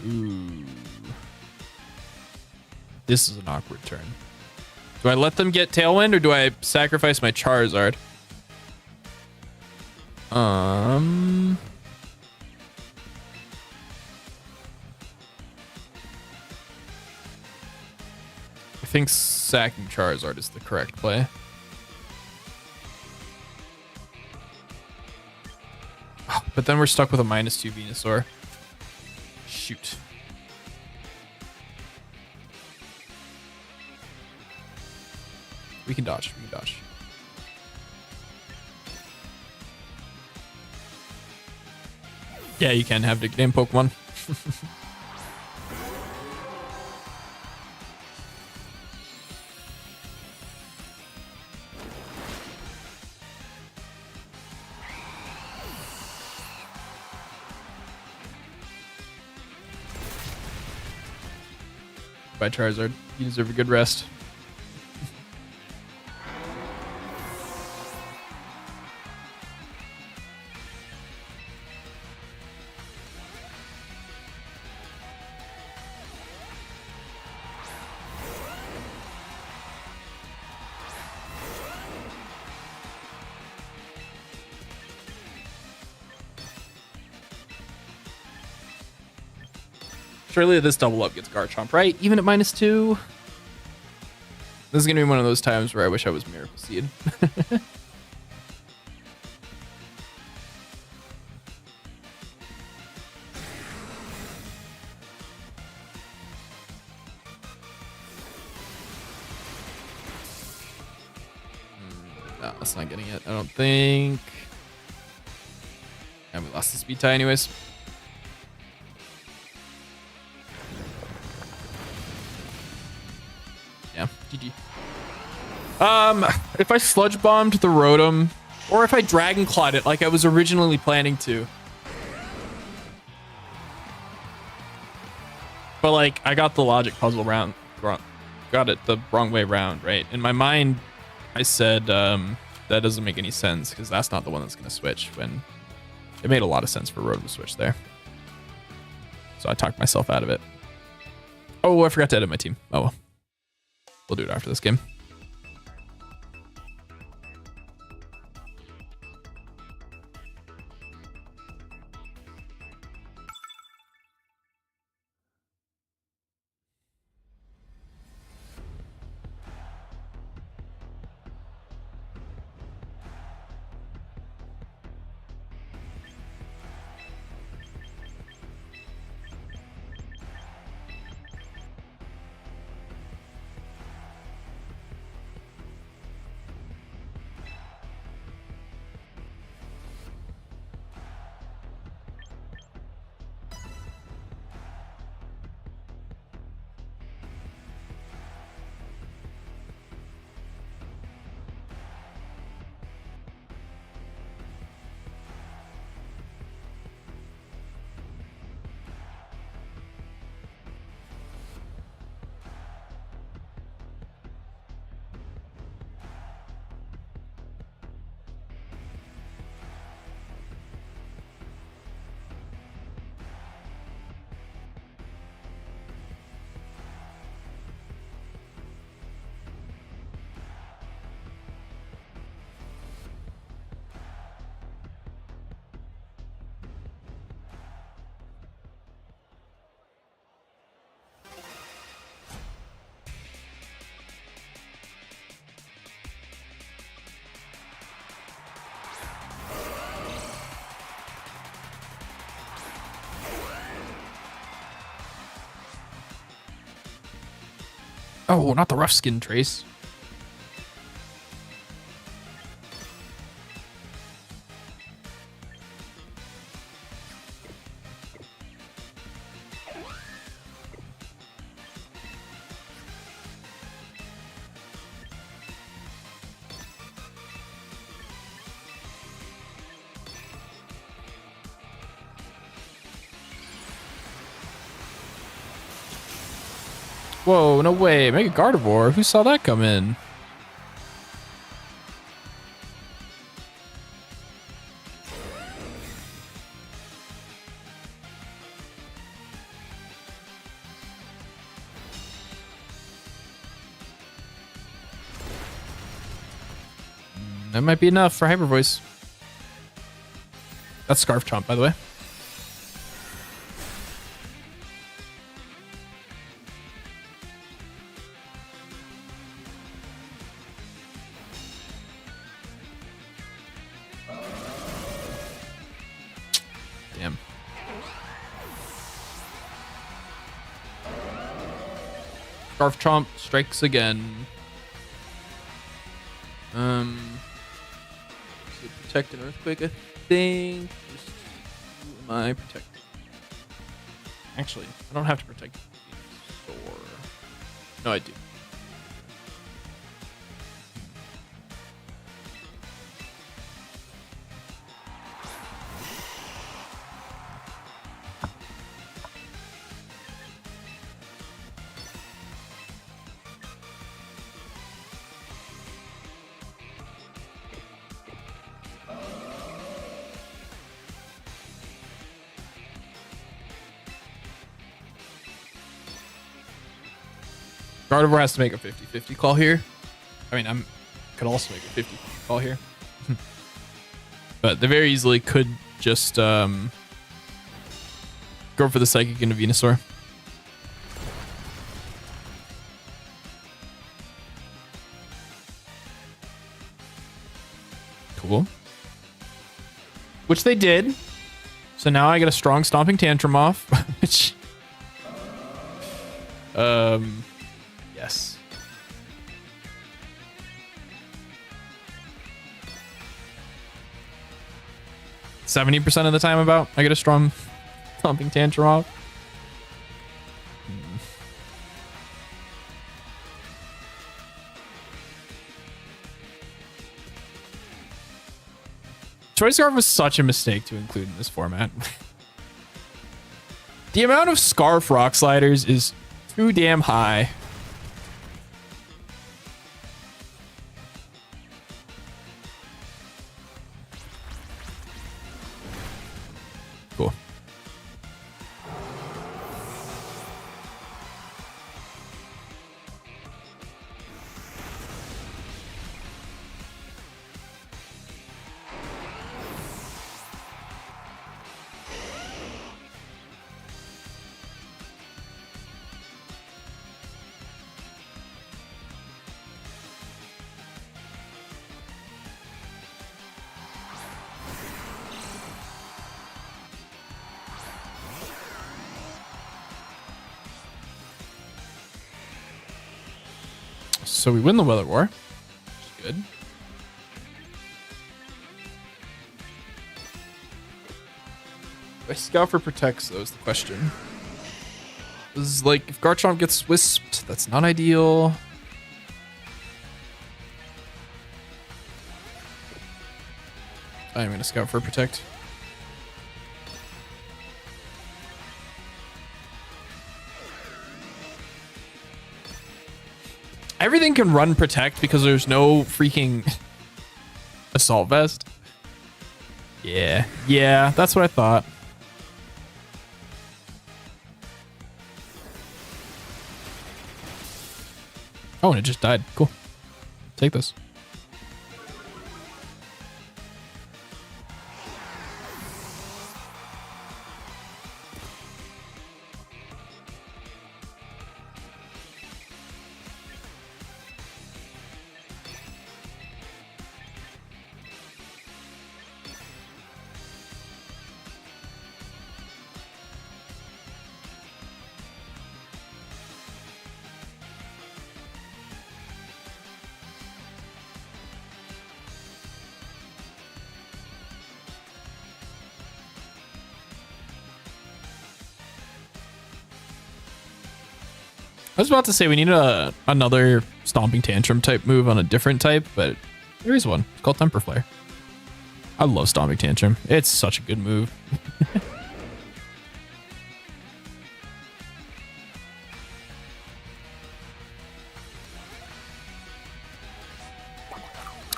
Ooh. This is an awkward turn. Do I let them get Tailwind or do I sacrifice my Charizard? I think sacking Charizard is the correct play. Oh, but then we're stuck with a -2 Venusaur. Shoot. We can dodge. We can dodge. Yeah, you can have nickname Pokemon. Bye, Charizard. You deserve a good rest. Surely this double up gets Garchomp, right? Even at -2. This is gonna be one of those times where I wish I was Miracle Seed. No, that's not getting it, I don't think. And we lost the speed tie anyways. Yeah, GG. If I sludge bombed the Rotom, or if I dragon clawed it like I was originally planning to. But like, I got the logic puzzle round wrong. Got it the wrong way round, right? In my mind, I said that doesn't make any sense because that's not the one that's gonna switch, when it made a lot of sense for Rotom to switch there. So I talked myself out of it. Oh, I forgot to edit my team. Oh well. We'll do it after this game. Oh, not the rough skin trace. Whoa, no way. Mega Gardevoir. Who saw that come in? That might be enough for Hyper Voice. That's Scarf Chomp, by the way. Damn. Scarf Chomp strikes again. Protect an Earthquake, I think. Just who am I protecting? Actually, I don't have to protect Venusaur. No, I do. Gardevoir has to make a 50-50 call here. I mean, could also make a 50 call here. But they very easily could just go for the Psychic into Venusaur. Cool. Which they did. So now I get a strong Stomping Tantrum off, which... yes. "70% of the time about I get a strong Stomping Tantrum off." Choice Scarf was such a mistake to include in this format. The amount of Scarf Rock Sliders is too damn high. Cool. So we win the Weather War. Which is good. I scout for protects, though, is the question. This is like, if Garchomp gets wisped, that's not ideal. I'm going to scout for protect. Everything can run protect because there's no freaking assault vest. Yeah, that's what I thought. Oh, and it just died. Cool. Take this. I was about to say we need another Stomping Tantrum type move on a different type, but there is one. It's called Temper Flare. I love Stomping Tantrum. It's such a good move.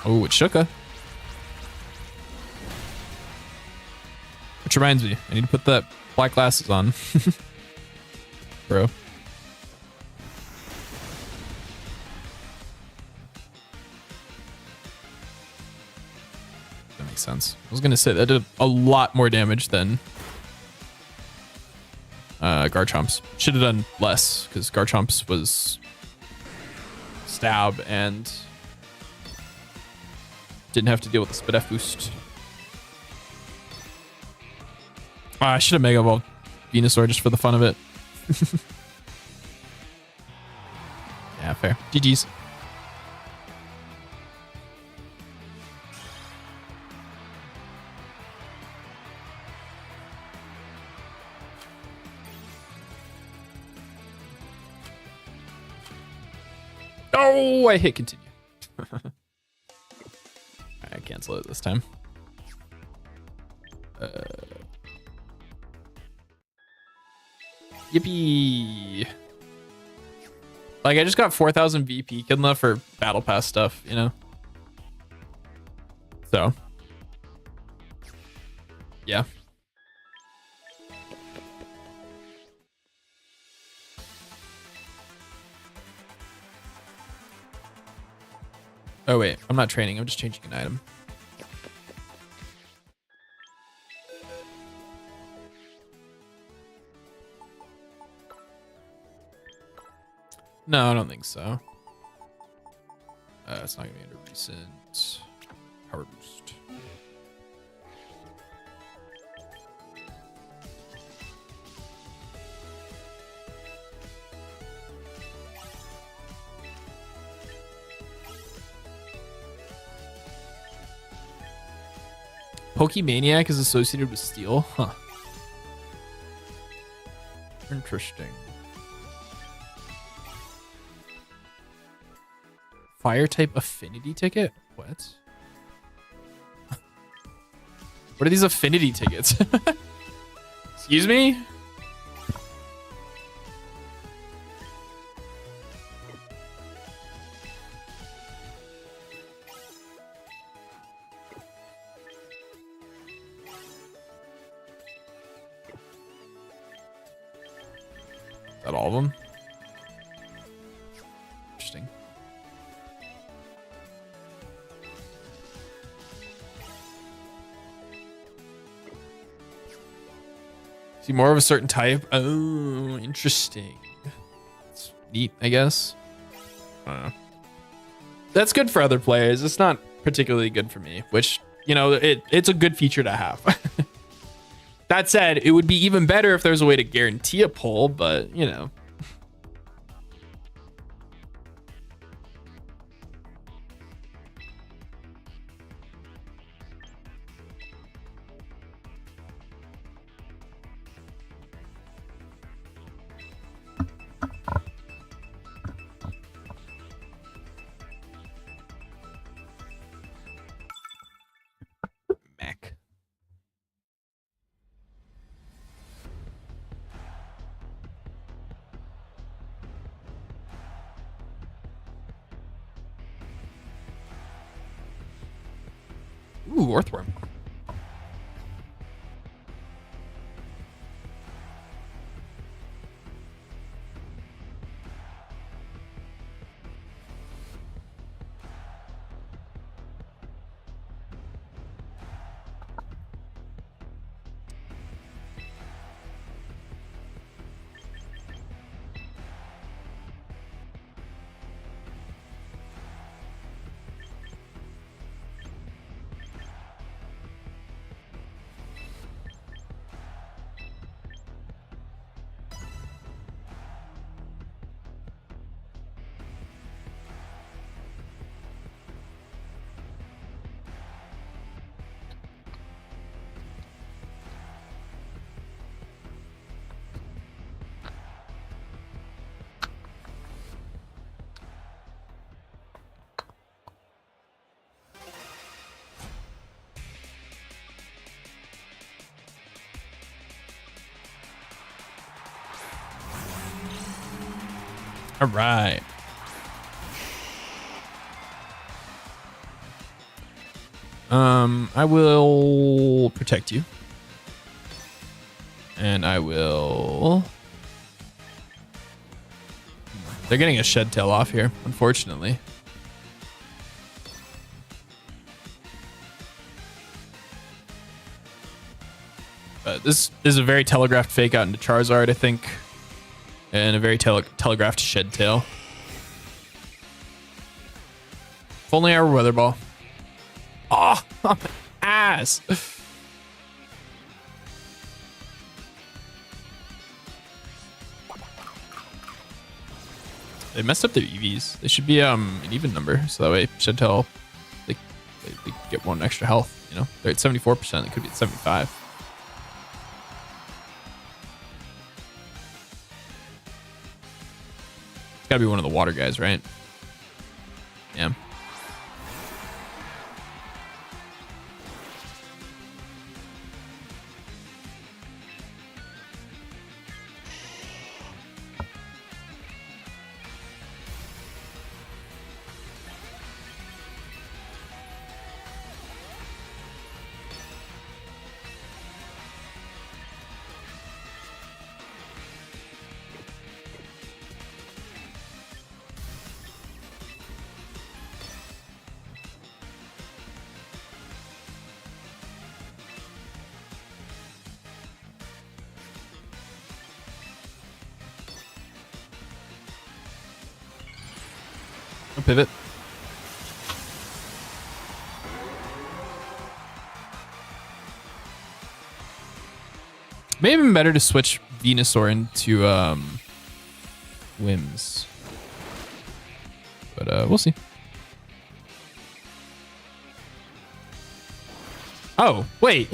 Oh, it's Shuka. Which reminds me, I need to put that black glasses on. Bro. Sense. I was gonna say that did a lot more damage than Garchomp's. Should have done less because Garchomp's was stab and didn't have to deal with the Spit F boost. I should have Mega Evolved Venusaur just for the fun of it. Yeah, fair. GG's. Oh, I hit continue. I cancel it this time. Yippee. Like, I just got 4,000 VP Kidna for Battle Pass stuff, you know? So. Yeah. Oh, wait. I'm not training. I'm just changing an item. No, I don't think so. It's not going to be under recent. Power boost. Pokemaniac is associated with steel? Huh. Interesting. Fire type affinity ticket? What? What are these affinity tickets? Excuse me? Is that all of them? Interesting. See more of a certain type. Oh, interesting. It's neat, I guess. I don't know. That's good for other players. It's not particularly good for me, which, you know, it's a good feature to have. That said, it would be even better if there was a way to guarantee a pull, but, you know. Mac. Ooh, earthworm. All right. I will protect you. And I will... They're getting a shed tail off here, unfortunately. But this is a very telegraphed fake out into Charizard, I think. And a very telegraphed shed tail. If only I were Weather Ball. Oh, my ass. They messed up their EVs. They should be an even number, so that way shed tail they get one extra health. You know, they're at 74%. They could be at 75. It's got to be one of the water guys, right? Yeah. I'll pivot. May have been better to switch Venusaur into Whims. But we'll see. Oh, wait.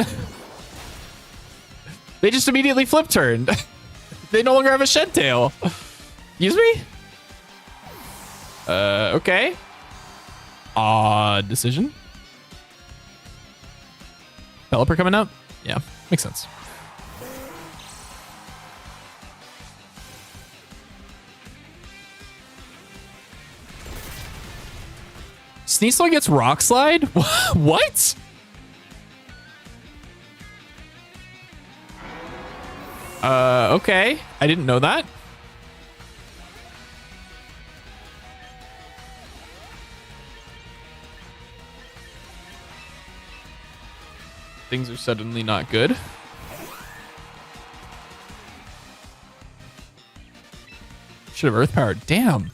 They just immediately flip turned. They no longer have a shed tail. Excuse me? Okay. Odd decision. Pelipper coming up? Yeah, makes sense. Sneasel gets Rock Slide? What? Okay. I didn't know that. Things are suddenly not good. Should have Earth Powered. Damn.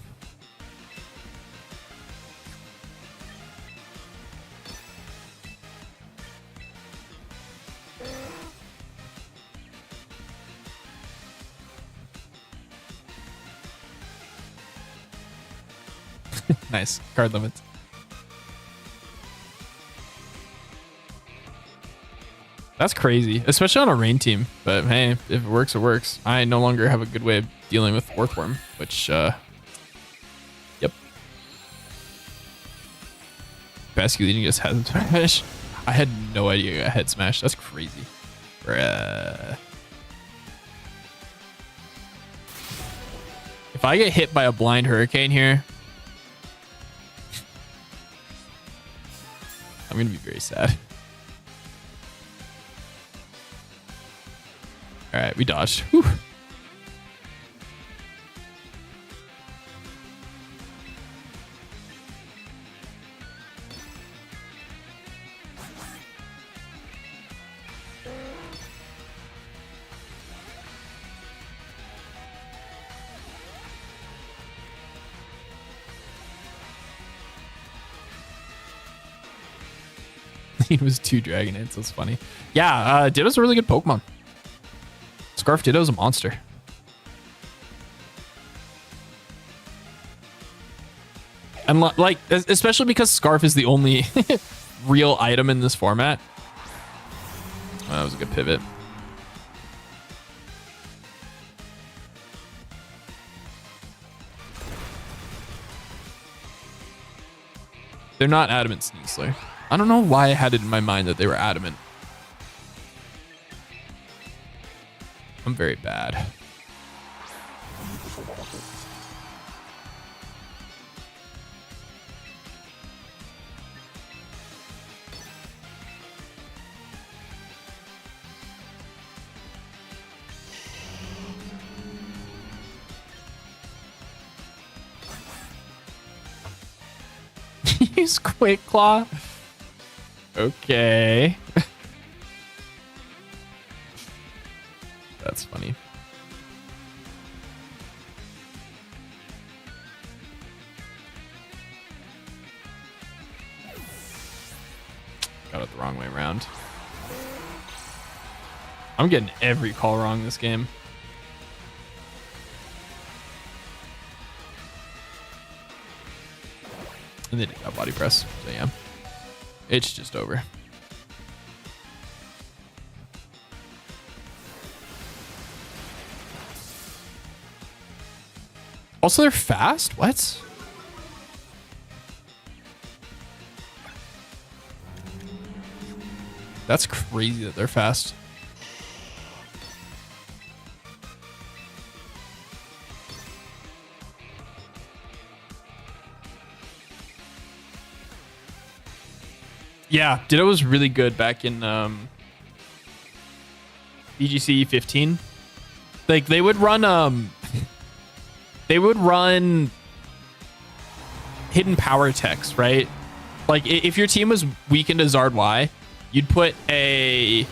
Nice. Card limits. That's crazy, especially on a rain team. But hey, if it works, it works. I no longer have a good way of dealing with Orthworm, which, yep. Basculeading just hasn't smash. I had no idea I had smash. That's crazy. Bruh. If I get hit by a blind hurricane here, I'm gonna be very sad. All right, we dodged. Whew. He was 2 Dragonades. That's funny. Yeah, Ditto's a really good Pokemon. Scarf Ditto's a monster. And like, especially because Scarf is the only real item in this format. Oh, that was a good pivot. They're not Adamant Sneasler. I don't know why I had it in my mind that they were Adamant. I'm very bad. Use Quick Claw. Okay. That's funny. Got it the wrong way around. I'm getting every call wrong this game. And they did got body press, so yeah. It's just over. Also, they're fast? What? That's crazy that they're fast. Yeah, Ditto was really good back in BGC 15. Like they would run hidden power techs, right? Like if your team was weakened to Zard Y, you'd put a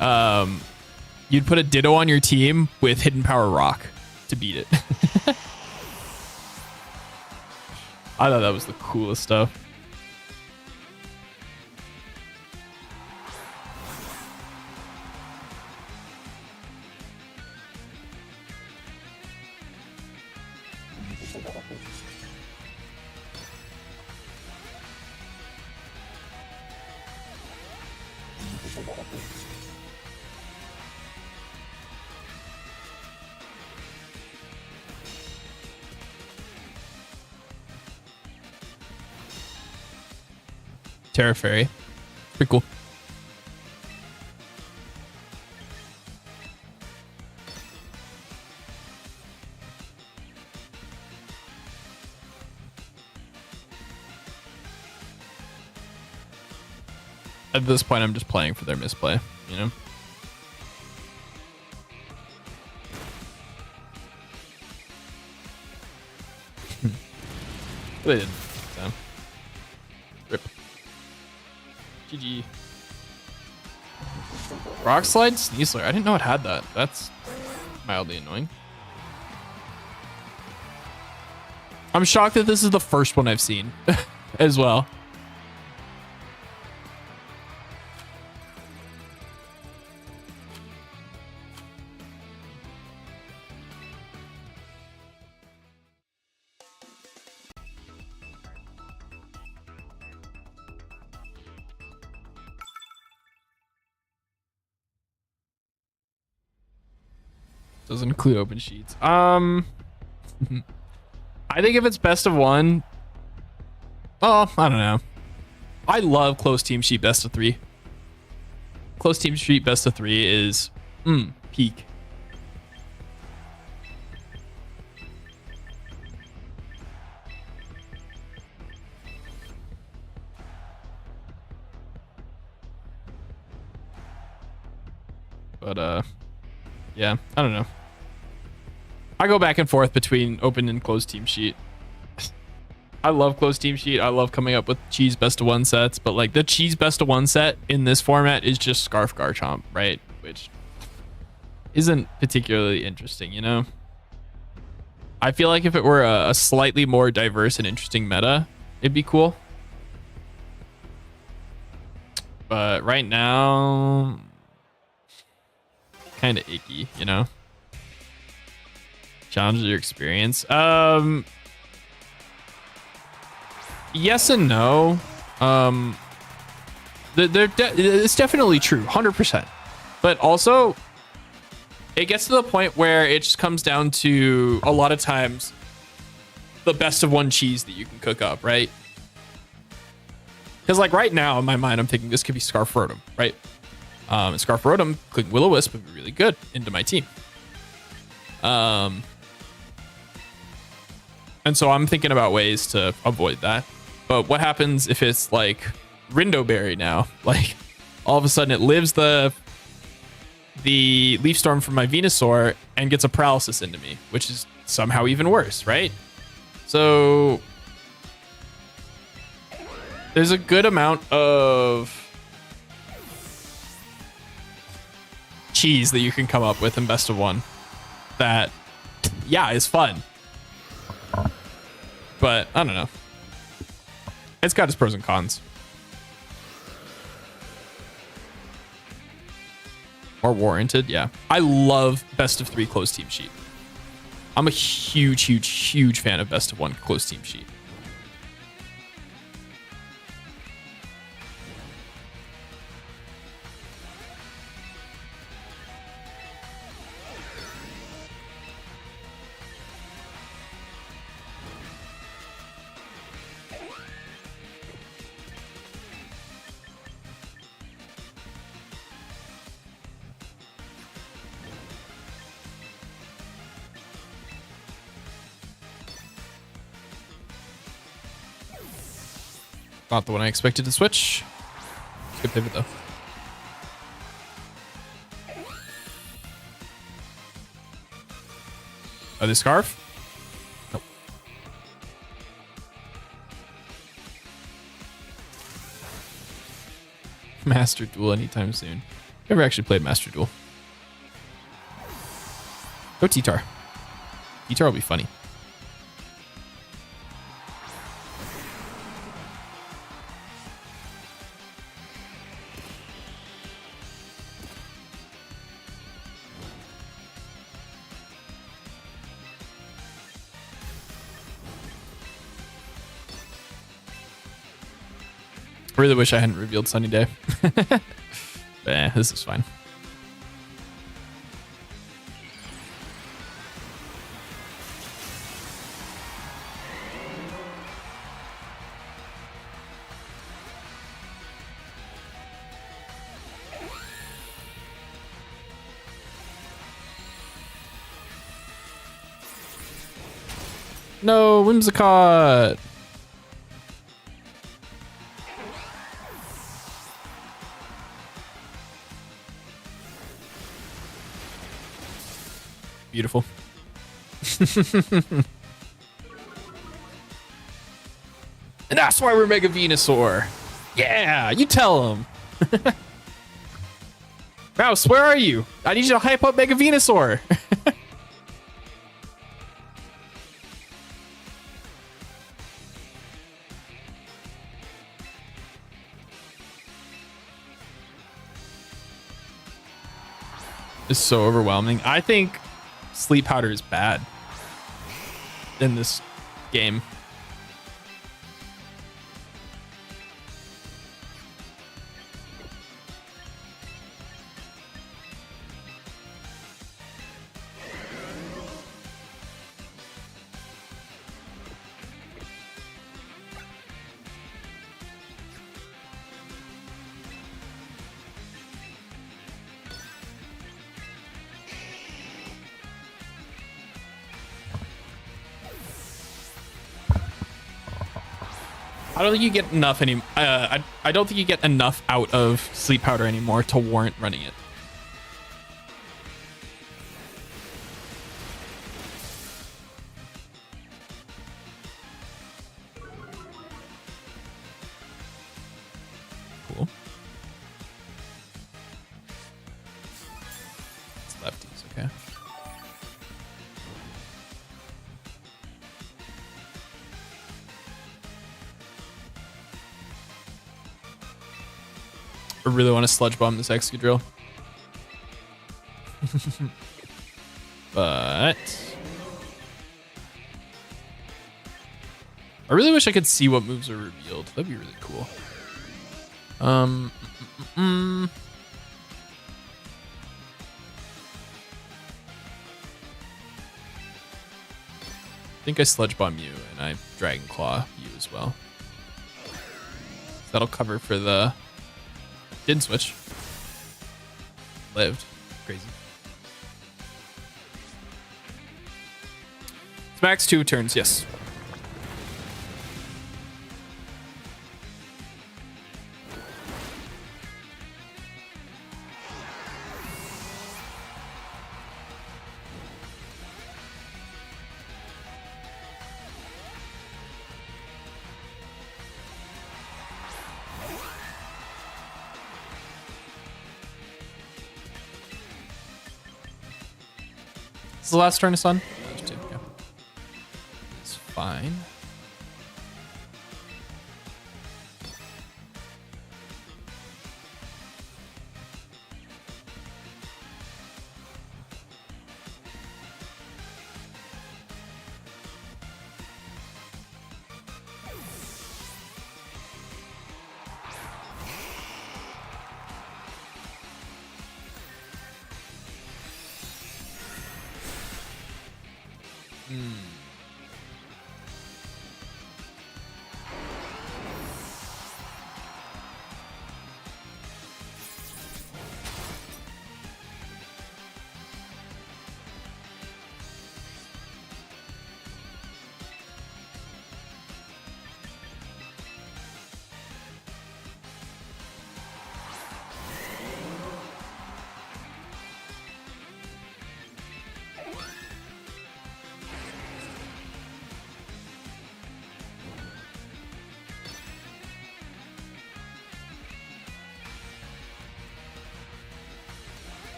Ditto on your team with hidden power rock to beat it. I thought that was the coolest stuff. Terra Fairy. Pretty cool. At this point, I'm just playing for their misplay, you know? They didn't. So. Rip. GG. Rock Slide Sneasler. I didn't know it had that. That's mildly annoying. I'm shocked that this is the first one I've seen as well. Doesn't include open sheets. I think if it's best of one, oh, I don't know. I love close team sheet best of three. Close team sheet best of three is peak. But yeah, I don't know. I go back and forth between open and closed team sheet. I love closed team sheet. I love coming up with cheese best of one sets, but like the cheese best of one set in this format is just Scarf Garchomp, right? Which isn't particularly interesting, you know? I feel like if it were a slightly more diverse and interesting meta, it'd be cool. But right now, kind of icky, you know? Challenges your experience. Yes and no. It's definitely true, 100%. But also, it gets to the point where it just comes down to a lot of times the best of one cheese that you can cook up, right? Because like right now in my mind, I'm thinking this could be Scarf Rotom, right? Scarf Rotom, clicking Will-O-Wisp would be really good into my team. And so I'm thinking about ways to avoid that. But what happens if it's like Rindo Berry now? Like all of a sudden it lives the Leaf Storm from my Venusaur and gets a paralysis into me, which is somehow even worse, right? So there's a good amount of cheese that you can come up with in best of one that, yeah, is fun. But I don't know. It's got its pros and cons. More warranted, yeah. I love best of three closed team sheet. I'm a huge fan of best of one closed team sheet. Not the one I expected to switch. Good pivot though. Oh, the Scarf? Nope. Master Duel anytime soon. Never actually played Master Duel. Go T-Tar. T-Tar will be funny. I really wish I hadn't revealed Sunny Day. But this is fine. No, Whimsicott. Beautiful. And that's why we're Mega Venusaur. Yeah, you tell him. Mouse, where are you? I need you to hype up Mega Venusaur. It's so overwhelming. I think Sleep Powder is bad in this game. I don't think you get enough I don't think you get enough out of Sleep Powder anymore to warrant running it. Cool. It's lefties, okay. I really want to sludge bomb this Excadrill. But I really wish I could see what moves are revealed. That'd be really cool. I think I sludge bomb you and I Dragon Claw you as well. That'll cover for the didn't switch. Lived. Crazy. It's max 2 turns, yes. This is the last turn of Sun? There's 2, yeah. It's fine.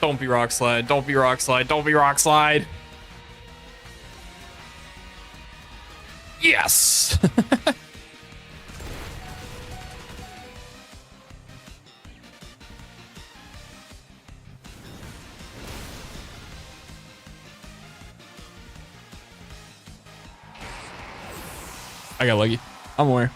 Don't be Rock Slide. Don't be Rock Slide. Don't be Rock Slide. Yes. I got lucky. I'm aware.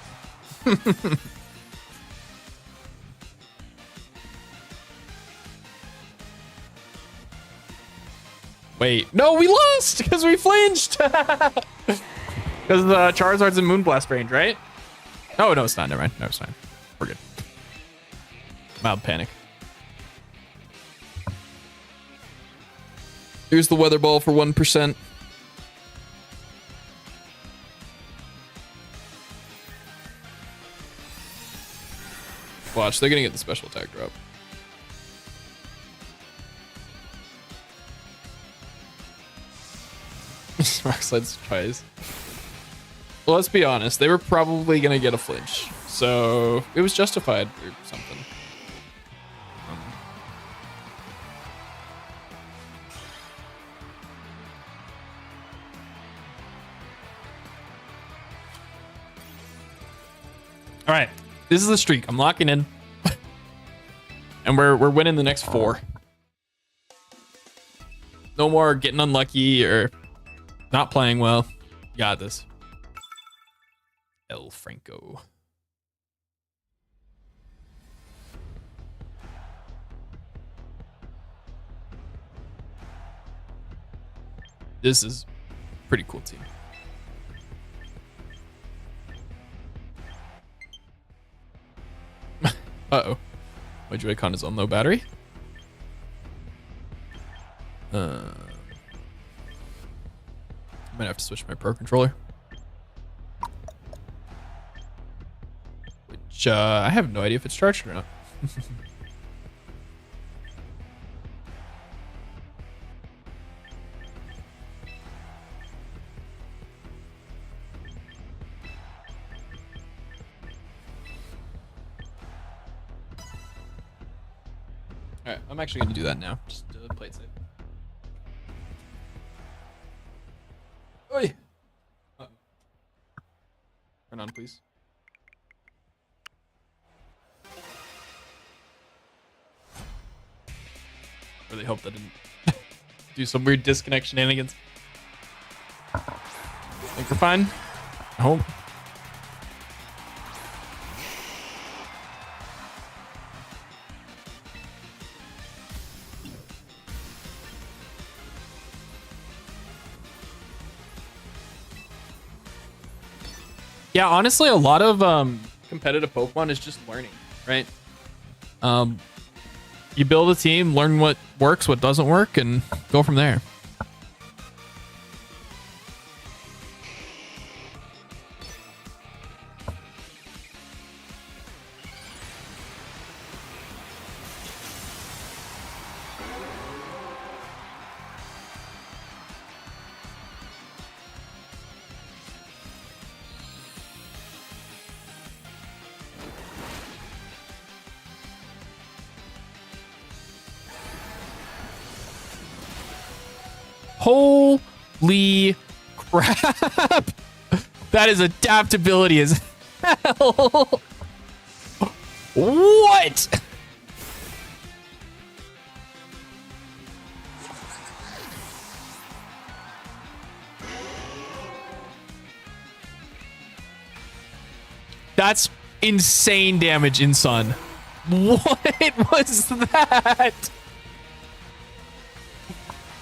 Wait, no, we lost because we flinched. Because the Charizard's in Moonblast range, right? Oh, no, it's not. Never mind. No, it's fine. We're good. Mild panic. Here's the weather ball for 1%. Watch, they're gonna get the special attack drop. Rock slide surprise. Well, let's be honest. They were probably gonna get a flinch, so it was justified or something. All right, this is the streak. I'm locking in, and we're winning the next 4. No more getting unlucky or not playing well. Got this. El Franco. This is a pretty cool team. Uh-oh. My Joy-Con is on low battery. I might have to switch my Pro Controller. Which, I have no idea if it's charged or not. Alright, I'm actually going to do that now. Just play it safe. Oi! Uh-oh. Turn on, please. Really hope that didn't do some weird disconnect shenanigans. Think we're fine? I hope. Yeah, honestly, a lot of competitive Pokemon is just learning, right? You build a team, learn what works, what doesn't work, and go from there. Holy crap. That is adaptability as hell. What? That's insane damage in Sun. What was that?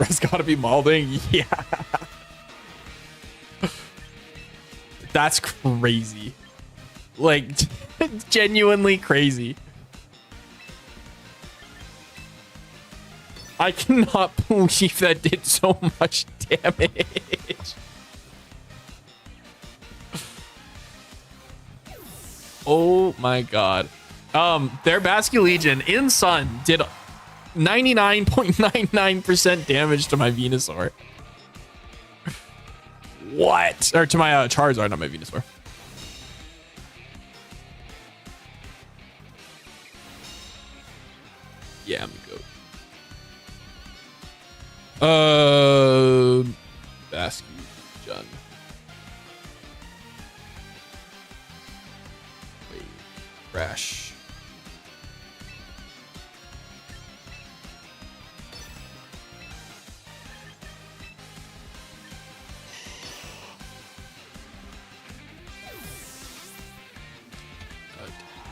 It's gotta be Malding. Yeah. That's crazy. Like, genuinely crazy. I cannot believe that did so much damage. Oh my god. Their Basculegion in Sun did 99.99% damage to my Venusaur. What? Or to my Charizard, not my Venusaur. Yeah, I'm the goat. Basculegion. Wait. Crash.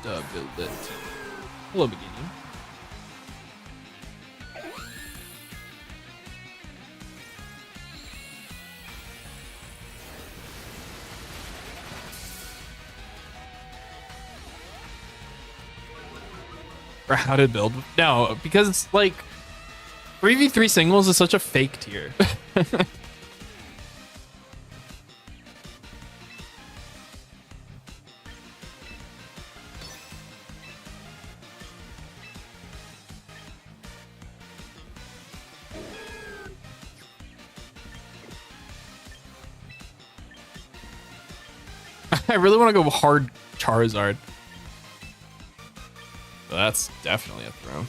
Ability. Hello, beginning. For how to build? No, because it's like 3v3 singles is such a fake tier. I really want to go hard Charizard. That's definitely a throw.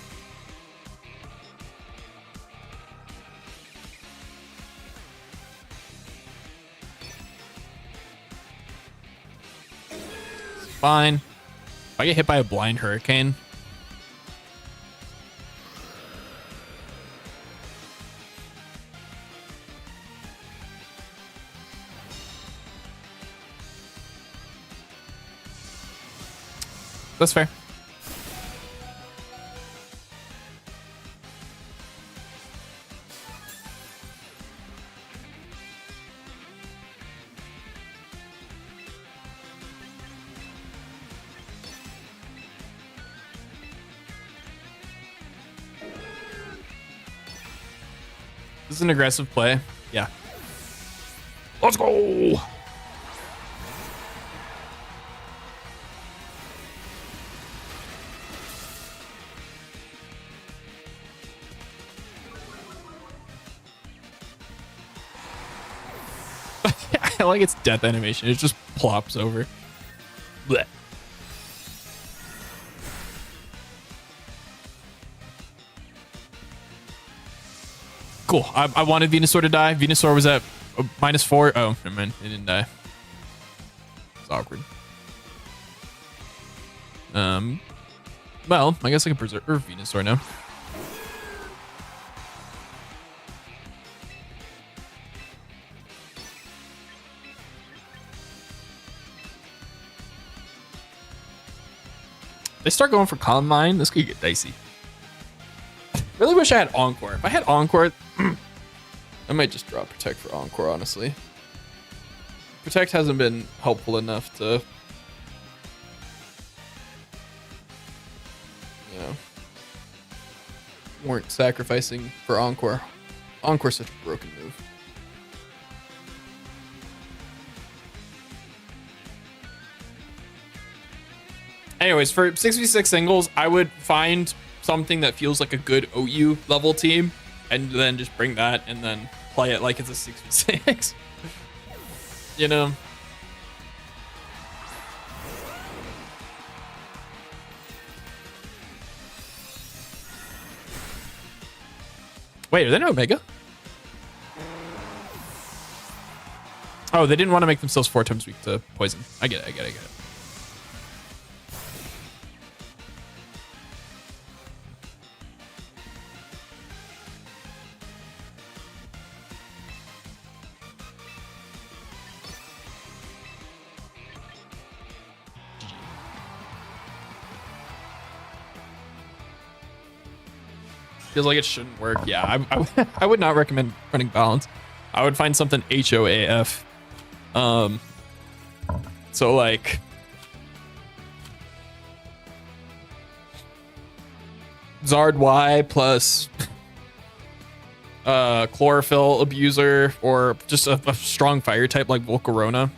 Fine. If I get hit by a blind hurricane. That's fair. This is an aggressive play. Yeah. Let's go. I like its death animation. It just plops over. Blech. Cool. I wanted Venusaur to die. Venusaur was at -4. Oh, never mind. It didn't die. It's awkward. Well, I guess I can preserve Venusaur now. They start going for Calm Mind. This could get dicey. Really wish I had Encore. If I had Encore, I might just draw Protect for Encore, honestly. Protect hasn't been helpful enough to, you know, warrant sacrificing for Encore. Encore's such a broken move. Anyways, for 6v6 singles, I would find something that feels like a good OU level team and then just bring that and then play it like it's a 6v6. You know? Wait, are they an Omega? Oh, they didn't want to make themselves 4 times weak to poison. I get it. Feels like it shouldn't work. Yeah, I would not recommend running balance. I would find something HOAF. So like Zard Y plus Chlorophyll Abuser, or just a strong fire type like Volcarona.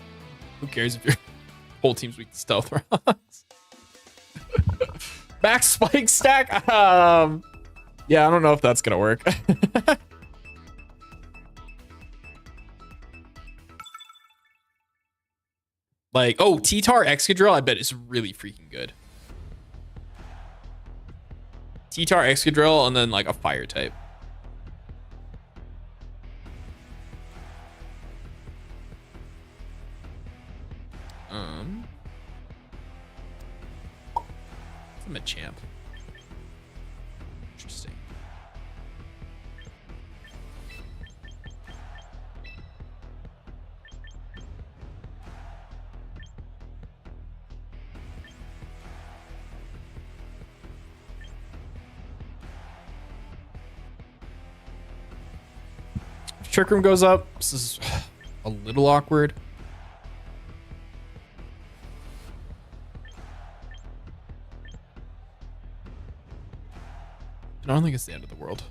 Who cares if your whole team's weak to Stealth Rocks? Max Spike Stack? Yeah, I don't know if that's gonna work. Like, oh, T-Tar Excadrill, I bet is really freaking good. T-Tar Excadrill and then like a fire type. I'm a champ. Interesting. Trick Room goes up. This is a little awkward. I don't think it's the end of the world.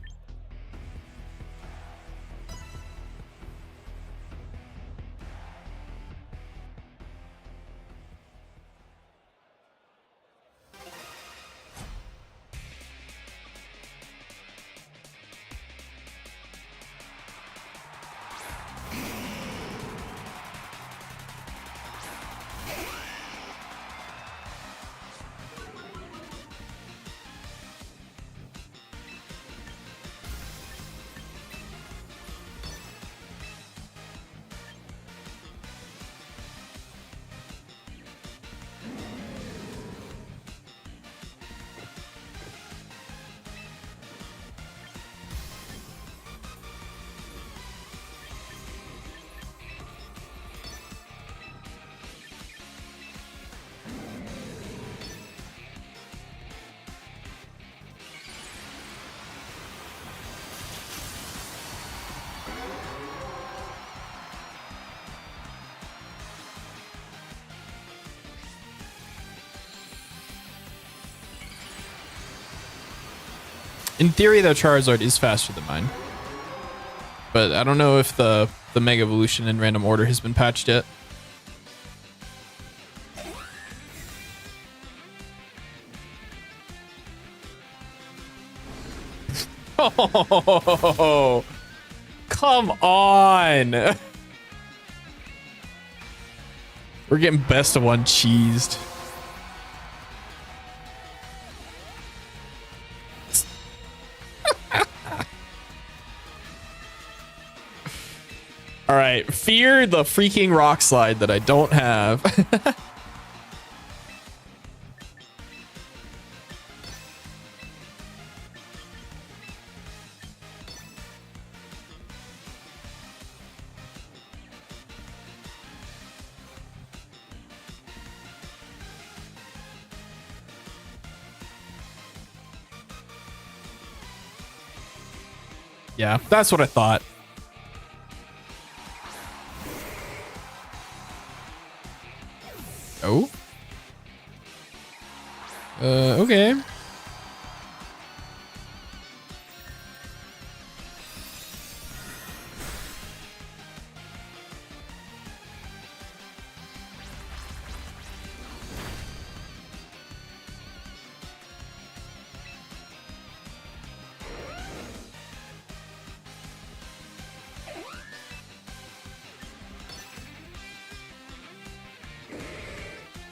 In theory, though, Charizard is faster than mine. But I don't know if the Mega Evolution in random order has been patched yet. Oh, come on. We're getting best of one cheesed. All right, fear the freaking rock slide that I don't have. Yeah, that's what I thought. Oh. Okay.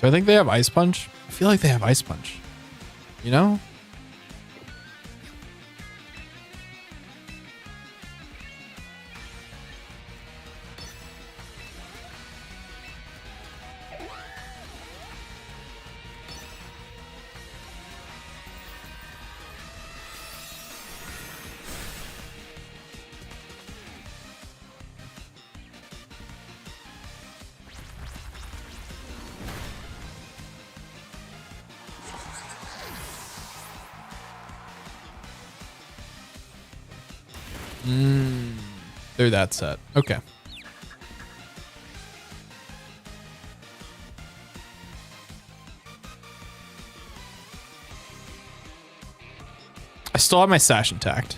Do I think they have Ice Punch? I feel like they have Ice Punch. You know? They're that set. Okay. I still have my sash intact.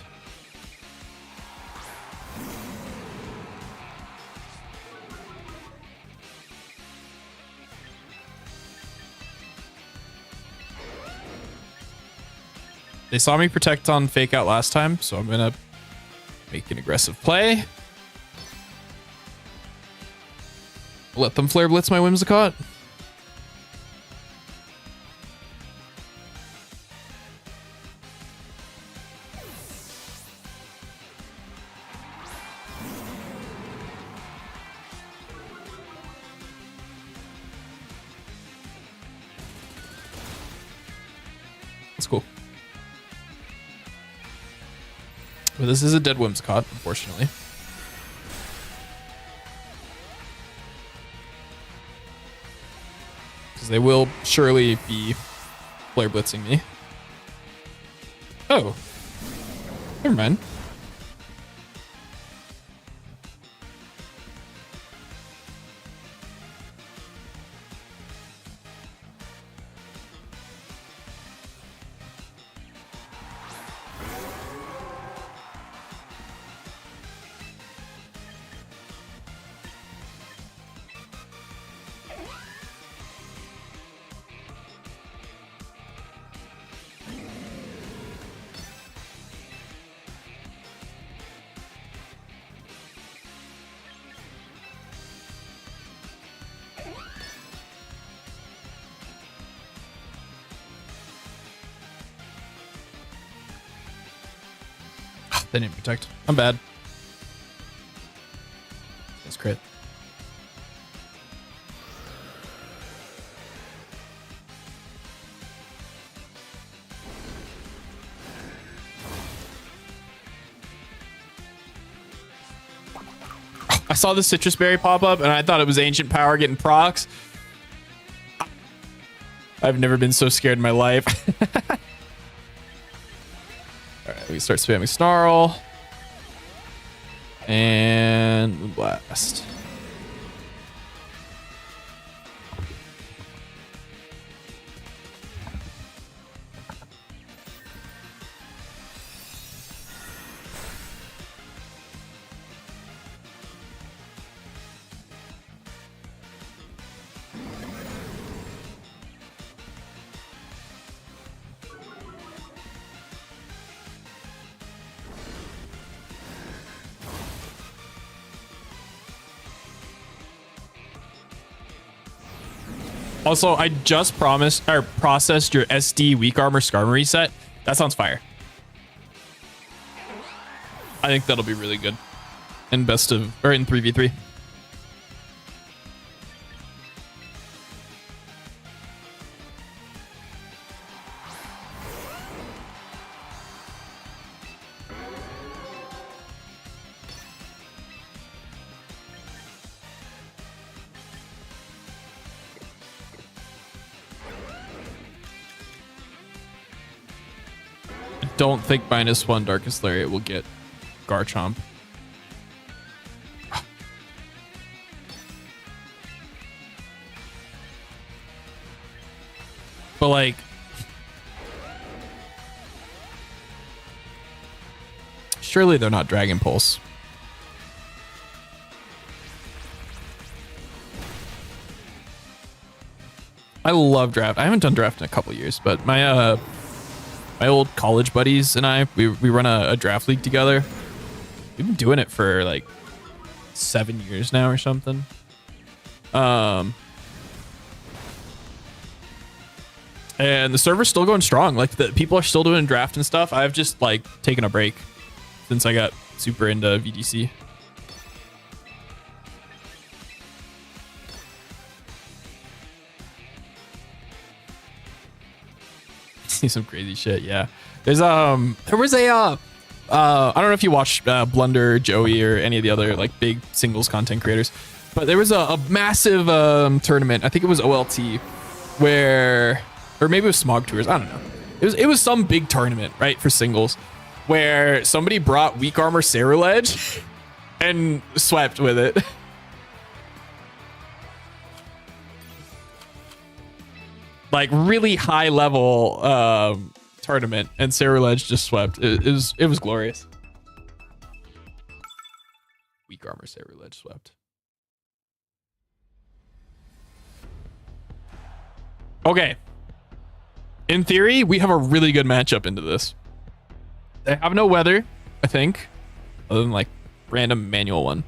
They saw me protect on fake out last time, so I'm gonna make an aggressive play. Let them flare blitz my Whimsicott. That's cool. But this is a dead Whimsicott, unfortunately. Because they will surely be flare blitzing me. Oh. Never mind. They didn't protect. I'm bad. That's crit. I saw the citrus berry pop up and I thought it was ancient power getting procs. I've never been so scared in my life. All right, we start spamming snarl and blast. Also, I just processed your SD weak armor Skarmory reset. That sounds fire. I think that'll be really good in in 3v3. Don't think -1 Darkest Lariat will get Garchomp. But like, surely they're not Dragon Pulse. I love draft. I haven't done draft in a couple years, but my old college buddies and we run a draft league together. We've been doing it for like 7 years now or something. And the server's still going strong. Like the people are still doing draft and stuff. I've just like taken a break since I got super into VDC. See some crazy shit. Yeah, there was a I don't know if you watched Blunder, Joey, or any of the other like big singles content creators, but there was a massive tournament. I think it was OLT, where, or maybe it was Smog Tours. I don't know. It was some big tournament, right, for singles, where somebody brought weak armor Ceruledge and swept with it. Like really high level tournament, and Ceruledge just swept. It was glorious. Weak armor Ceruledge swept. Okay. In theory, we have a really good matchup into this. They have no weather, I think, other than like random manual one.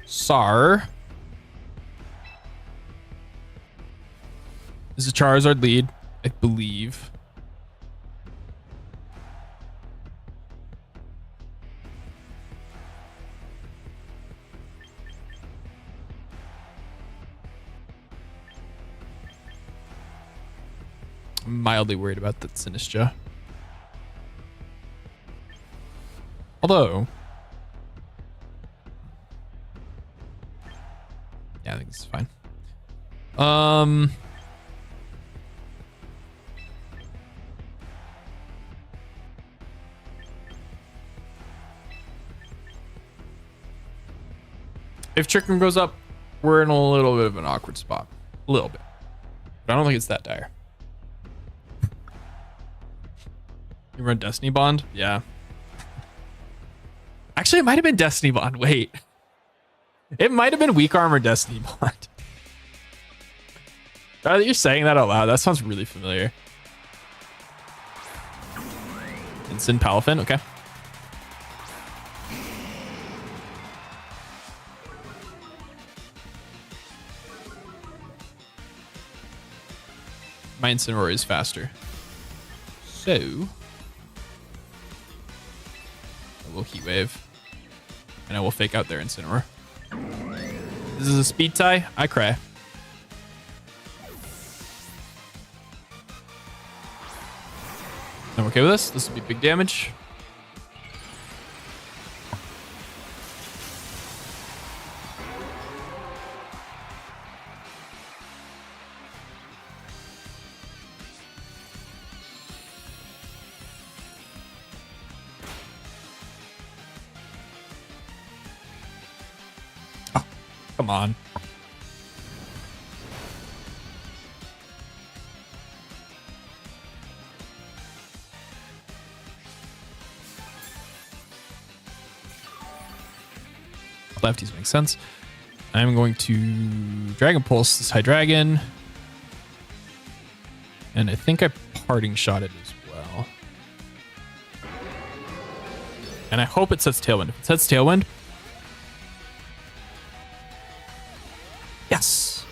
Sar is a Charizard lead, I believe. I'm mildly worried about that Sinistra. Although, yeah, I think this is fine. If Trick Room goes up, we're in a little bit of an awkward spot. A little bit. But I don't think it's that dire. You run Destiny Bond? Yeah. Actually, it might have been Destiny Bond. Wait. It might have been Weak Armor Destiny Bond. Now that you're saying that out loud, that sounds really familiar. Instant Palafin, okay. my Incineroar is faster. So, a little Heat Wave. And I will fake out their Incineroar. This is a speed tie. I cry. I'm okay with this. This will be big damage. Oh, come on. Lefties make sense. I'm going to Dragon Pulse this Hydreigon. And I think I Parting Shot it as well. And I hope it sets Tailwind. If it sets Tailwind. Yes.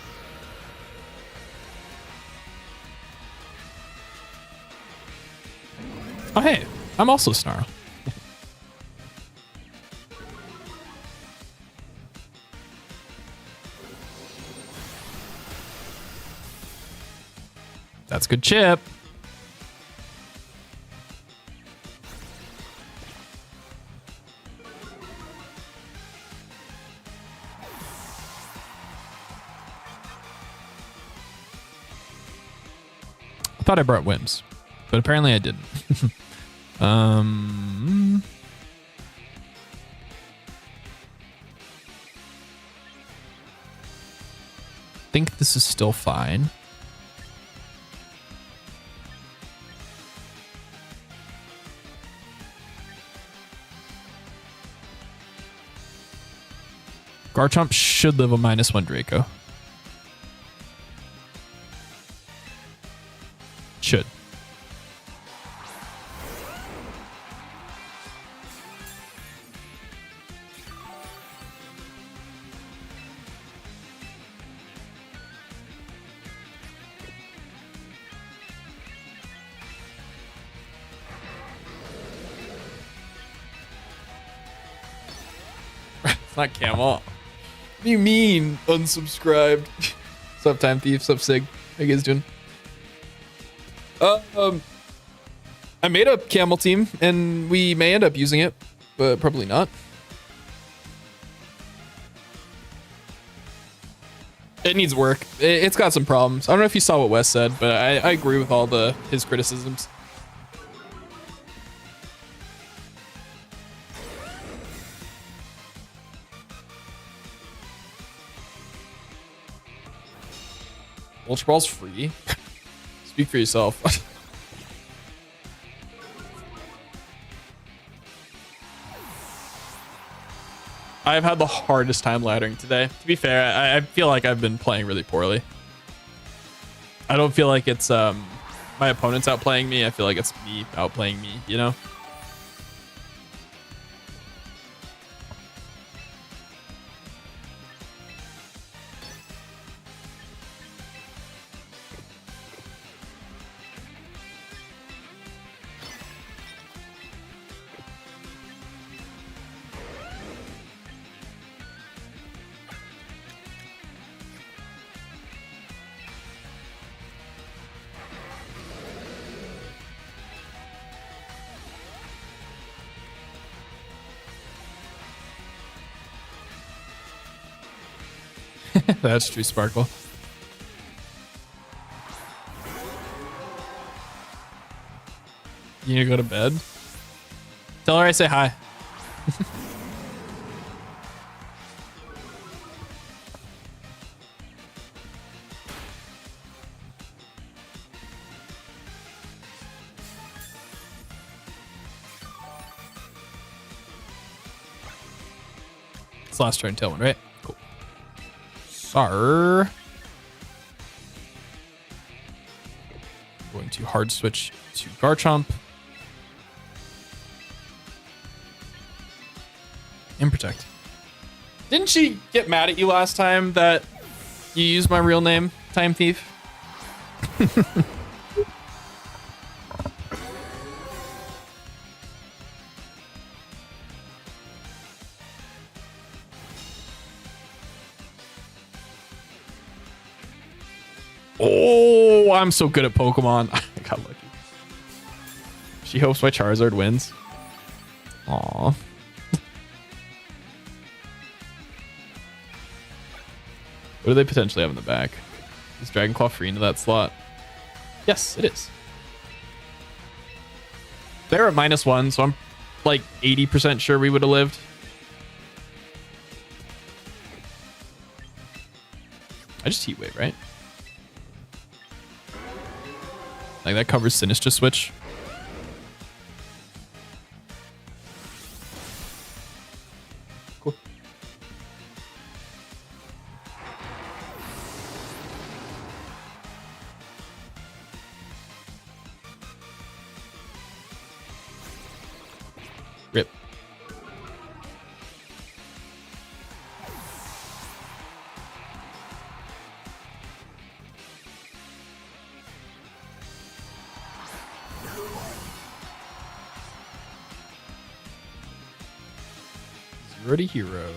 Oh, hey. I'm also Snarl. That's good chip. I thought I brought Whims, but apparently I didn't. Think this is still fine. Garchomp should live a -1 Draco. Should. It's not Camel. What do you mean unsubscribed? Sup Time Thief, sup Sig. How you guys doing? I made a camel team and we may end up using it, but probably not. It needs work. It's got some problems. I don't know if you saw what Wes said, but I agree with all his criticisms. Ultra Ball's free. Speak for yourself. I've had the hardest time laddering today. To be fair, I feel like I've been playing really poorly. I don't feel like it's my opponent's outplaying me. I feel like it's me outplaying me, you know? That's true, Sparkle. You need to go to bed? Tell her I say hi. It's last turn, Tailwind, right? Cool. Sar. Going to hard switch to Garchomp. And Protect. Didn't she get mad at you last time that you used my real name, Time Thief? Oh, I'm so good at Pokemon. I got lucky. She hopes my Charizard wins. Aw. What do they potentially have in the back? Is Dragon Claw free into that slot? Yes, it is. They're at -1, so I'm like 80% sure we would have lived. I just Heat Wave, right? Like that covers Sinister Switch. Cool. Rip. Zero to hero.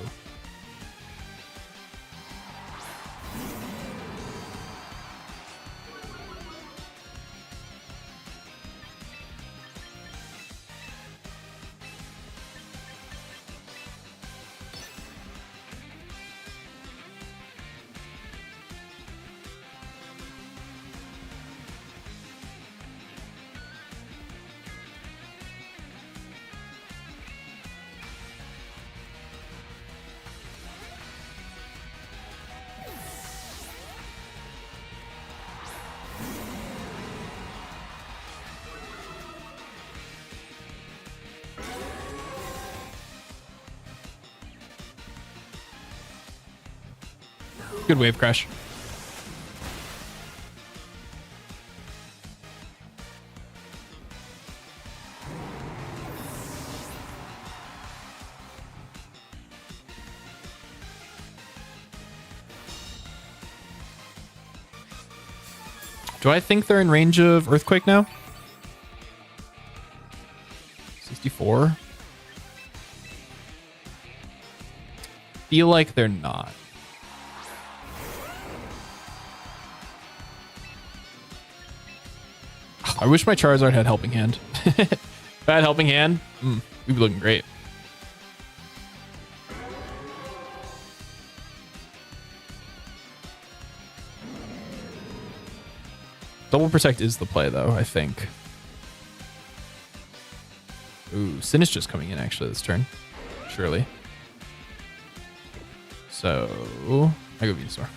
Good wave crash. Do I think they're in range of Earthquake now? 64? Feel like they're not. I wish my Charizard had Helping Hand. If I had Helping Hand, we'd be looking great. Double Protect is the play, though, I think. Ooh, Sin is just coming in, actually, this turn. Surely. So, I go Venusaur.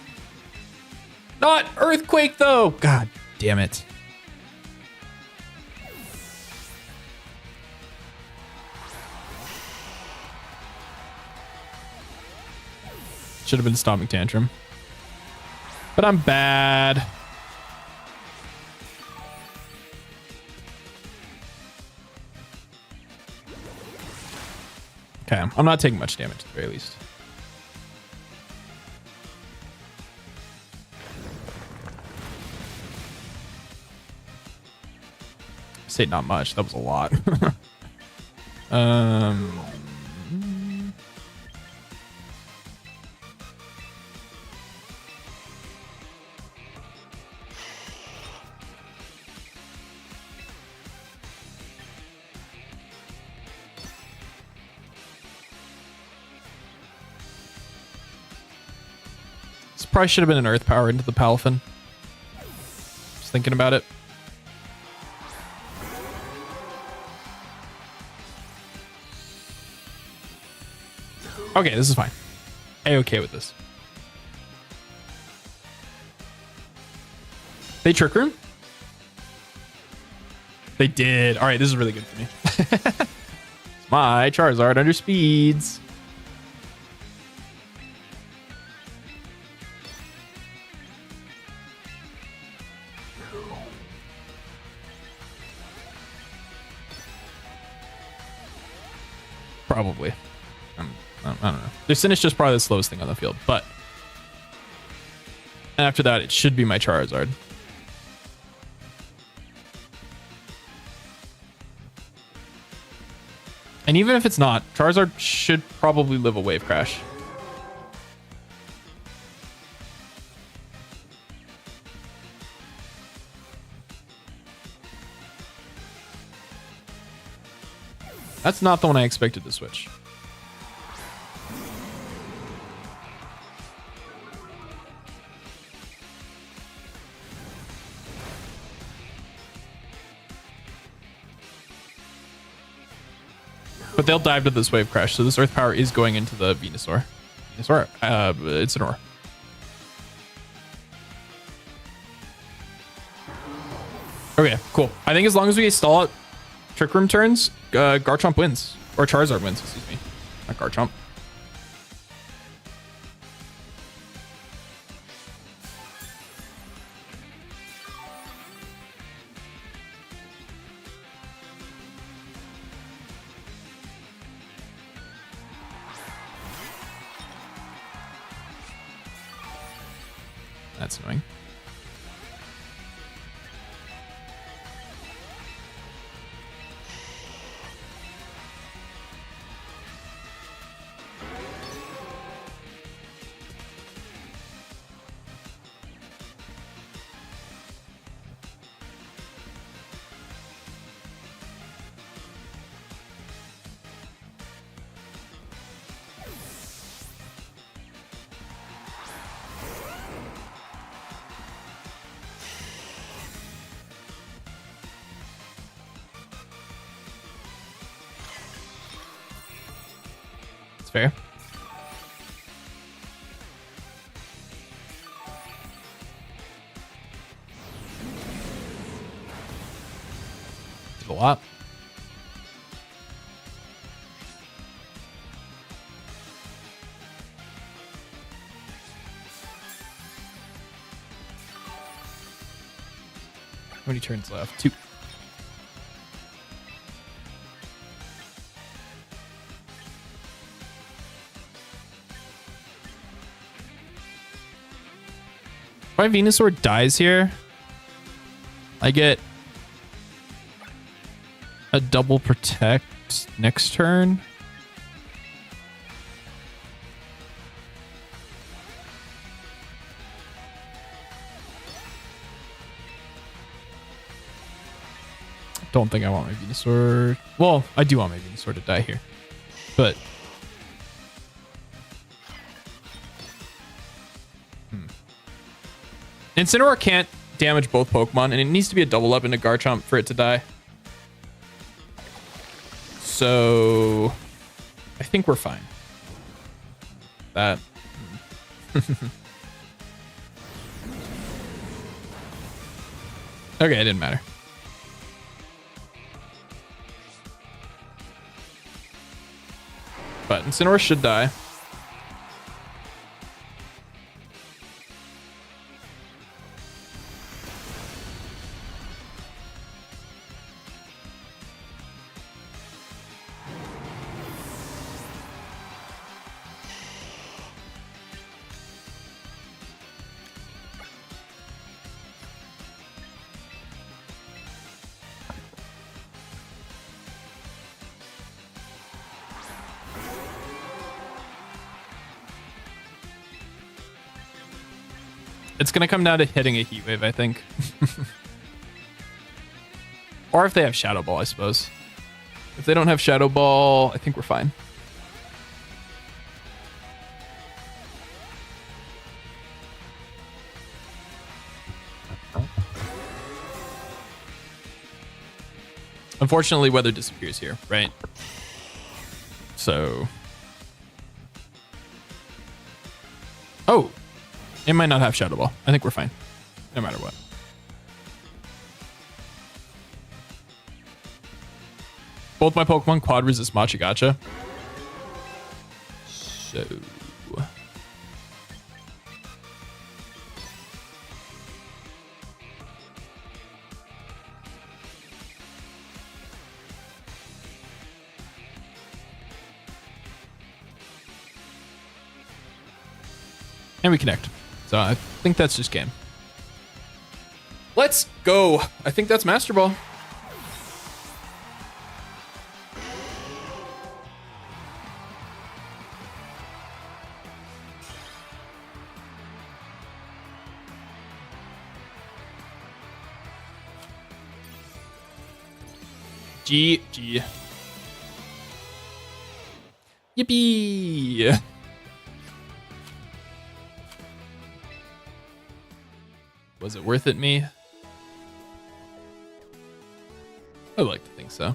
Not Earthquake, though! God damn it. Should have been Stomping Tantrum. But I'm bad. Okay, I'm not taking much damage at the very least. I say not much. That was a lot. This probably should have been an Earth Power into the Palafin. Just thinking about it. Okay, this is fine. A-okay with this. They Trick Room? They did. All right, this is really good for me. My Charizard under speeds. Probably. I don't know. Their Sin is just probably the slowest thing on the field, but after that, it should be my Charizard. And even if it's not, Charizard should probably live a Wave Crash. That's not the one I expected to switch. But they'll dive to this wave crash, so this earth power is going into the Venusaur. Venusaur? It's an ore. Okay, cool. I think as long as we stall out Trick Room turns, Garchomp wins. Or Charizard wins, excuse me. Not Garchomp. That's annoying. Fair. Did a lot. How many turns left? 2. If my Venusaur dies here, I get a double protect next turn. Don't think I want my Venusaur. Well, I do want my Venusaur to die here, but Incineroar can't damage both Pokemon, and it needs to be a double up into Garchomp for it to die. So I think we're fine. That. Okay, it didn't matter. But Incineroar should die. It's going to come down to hitting a Heat Wave, I think. Or if they have Shadow Ball, I suppose. If they don't have Shadow Ball, I think we're fine. Unfortunately, weather disappears here, right? So... Oh! It might not have Shadow Ball. I think we're fine. No matter what. Both my Pokemon quad resist Machigacha. So... and we connect. So I think that's just game. Let's go. I think that's Master Ball. GG. Yippee! Was it worth it, me? I would like to think so.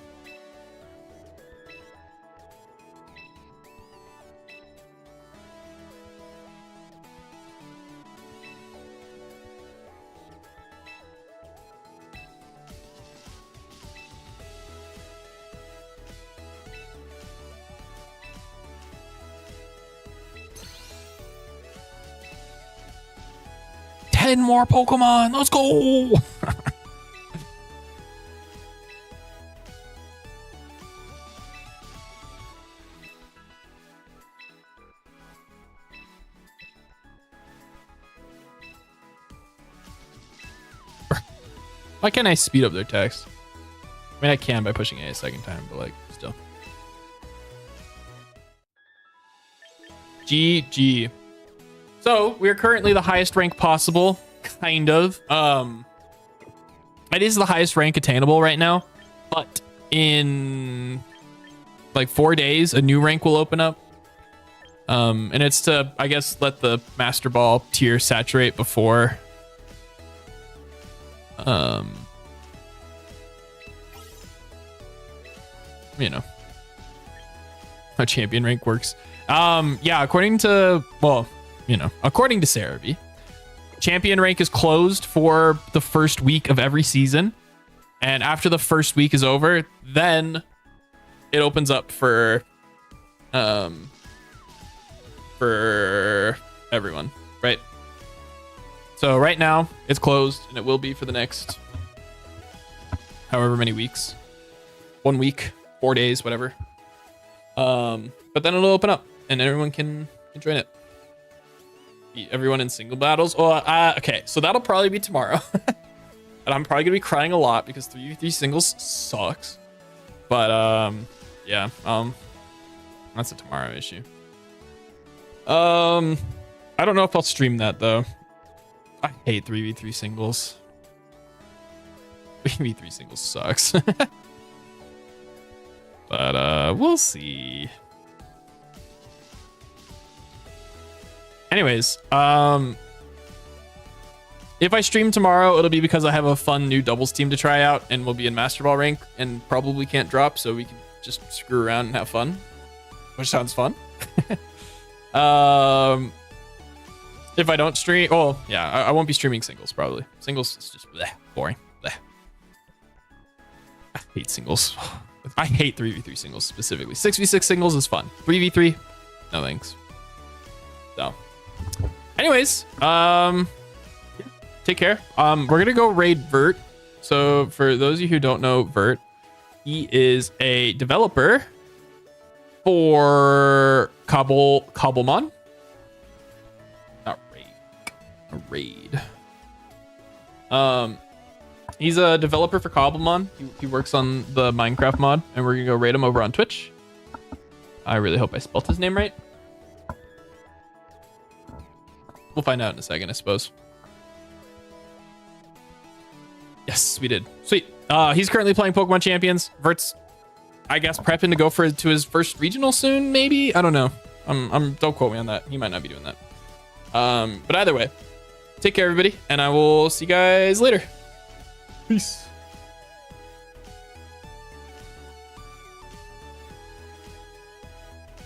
Ten more Pokemon. Let's go. Why can't I speed up their text? I mean, I can by pushing A a second time, but like, still. GG. So we are currently the highest rank possible, kind of. It is the highest rank attainable right now, but in like 4 days, a new rank will open up. And it's to, I guess, let the Master Ball tier saturate before you know how champion rank works. Yeah, according to, well, you know, according to Cerebi, champion rank is closed for the first week of every season, and after the first week is over, then it opens up for everyone, right? So right now it's closed, and it will be for the next however many weeks, 1 week, 4 days, whatever. But then it'll open up and everyone can join it. Beat everyone in single battles. Oh, okay, so that'll probably be tomorrow. And I'm probably gonna be crying a lot because 3v3 singles sucks. But yeah, that's a tomorrow issue. I don't know if I'll stream that though. I hate 3v3 singles. 3v3 singles sucks. But we'll see. Anyways, if I stream tomorrow, it'll be because I have a fun new doubles team to try out, and we'll be in Master Ball rank and probably can't drop, so we can just screw around and have fun, which sounds fun. If I don't stream, oh yeah, I won't be streaming singles probably. Singles is just bleh, boring. Bleh. I hate singles. I hate 3v3 singles specifically. 6v6 singles is fun. 3v3, no thanks. So, anyways, take care. We're gonna go raid Vert. So for those of you who don't know Vert, he is a developer for Cobblemon. Not raid. A raid. He's a developer for Cobblemon. He works on the Minecraft mod, and we're gonna go raid him over on Twitch. I really hope I spelt his name right. We'll find out in a second, I suppose. Yes, we did. Sweet. He's currently playing Pokemon Champions. Vert's, I guess, prepping to go to his first regional soon, maybe? I don't know. Don't quote me on that. He might not be doing that. But either way, take care, everybody, and I will see you guys later. Peace.